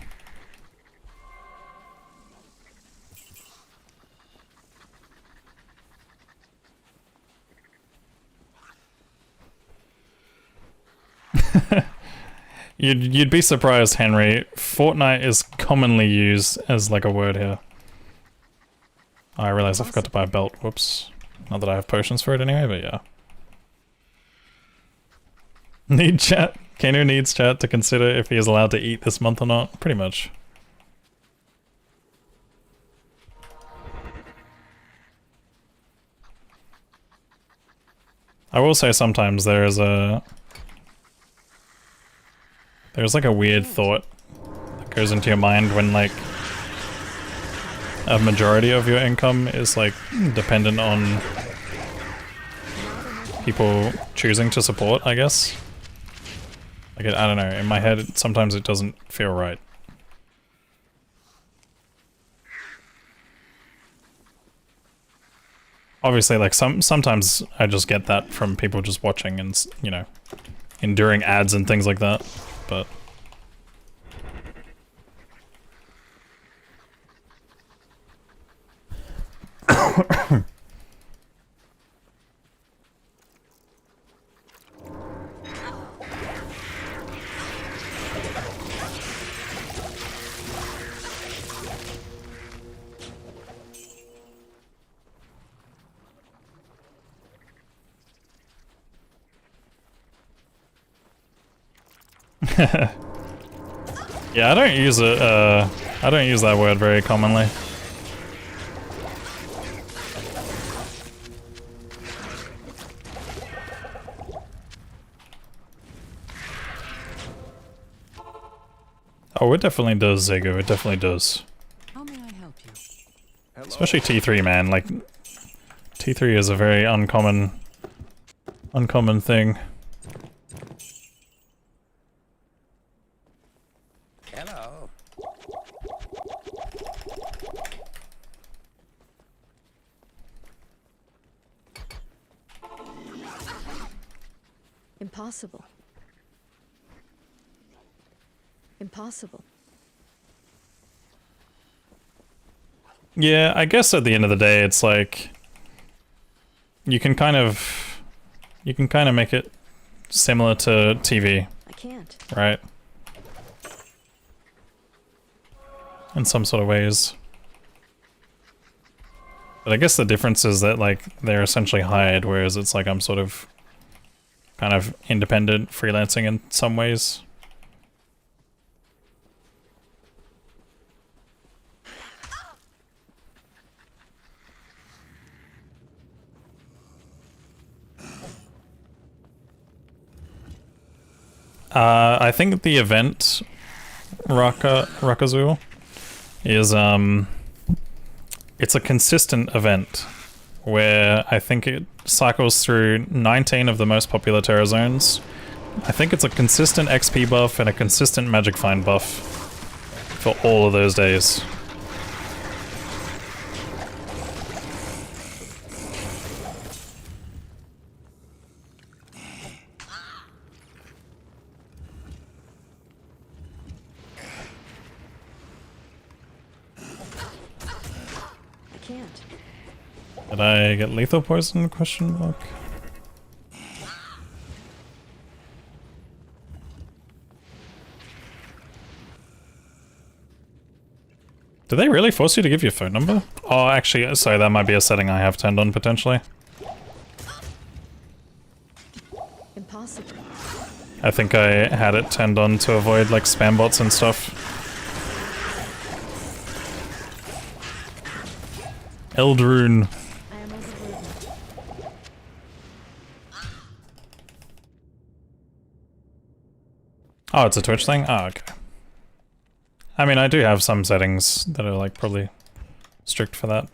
You'd be surprised, Henry. Fortnite is commonly used as like a word here. Oh, I realized I forgot to buy a belt. Whoops. Not that I have potions for it anyway, but yeah. Need chat. Kano needs chat to consider if he is allowed to eat this month or not. Pretty much. I will say sometimes there's like a weird thought that goes into your mind when like a majority of your income is like dependent on people choosing to support, I guess. Like I don't know, in my head sometimes it doesn't feel right. Obviously like sometimes I just get that from people just watching and, you know, enduring ads and things like that, but yeah, I don't use it, I don't use that word very commonly. Oh, it definitely does, Zego, it definitely does. How may I help you? Especially T3, man, like, T3 is a very uncommon thing. Hello. Impossible. Impossible. Yeah, I guess at the end of the day, it's like you can kind of make it similar to TV, I can't. right? In some sort of ways. But I guess the difference is that like they're essentially hired, whereas it's like I'm sort of kind of independent freelancing in some ways. I think the event Rakazul is it's a consistent event where I think it cycles through 19 of the most popular Terra zones. I think it's a consistent XP buff and a consistent Magic Find buff for all of those days. Did I get lethal poison? Question mark. Do they really force you to give your phone number? Oh, actually, sorry, that might be a setting I have turned on potentially. Impossible. I think I had it turned on to avoid like spam bots and stuff. Rune. Oh, it's a Twitch thing? Oh, okay. I mean, I do have some settings that are like probably strict for that.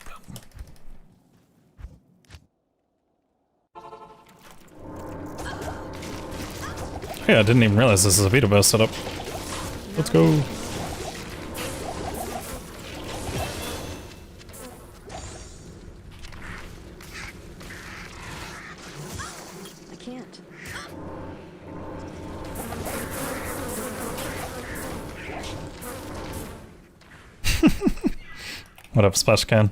Yeah, I didn't even realize this is a Vita burst setup. Let's go. I can't. What up, Splash Can?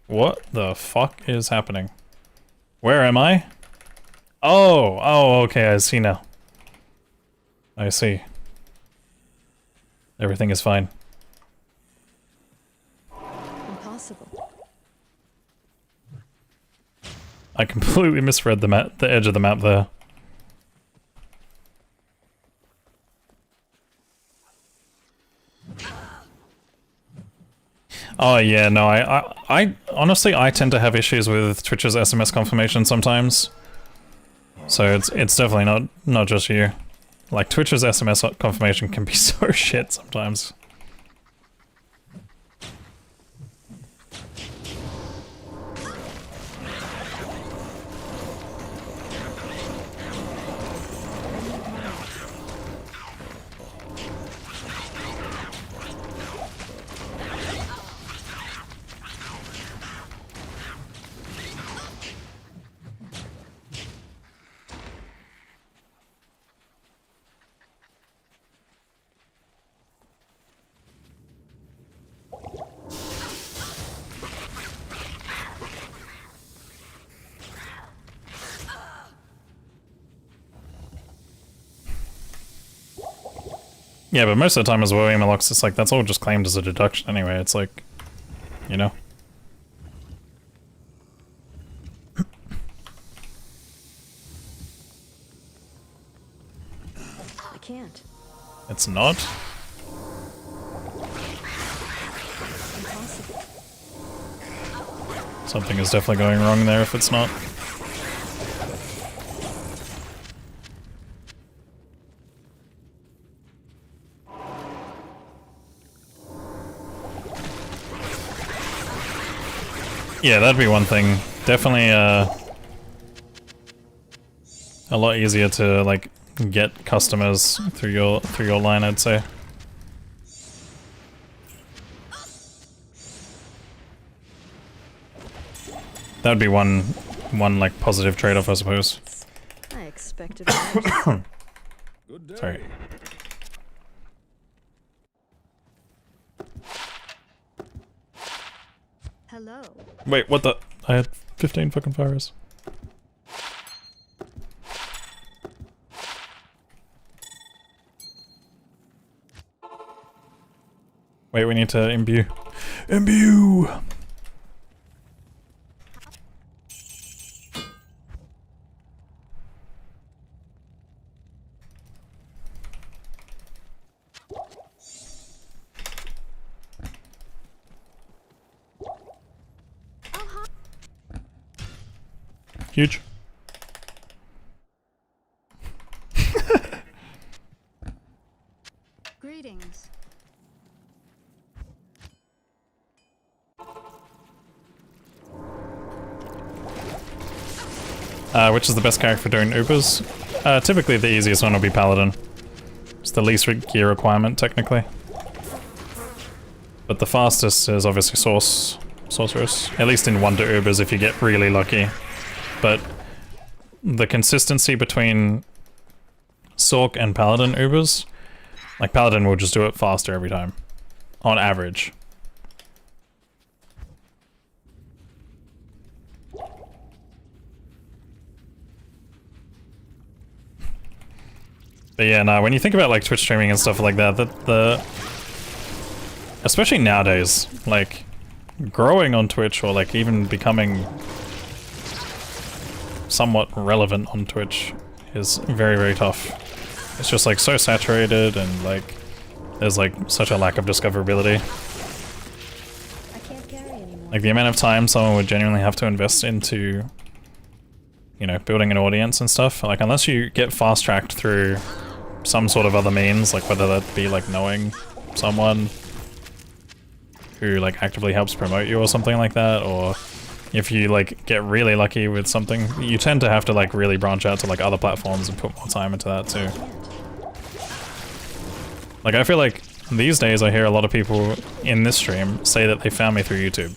What the fuck is happening? Where am I? Oh, okay, I see now. I see. Everything is fine. Impossible. I completely misread the map, the edge of the map there. Oh yeah, no, I honestly I tend to have issues with Twitch's SMS confirmation sometimes. So it's definitely not just you. Like Twitch's SMS confirmation can be so shit sometimes. Yeah, but most of the time as well, Aimlocks, it's like, that's all just claimed as a deduction anyway, it's like, you know? I can't. It's not? Impossible. Something is definitely going wrong there if it's not. Yeah, that'd be one thing. Definitely a lot easier to like get customers through your line, I'd say. That'd be one like positive trade-off, I suppose. I expected. Good day. Sorry. Hello. Wait, what the? I had 15 fucking fires. Wait, we need to imbue. Imbue! Huge. Greetings. Which is the best character for doing Ubers? Typically the easiest one will be Paladin. It's the least gear requirement, technically. But the fastest is obviously Sorceress. At least in Wonder Ubers if you get really lucky. But the consistency between Sorc and Paladin Ubers, like Paladin will just do it faster every time. On average. But yeah, no, when you think about like Twitch streaming and stuff like that, especially nowadays, like growing on Twitch or like even becoming somewhat relevant on Twitch is very, very tough. It's just like so saturated and like there's like such a lack of discoverability. I can't carry anymore. Like the amount of time someone would genuinely have to invest into, you know, building an audience and stuff. Like unless you get fast-tracked through some sort of other means, like whether that be like knowing someone who like actively helps promote you or something like that, or if you like get really lucky with something, you tend to have to like really branch out to like other platforms and put more time into that too. Like I feel like these days I hear a lot of people in this stream say that they found me through YouTube.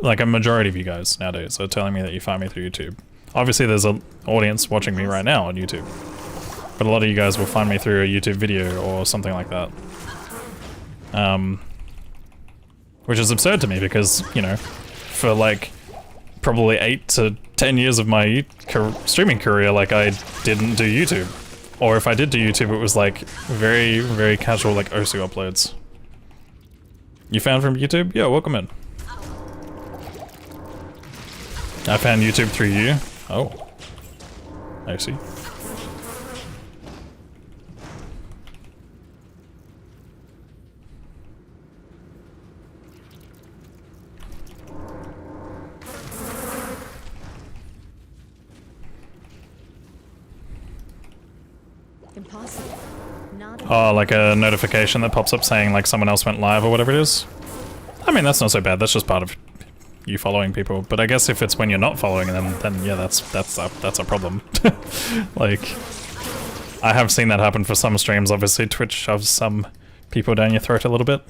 Like a majority of you guys nowadays are telling me that you found me through YouTube. Obviously there's an audience watching me right now on YouTube, but a lot of you guys will find me through a YouTube video or something like that. Which is absurd to me because, you know, for like probably 8 to 10 years of my streaming career, like I didn't do YouTube. Or if I did do YouTube, it was like very, very casual like OSU uploads. You found from YouTube? Yeah, welcome in. I found YouTube through you. Oh. I see. Impossible. Not Oh, like a notification that pops up saying like someone else went live or whatever it is? I mean, that's not so bad. That's just part of you following people. But I guess if it's when you're not following them, then yeah, that's a problem. Like, I have seen that happen for some streams. Obviously, Twitch shoves some people down your throat a little bit.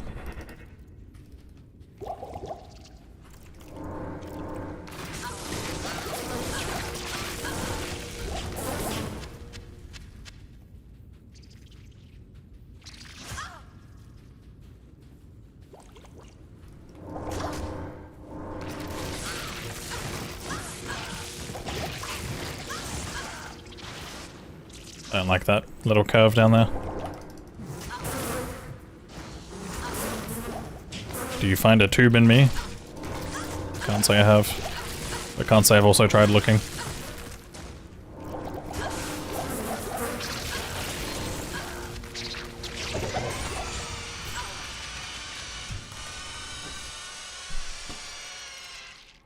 I don't like that little curve down there. Do you find a tube in me? Can't say I have. I can't say I've also tried looking.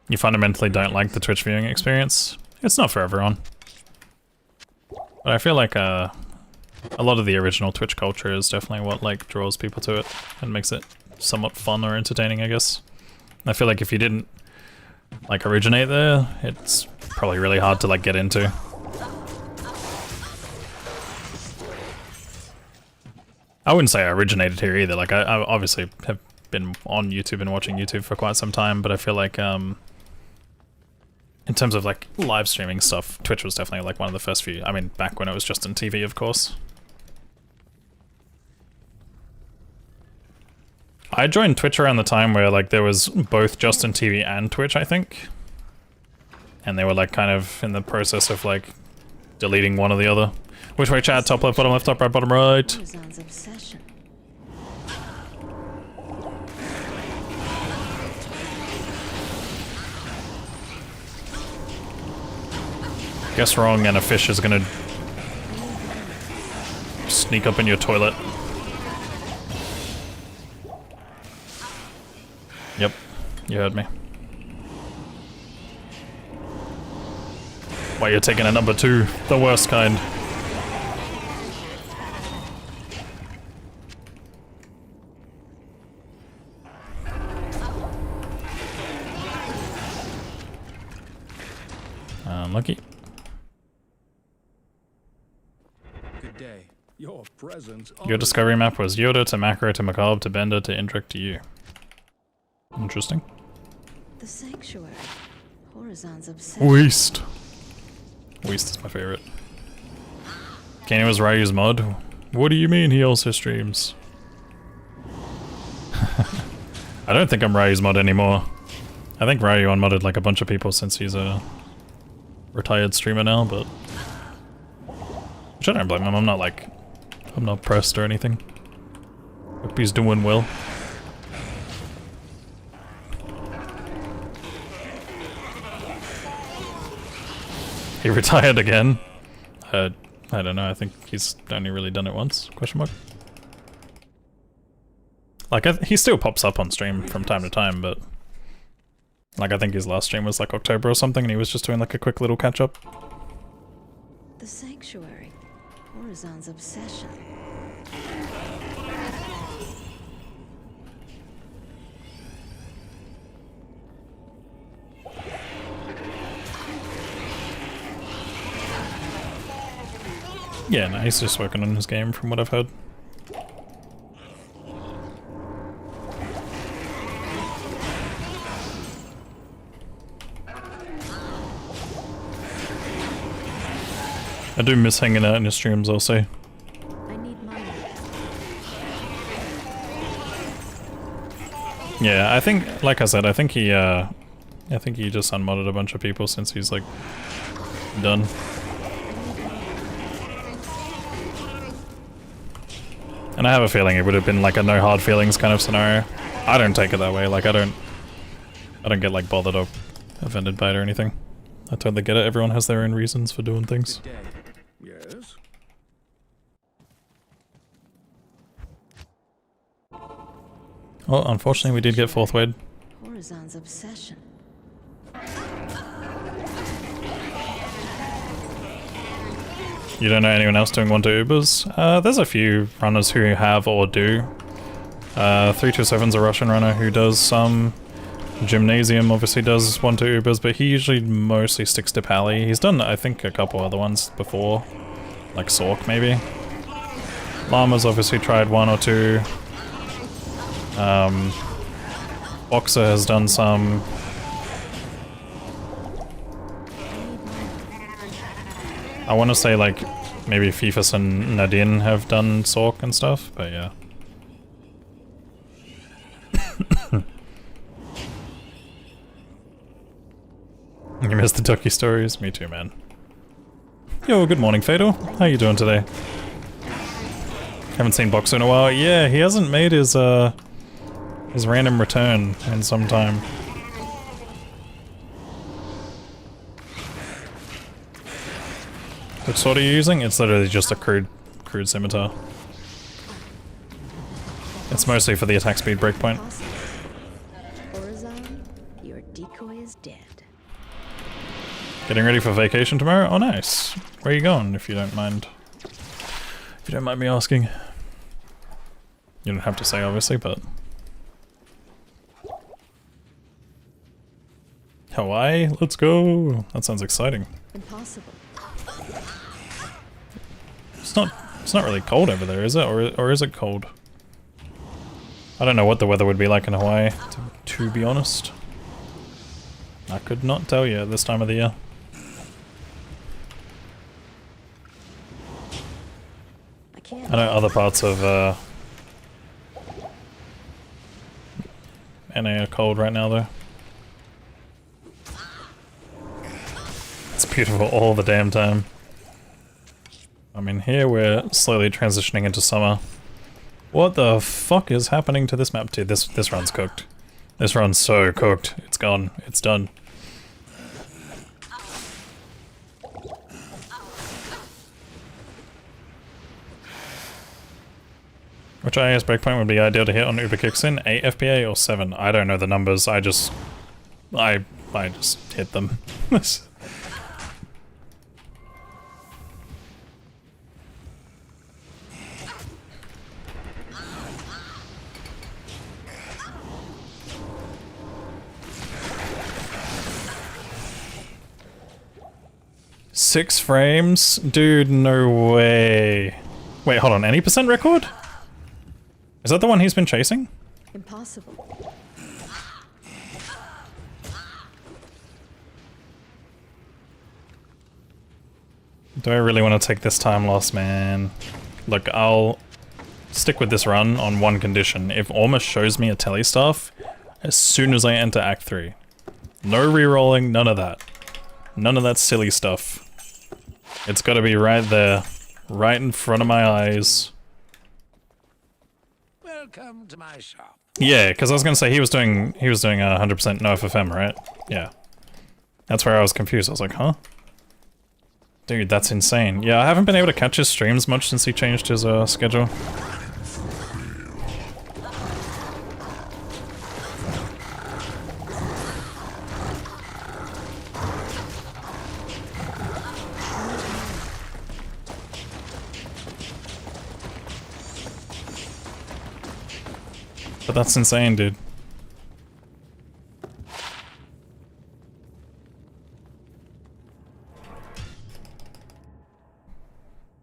You fundamentally don't like the Twitch viewing experience? It's not for everyone. But I feel like a lot of the original Twitch culture is definitely what like draws people to it and makes it somewhat fun or entertaining, I guess. I feel like if you didn't like originate there, it's probably really hard to like get into. I wouldn't say I originated here either. Like I obviously have been on YouTube and watching YouTube for quite some time, but I feel like in terms of like live streaming stuff, Twitch was definitely like one of the first few. I mean, back when it was just on TV, of course. I joined Twitch around the time where like there was both Justin TV and Twitch, I think. And they were like kind of in the process of like deleting one or the other. Which way, chat? Top left, top right, bottom right. Amazon's obsession. Guess wrong and a fish is gonna sneak up in your toilet. Yep, you heard me. Why you're taking a number 2, the worst kind. Unlucky. Good day. Your presence. Your discovery map was Yoda to Macro to Macabre to Bender to Indrek to you. Interesting. The sanctuary. Horizon's obsession. Waste. Waste is my favorite. Kenny was Ryu's mod. What do you mean he also streams? I don't think I'm Ryu's mod anymore. I think Ryu unmodded like a bunch of people since he's a retired streamer now, but which I don't blame him. I'm not pressed or anything. Hope he's doing well. He retired again. I don't know, I think he's only really done it once, question mark. Like, he still pops up on stream from time to time, but... Like, I think his last stream was like October or something, and he was just doing like a quick little catch-up. The Sanctuary. Horizon's obsession. Yeah, no, he's just working on his game from what I've heard. I do miss hanging out in his streams also. I need money. Yeah, I think, like I said, I think he just unmodded a bunch of people since he's like done. And I have a feeling it would have been like a no hard feelings kind of scenario. I don't take it that way, like I don't get like bothered or offended by it or anything. I totally get it, everyone has their own reasons for doing things. Good day. Yes? Well, unfortunately we did get fourth wave. Horizon's obsession. You don't know anyone else doing 1-2 Ubers? There's a few runners who have or do. 327's a Russian runner who does some. Gymnasium obviously does 1-2 Ubers, but he usually mostly sticks to Pally. He's done, I think, a couple other ones before. Like Sork, maybe. Llama's obviously tried 1 or 2. Boxer has done some. I want to say like maybe Fifas and Nadine have done Sork and stuff, but yeah. You missed the ducky stories? Me too, man. Yo, good morning, Fatal. How you doing today? Haven't seen Boxer in a while. Yeah, he hasn't made his random return in some time. What sword are you using? It's literally just a crude scimitar. It's mostly for the attack speed breakpoint. Horizon, your decoy is dead. Getting ready for vacation tomorrow? Oh nice. Where are you going, if you don't mind? If you don't mind me asking. You don't have to say obviously, but... Hawaii? Let's go! That sounds exciting. Impossible. It's not really cold over there, is it? Or is it cold? I don't know what the weather would be like in Hawaii, to be honest. I could not tell you at this time of the year. I know other parts of NA are cold right now though. It's beautiful all the damn time. I mean, here we're slowly transitioning into summer. What the fuck is happening to this map? Dude, this run's cooked. This run's so cooked. It's gone. It's done. Which IS breakpoint would be ideal to hit on Uber kicks in? 8 FPA or 7? I don't know the numbers. I just hit them. Six frames? Dude, no way. Wait, hold on. Any percent record? Is that the one he's been chasing? Impossible. Do I really want to take this time loss, man? Look, I'll stick with this run on one condition. If Ormus shows me a telestaff as soon as I enter Act 3. No rerolling, none of that. None of that silly stuff. It's gotta be right there. Right in front of my eyes. Welcome to my shop. Yeah, because I was gonna say he was doing 100% no FFM, right? Yeah. That's where I was confused. I was like, huh? Dude, that's insane. Yeah, I haven't been able to catch his streams much since he changed his schedule. But that's insane, dude.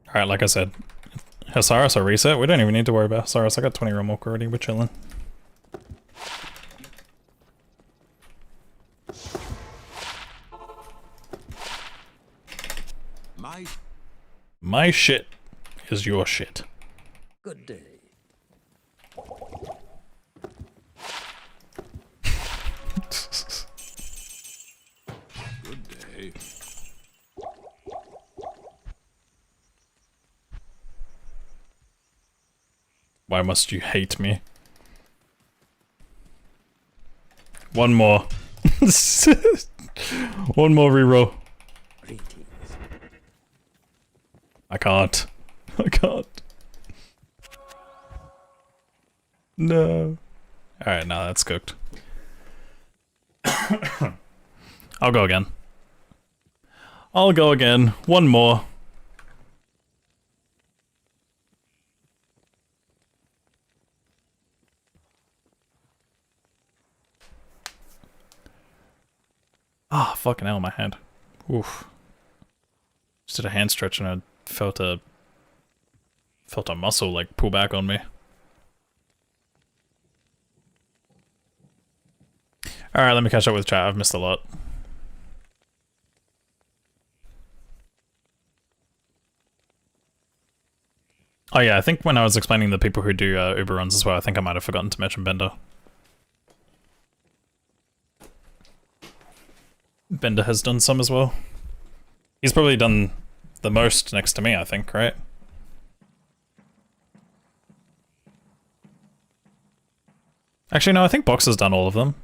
Alright, like I said, Hasaris or reset? We don't even need to worry about Hasaris. I got 20 realm walk already, we're chilling. My shit is your shit. Good day. Good day. Why must you hate me? One more. One more reroll. I can't. I can't. No. Alright, now that's cooked. I'll go again. I'll go again. One more. Ah, fucking hell, my hand. Oof. Just did a hand stretch and I felt a muscle like pull back on me. Alright, let me catch up with chat. I've missed a lot. Oh yeah, I think when I was explaining the people who do Uber runs as well, I think I might have forgotten to mention Bender. Bender has done some as well. He's probably done the most next to me, I think, right? Actually, no, I think Boxer's done all of them.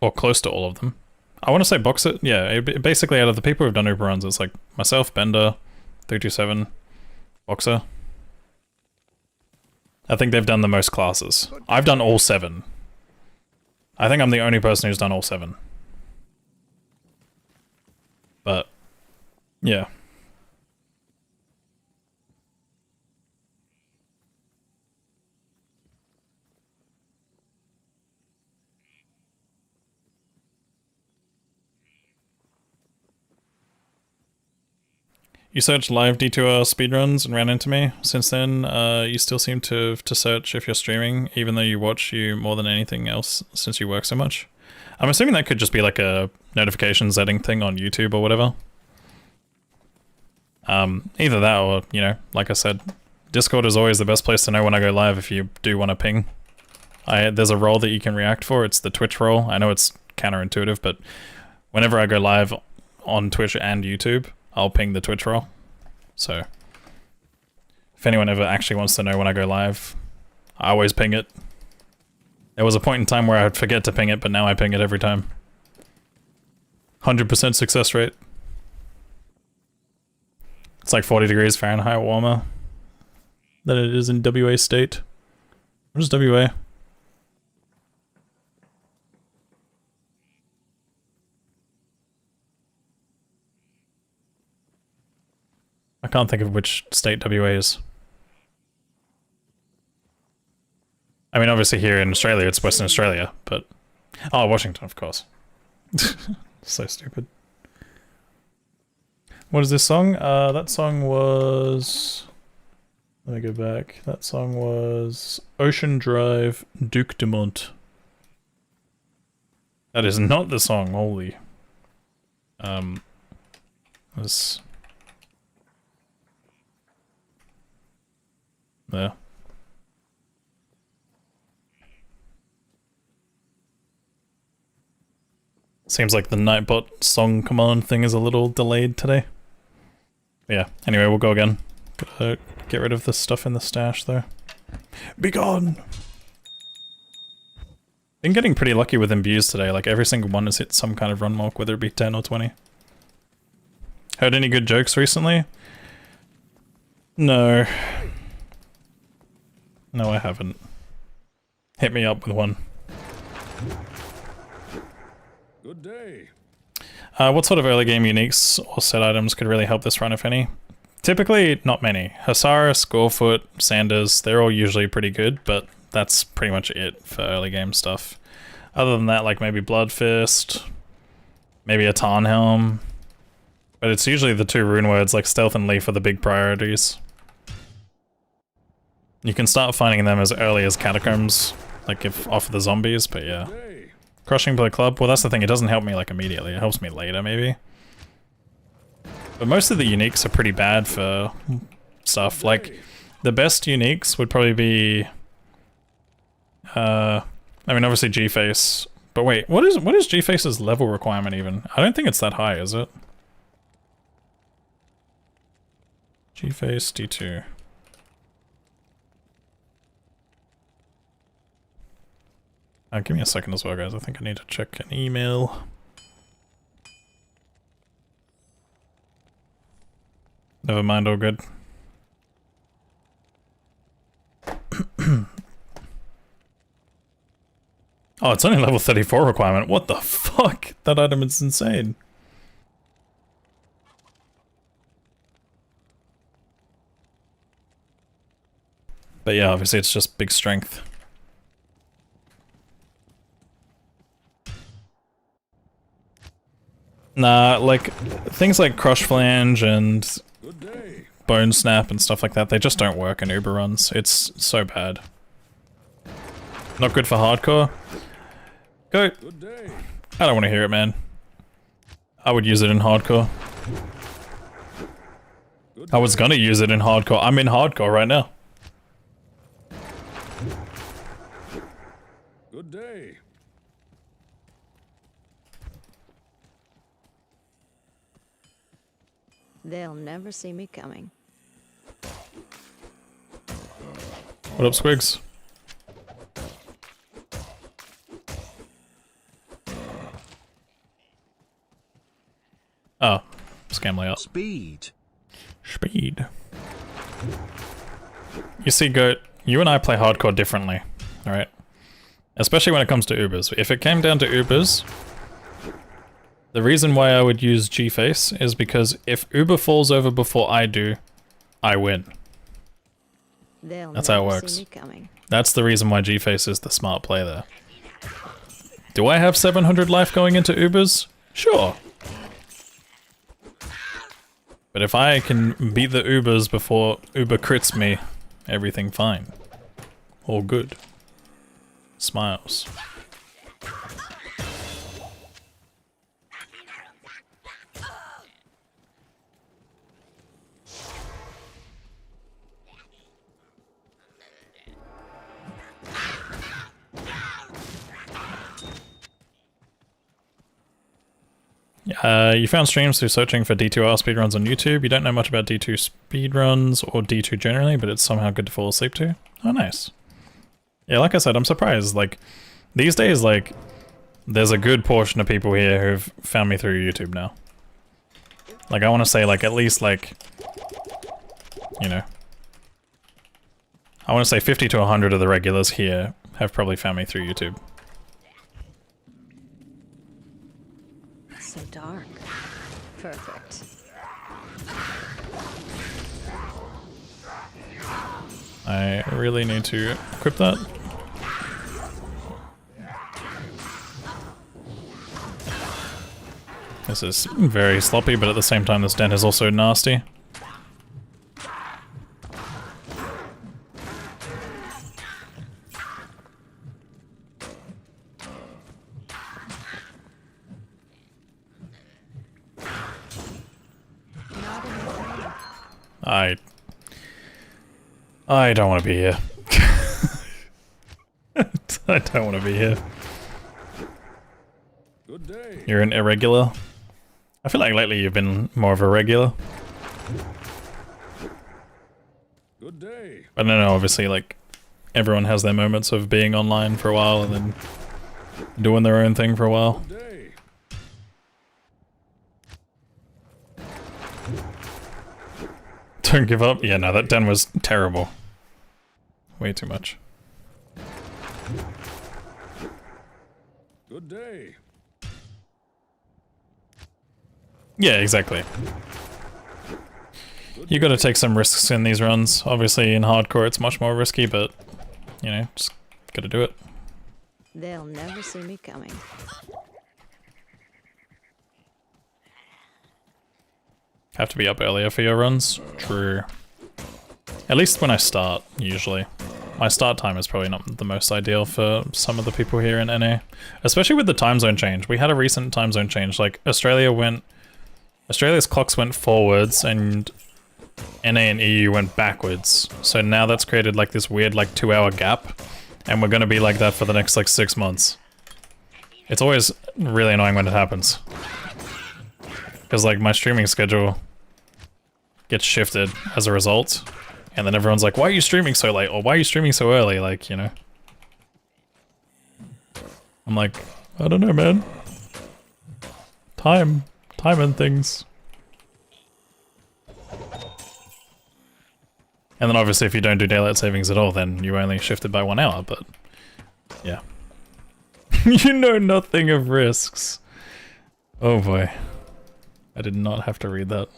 Or close to all of them. I want to say Boxer, yeah, basically out of the people who've done Uber runs, it's like myself, Bender, 327, Boxer. I think they've done the most classes. I've done all 7. I think I'm the only person who's done all 7. But, yeah. You searched live D2R speedruns and ran into me. Since then, you still seem to search if you're streaming, even though you watch you more than anything else since you work so much. I'm assuming that could just be like a notification setting thing on YouTube or whatever. Either that or, you know, like I said, Discord is always the best place to know when I go live if you do want to ping. There's a role that you can react for, it's the Twitch role. I know it's counterintuitive, but whenever I go live on Twitch and YouTube, I'll ping the Twitch role. So, if anyone ever actually wants to know when I go live, I always ping it. There was a point in time where I would forget to ping it, but now I ping it every time. 100% success rate. It's like 40 degrees Fahrenheit warmer than it is in WA state. Where's WA? I can't think of which state WA is. I mean, obviously here in Australia, it's Western Australia, but... Oh, Washington, of course. So stupid. What is this song? That song was... Let me go back. That song was... Ocean Drive, Duke Dumont. That is not the song, holy. This... There. Seems like the Nightbot song command thing is a little delayed today. Yeah, anyway, we'll go again. Gotta get rid of the stuff in the stash though. Be gone! Been getting pretty lucky with imbues today, like every single one has hit some kind of run mark, whether it be 10 or 20. Heard any good jokes recently? No. No, I haven't. Hit me up with one. Good day. What sort of early game uniques or set items could really help this run, if any? Typically, not many. Hasaris, Gorefoot, Sanders, they're all usually pretty good, but that's pretty much it for early game stuff. Other than that, like maybe Bloodfist, maybe a Tarnhelm. But it's usually the two rune words like Stealth and Leaf are the big priorities. You can start finding them as early as Catacombs, like if off the zombies, but yeah. Crushing Blow Club, well that's the thing, it doesn't help me like immediately, it helps me later maybe. But most of the uniques are pretty bad for stuff, like the best uniques would probably be... I mean obviously G-Face, but wait, what is G-Face's level requirement even? I don't think it's that high, is it? G-Face D2. Give me a second as well, guys. I think I need to check an email. Never mind, all good. Oh, it's only level 34 requirement. What the fuck? That item is insane. But yeah, obviously it's just big strength. Nah, like, things like Crush Flange and Bone Snap and stuff like that, they just don't work in Uber runs. It's so bad. Not good for hardcore. Go. I don't want to hear it, man. I would use it in hardcore. I was gonna use it in hardcore. I'm in hardcore right now. Good day. They'll never see me coming. What up, Squigs? Oh, scam layout. Speed. Speed. You see, Goat, you and I play hardcore differently, alright? Especially when it comes to Ubers. If it came down to Ubers, the reason why I would use G-Face is because if Uber falls over before I do, I win. That's how it works. That's the reason why G-Face is the smart play there. Do I have 700 life going into Ubers? Sure. But if I can beat the Ubers before Uber crits me, everything fine. All good. Smiles. You found streams through searching for D2R speedruns on YouTube. You don't know much about D2 speedruns or D2 generally, but it's somehow good to fall asleep to. Oh, nice. Yeah, like I said, I'm surprised. Like, these days, like, there's a good portion of people here who've found me through YouTube now. Like, I want to say, like, at least, like, you know, I want to say 50 to 100 of the regulars here have probably found me through YouTube. So dark. Perfect. I really need to equip that. This is very sloppy, but at the same time this den is also nasty. I don't want to be here. I don't want to be here. Good day. You're an irregular. I feel like lately you've been more of a regular. Good day. I don't know, obviously, like, everyone has their moments of being online for a while and then doing their own thing for a while. Good day. Don't give up. Yeah, no, that den was terrible. Way too much. Good day. Yeah, exactly. You gotta take some risks in these runs. Obviously in hardcore it's much more risky, but, you know, just gotta do it. They'll never see me coming. Have to be up earlier for your runs? True. At least when I start, usually. My start time is probably not the most ideal for some of the people here in NA. Especially with the time zone change. We had a recent time zone change, like Australia's clocks went forwards and NA and EU went backwards. So now that's created like this weird like 2-hour gap. And we're gonna be like that for the next like 6 months. It's always really annoying when it happens. Because like my streaming schedule gets shifted as a result. And then everyone's like, why are you streaming so late? Or why are you streaming so early? Like, you know. I'm like, I don't know, man. Time and things. And then obviously if you don't do daylight savings at all, then you only shifted by 1 hour, but yeah. You know nothing of risks. Oh boy. I did not have to read that.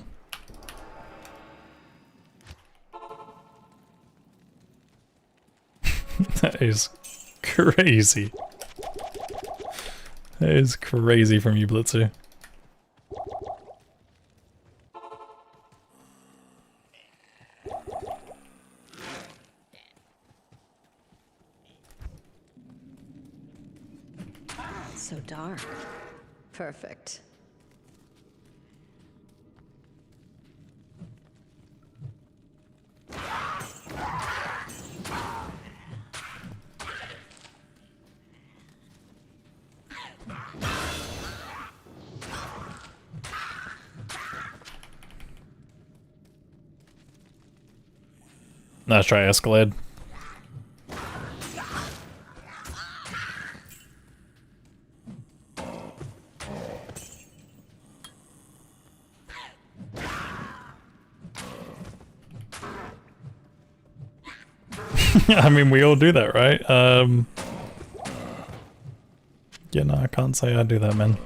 That is crazy. That is crazy from you, Blitzer. So dark. Perfect. Let's try Escalade. I mean, we all do that, right? Yeah, no, I can't say I do that, man.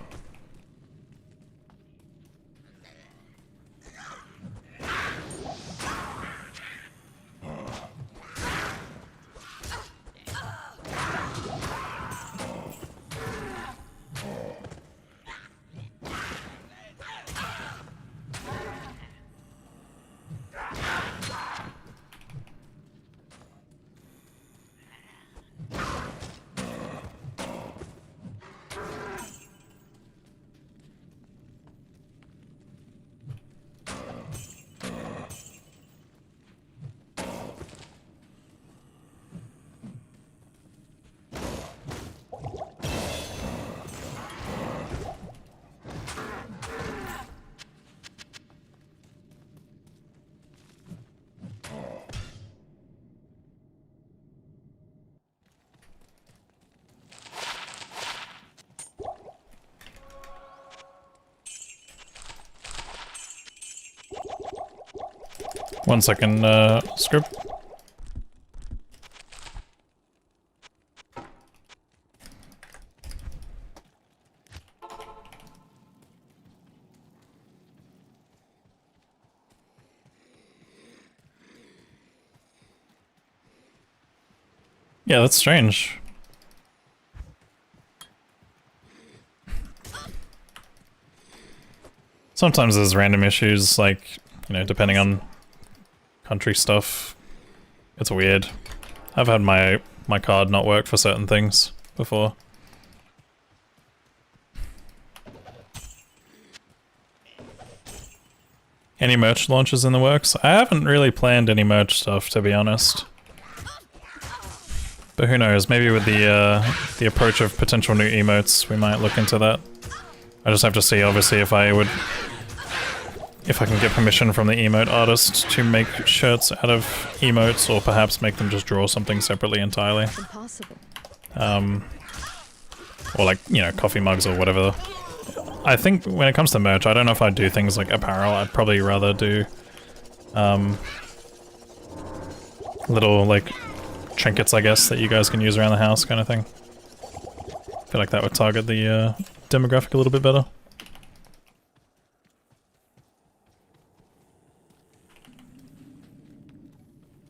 One second, script. Yeah, that's strange. Sometimes there's random issues, like, you know, depending on country stuff. It's weird. I've had my card not work for certain things before. Any merch launches in the works? I haven't really planned any merch stuff, to be honest. But who knows, maybe with the approach of potential new emotes, we might look into that. I just have to see, obviously, if I can get permission from the emote artist to make shirts out of emotes, or perhaps make them just draw something separately entirely. Impossible. Or like, you know, coffee mugs or whatever. I think when it comes to merch, I don't know if I'd do things like apparel. I'd probably rather do little, like, trinkets, I guess, that you guys can use around the house kind of thing. I feel like that would target the demographic a little bit better.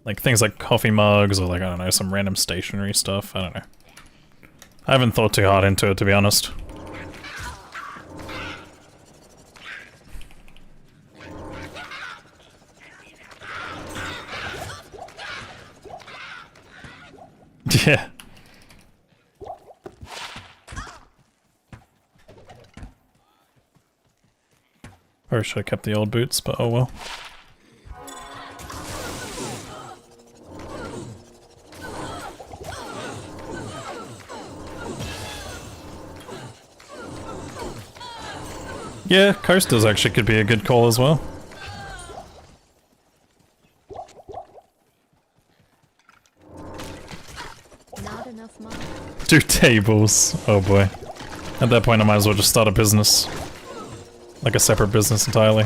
Like things like coffee mugs or like, I don't know, some random stationery stuff, I don't know. I haven't thought too hard into it, to be honest. Yeah. Probably should have kept the old boots, but oh well. Yeah, coasters actually could be a good call as well. Not enough money. 2 tables. Oh boy. At that point I might as well just start a business. Like a separate business entirely.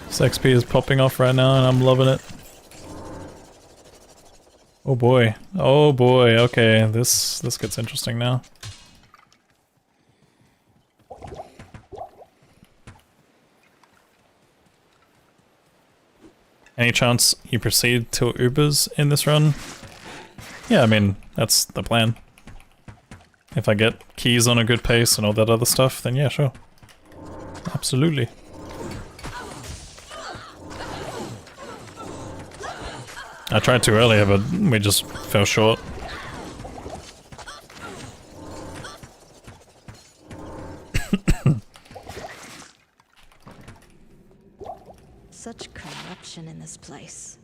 This XP is popping off right now and I'm loving it. Oh boy. Oh boy. Okay, this gets interesting now. Any chance you proceed to Ubers in this run? Yeah, I mean, that's the plan. If I get keys on a good pace and all that other stuff, then yeah, sure. Absolutely. I tried to earlier, but we just fell short. Such corruption in this place.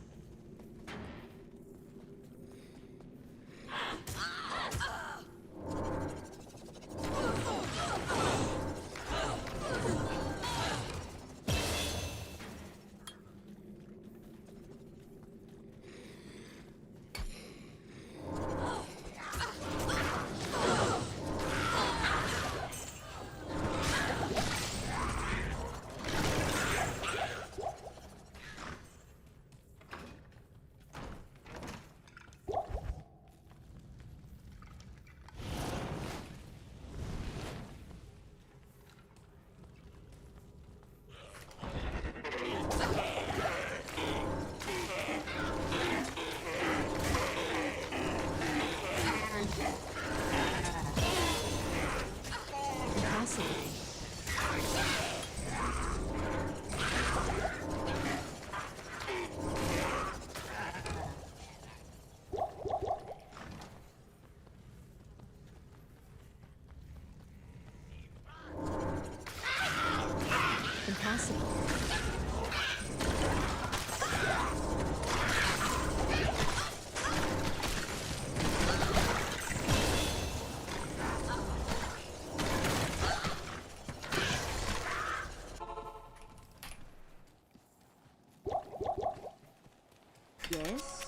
Yes?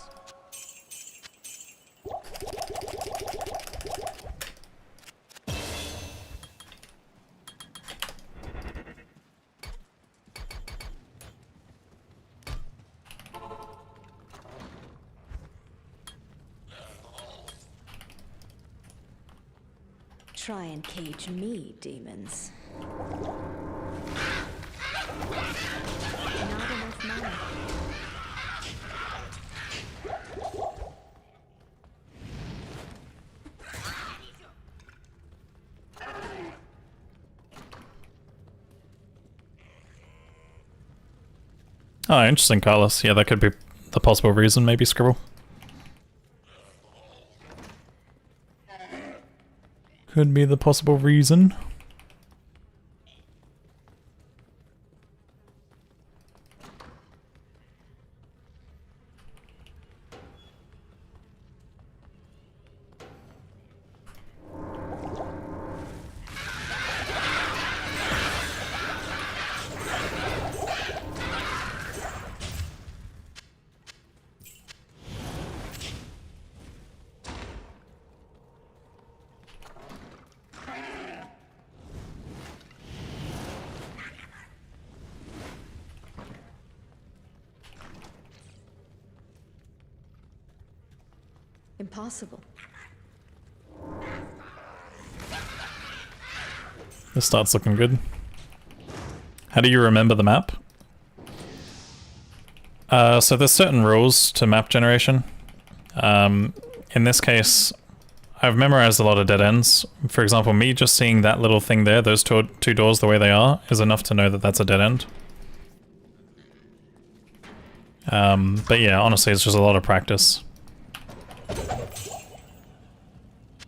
Try and cage me, demons. Not enough money. Oh, interesting, Carlos. Yeah, that could be the possible reason, maybe, Scribble. Could be the possible reason. Impossible. This starts looking good. How do you remember the map? So there's certain rules to map generation. In this case, I've memorized a lot of dead ends. For example, me just seeing that little thing there, those two doors the way they are, is enough to know that that's a dead end. But yeah, honestly, it's just a lot of practice.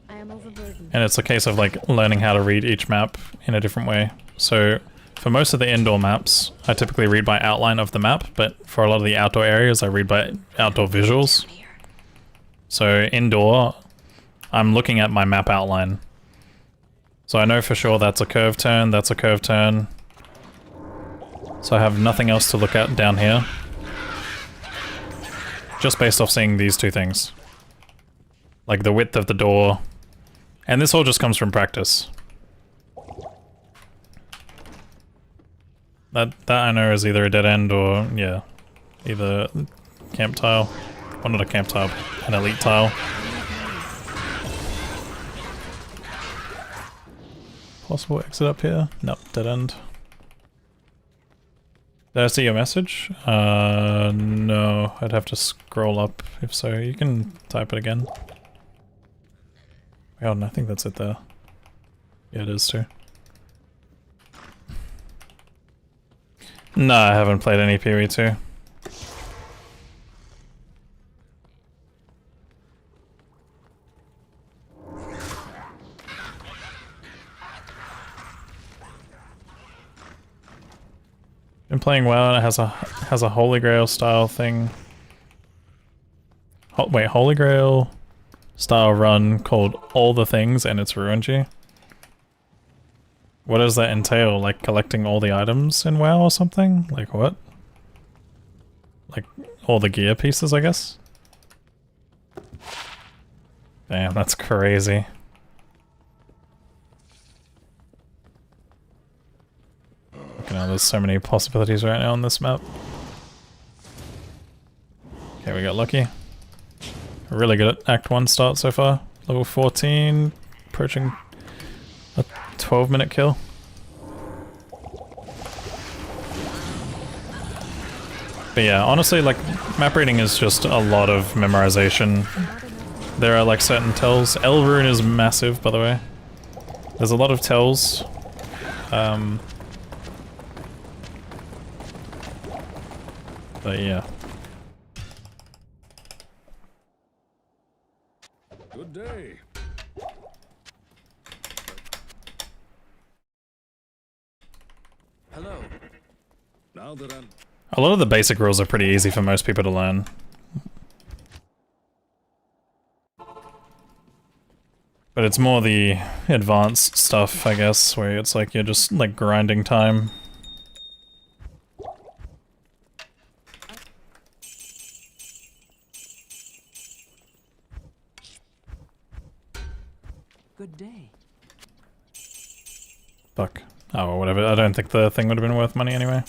I am overburdened. And it's a case of like learning how to read each map in a different way. So for most of the indoor maps, I typically read by outline of the map, but for a lot of the outdoor areas, I read by outdoor visuals. So indoor, I'm looking at my map outline. So I know for sure that's a curve turn, that's a curve turn. So I have nothing else to look at down here. Just based off seeing these two things. Like the width of the door. And this all just comes from practice. That I know is either a dead end or, yeah, either camp tile. Well, not a camp tile, an elite tile. Possible exit up here? Nope, dead end. Did I see your message? No, I'd have to scroll up if so. You can type it again. Oh, I think that's it there. Yeah, it is too. No, I haven't played any PoE2. Been playing WoW and it has a Holy Grail style thing. Wait, Holy Grail style run called All the Things and it's Rune. What does that entail? Like collecting all the items in WoW or something? Like what? Like all the gear pieces, I guess? Damn, that's crazy. Look at there's so many possibilities right now on this map. Okay, we got lucky. Really good at Act 1 start so far. Level 14, approaching a 12-minute kill. But yeah, honestly, like, map reading is just a lot of memorization. There are like certain tells. Rune is massive, by the way. There's a lot of tells. But yeah. Good day. Hello. Now that I'm... A lot of the basic rules are pretty easy for most people to learn. But it's more the advanced stuff, I guess, where it's like you're just like grinding time. Good day. Fuck. Oh, well, whatever. I don't think the thing would have been worth money anyway.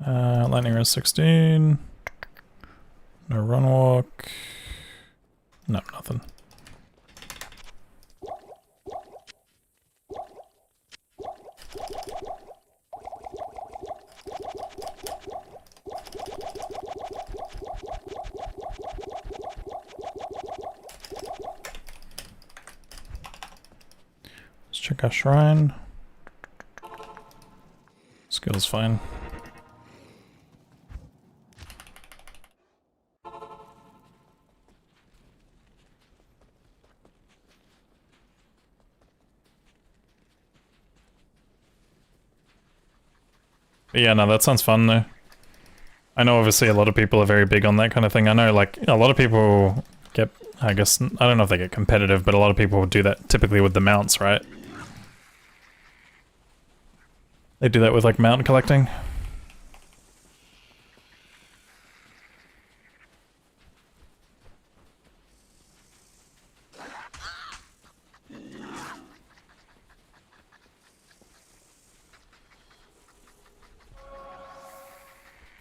Lightning Rose 16. No run walk. No, nothing. Let's check our shrine. Skill's fine. But yeah, no, that sounds fun though. I know obviously a lot of people are very big on that kind of thing. I know like a lot of people get, I guess, I don't know if they get competitive, but a lot of people do that typically with the mounts, right? They do that with like mount collecting.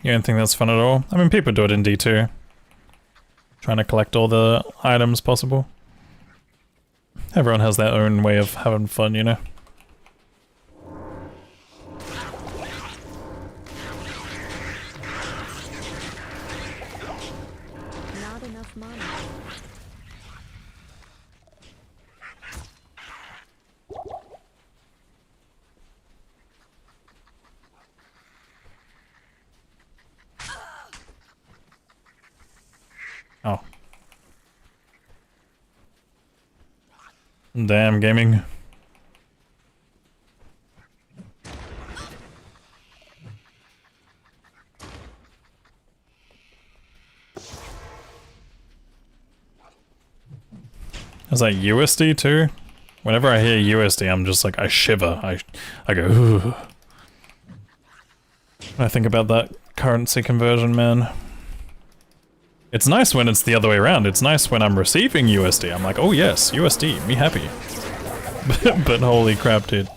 You don't think that's fun at all? I mean, people do it in D2. Trying to collect all the items possible. Everyone has their own way of having fun, you know? Not enough money. Oh. Damn, gaming. Is that USD too? Whenever I hear USD, I'm just like, I shiver. I go, ooh. When I think about that currency conversion, man. It's nice when it's the other way around. It's nice when I'm receiving USD. I'm like, oh yes, USD, me happy. But holy crap, dude.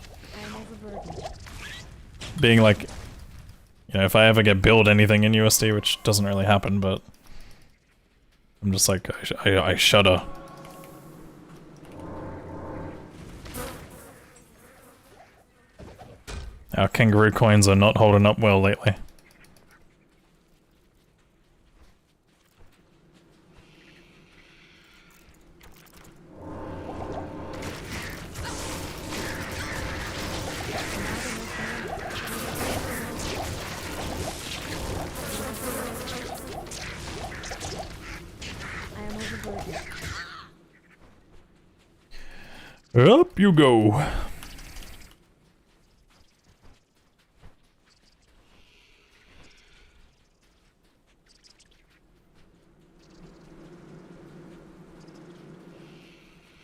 Being like, you know, if I ever get billed anything in USD, which doesn't really happen, but I'm just like, I shudder. Our kangaroo coins are not holding up well lately. Up you go.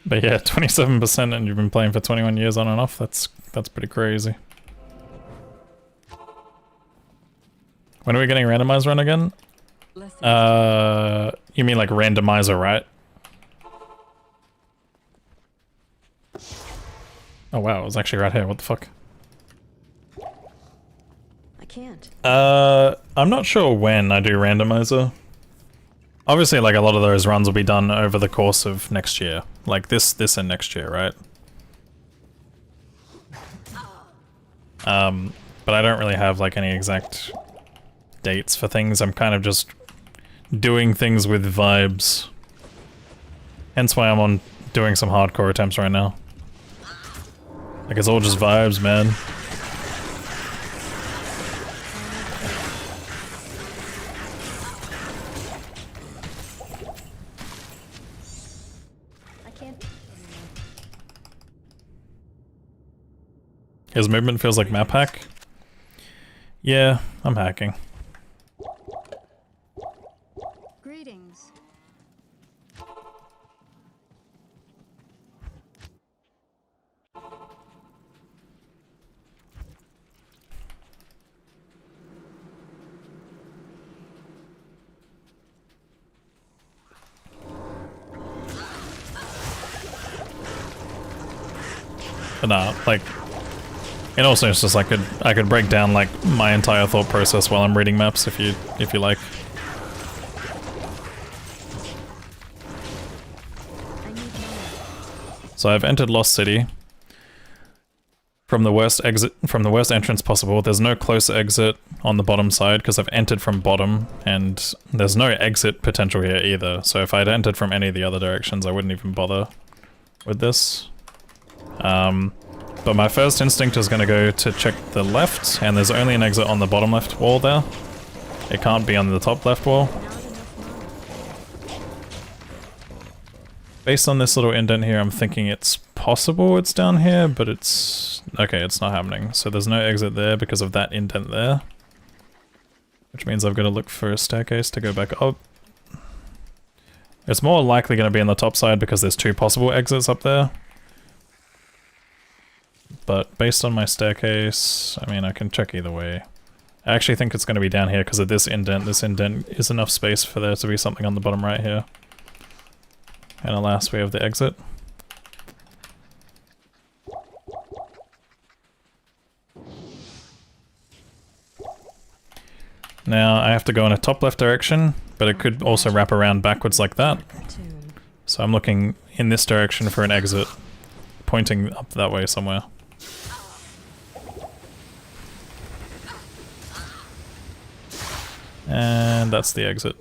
But yeah, 27% and you've been playing for 21 years on and off, that's pretty crazy. When are we getting randomized run again? You mean like randomizer, right? Oh wow, it was actually right here, what the fuck? I can't. I'm not sure when I do randomizer. Obviously, like, a lot of those runs will be done over the course of next year. Like, this and next year, right? But I don't really have, like, any exact dates for things. I'm kind of just doing things with vibes. Hence why I'm on doing some hardcore attempts right now. Like, it's all just vibes, man. His movement feels like map hack? Yeah, I'm hacking. Greetings. But nah, like, in all seriousness, I could break down like my entire thought process while I'm reading maps if you like. So I've entered Lost City from the worst entrance possible. There's no close exit on the bottom side because I've entered from bottom, and there's no exit potential here either. So if I'd entered from any of the other directions, I wouldn't even bother with this. But my first instinct is going to go to check the left, and there's only an exit on the bottom left wall there. It can't be on the top left wall. Based on this little indent here, I'm thinking it's possible it's down here, but it's... okay, it's not happening. So there's no exit there because of that indent there. Which means I've got to look for a staircase to go back up. It's more likely going to be on the top side because there's two possible exits up there. But based on my staircase, I mean, I can check either way. I actually think it's going to be down here because of this indent. This indent is enough space for there to be something on the bottom right here. And alas, we have the exit. Now, I have to go in a top left direction, but it could also wrap around backwards like that. Tune. So I'm looking in this direction for an exit, pointing up that way somewhere. And that's the exit.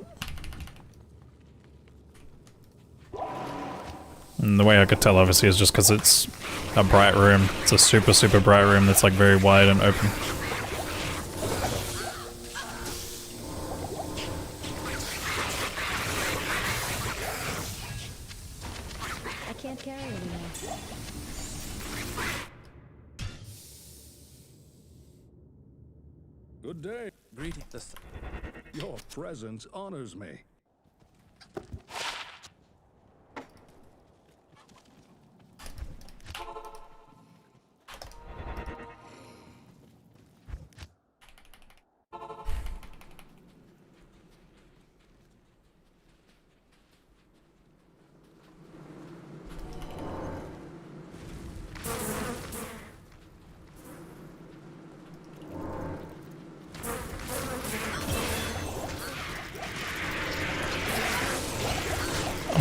And the way I could tell obviously is just because it's a bright room. It's a super, super bright room that's like very wide and open. I can't carry anymore. Good day. Greetings. Your presence honors me.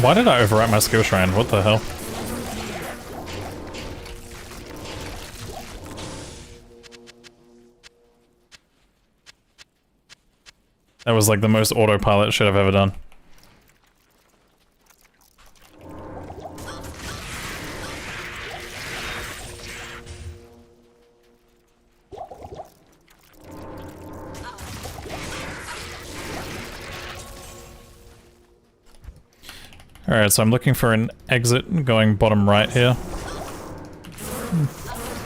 Why did I overwrite my skill shrine? What the hell? That was like the most autopilot shit I've ever done. Alright, so I'm looking for an exit going bottom right here.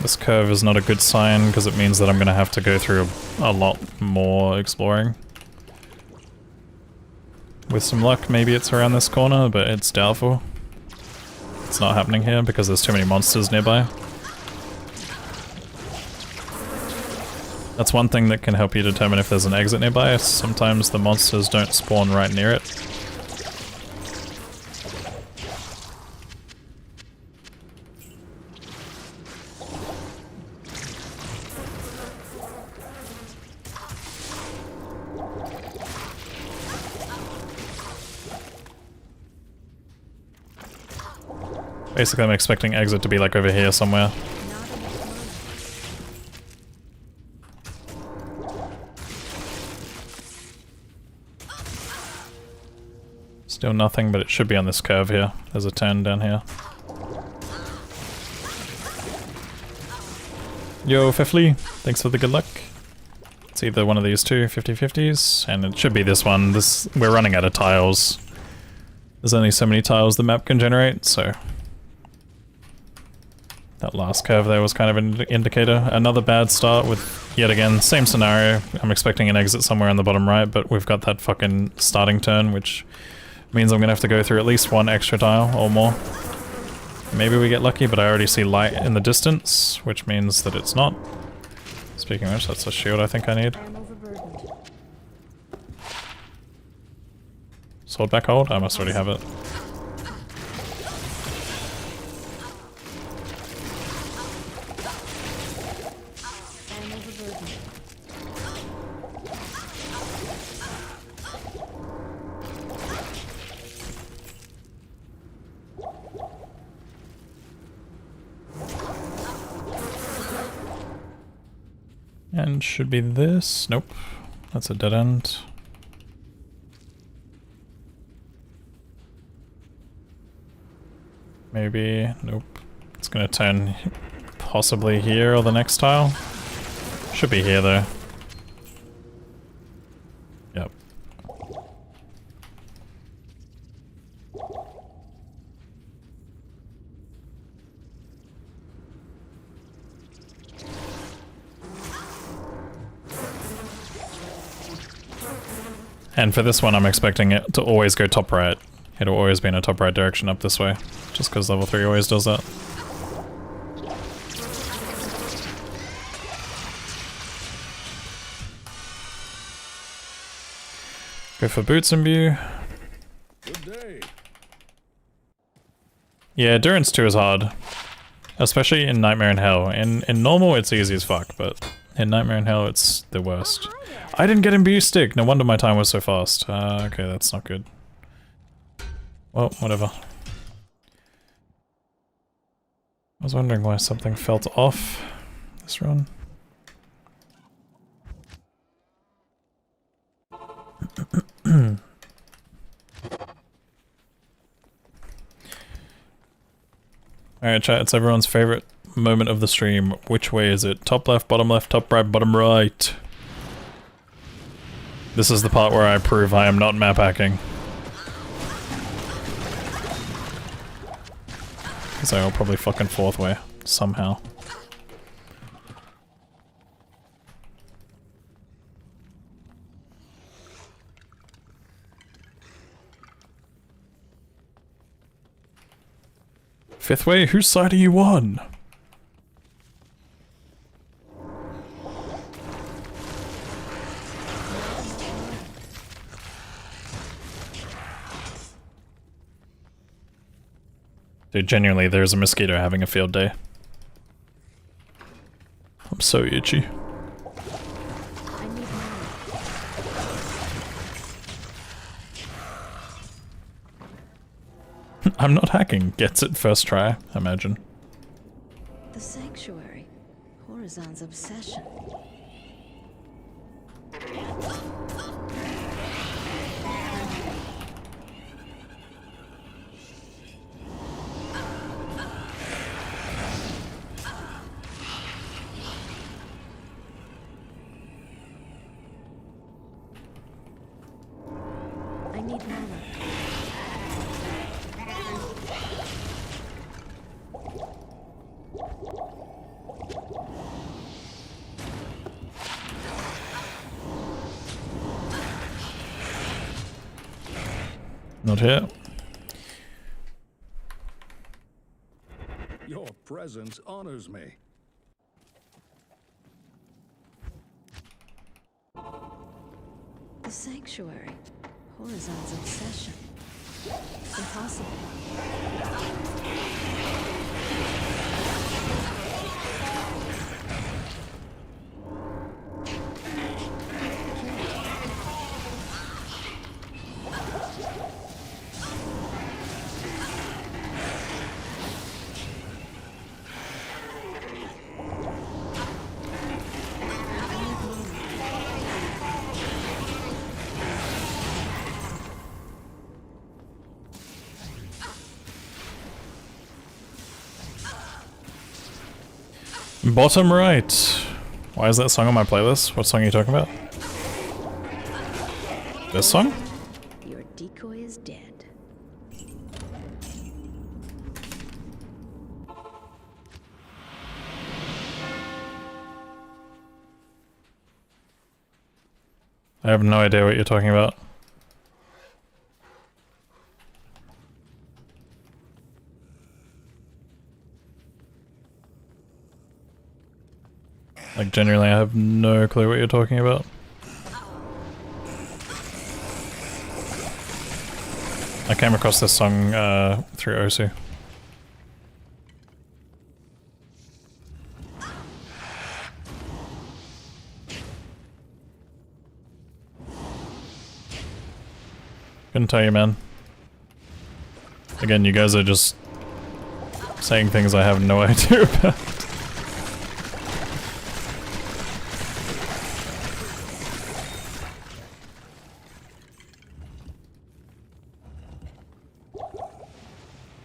This curve is not a good sign because it means that I'm going to have to go through a lot more exploring. With some luck, maybe it's around this corner, but it's doubtful. It's not happening here because there's too many monsters nearby. That's one thing that can help you determine if there's an exit nearby. Sometimes the monsters don't spawn right near it. Basically, I'm expecting exit to be like over here somewhere. Still nothing, but it should be on this curve here. There's a turn down here. Yo, Fifly, thanks for the good luck. It's either one of these two 50-50s, and it should be this one. We're running out of tiles. There's only so many tiles the map can generate, so... That last curve there was kind of an indicator. Another bad start with, yet again, same scenario. I'm expecting an exit somewhere on the bottom right, but we've got that fucking starting turn, which means I'm gonna have to go through at least one extra tile or more. Maybe we get lucky, but I already see light in the distance, which means that it's not. Speaking of which, that's a shield I think I need. I'm overburdened. Sword back hold? I must already have it. I'm overburdened. And should be this. Nope. That's a dead end. Maybe. Nope. It's gonna turn possibly here or the next tile. Should be here though. Yep. And for this one, I'm expecting it to always go top right. It'll always be in a top right direction up this way, just because level 3 always does that. Go for boots and view. Good day. Yeah, Endurance 2 is hard. Especially in Nightmare in Hell. In normal, it's easy as fuck, but In Nightmare in Hell, it's the worst. I didn't get imbue stick! No wonder my time was so fast. Okay, that's not good. Well, whatever. I was wondering why something felt off this run. Alright chat, it's everyone's favorite moment of the stream. Which way is it? Top left, top right, bottom right. This is the part where I prove I am not map hacking. Because I will probably fucking fourth way, somehow. Fifth way? Whose side are you on? Dude, genuinely, there's a mosquito having a field day. I'm so itchy. I'm not hacking. Gets it first try, imagine. The sanctuary. Horizon's obsession. I need mana. Not here. Your presence honors me. The sanctuary. Horizon's obsession. Impossible. Bottom right. Why is that song on my playlist? What song are you talking about? This song? Your decoy is dead. I have no idea what you're talking about. Like, genuinely, I have no clue what you're talking about. I came across this song through Osu. Couldn't tell you, man. Again, you guys are just saying things I have no idea about.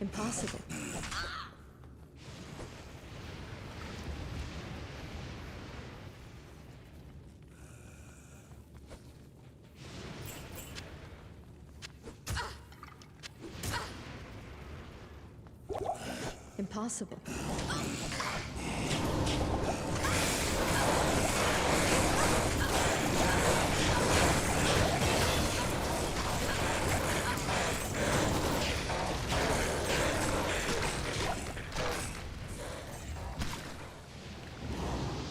Impossible. Impossible.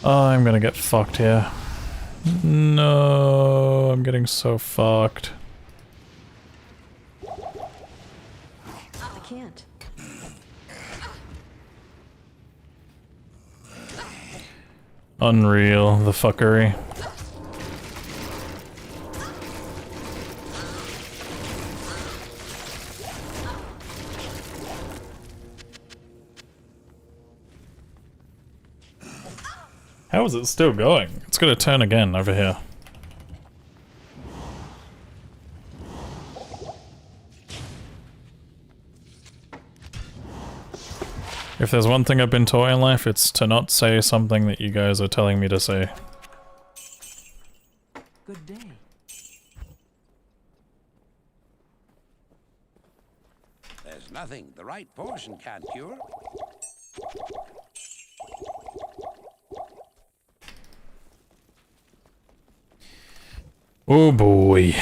Oh, I'm gonna get fucked here. No, I'm getting so fucked. I can't. Unreal, the fuckery. How is it still going? It's gonna turn again over here. If there's one thing I've been taught in life, it's to not say something that you guys are telling me to say. Good day. There's nothing the right potion can't cure. Oh boy.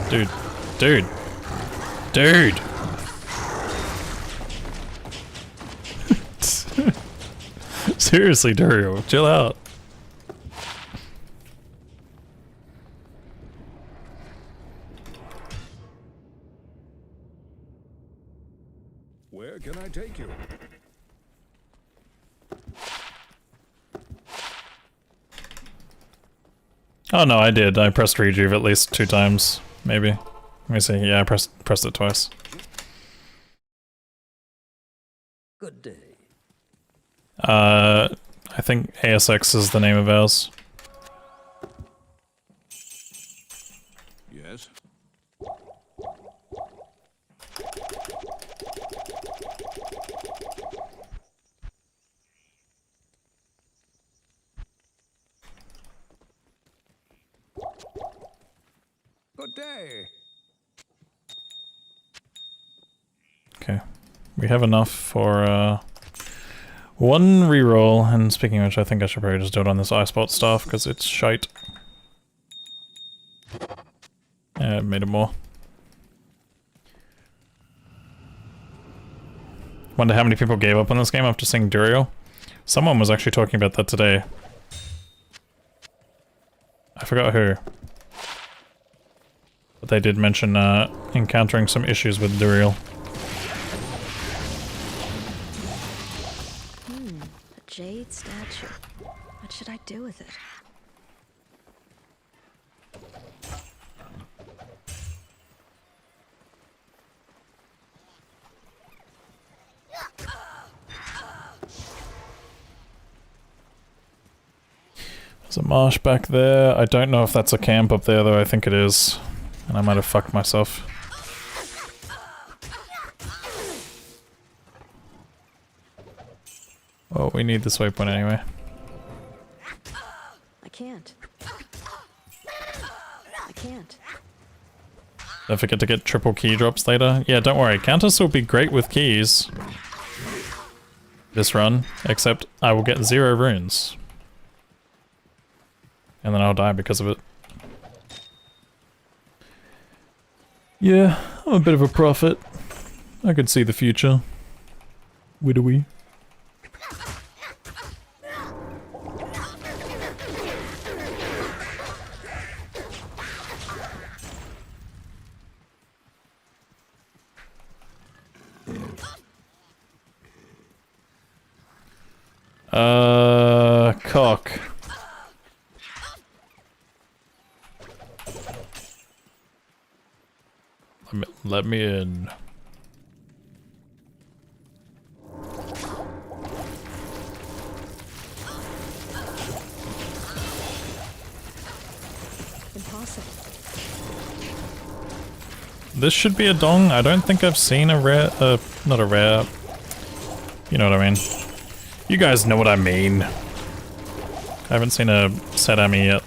Dude. Dude. Dude. Seriously, Dario, chill out. Where can I take you? Oh no, I did. I pressed rejuve at least 2 times, maybe. Let me see. Yeah, I pressed it twice. Good day. I think ASX is the name of ours. Yes. Good day. Okay. We have enough for, 1 reroll, and speaking of which, I think I should probably just do it on this iSpot staff, because it's shite. Yeah, it made it more. Wonder how many people gave up on this game after seeing Durio? Someone was actually talking about that today. I forgot who. But they did mention, encountering some issues with Durio. A jade statue. What should I do with it? There's a marsh back there. I don't know if that's a camp up there, though. I think it is. And I might have fucked myself. Well, we need this waypoint anyway. I can't. I can't. Don't forget to get triple key drops later. Yeah, don't worry. Countess will be great with keys. This run, except I will get 0 runes. And then I'll die because of it. Yeah, I'm a bit of a prophet. I could see the future. Widowy. Cock. Let me in. Impossible. This should be a dong. I don't think I've seen a rare, not a rare. You know what I mean. You guys know what I mean. I haven't seen a set Ami yet.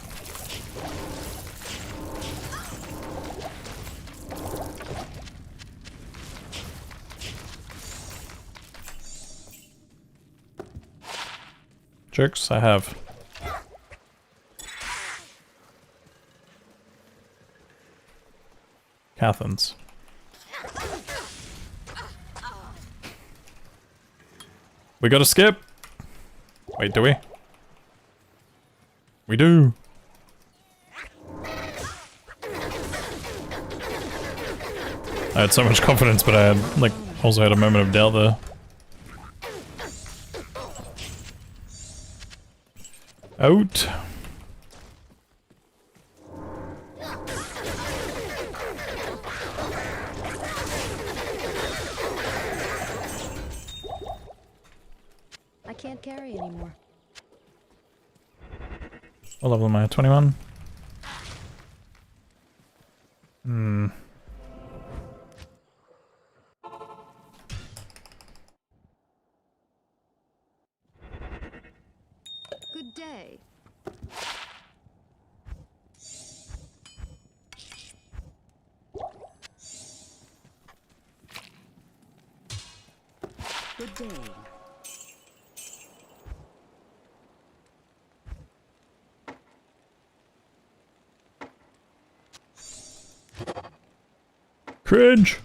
Jerks, I have. Cathans. We gotta skip! Wait, do we? We do. I had so much confidence, but I had, like, also had a moment of doubt there. Out. I can't carry anymore. What level am I? 21? Hmm. Good day. Good day. Cringe!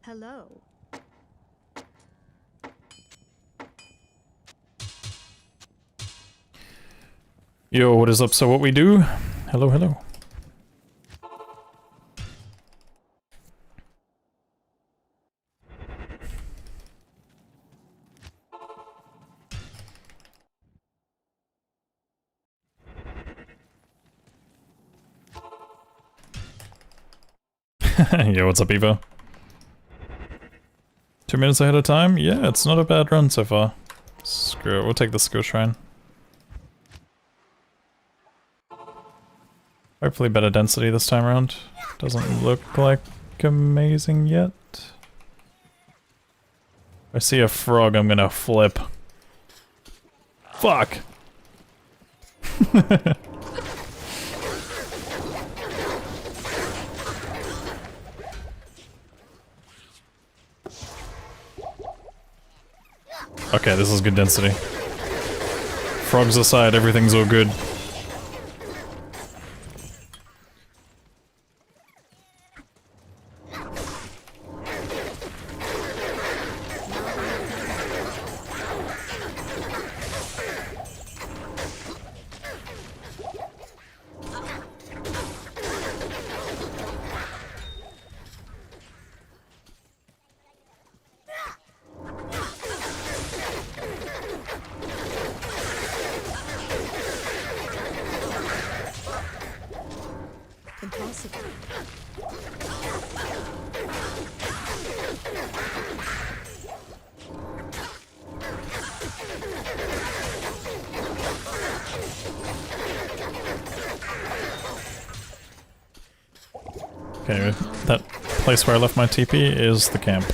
Hello. Yo, what is up? So what we do? Hello, hello. Yo, what's up, Evo? 2 minutes ahead of time? Yeah, it's not a bad run so far. Screw it, we'll take the skill shrine. Hopefully better density this time around. Doesn't look like amazing yet. If I see a frog, I'm gonna flip. Fuck! Okay, this is good density. Frogs aside, everything's all good. Impossible. Okay, that place where I left my TP is the camp.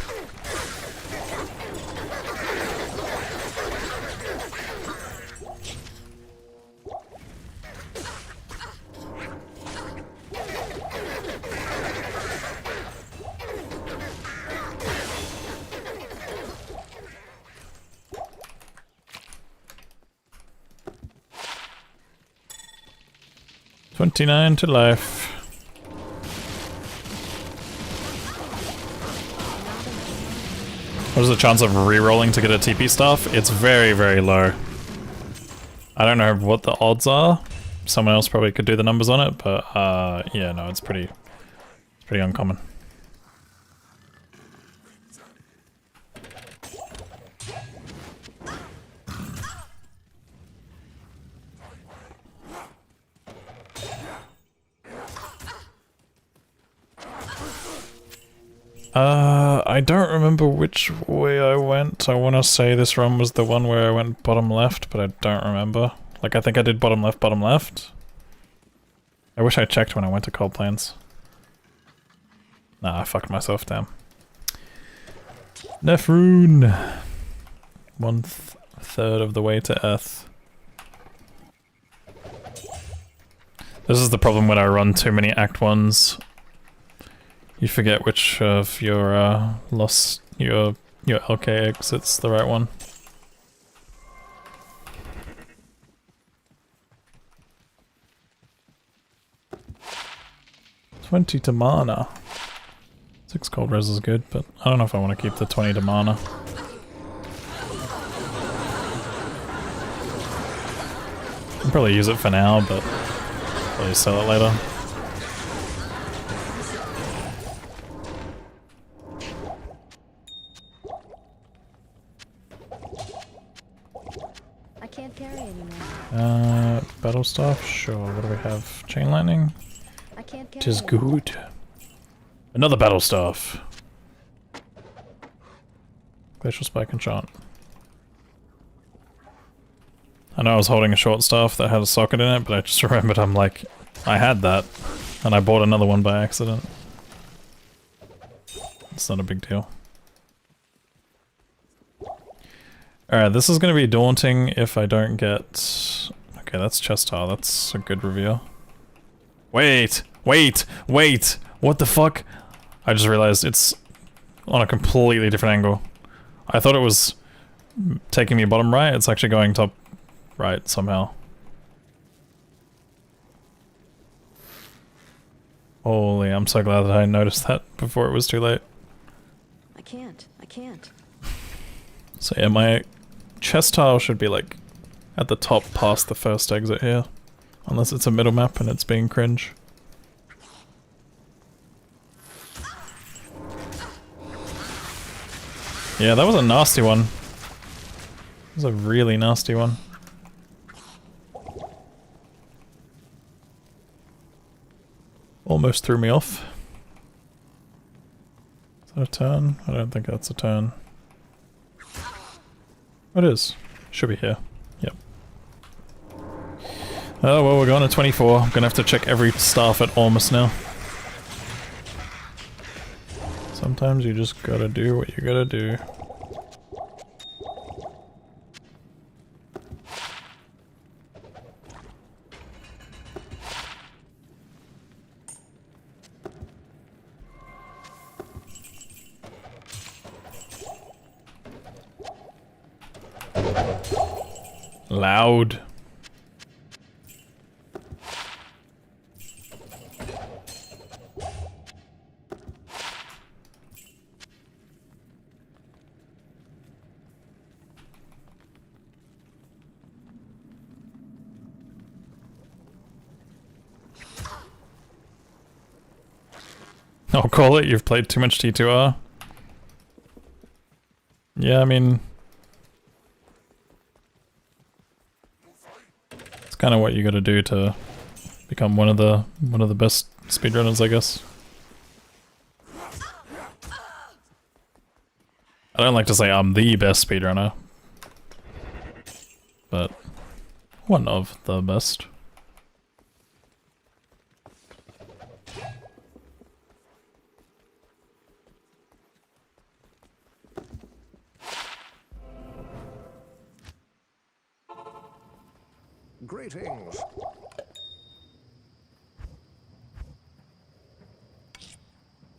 "29 to life." What is the chance of re-rolling to get a TP staff? It's very, very low. I don't know what the odds are. Someone else probably could do the numbers on it, but yeah, no, it's pretty uncommon. I don't remember which way I went. I want to say this run was the one where I went bottom left, but I don't remember. Like, I think I did bottom left, bottom left. I wish I checked when I went to Cold Plains. Nah, I fucked myself, damn. Rune! 1/3 of the way to Earth. This is the problem when I run too many Act 1s. You forget which of your your LK exit's the right one. 20 to mana. 6 cold res is good, but I don't know if I want to keep the 20 to mana. probably use it for now, but probably sell it later. I can't carry anymore. Battle stuff? Sure, what do we have? Chain lightning? I can't carry. Tis good. Another battle staff. Glacial spike enchant. I know I was holding a short staff that had a socket in it, but I just remembered I'm like, I had that, and I bought another one by accident. It's not a big deal. Alright, this is gonna be daunting if I don't get... Okay, that's chest tile, that's a good reveal. Wait! Wait! Wait! What the fuck? I just realized it's on a completely different angle. I thought it was taking me bottom right, it's actually going top right somehow. Holy, I'm so glad that I noticed that before it was too late. I can't. So yeah, my chest tile should be like at the top past the first exit here. Unless it's a middle map and it's being cringe. Yeah, that was a nasty one. That was a really nasty one. Almost threw me off. Is that a turn? I don't think that's a turn. It is. Should be here. Yep. Oh well, we're going to 24. I'm gonna have to check every staff at Ormus now. Sometimes you just gotta do what you gotta do. Loud. I'll call it, you've played too much T2R. Yeah, I mean... it's kind of what you gotta do to become one of the best speedrunners, I guess. I don't like to say I'm the best speedrunner, but one of the best. Greetings.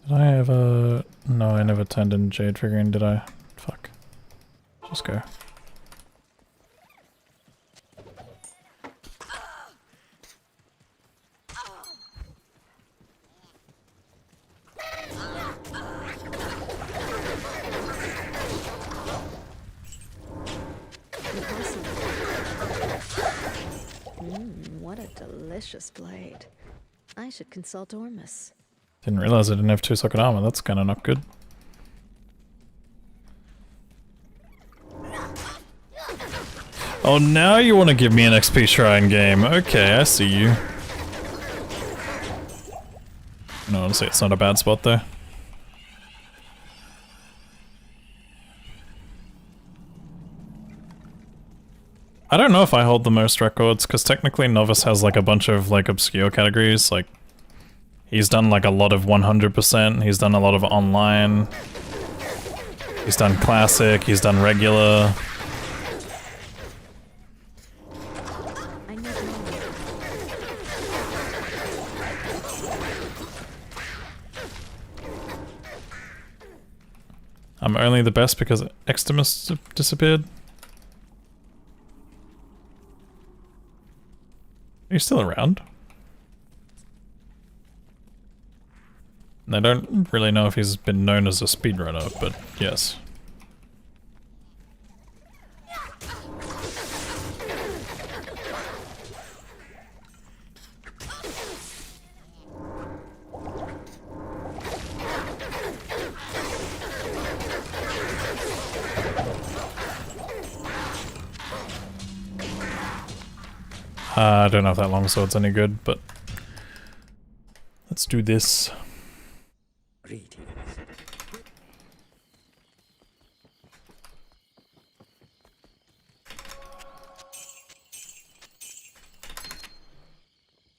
Did I ever... No, I never turned in Jade figurine, did I? Fuck. Just go. What a delicious blade. I should consult Ormus. Didn't realize I didn't have 2-socket armor, that's kinda not good. Oh, now you want to give me an XP shrine game. Okay, I see you. No, honestly, it's not a bad spot there. I don't know if I hold the most records, because technically Novice has like a bunch of like obscure categories, like he's done like a lot of 100%, he's done a lot of online, he's done classic, he's done regular. I'm only the best because Extimus disappeared. Are you still around? I don't really know if he's been known as a speedrunner, but yes. I don't know if that longsword's any good, but let's do this. Greetings.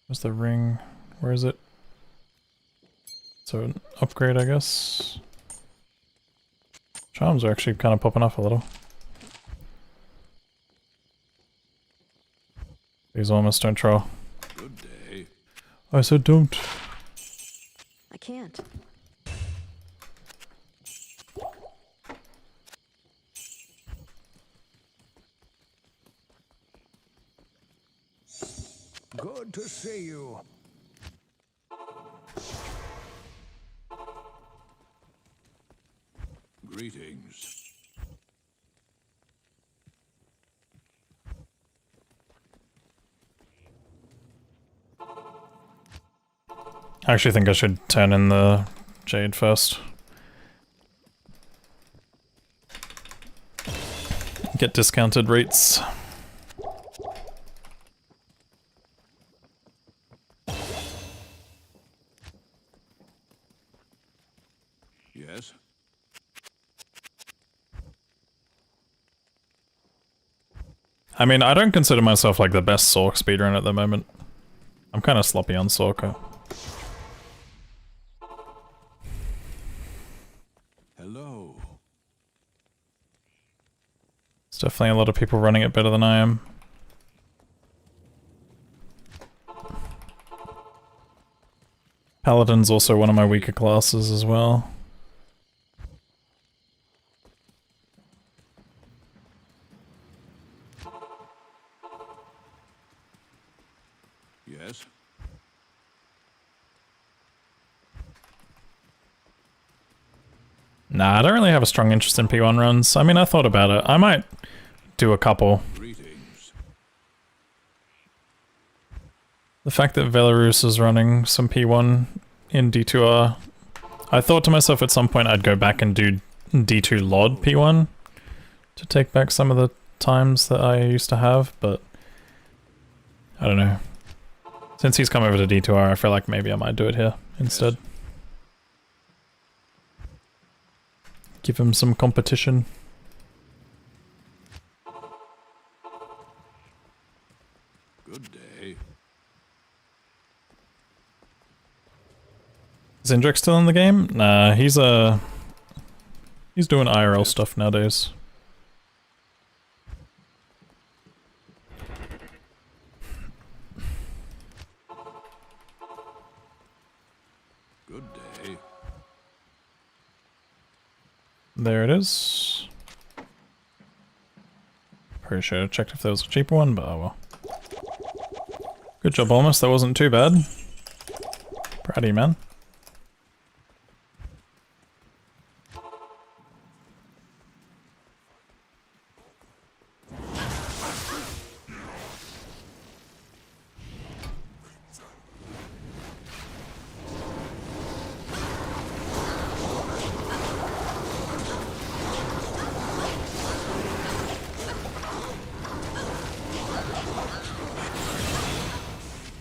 Where's the ring? Where is it? So an upgrade, I guess. Charms are actually kind of popping off a little. These almost don't troll. Good day. I said don't. I can't. Good to see you. Greetings. I actually think I should turn in the Jade first. Get discounted rates. Yes. I mean, I don't consider myself like the best Sork speedrun at the moment. I'm kind of sloppy on Sorka. Hello. There's definitely a lot of people running it better than I am. Paladin's also one of my weaker classes as well. Yes. Nah, I don't really have a strong interest in P1 runs. I mean, I thought about it. I might do a couple. Greetings. The fact that Belarus is running some P1 in D2R, I thought to myself at some point I'd go back and do D2 LOD P1 to take back some of the times that I used to have, but I don't know. Since he's come over to D2R, I feel like maybe I might do it here instead. Give him some competition. Good day. Is Indrek still in the game? Nah, he's doing IRL stuff nowadays. Good day. There it is. Pretty sure I checked if there was a cheaper one, but oh well. Good job, Almost. That wasn't too bad. Proud of you, man.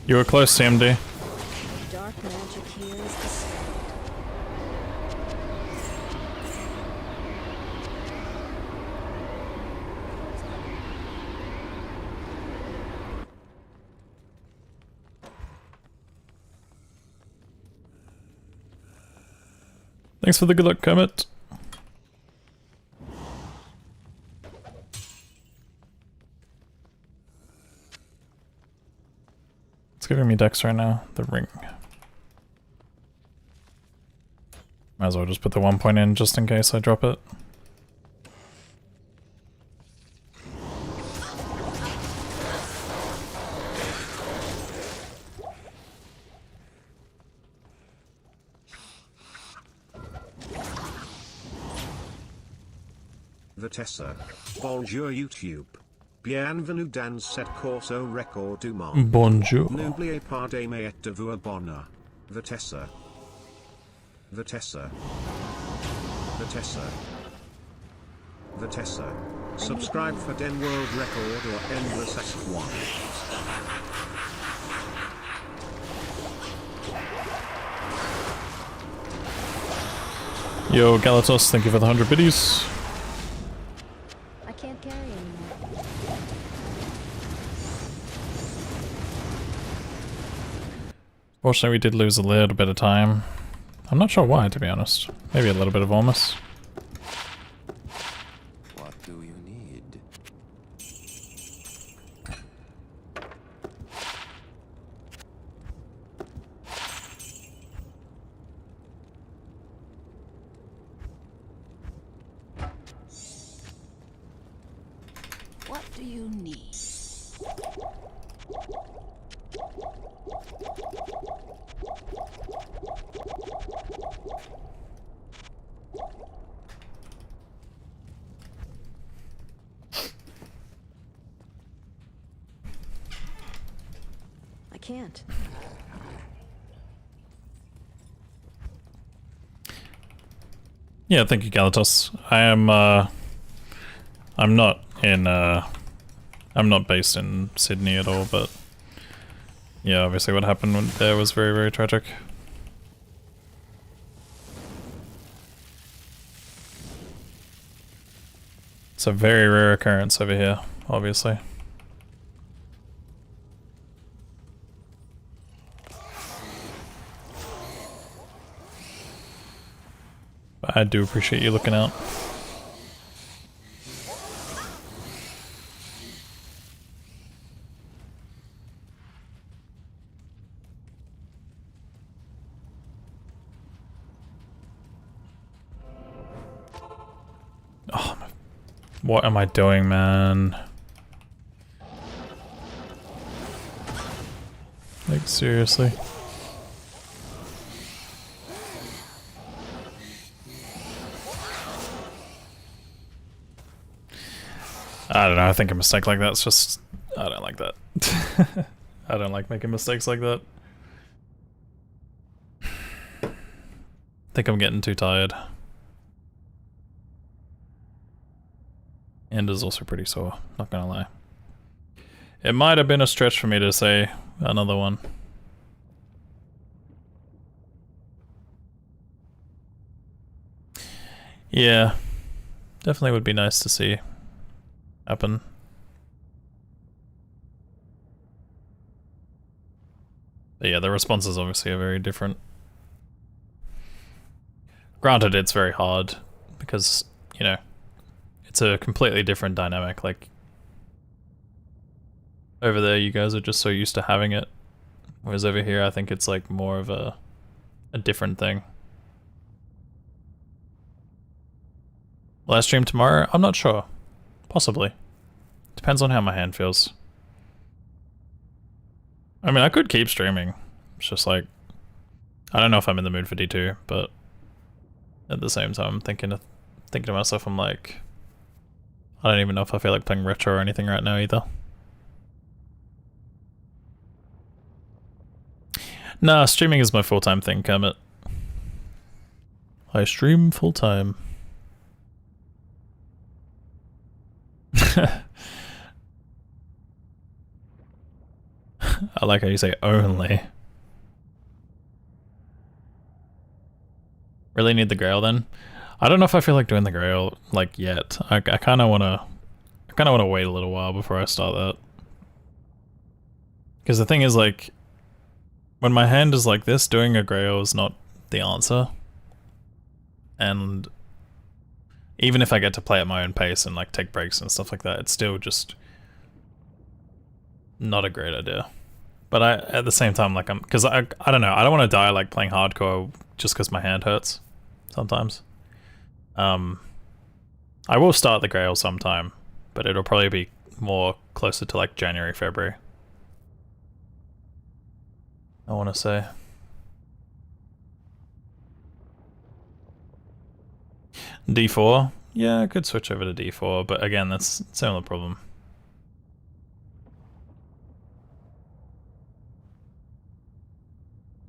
You were close, CMD. Dark magic here is the spirit. Thanks for the good luck, Kermit. It's giving me dex right now. The ring. Might as well just put the 1 point in just in case I drop it. Vitessa. Bonjour YouTube. Bienvenue dans cette course au record du monde. Bonjour. N'oubliez pas de mettre vous abonner. Vitessa. Vitessa. Vitessa. Vitessa. Subscribe for den world record or endless F1. Yo, Galatos, thank you for the 100 biddies. I can't carry anymore. Fortunately, we did lose a little bit of time. I'm not sure why, to be honest. Maybe a little bit of almost. What do you need? What do you need? I can't. Yeah, thank you, Galatos. I'm not in, I'm not based in Sydney at all, but yeah, obviously what happened there was very, very tragic. It's a very rare occurrence over here, obviously. But I do appreciate you looking out. Oh, what am I doing, man? Like, seriously? I don't know, I think a mistake like that's just... I don't like that. I don't like making mistakes like that. I think I'm getting too tired. And is also pretty sore, not gonna lie. It might have been a stretch for me to say another one. Yeah, definitely would be nice to see happen. But yeah, the responses obviously are very different. Granted, it's very hard because, you know, it's a completely different dynamic. Like, over there you guys are just so used to having it, whereas over here I think it's like more of a different thing. Will I stream tomorrow? I'm not sure. Possibly. Depends on how my hand feels. I mean, I could keep streaming. It's just like, I don't know if I'm in the mood for D2, but at the same time, I'm thinking to myself, I'm like, I don't even know if I feel like playing retro or anything right now either. Nah, streaming is my full-time thing, Kermit. I stream full-time. I like how you say only. Really need the Grail then? I don't know if I feel like doing the Grail like yet. I kind of want to wait a little while before I start that. Because the thing is, like, when my hand is like this, doing a Grail is not the answer. And even if I get to play at my own pace and like take breaks and stuff like that, it's still just not a great idea. But at the same time, like, because I don't know, I don't want to die like playing hardcore just because my hand hurts sometimes. I will start the Grail sometime, but it'll probably be more closer to like January, February, I want to say. D4? Yeah, I could switch over to D4, but again, that's a similar problem.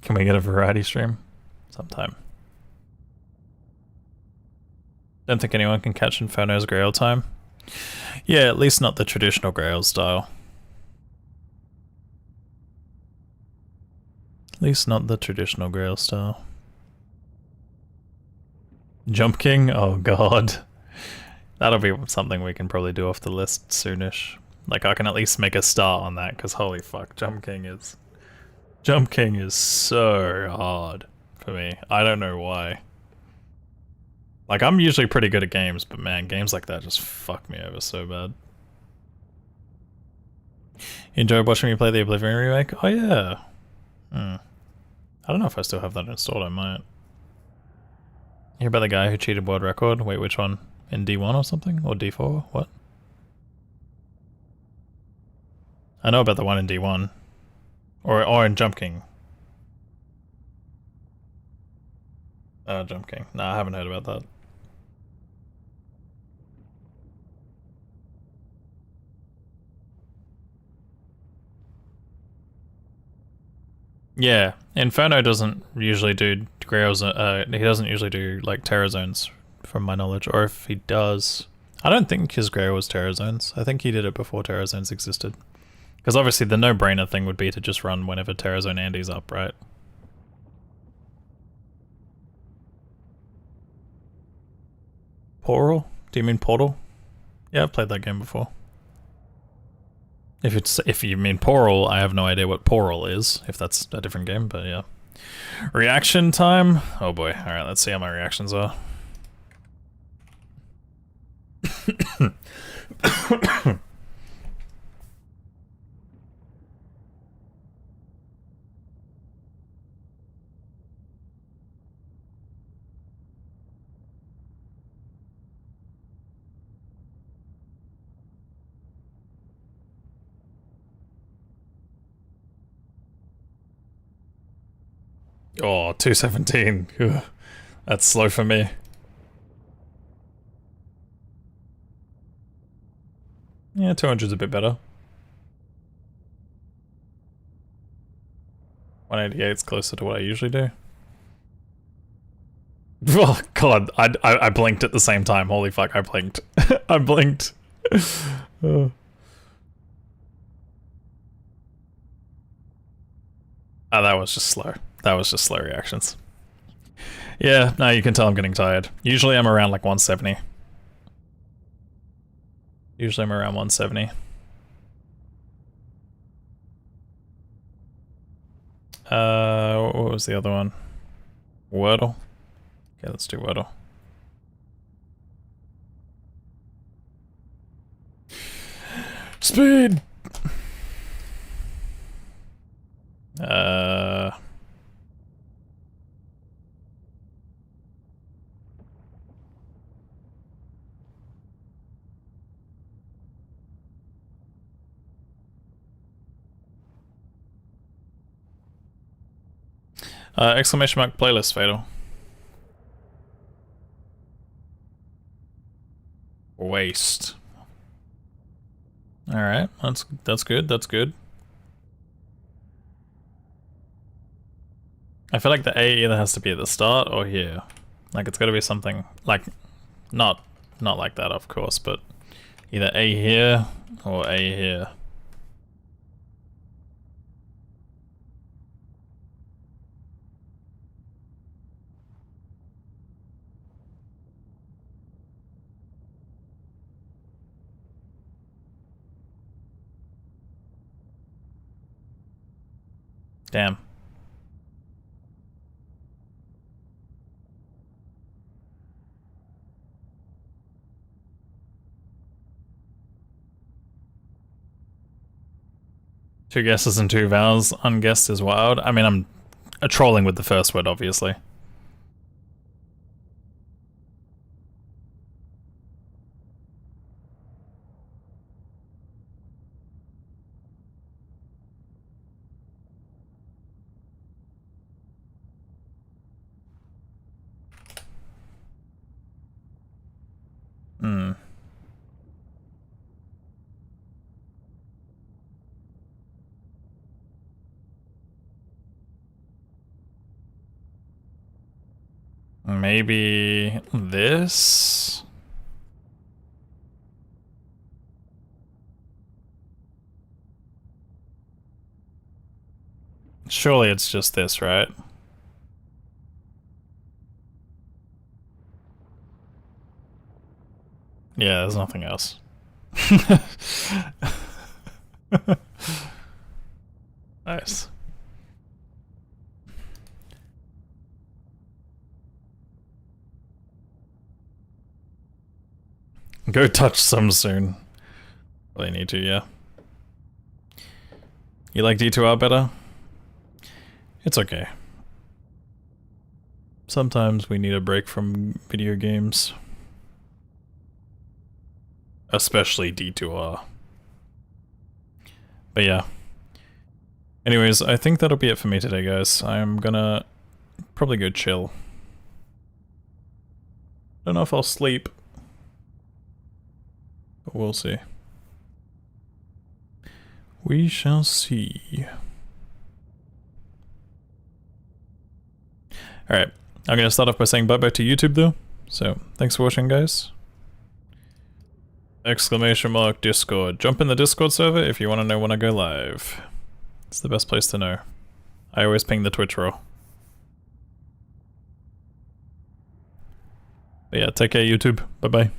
Can we get a variety stream? Sometime. Don't think anyone can catch Inferno's Grail time. Yeah, at least not the traditional Grail style. At least not the traditional Grail style. Jump King? Oh god. That'll be something we can probably do off the list soonish. Like, I can at least make a start on that, because holy fuck, Jump King is so hard for me. I don't know why. Like, I'm usually pretty good at games, but man, games like that just fuck me over so bad. You enjoyed watching me play the Oblivion remake? Oh yeah. I don't know if I still have that installed, I might. You hear about the guy who cheated world record? Wait, which one? In D1 or something? Or D4? What? I know about the one in D1. Or in Jump King. Jump King. Nah, I haven't heard about that. Yeah, Inferno doesn't usually do Grails, he doesn't usually do, like, Terror Zones, from my knowledge, or if he does... I don't think his Grail was Terror Zones. I think he did it before Terror Zones existed. Because obviously the no-brainer thing would be to just run whenever Terror Zone Andy's up, right? Portal? Do you mean Portal? Yeah, I've played that game before. If you mean Portal, I have no idea what Portal is, if that's a different game, but yeah. Reaction time? Oh boy, alright, let's see how my reactions are. Oh, 217. Ugh. That's slow for me. Yeah, 200's a bit better. 188's closer to what I usually do. Oh god, I blinked at the same time. Holy fuck, I blinked. I blinked. Oh, that was just slow. That was just slow reactions. Yeah, no, you can tell I'm getting tired. Usually I'm around like 170. Usually I'm around 170. What was the other one? Wordle? Okay, let's do Wordle. Speed! Exclamation mark playlist fatal. Waste. Alright, that's good, that's good. I feel like the A either has to be at the start or here. Like it's gotta be something like not like that of course, but either A here or A here. Damn. Two guesses and two vowels. Unguessed is wild. I mean, I'm trolling with the first word, obviously. Maybe this? Surely it's just this, right? Yeah, there's nothing else. Nice. Go touch some soon. Really need to, yeah. You like D2R better? It's okay. Sometimes we need a break from video games. Especially D2R. But yeah. Anyways, I think that'll be it for me today, guys. I'm gonna probably go chill. Don't know if I'll sleep. But we'll see. We shall see. Alright, I'm gonna start off by saying bye-bye to YouTube though. So, thanks for watching, guys. Exclamation mark Discord. Jump in the Discord server if you want to know when I go live. It's the best place to know. I always ping the Twitch roll. But yeah, take care YouTube. Bye-bye.